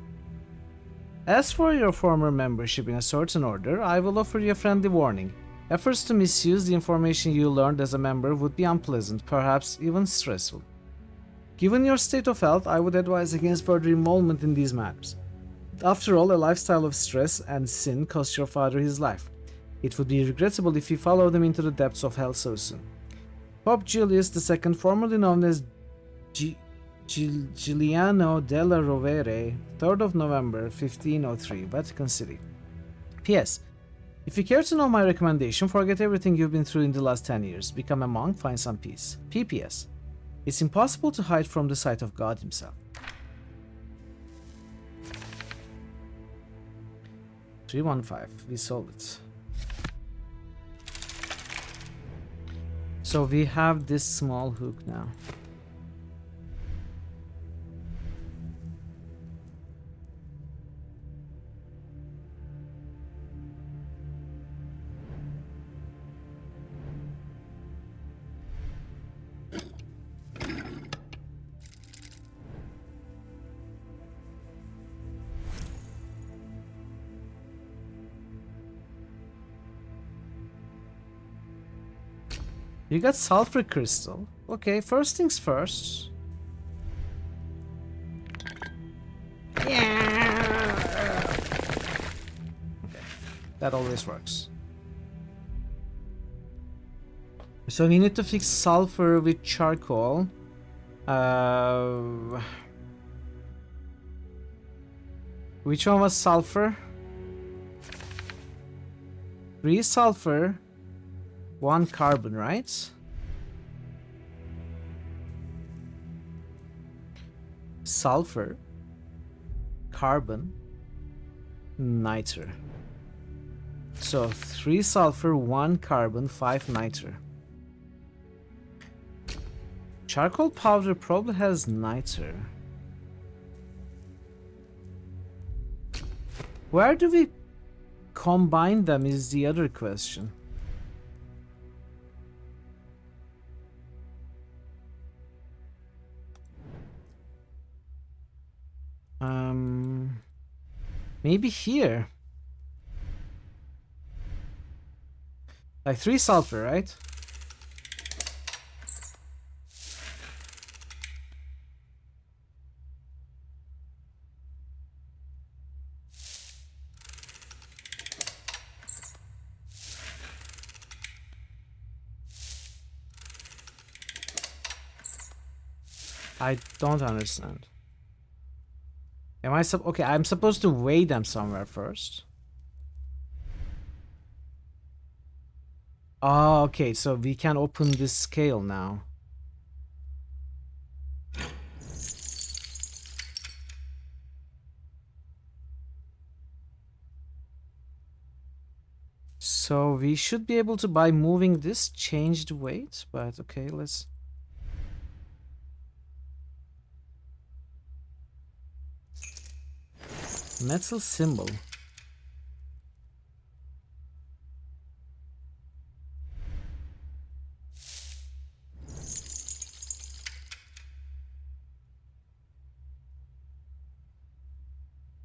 As for your former membership in a certain order, I will offer you a friendly warning. Efforts to misuse the information you learned as a member would be unpleasant, perhaps even stressful. Given your state of health, I would advise against further involvement in these matters. After all, a lifestyle of stress and sin cost your father his life. It would be regrettable if you followed him into the depths of hell so soon. Pope Julius II, formerly known as Giuliano della Rovere, 3rd of November 1503, Vatican City. P.S. If you care to know my recommendation, forget everything you've been through in the last 10 years. Become a monk, find some peace. P.P.S. It's impossible to hide from the sight of God himself. 315, we solved it. So we have this small hook now. You got sulfur crystal. Okay, first things first. Yeah. Okay, that always works. So we need to fix sulfur with charcoal. Which one was sulfur? 3 sulfur. 1 carbon, right? Sulfur, carbon, niter. So 3 sulfur, 1 carbon, 5 niter. Charcoal powder probably has niter. Where do we combine them is the other question. Maybe here. Like 3 sulfur, right? I don't understand. Am I okay, I'm supposed to weigh them somewhere first. Oh, okay, so we can open this scale now. So we should be able to, by moving this, change the weight, but okay, let's... Metal symbol.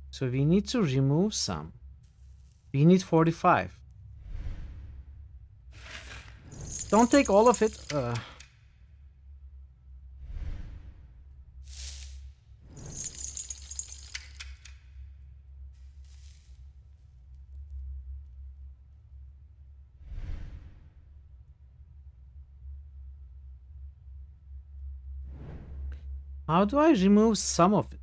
So we need to remove some. We need 45. Don't take all of it. How do I remove some of it?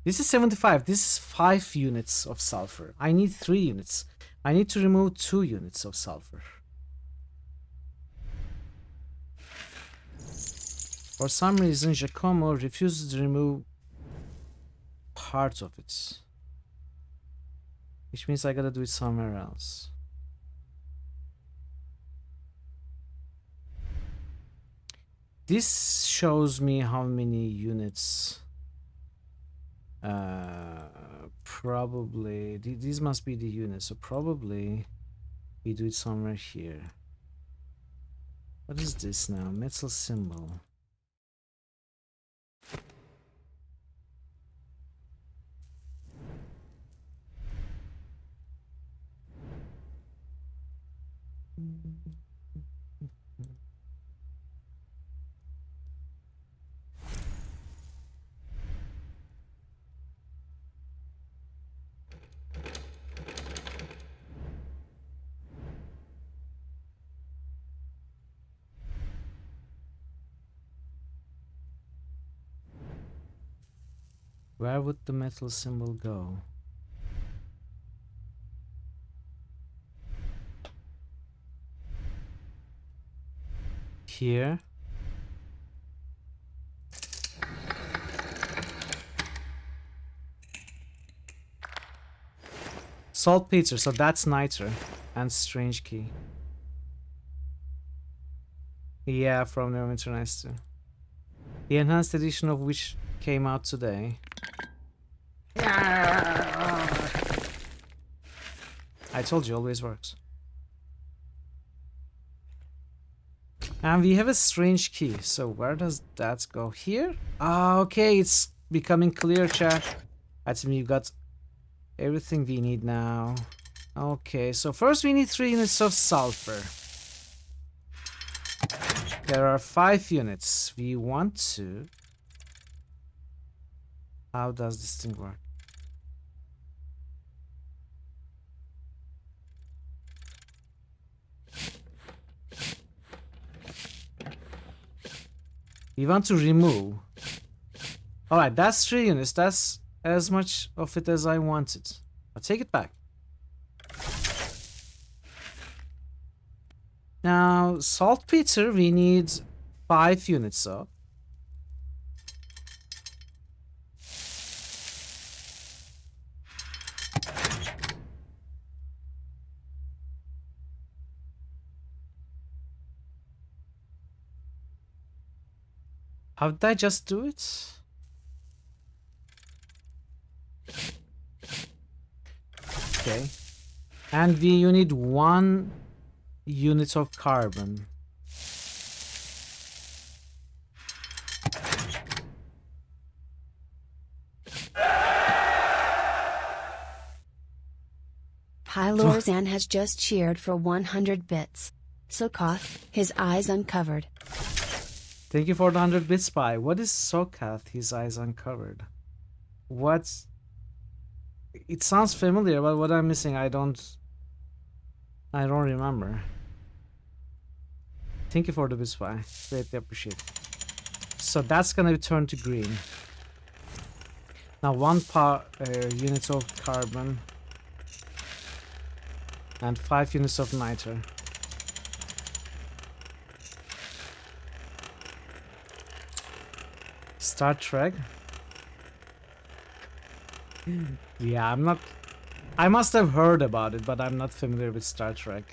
This is 75. This is 5 units of sulfur. I need 3 units. I need to remove 2 units of sulfur. For some reason, Giacomo refuses to remove part of it. Which means I gotta do it somewhere else. This shows me how many units. Probably these must be the units, so probably we do it somewhere here. What is this now? Metal symbol. Where would the metal symbol go? Here. Saltpeter, so that's niter and strange key. Yeah, from the International. The enhanced edition of which came out today. I told you, always works. And we have a strange key, so where does that go? Here? Ah, okay, it's becoming clear, chat. I think we've got everything we need now. Okay, so first we need 3 units of sulfur. There are 5 units. We want to... How does this thing work? We want to remove. Alright, that's 3 units. That's as much of it as I wanted. I'll take it back. Now, saltpeter we need 5 units of. How did I just do it? Okay. And you need 1 unit of carbon. Pylorzan has just cheered for 100 bits. Sokoth, his eyes uncovered. Thank you for the 100 bits spy. What is Sokath, his eyes uncovered? What? It sounds familiar, but what I'm missing, I don't remember. Thank you for the bits spy. Greatly appreciate it. So that's gonna turn to green. Now 1 units of carbon and 5 units of niter. Star Trek? Yeah, I'm not... I must have heard about it, but I'm not familiar with Star Trek.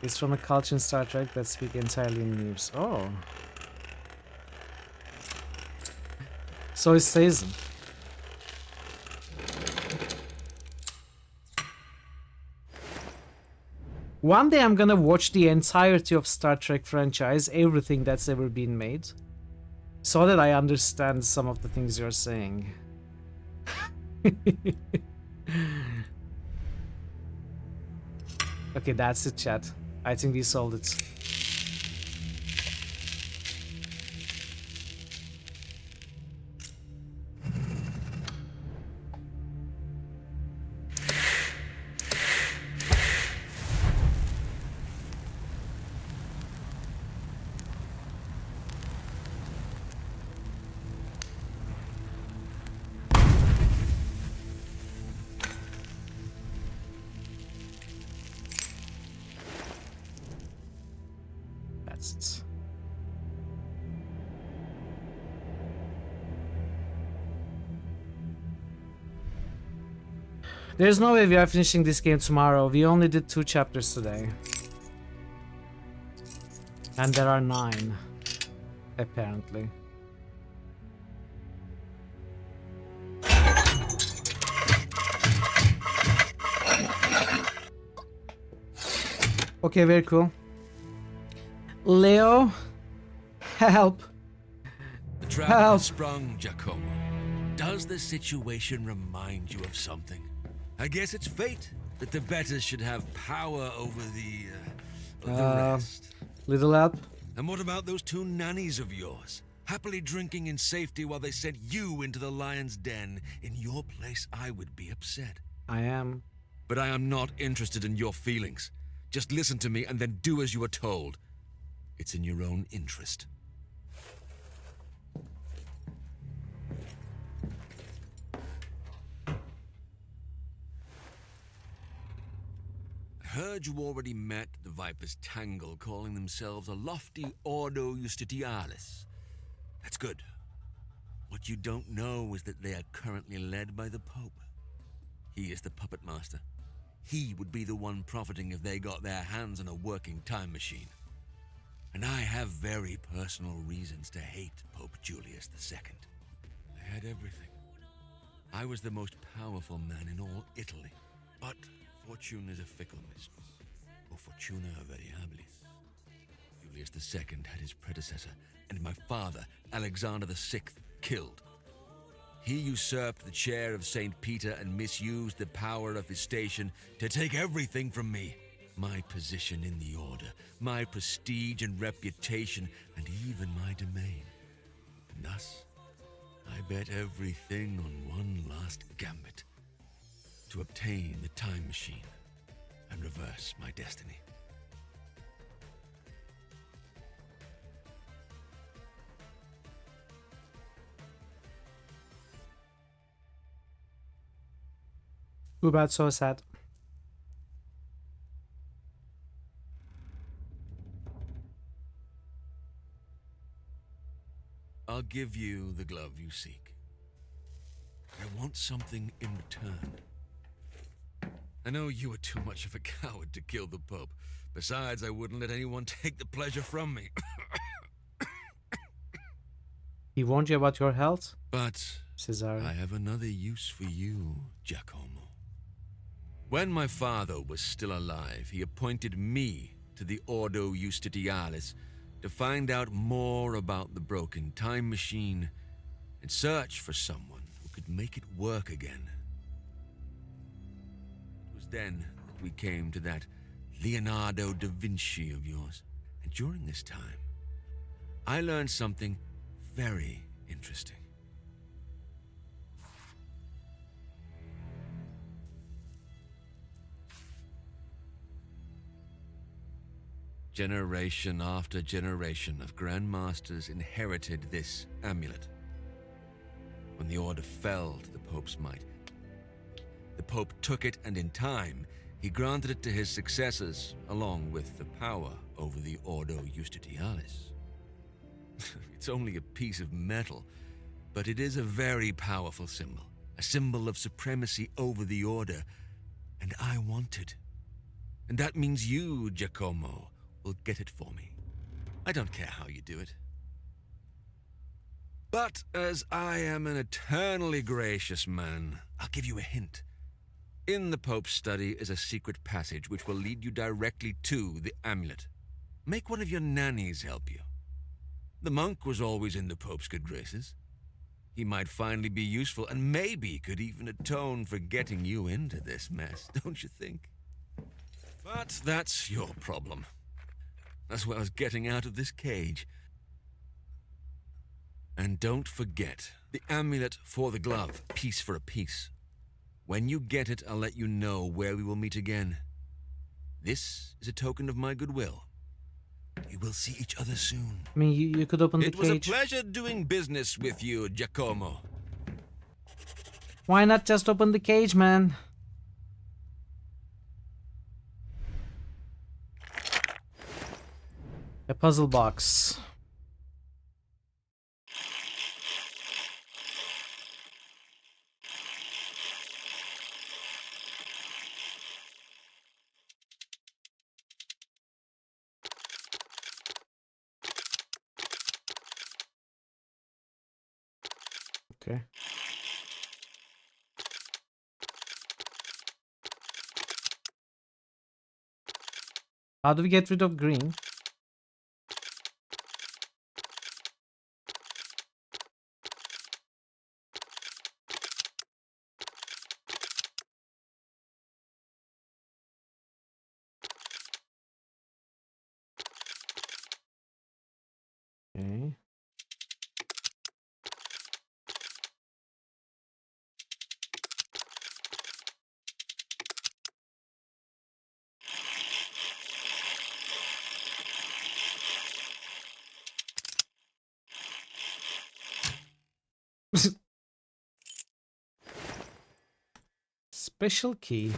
It's from a culture in Star Trek that speak entirely in news. Oh. So it says them. One day I'm gonna watch the entirety of Star Trek franchise, everything that's ever been made, so that I understand some of the things you're saying. Okay, that's it, chat. I think we solved it. There's no way we are finishing this game tomorrow. We only did 2 chapters today. And there are 9, apparently. Okay, very cool. Leo, help. The trap has sprung, Giacomo. Does the situation remind you of something? I guess it's fate that the betters should have power over the rest. Little help. And what about those 2 nannies of yours? Happily drinking in safety while they sent you into the lion's den. In your place, I would be upset. I am. But I am not interested in your feelings. Just listen to me and then do as you are told. It's in your own interest. I heard you already met the Viper's Tangle, calling themselves a lofty Ordo Justitialis. That's good. What you don't know is that they are currently led by the Pope. He is the puppet master. He would be the one profiting if they got their hands on a working time machine. And I have very personal reasons to hate Pope Julius II. I had everything. I was the most powerful man in all Italy. But fortune is a fickle mistress. O fortuna variabilis. Julius II had his predecessor, and my father, Alexander VI, killed. He usurped the chair of St. Peter and misused the power of his station to take everything from me. My position in the order, my prestige and reputation, and even my domain. And thus, I bet everything on one last gambit. To obtain the time machine and reverse my destiny. Too bad, so sad. I'll give you the glove you seek. I want something in return. I know you are too much of a coward to kill the Pope. Besides, I wouldn't let anyone take the pleasure from me. He warned you about your health? But Cesare. I have another use for you, Giacomo. When my father was still alive, he appointed me to the Ordo Justitialis to find out more about the broken time machine and search for someone who could make it work again. It was then that we came to that Leonardo da Vinci of yours. And during this time, I learned something very interesting. Generation after generation of Grandmasters inherited this amulet. When the Order fell to the Pope's might, the Pope took it, and in time, he granted it to his successors, along with the power over the Ordo Justitialis. It's only a piece of metal, but it is a very powerful symbol, a symbol of supremacy over the Order, and I want it. And that means you, Giacomo, will get it for me. I don't care how you do it. But as I am an eternally gracious man, I'll give you a hint. In the Pope's study is a secret passage which will lead you directly to the amulet. Make one of your nannies help you. The monk was always in the Pope's good graces. He might finally be useful and maybe could even atone for getting you into this mess, don't you think? But that's your problem. As well as getting out of this cage. And don't forget, the amulet for the glove, piece for a piece. When you get it, I'll let you know where we will meet again. This is a token of my goodwill. We will see each other soon. I mean, you could open the cage. It was a pleasure doing business with you, Giacomo. Why not just open the cage, man? A puzzle box. Okay. How do we get rid of green? Okay. Special key.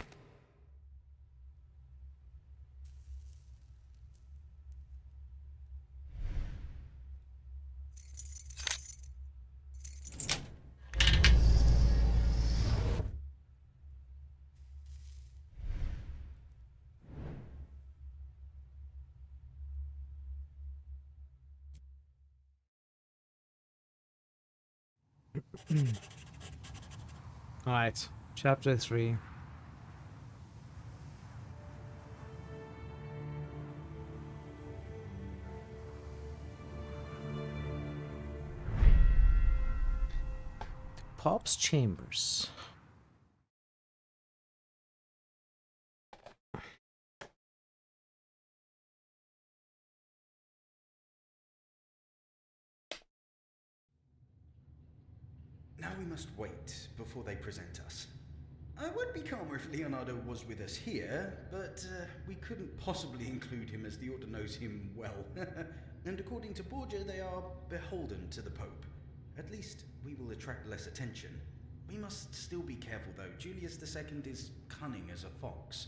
All right, chapter 3. Pop's chambers. Now we must wait before they present us. I would be calmer if Leonardo was with us here, but we couldn't possibly include him as the Order knows him well. And according to Borgia, they are beholden to the Pope. At least we will attract less attention. We must still be careful though. Julius II is cunning as a fox.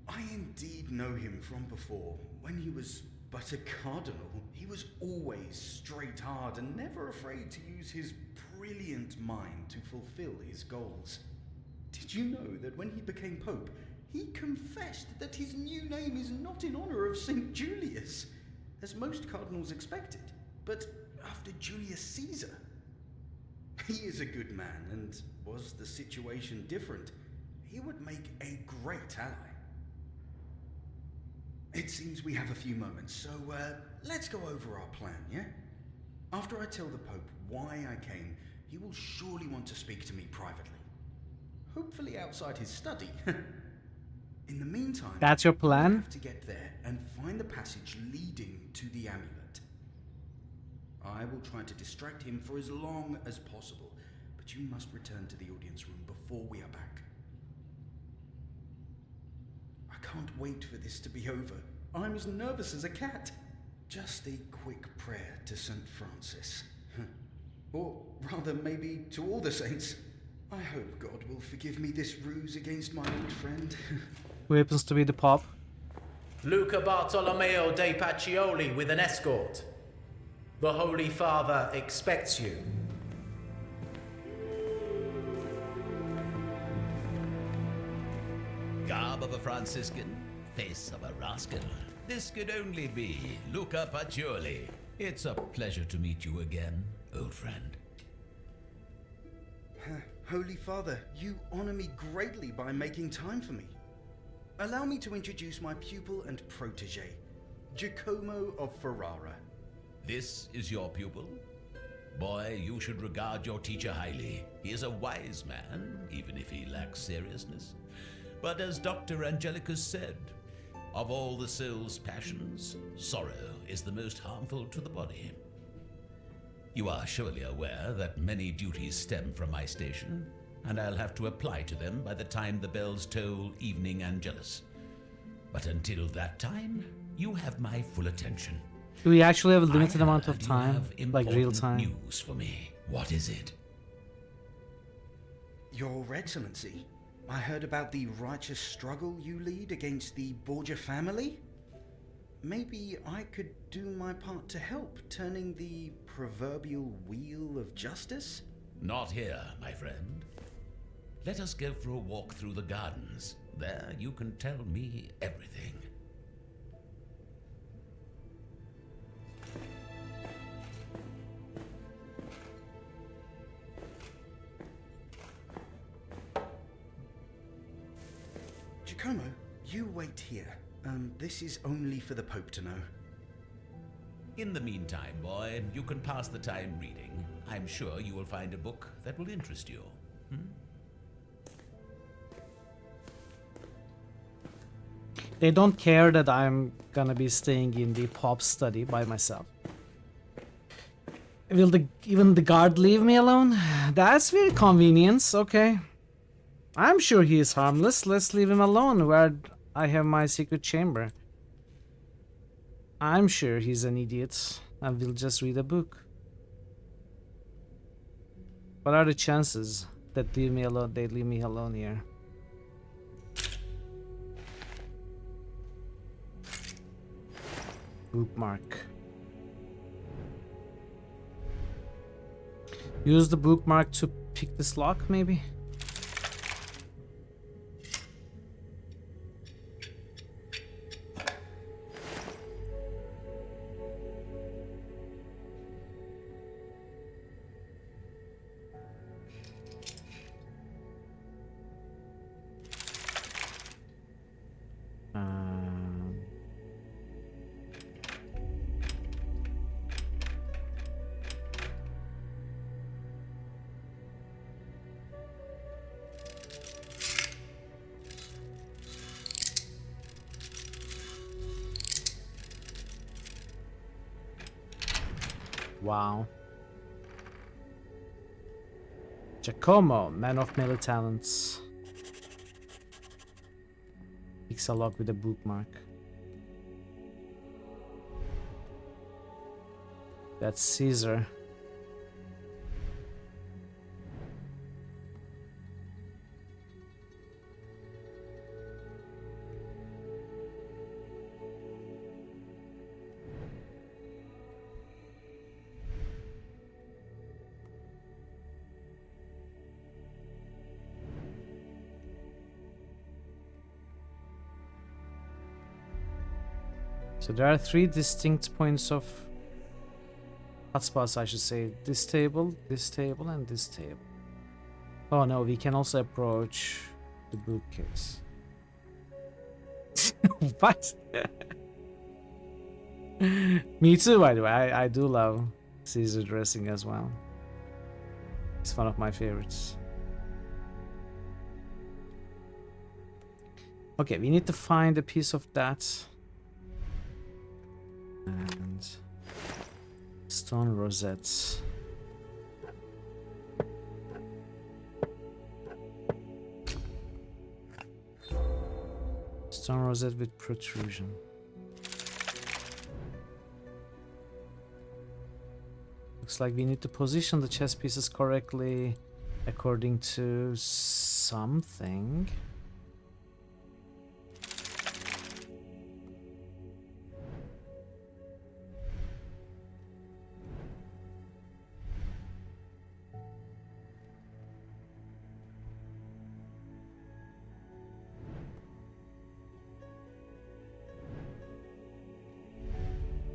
I indeed know him from before. When he was but a cardinal, he was always straight hard and never afraid to use his brilliant mind to fulfill his goals. Did you know that when he became Pope, he confessed that his new name is not in honor of St. Julius, as most cardinals expected, but after Julius Caesar? He is a good man, and was the situation different, he would make a great ally. It seems we have a few moments, so let's go over our plan, yeah? After I tell the Pope why I came, he will surely want to speak to me privately. Hopefully outside his study. In the meantime, that's your plan? we have to get there and find the passage leading to the amulet. I will try to distract him for as long as possible, but you must return to the audience room before we are back. I can't wait for this to be over. I'm as nervous as a cat. Just a quick prayer to St. Francis. Or rather, maybe to all the saints. I hope God will forgive me this ruse against my old friend. Who happens to be the Pope? Luca Bartolomeo de Pacioli with an escort. The Holy Father expects you. Garb of a Franciscan, face of a rascal. This could only be Luca Pacioli. It's a pleasure to meet you again, old friend. Holy Father, you honor me greatly by making time for me. Allow me to introduce my pupil and protege, Giacomo of Ferrara. This is your pupil? Boy, you should regard your teacher highly. He is a wise man, even if he lacks seriousness. But as Dr. Angelicus said, of all the soul's passions, sorrow is the most harmful to the body. You are surely aware that many duties stem from my station, and I'll have to apply to them by the time the bells toll evening Angelus. But until that time, you have my full attention. Do we actually have a limited amount of time? Like real time? News for me. What is it? Your Excellency, I heard about the righteous struggle you lead against the Borgia family. Maybe I could do my part to help, turning the proverbial wheel of justice? Not here, my friend. Let us go for a walk through the gardens. There you can tell me everything. Giacomo, you wait here. This is only for the Pope to know. In the meantime, boy, you can pass the time reading. I'm sure you will find a book that will interest you. They don't care that I'm gonna be staying in the Pope's study by myself. Will even the guard leave me alone? That's very convenient, okay. I'm sure he is harmless. Let's leave him alone where I have my secret chamber. I'm sure he's an idiot and will just read a book. What are the chances that they leave me alone here? Bookmark. Use the bookmark to pick this lock, maybe? Wow. Giacomo, man of many talents. Picks a lock with a bookmark. That's Caesar. So there are 3 distinct points of hotspots, I should say. This table, and this table. Oh no, we can also approach the bookcase. What? Me too, by the way. I do love Caesar dressing as well. It's one of my favorites. Okay, we need to find a piece of that. And stone rosettes. Stone rosette with protrusion. Looks like we need to position the chess pieces correctly according to something.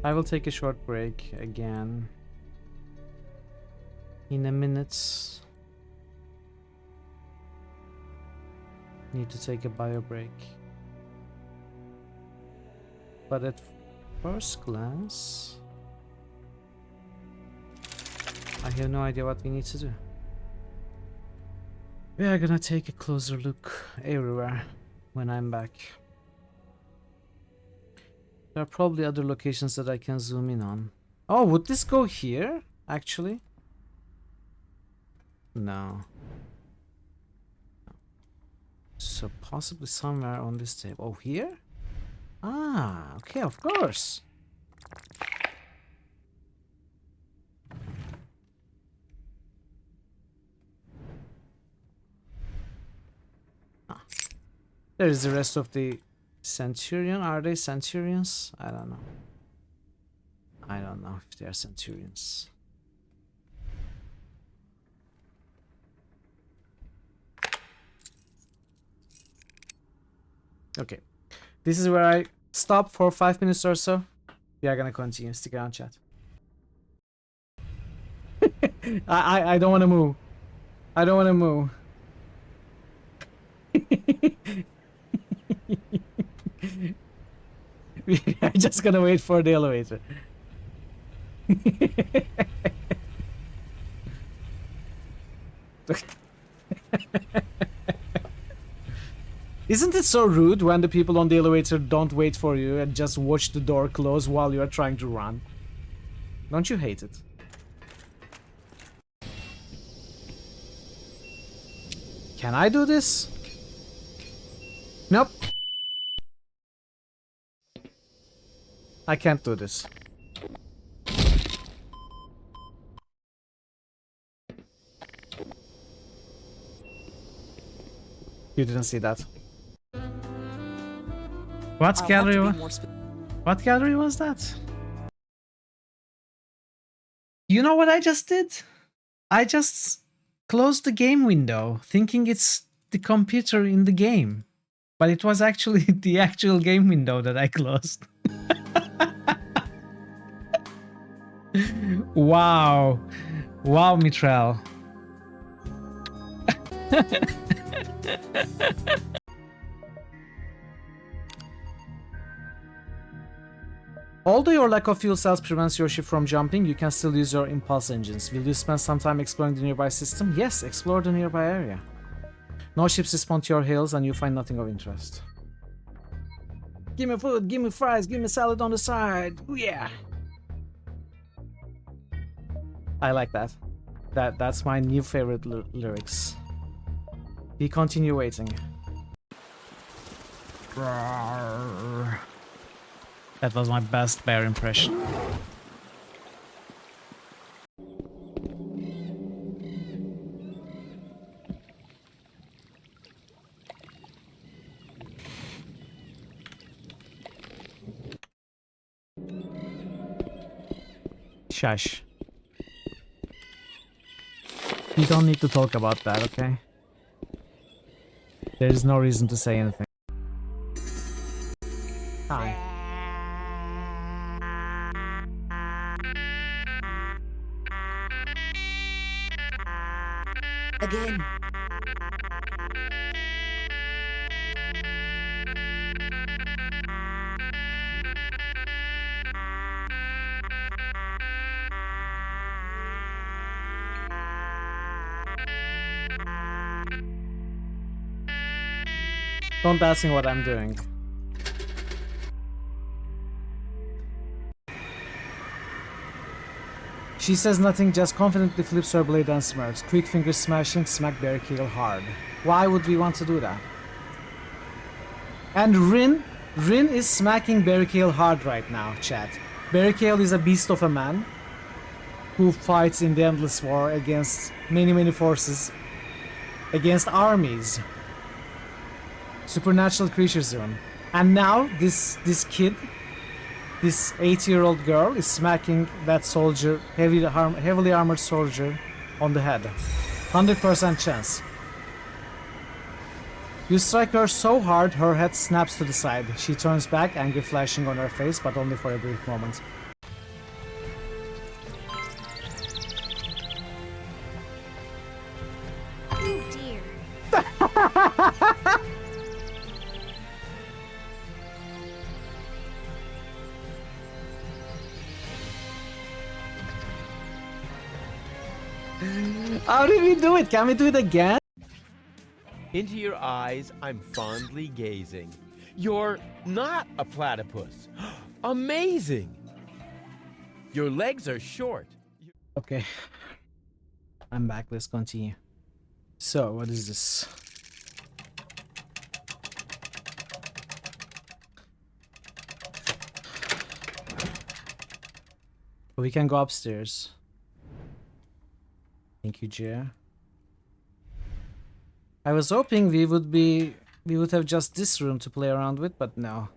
I will take a short break again in a minute. Need to take a bio break. But at first glance, I have no idea what we need to do. We are gonna take a closer look everywhere when I'm back. There are probably other locations that I can zoom in on. Oh, would this go here, actually? No. So possibly somewhere on this table. Oh, here? Ah, okay, of course. There is the rest of the Centurion. Are they Centurions? I don't know. I don't know if they are Centurions. Okay. This is where I stop for 5 minutes or so. We are gonna continue. Stick around, chat. I don't want to move. I don't want to move. We are just gonna wait for the elevator. Isn't it so rude when the people on the elevator don't wait for you and just watch the door close while you are trying to run? Don't you hate it? Can I do this? Nope. I can't do this. You didn't see that. What gallery was that? You know what I just did? I just closed the game window, thinking it's the computer in the game. But it was actually the actual game window that I closed. Wow. Wow, Mitral. Although your lack of fuel cells prevents your ship from jumping, you can still use your impulse engines. Will you spend some time exploring the nearby system? Yes, explore the nearby area. No ships respond to your hails and you find nothing of interest. Give me food, give me fries, give me salad on the side. Ooh, yeah. I like that. That's my new favorite lyrics. We continue waiting. Roar. That was my best bear impression. Shush. You don't need to talk about that, okay? There is no reason to say anything. Hi. Again. Don't ask me what I'm doing. She says nothing, just confidently flips her blade and smirks. Quick fingers smashing, smack Barricade hard. Why would we want to do that? And Rin is smacking Barricade hard right now, chat. Barricade is a beast of a man who fights in the endless war against many forces, against armies. Supernatural creatures even. And now this kid, this 8-year-old girl, is smacking that soldier, heavily armored soldier, on the head. 100% chance. You strike her so hard, her head snaps to the side. She turns back, anger flashing on her face, but only for a brief moment. Oh dear. How did we do it? Can we do it again? Into your eyes, I'm fondly gazing. You're not a platypus. Amazing! Your legs are short. Okay. I'm back. Let's continue. So, what is this? We can go upstairs. Thank you, Jer. I was hoping we would be we would have just this room to play around with, but no.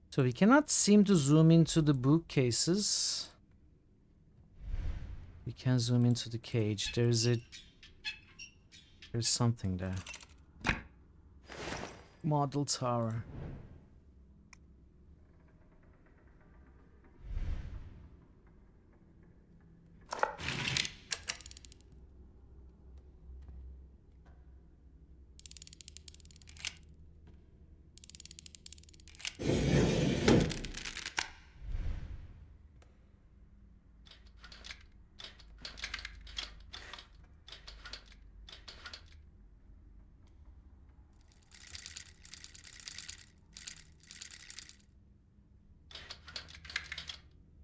So we cannot seem to zoom into the bookcases. We can zoom into the cage. There's something there. Model tower.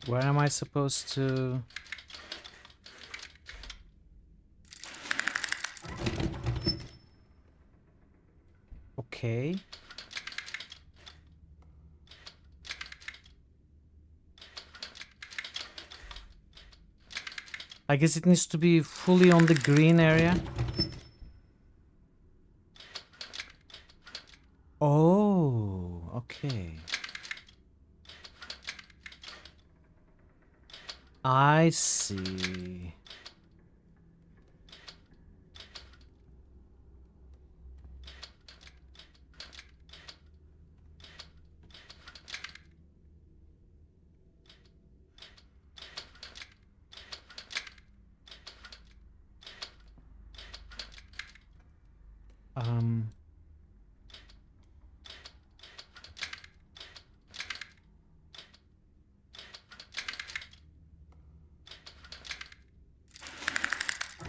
Where am I supposed to... Okay. I guess it needs to be fully on the green area. Oh, okay. I see.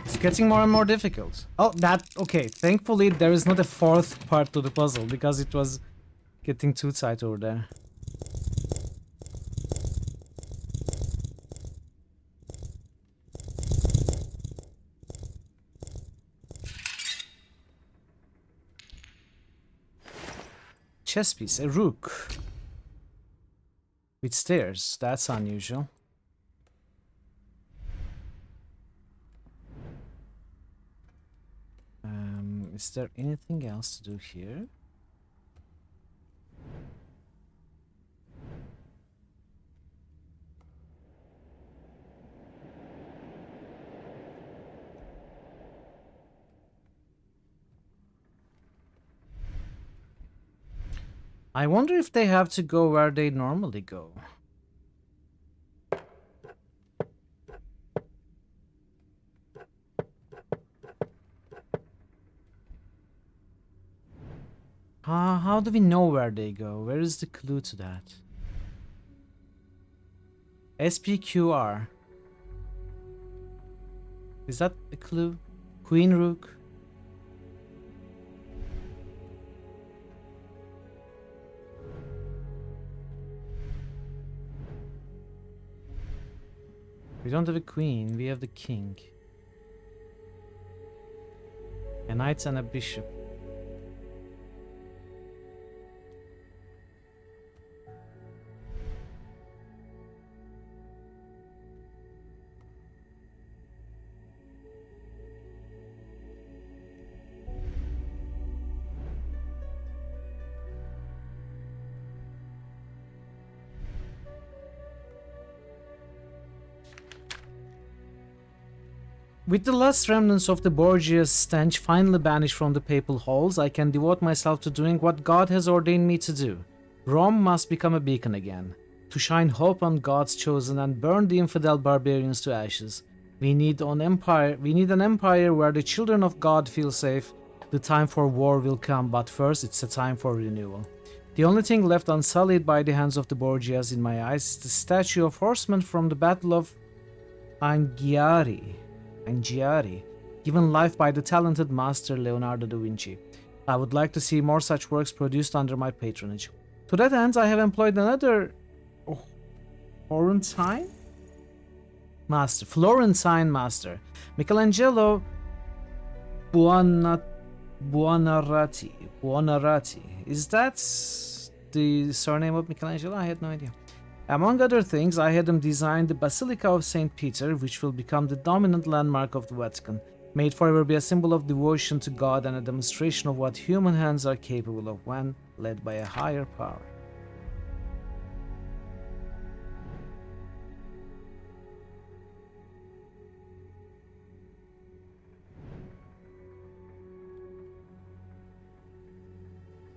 It's getting more and more difficult. Oh, okay. Thankfully, there is not a fourth part to the puzzle because it was getting too tight over there. Chess piece, a rook. With stairs, that's unusual. Is there anything else to do here? I wonder if they have to go where they normally go. How do we know where they go? Where is the clue to that? SPQR. Is that a clue? Queen Rook? We don't have a queen, we have the king. A knight and a bishop. With the last remnants of the Borgia's stench finally banished from the papal halls, I can devote myself to doing what God has ordained me to do. Rome must become a beacon again, to shine hope on God's chosen and burn the infidel barbarians to ashes. We need an empire where the children of God feel safe. The time for war will come, but first it's a time for renewal. The only thing left unsullied by the hands of the Borgias in my eyes is the statue of horsemen from the Battle of Anghiari, given life by the talented master Leonardo da Vinci. I would like to see more such works produced under my patronage. To that end, I have employed another Florentine master, Michelangelo Buonarroti. Is that the surname of Michelangelo? I had no idea. Among other things, I had him design the Basilica of St. Peter, which will become the dominant landmark of the Vatican. May it forever be a symbol of devotion to God and a demonstration of what human hands are capable of when led by a higher power.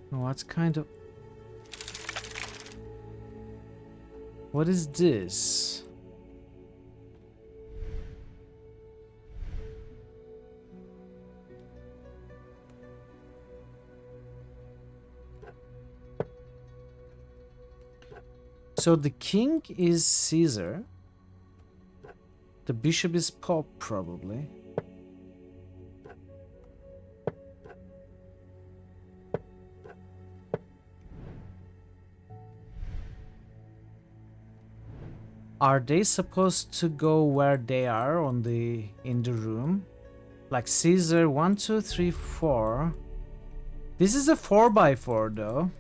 What kind of... What is this? So the king is Caesar. The bishop is Pope, probably. Are they supposed to go where they are on in the room? Like Caesar, 1, 2, 3, 4. This is a 4x4 though.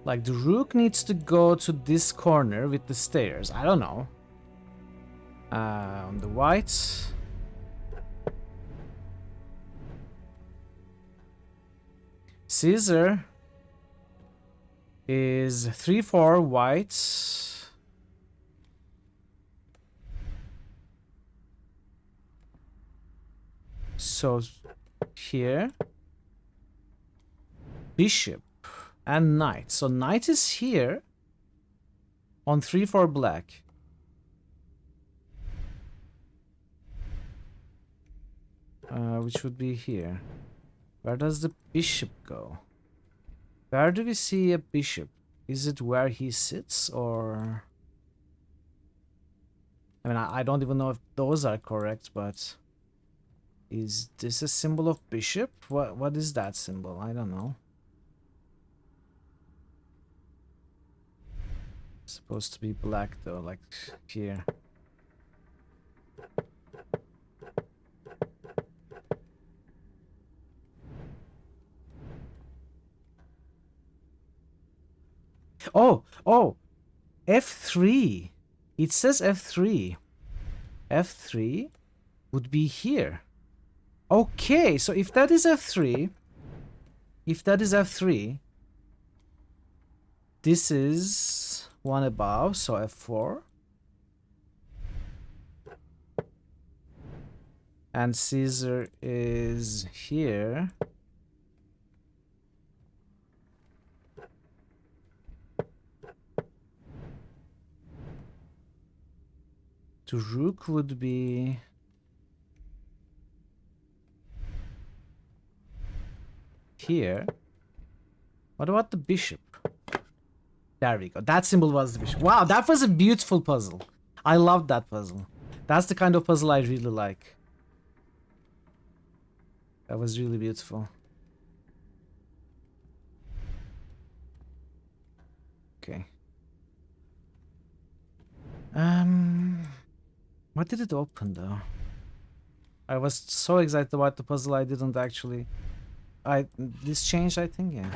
Like the rook needs to go to this corner with the stairs. I don't know. On the whites. Caesar is 3-4 white. So here bishop and knight. So knight is here on 3-4 black. Which would be here. Where does the bishop go? Where do we see a bishop? Is it where he sits or... I mean, I don't even know if those are correct, but... Is this a symbol of bishop? What is that symbol? I don't know. It's supposed to be black though, like here. Oh, F3. It says F3. F3 would be here. Okay, so if that is F3, this is one above, so F4. And Caesar is here. The rook would be here. What about the bishop? There we go. That symbol was the bishop. Wow, that was a beautiful puzzle. I loved that puzzle. That's the kind of puzzle I really like. That was really beautiful. Okay. What did it open though? I was so excited about the puzzle I didn't actually... This changed, I think, yeah.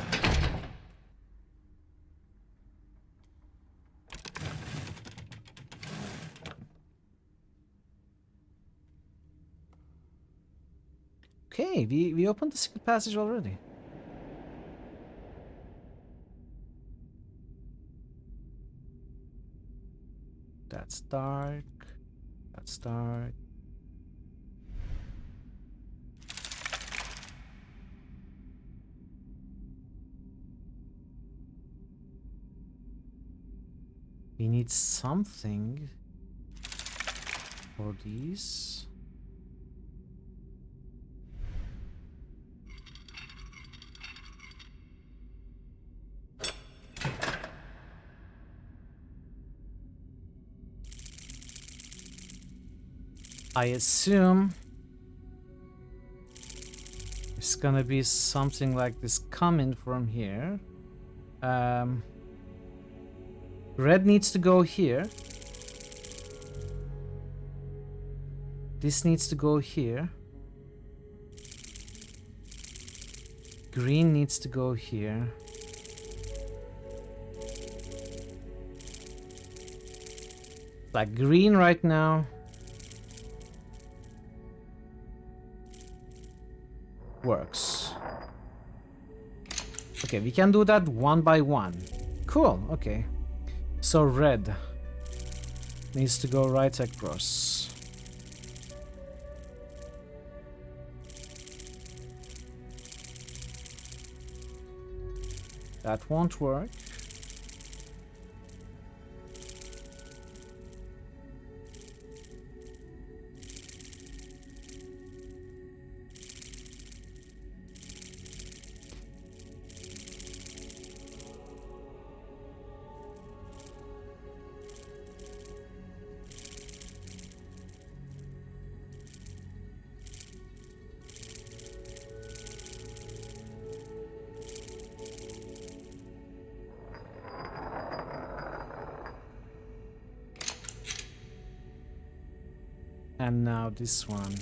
Okay, we opened the secret passage already. That's dark. That's dark. We need something for these. I assume it's gonna be something like this coming from here. Red needs to go here. this needs to go here. Green needs to go here. Like green right now. Works. Okay, we can do that one by one. Cool, okay. So red needs to go right across. That won't work. And now this one.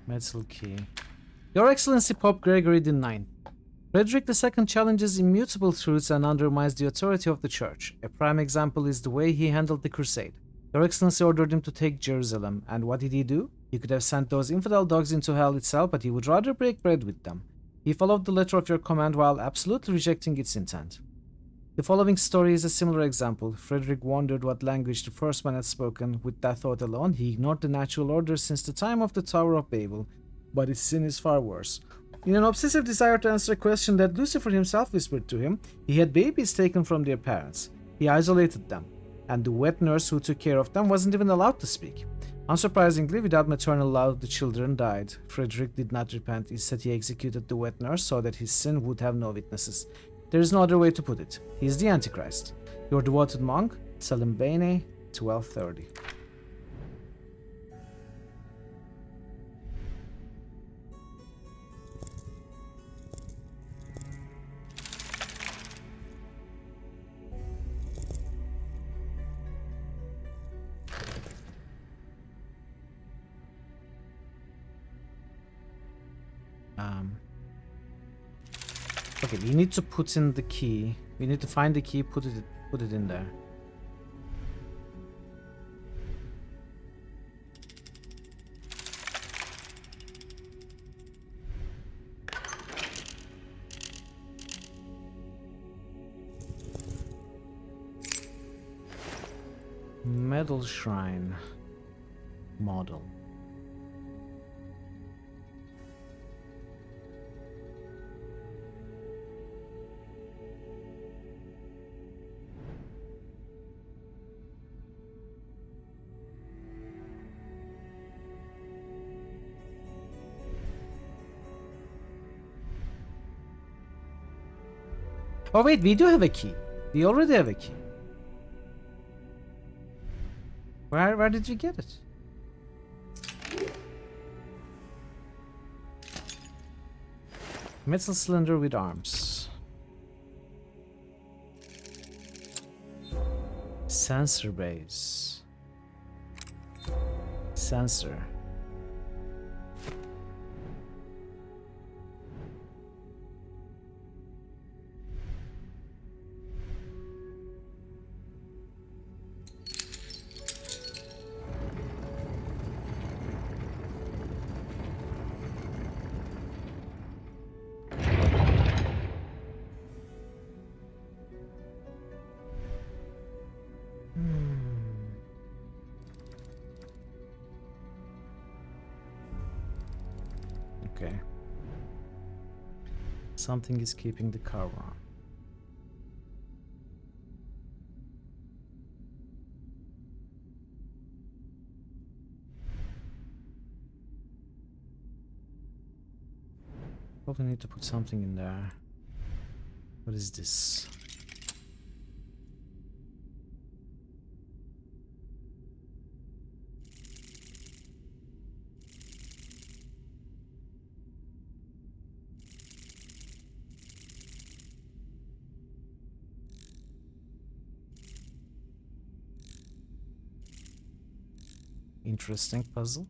Metal key. Your Excellency Pope Gregory IX. Frederick II challenges immutable truths and undermines the authority of the Church. A prime example is the way he handled the crusade. Your Excellency ordered him to take Jerusalem, and what did he do? He could have sent those infidel dogs into hell itself, but he would rather break bread with them. He followed the letter of your command while absolutely rejecting its intent. The following story is a similar example. Frederick wondered what language the first man had spoken. With that thought alone, he ignored the natural order since the time of the Tower of Babel. But his sin is far worse. In an obsessive desire to answer a question that Lucifer himself whispered to him, he had babies taken from their parents. He isolated them, and the wet nurse who took care of them wasn't even allowed to speak. Unsurprisingly, without maternal love, the children died. Frederick did not repent. Instead, he executed the wet nurse so that his sin would have no witnesses. There is no other way to put it. He is the Antichrist. Your devoted monk, Selim Bene, 1230. Okay, we need to put in the key. We need to find the key, put it in there. Metal shrine model. Oh wait, we do have a key. We already have a key. Where did you get it? Metal cylinder with arms. Sensor base. Sensor. Okay. Something is keeping the car on. Probably need to put something in there. What is this? Interesting puzzle.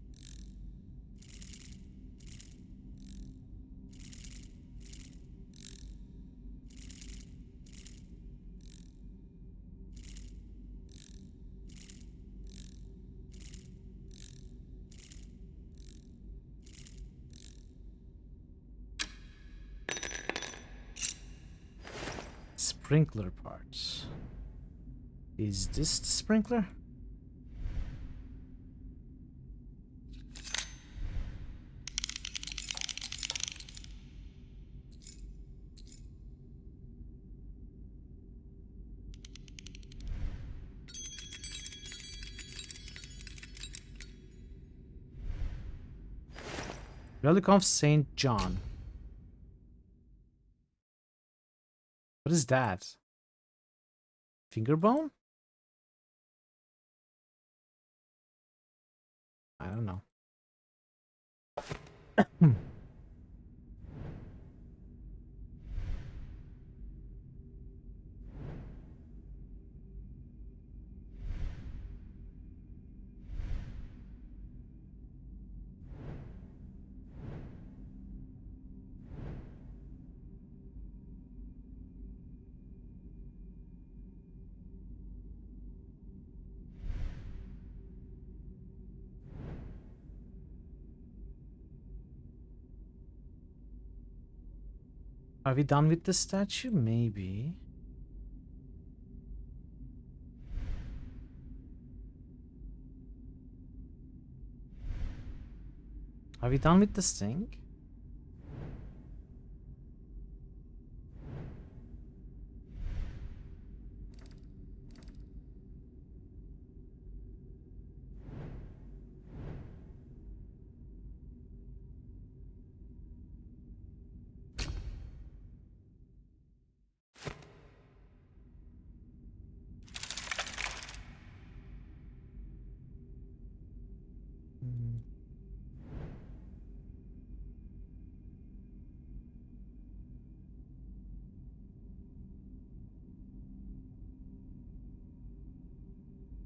Sprinkler parts. Is this the sprinkler? Relic of Saint John. What is that? Finger bone? I don't know. Are we done with the statue? Maybe. Are we done with this thing?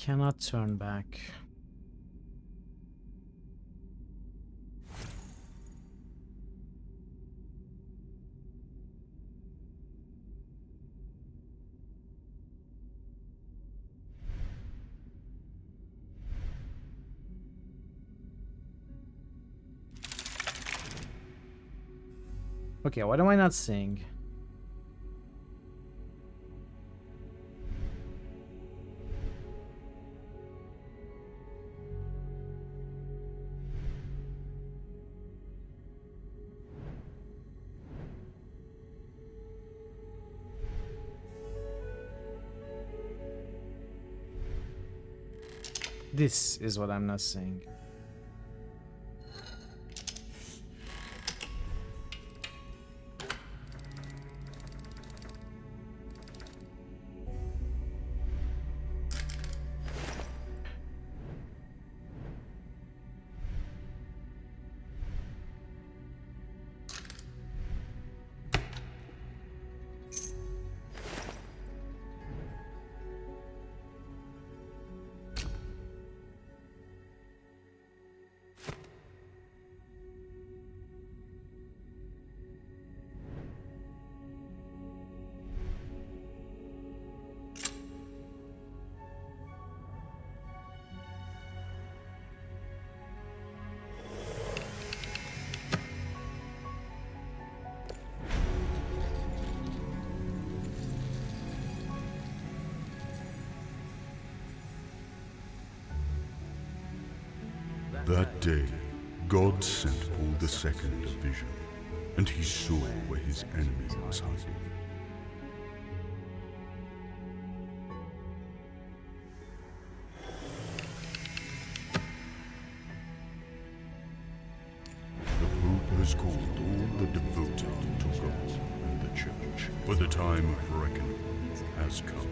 Cannot turn back. Okay, what am I not seeing? This is what I'm not seeing. That day, God sent Paul II a vision, and he saw where his enemy was hiding. The Pope has has called all the devoted to God and the Church, for the time of reckoning has come.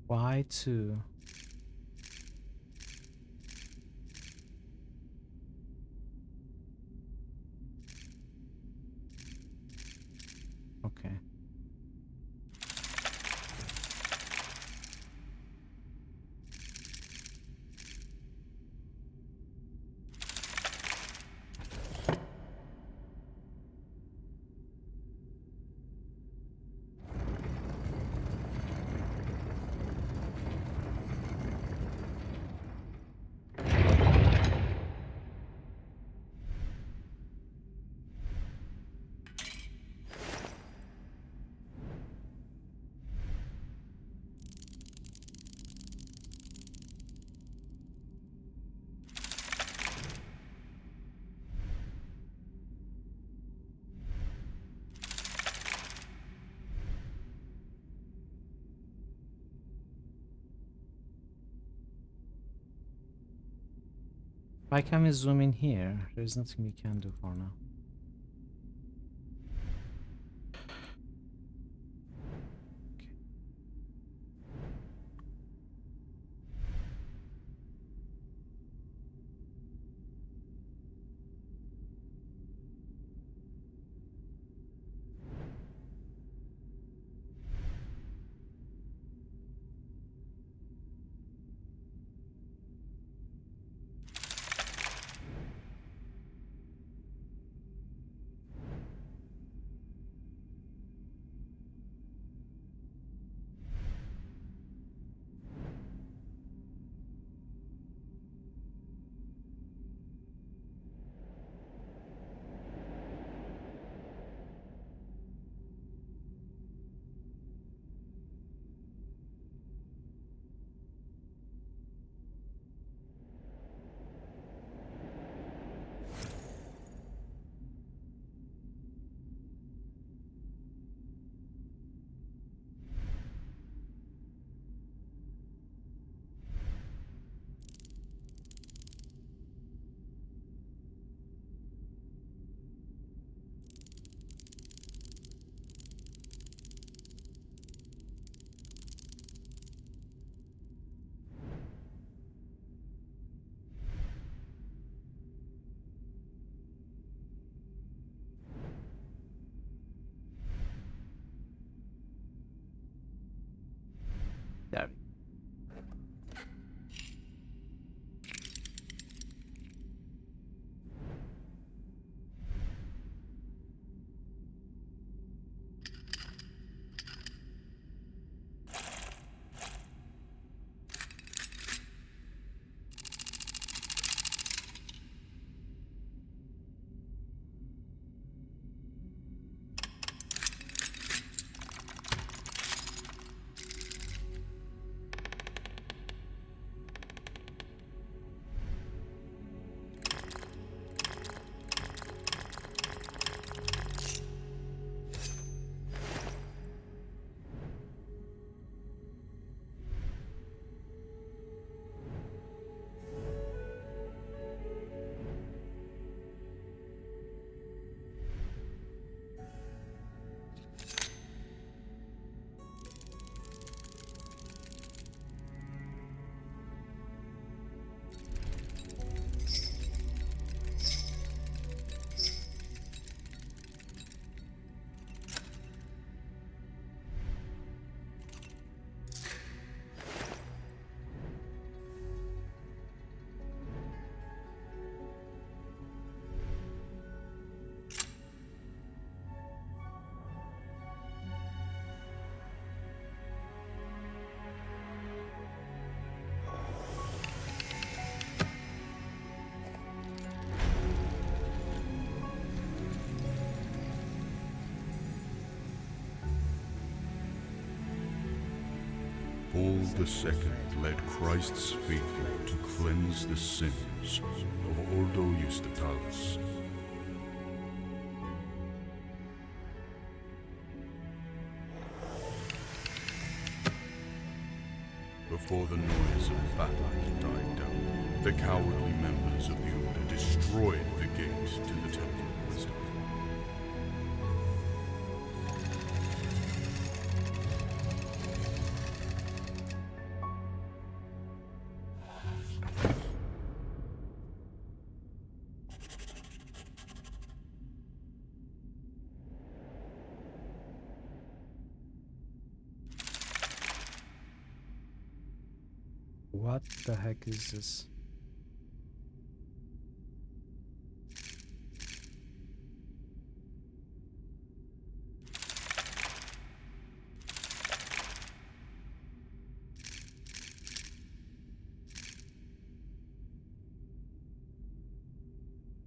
Why two? Okay. Why can't we zoom in here? There's nothing we can do for now. II led Christ's faithful to cleanse the sins of Ordo Justitalis. Before the noise of battle died down, the cowardly members of the Order destroyed the gate to the Temple of Wisdom. What the heck is this?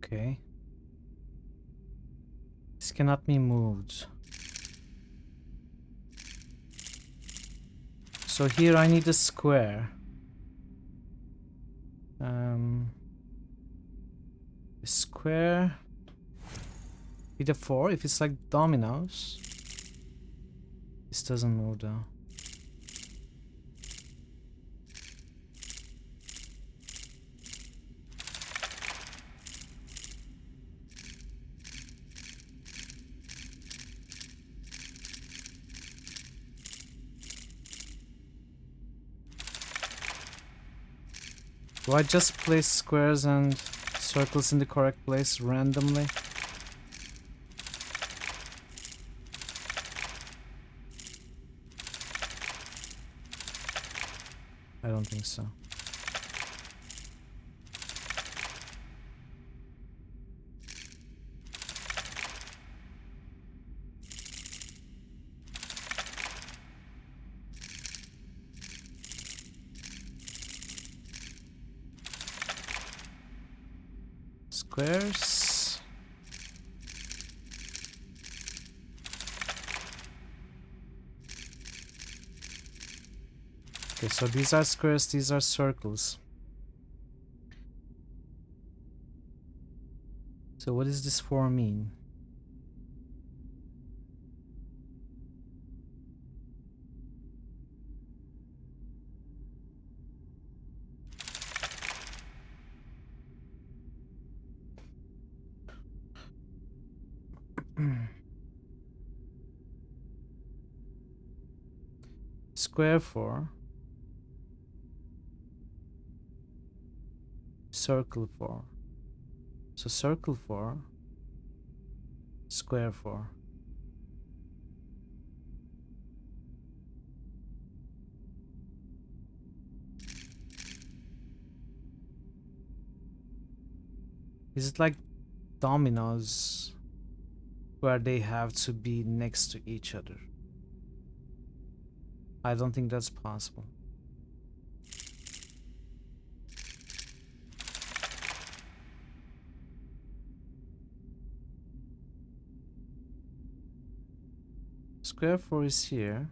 Okay. This cannot be moved. So here I need a square. A square with a 4. If it's like dominoes, this doesn't move though. Do I just place squares and circles in the correct place randomly? I don't think so. Squares. Okay, so these are squares, these are circles. So what does this 4 mean? Square 4. Circle 4. So circle 4. Square 4. Is it like dominoes where they have to be next to each other? I don't think that's possible. Square 4 is here.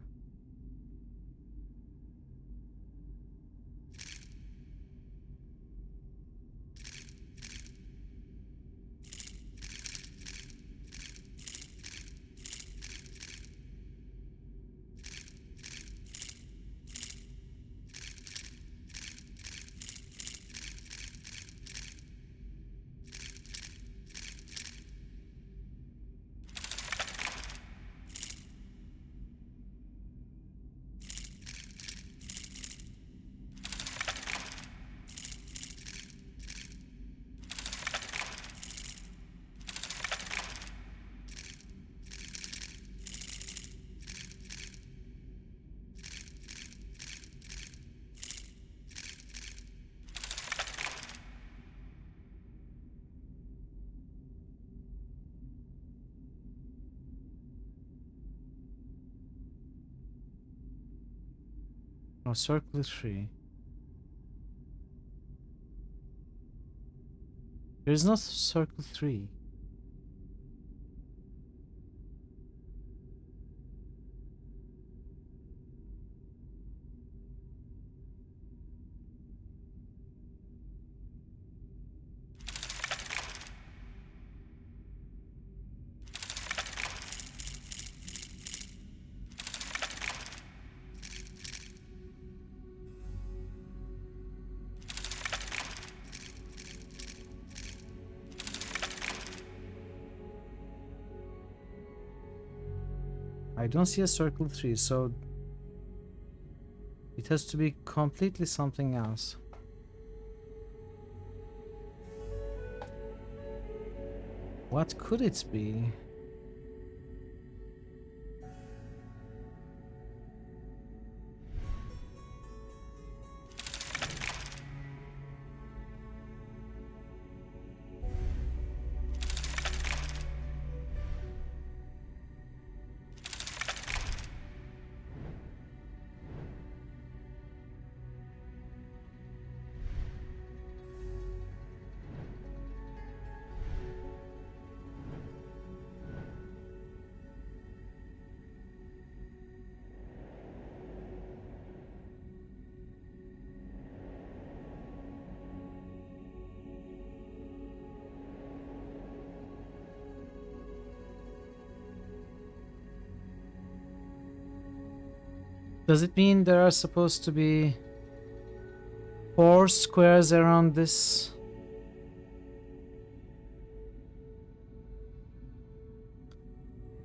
No, circle 3. There's no circle 3. I don't see a circle 3, so it has to be completely something else. What could it be? Does it mean there are supposed to be 4 squares around this?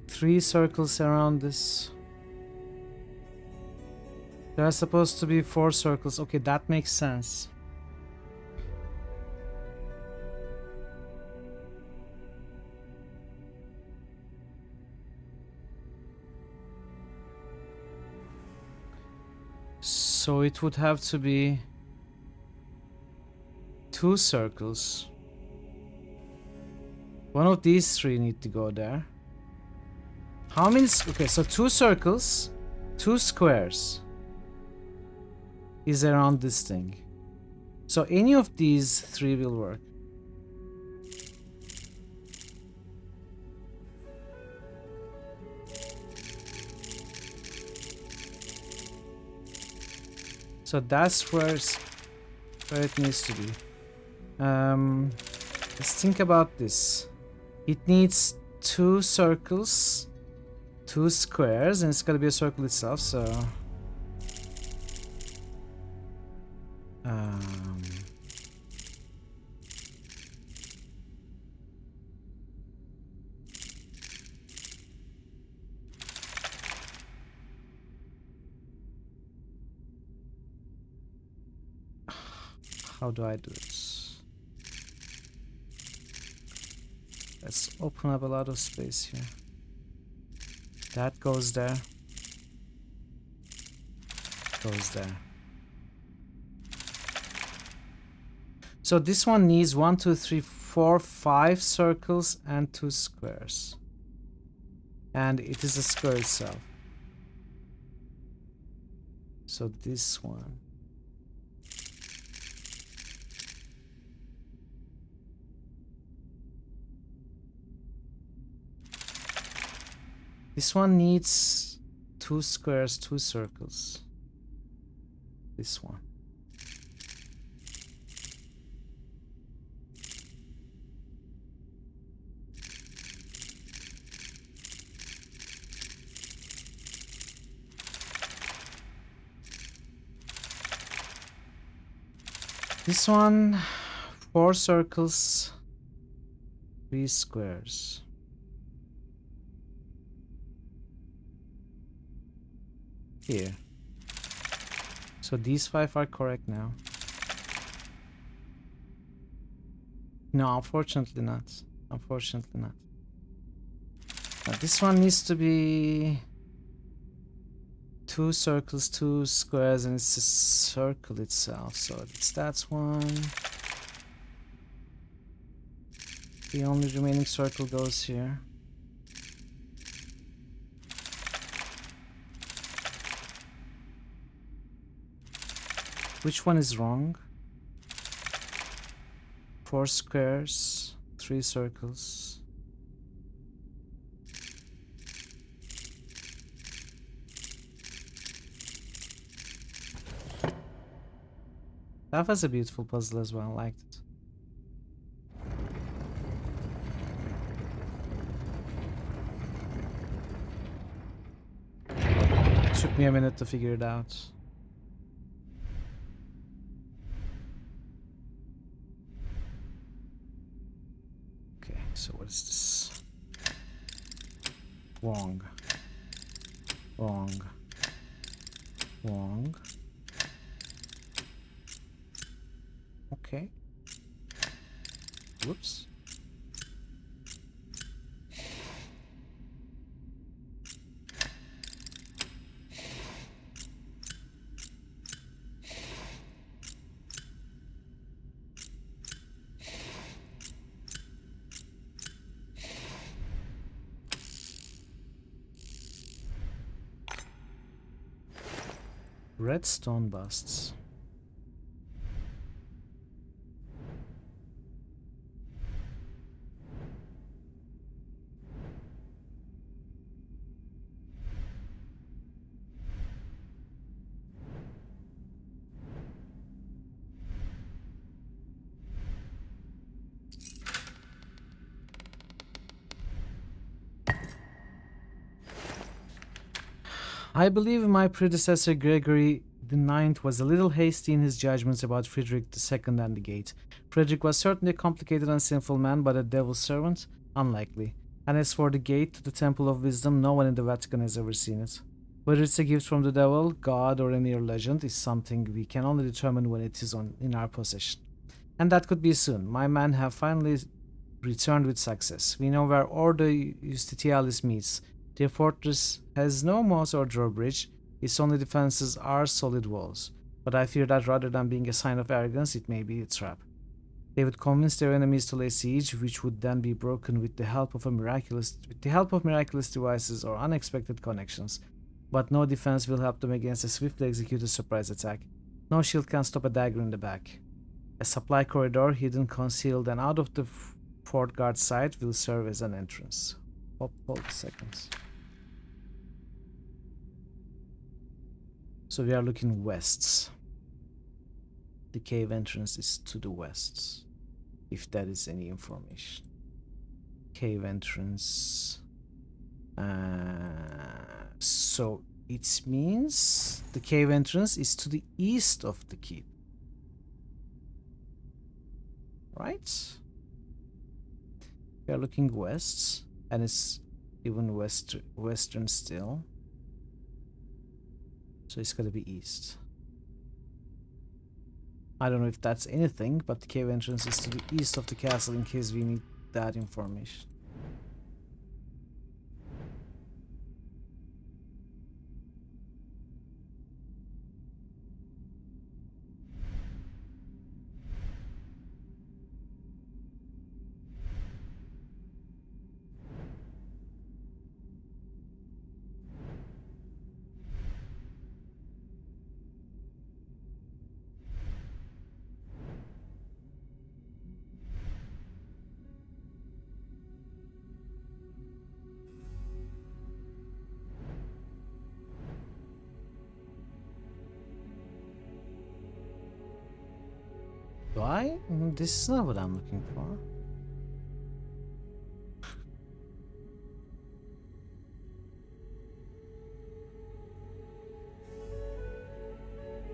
Three circles around this. There are supposed to be 4 circles. Okay, that makes sense. So it would have to be 2 circles. One of these 3 need to go there. How many? Okay, so 2 circles, 2 squares is around this thing. So any of these 3 will work. So that's where it needs to be. Let's think about this. It needs 2 circles, 2 squares, and it's gotta be a circle itself, so how do I do this? Let's open up a lot of space here. That goes there. Goes there. So this one needs 1, 2, 3, 4, 5 circles and 2 squares. And it is a square itself. So this one. This one needs 2 squares, 2 circles. This one. This one, 4 circles, 3 squares. Here. So these 5 are correct now. No, unfortunately not. Unfortunately not. Now this one needs to be 2 circles, 2 squares, and it's a circle itself. So it's that one. The only remaining circle goes here. Which one is wrong? 4 squares, 3 circles. That was a beautiful puzzle as well, I liked it. Took me a minute to figure it out. Okay, so what is this? Wrong. Wrong. Wrong. Okay. Whoops. Redstone busts. I believe my predecessor Gregory IX was a little hasty in his judgments about Frederick II and the gate. Frederick was certainly a complicated and sinful man, but a devil's servant? Unlikely. And as for the gate to the Temple of Wisdom, no one in the Vatican has ever seen it. Whether it's a gift from the devil, God, or a mere legend is something we can only determine when it is in our possession. And that could be soon. My men have finally returned with success. We know where Ordo Justitialis meets. Their fortress has no moat or drawbridge, its only defenses are solid walls. But I fear that rather than being a sign of arrogance, it may be a trap. They would convince their enemies to lay siege, which would then be broken with the help of miraculous devices or unexpected connections. But no defense will help them against a swiftly executed surprise attack. No shield can stop a dagger in the back. A supply corridor, hidden, concealed, and out of the fort guard sight, will serve as an entrance. Hold seconds. So we are looking wests. The cave entrance is to the wests, if that is any information. Cave entrance. So it means the cave entrance is to the east of the keep. Right? We are looking west, and it's even western still. So it's gotta be east. I don't know if that's anything, but the cave entrance is to the east of the castle in case we need that information. Why? This is not what I'm looking for.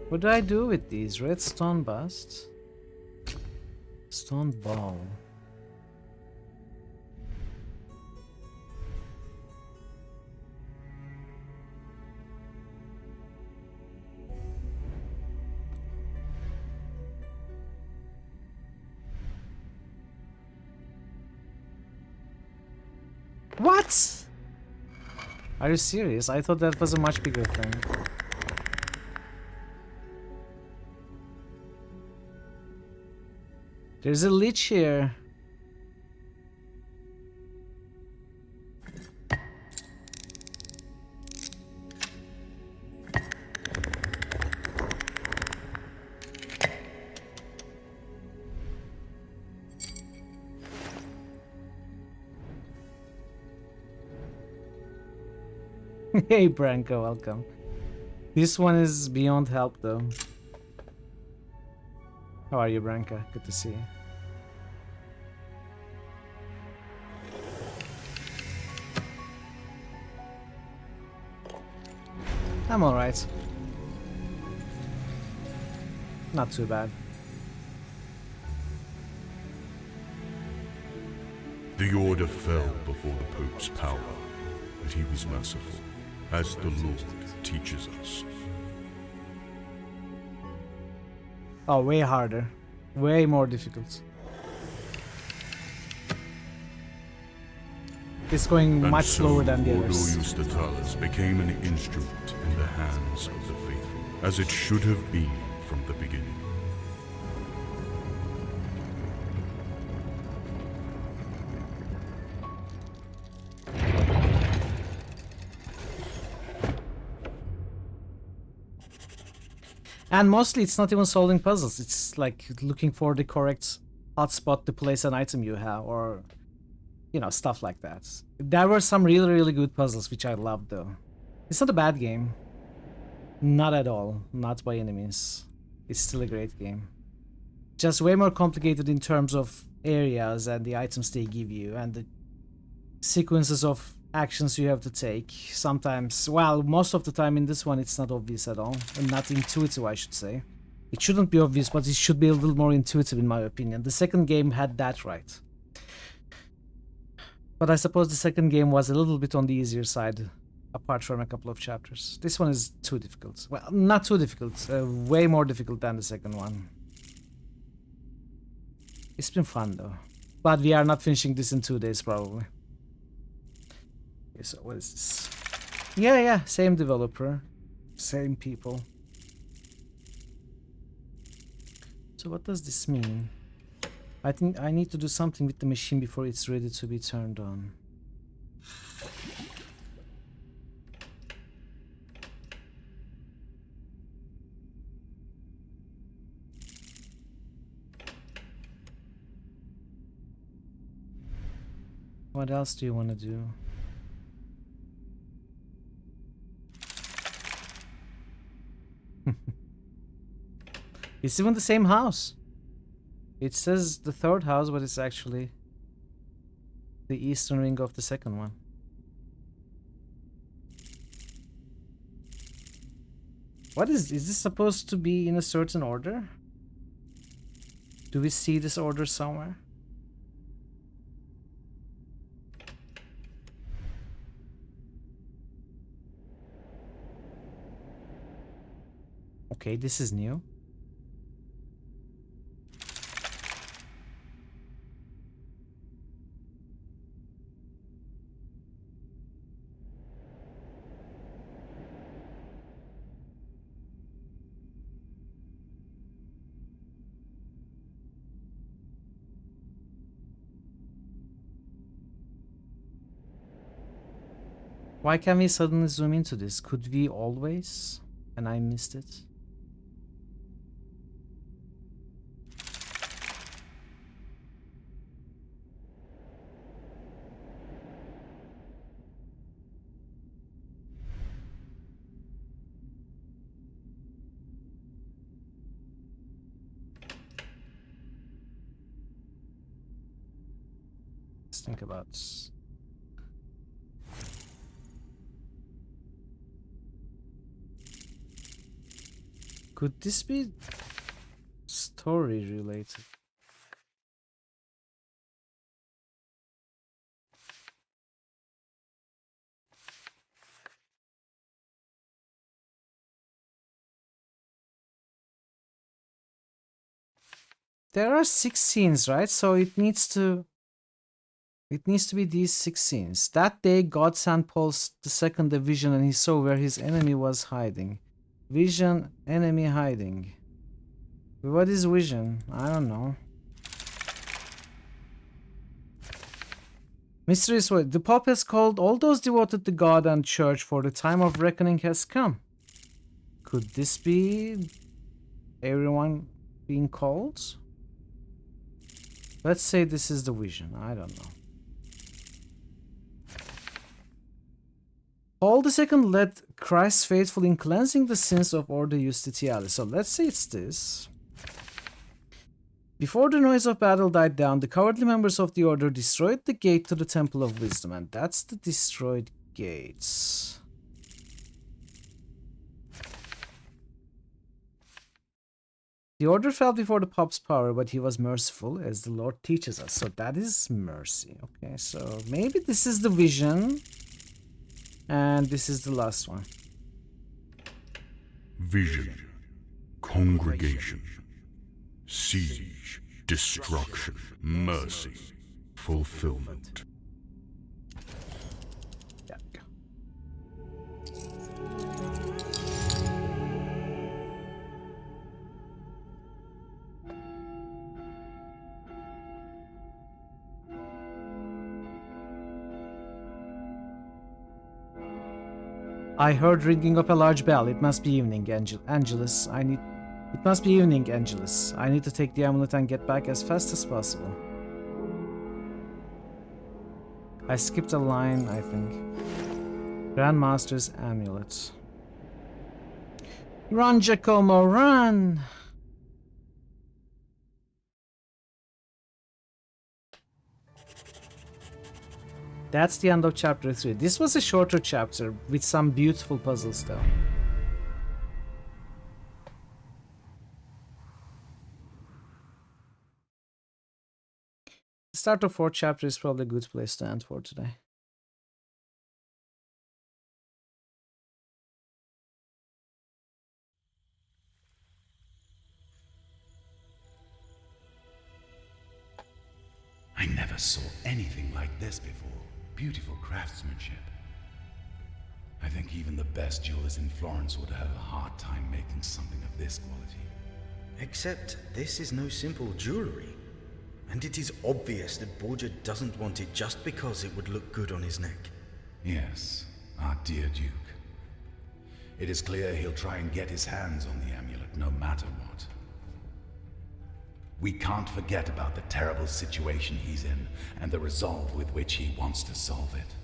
What do I do with these? Redstone bust? Stone ball. What? Are you serious? I thought that was a much bigger thing. There's a lich here. Hey Branko, welcome. This one is beyond help though. How are you, Branka? Good to see you. I'm alright. Not too bad. The order fell before the Pope's power, but he was merciful. as the Lord teaches us. Oh, way harder. Way more difficult. It's going much slower than the Ordo others. Justitalis became an instrument in the hands of the faithful, as it should have been from the beginning. And mostly it's not even solving puzzles. It's like looking for the correct hotspot to place an item you have, or, you know, stuff like that. There were some really, really good puzzles, which I loved, though. It's not a bad game. Not at all. Not by any means. It's still a great game. Just way more complicated in terms of areas and the items they give you and the sequences of actions you have to take. Sometimes, well, most of the time in this one it's not obvious at all, and not intuitive, I should say. It shouldn't be obvious, but it should be a little more intuitive in my opinion. The second game had that right. But I suppose the second game was a little bit on the easier side, apart from a couple of chapters. This one is too difficult. Well, not too difficult, way more difficult than the second one. It's been fun though. But we are not finishing this in 2 days probably. Okay, so what is this? Yeah, same developer, same people. So what does this mean? I think I need to do something with the machine before it's ready to be turned on. What else do you want to do? It's even the same house. It says the third house, but it's actually the eastern wing of the second one. What is this supposed to be in a certain order? Do we see this order somewhere? Okay, this is new. Why can we suddenly zoom into this? Could we always? And I missed it. Let's think about this. Could this be story related? There are 6 scenes, right? So it needs to be these 6 scenes. That day God sent Paul II a vision and he saw where his enemy was hiding. Vision, enemy hiding. What is vision? I don't know. Mysterious word. The Pope has called all those devoted to God and Church, for the time of reckoning has come. Could this be everyone being called? Let's say this is the vision. I don't know. Paul II led Christ's faithful in cleansing the sins of Ordo Justitialis. So let's say it's this. Before the noise of battle died down, the cowardly members of the Order destroyed the gate to the Temple of Wisdom. And that's the destroyed gates. The Order fell before the Pope's power, but he was merciful, as the Lord teaches us. So that is mercy. Okay, so maybe this is the vision. And this is the last one. Vision, congregation, siege, destruction, mercy, fulfillment. Yeah. I heard ringing of a large bell. It must be evening, Angelus. It must be evening, Angelus. I need to take the amulet and get back as fast as possible. I skipped a line, I think. Grandmaster's amulet. Run, Giacomo, run! That's the end of chapter 3. This was a shorter chapter with some beautiful puzzles though. The start of 4th chapter is probably a good place to end for today. I never saw anything like this before. Beautiful craftsmanship. I think even the best jewelers in Florence would have a hard time making something of this quality. Except this is no simple jewelry. And it is obvious that Borgia doesn't want it just because it would look good on his neck. Yes, our dear Duke. It is clear he'll try and get his hands on the amulet no matter what. We can't forget about the terrible situation he's in and the resolve with which he wants to solve it.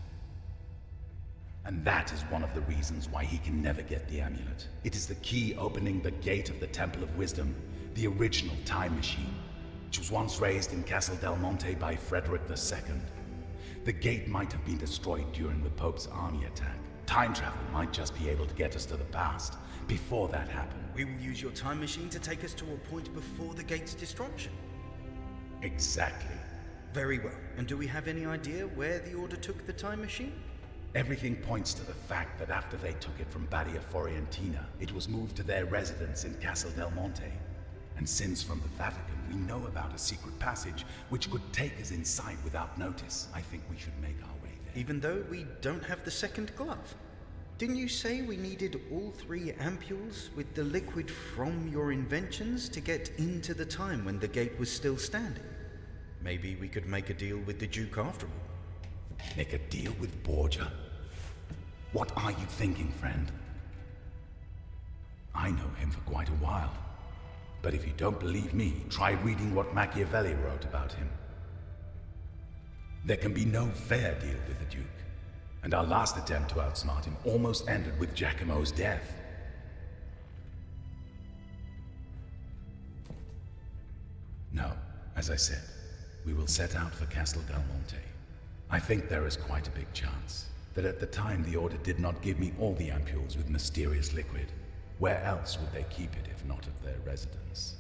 And that is one of the reasons why he can never get the amulet. It is the key opening the gate of the Temple of Wisdom, the original time machine, which was once raised in Castle Del Monte by Frederick II. The gate might have been destroyed during the Pope's army attack. Time travel might just be able to get us to the past, before that happened. We will use your time machine to take us to a point before the gate's destruction. Exactly. Very well. And do we have any idea where the Order took the time machine? Everything points to the fact that after they took it from Badia Forientina, it was moved to their residence in Castle Del Monte. And since from the Vatican we know about a secret passage which could take us inside without notice, I think we should make our way there. Even though we don't have the second glove? Didn't you say we needed all 3 ampules with the liquid from your inventions to get into the time when the gate was still standing? Maybe we could make a deal with the Duke after all. Make a deal with Borgia? What are you thinking, friend? I know him for quite a while. But if you don't believe me, try reading what Machiavelli wrote about him. There can be no fair deal with the Duke. And our last attempt to outsmart him almost ended with Giacomo's death. No, as I said, we will set out for Castle Del Monte. I think there is quite a big chance that at the time the Order did not give me all the ampules with mysterious liquid. Where else would they keep it if not at their residence?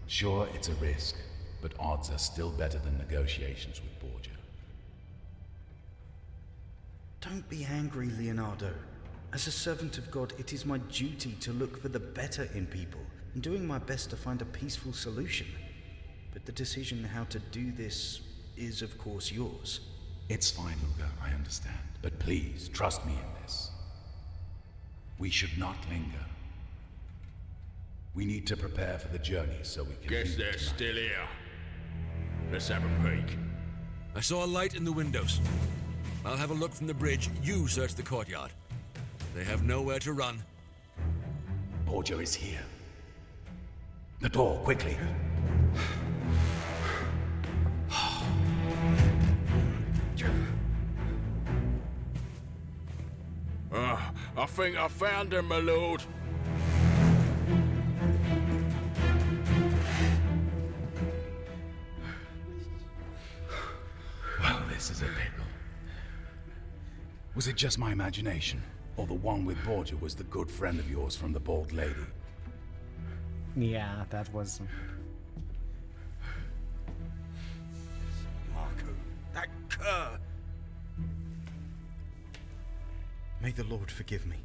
Sure, it's a risk, but odds are still better than negotiations with Borgia. Don't be angry, Leonardo. As a servant of God, it is my duty to look for the better in people, and doing my best to find a peaceful solution. But the decision how to do this is, of course, yours. It's fine, Luca, I understand. But please, trust me in this. We should not linger. We need to prepare for the journey so we can... Guess they're still here. Let's have a peek. I saw a light in the windows. I'll have a look from the bridge. You search the courtyard. They have nowhere to run. Borgia is here. The door, quickly. I think I found him, my lord. Well, this is a pickle. Was it just my imagination? Or the one with Borgia was the good friend of yours from the Bald Lady? Yeah, that was... Marco, that cur! May the Lord forgive me.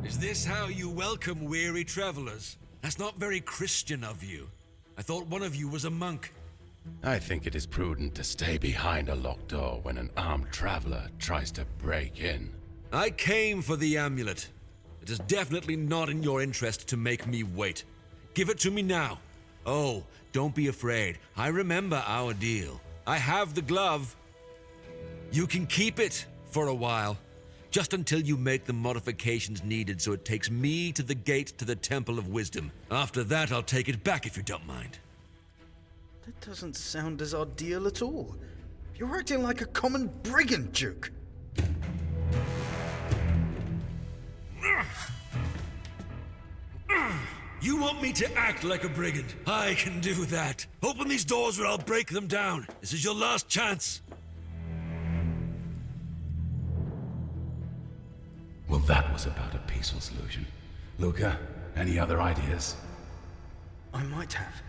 Is this how you welcome weary travelers? That's not very Christian of you. I thought one of you was a monk. I think it is prudent to stay behind a locked door when an armed traveler tries to break in. I came for the amulet. It is definitely not in your interest to make me wait. Give it to me now. Oh, don't be afraid. I remember our deal. I have the glove. You can keep it for a while. Just until you make the modifications needed so it takes me to the gate to the Temple of Wisdom. After that, I'll take it back if you don't mind. That doesn't sound as our deal at all. You're acting like a common brigand, Duke. You want me to act like a brigand? I can do that. Open these doors or I'll break them down. This is your last chance. Well, that was about a peaceful solution. Luca, any other ideas? I might have.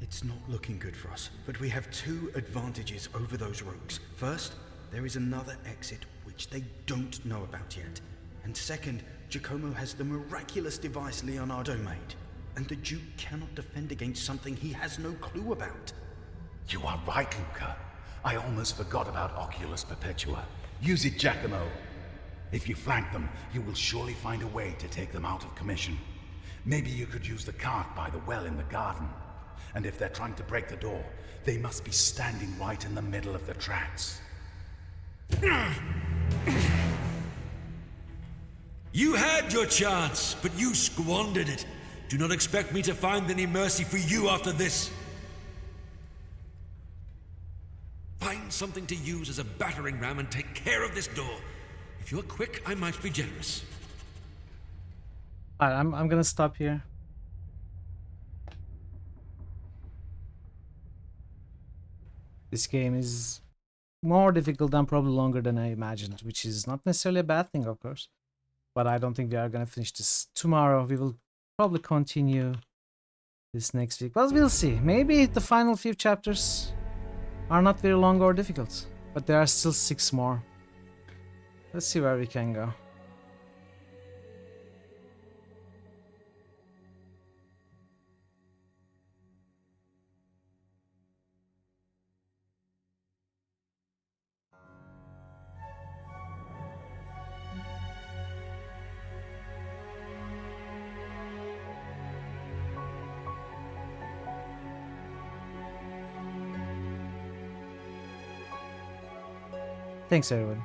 It's not looking good for us, but we have two advantages over those rogues. First, there is another exit which they don't know about yet. And second, Giacomo has the miraculous device Leonardo made. And the Duke cannot defend against something he has no clue about. You are right, Luca. I almost forgot about Oculus Perpetua. Use it, Giacomo. If you flank them, you will surely find a way to take them out of commission. Maybe you could use the cart by the well in the garden. And if they're trying to break the door, they must be standing right in the middle of the tracks. You had your chance, but you squandered it. Do not expect me to find any mercy for you after this. Find something to use as a battering ram and take care of this door. If you're quick, I might be generous. Alright, I'm gonna stop here. This game is more difficult and probably longer than I imagined, which is not necessarily a bad thing, of course. But I don't think we are gonna finish this tomorrow. We will probably continue this next week. But we'll see. Maybe the final few chapters are not very long or difficult. But there are still 6 more. Let's see where we can go. Thanks, everyone.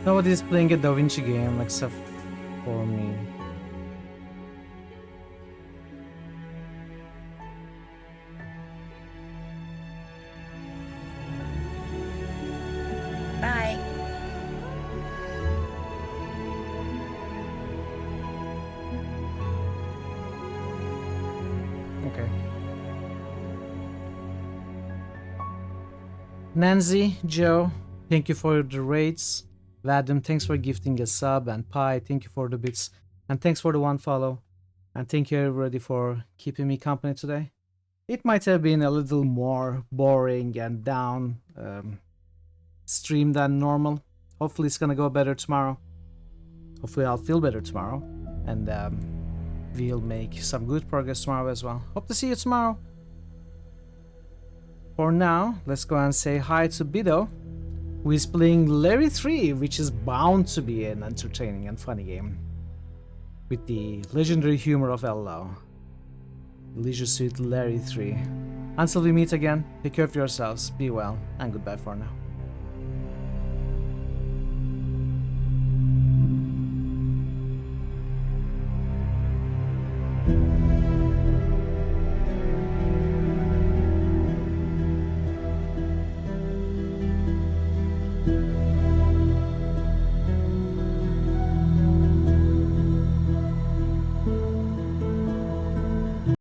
Nobody's playing a Da Vinci game except for me. Bye. Okay. Nancy, Joe, thank you for the raids. Vadim, thanks for gifting a sub. And Pi, thank you for the bits. And thanks for the 1 follow. And thank you everybody for keeping me company today. It might have been a little more boring and down stream than normal. Hopefully it's gonna go better tomorrow. Hopefully I'll feel better tomorrow. And we'll make some good progress tomorrow as well. Hope to see you tomorrow. For now, let's go and say hi to Bido, who is playing Larry 3, which is bound to be an entertaining and funny game. With the legendary humor of Ello. Leisure Suit Larry 3. Until we meet again, take care of yourselves, be well, and goodbye for now.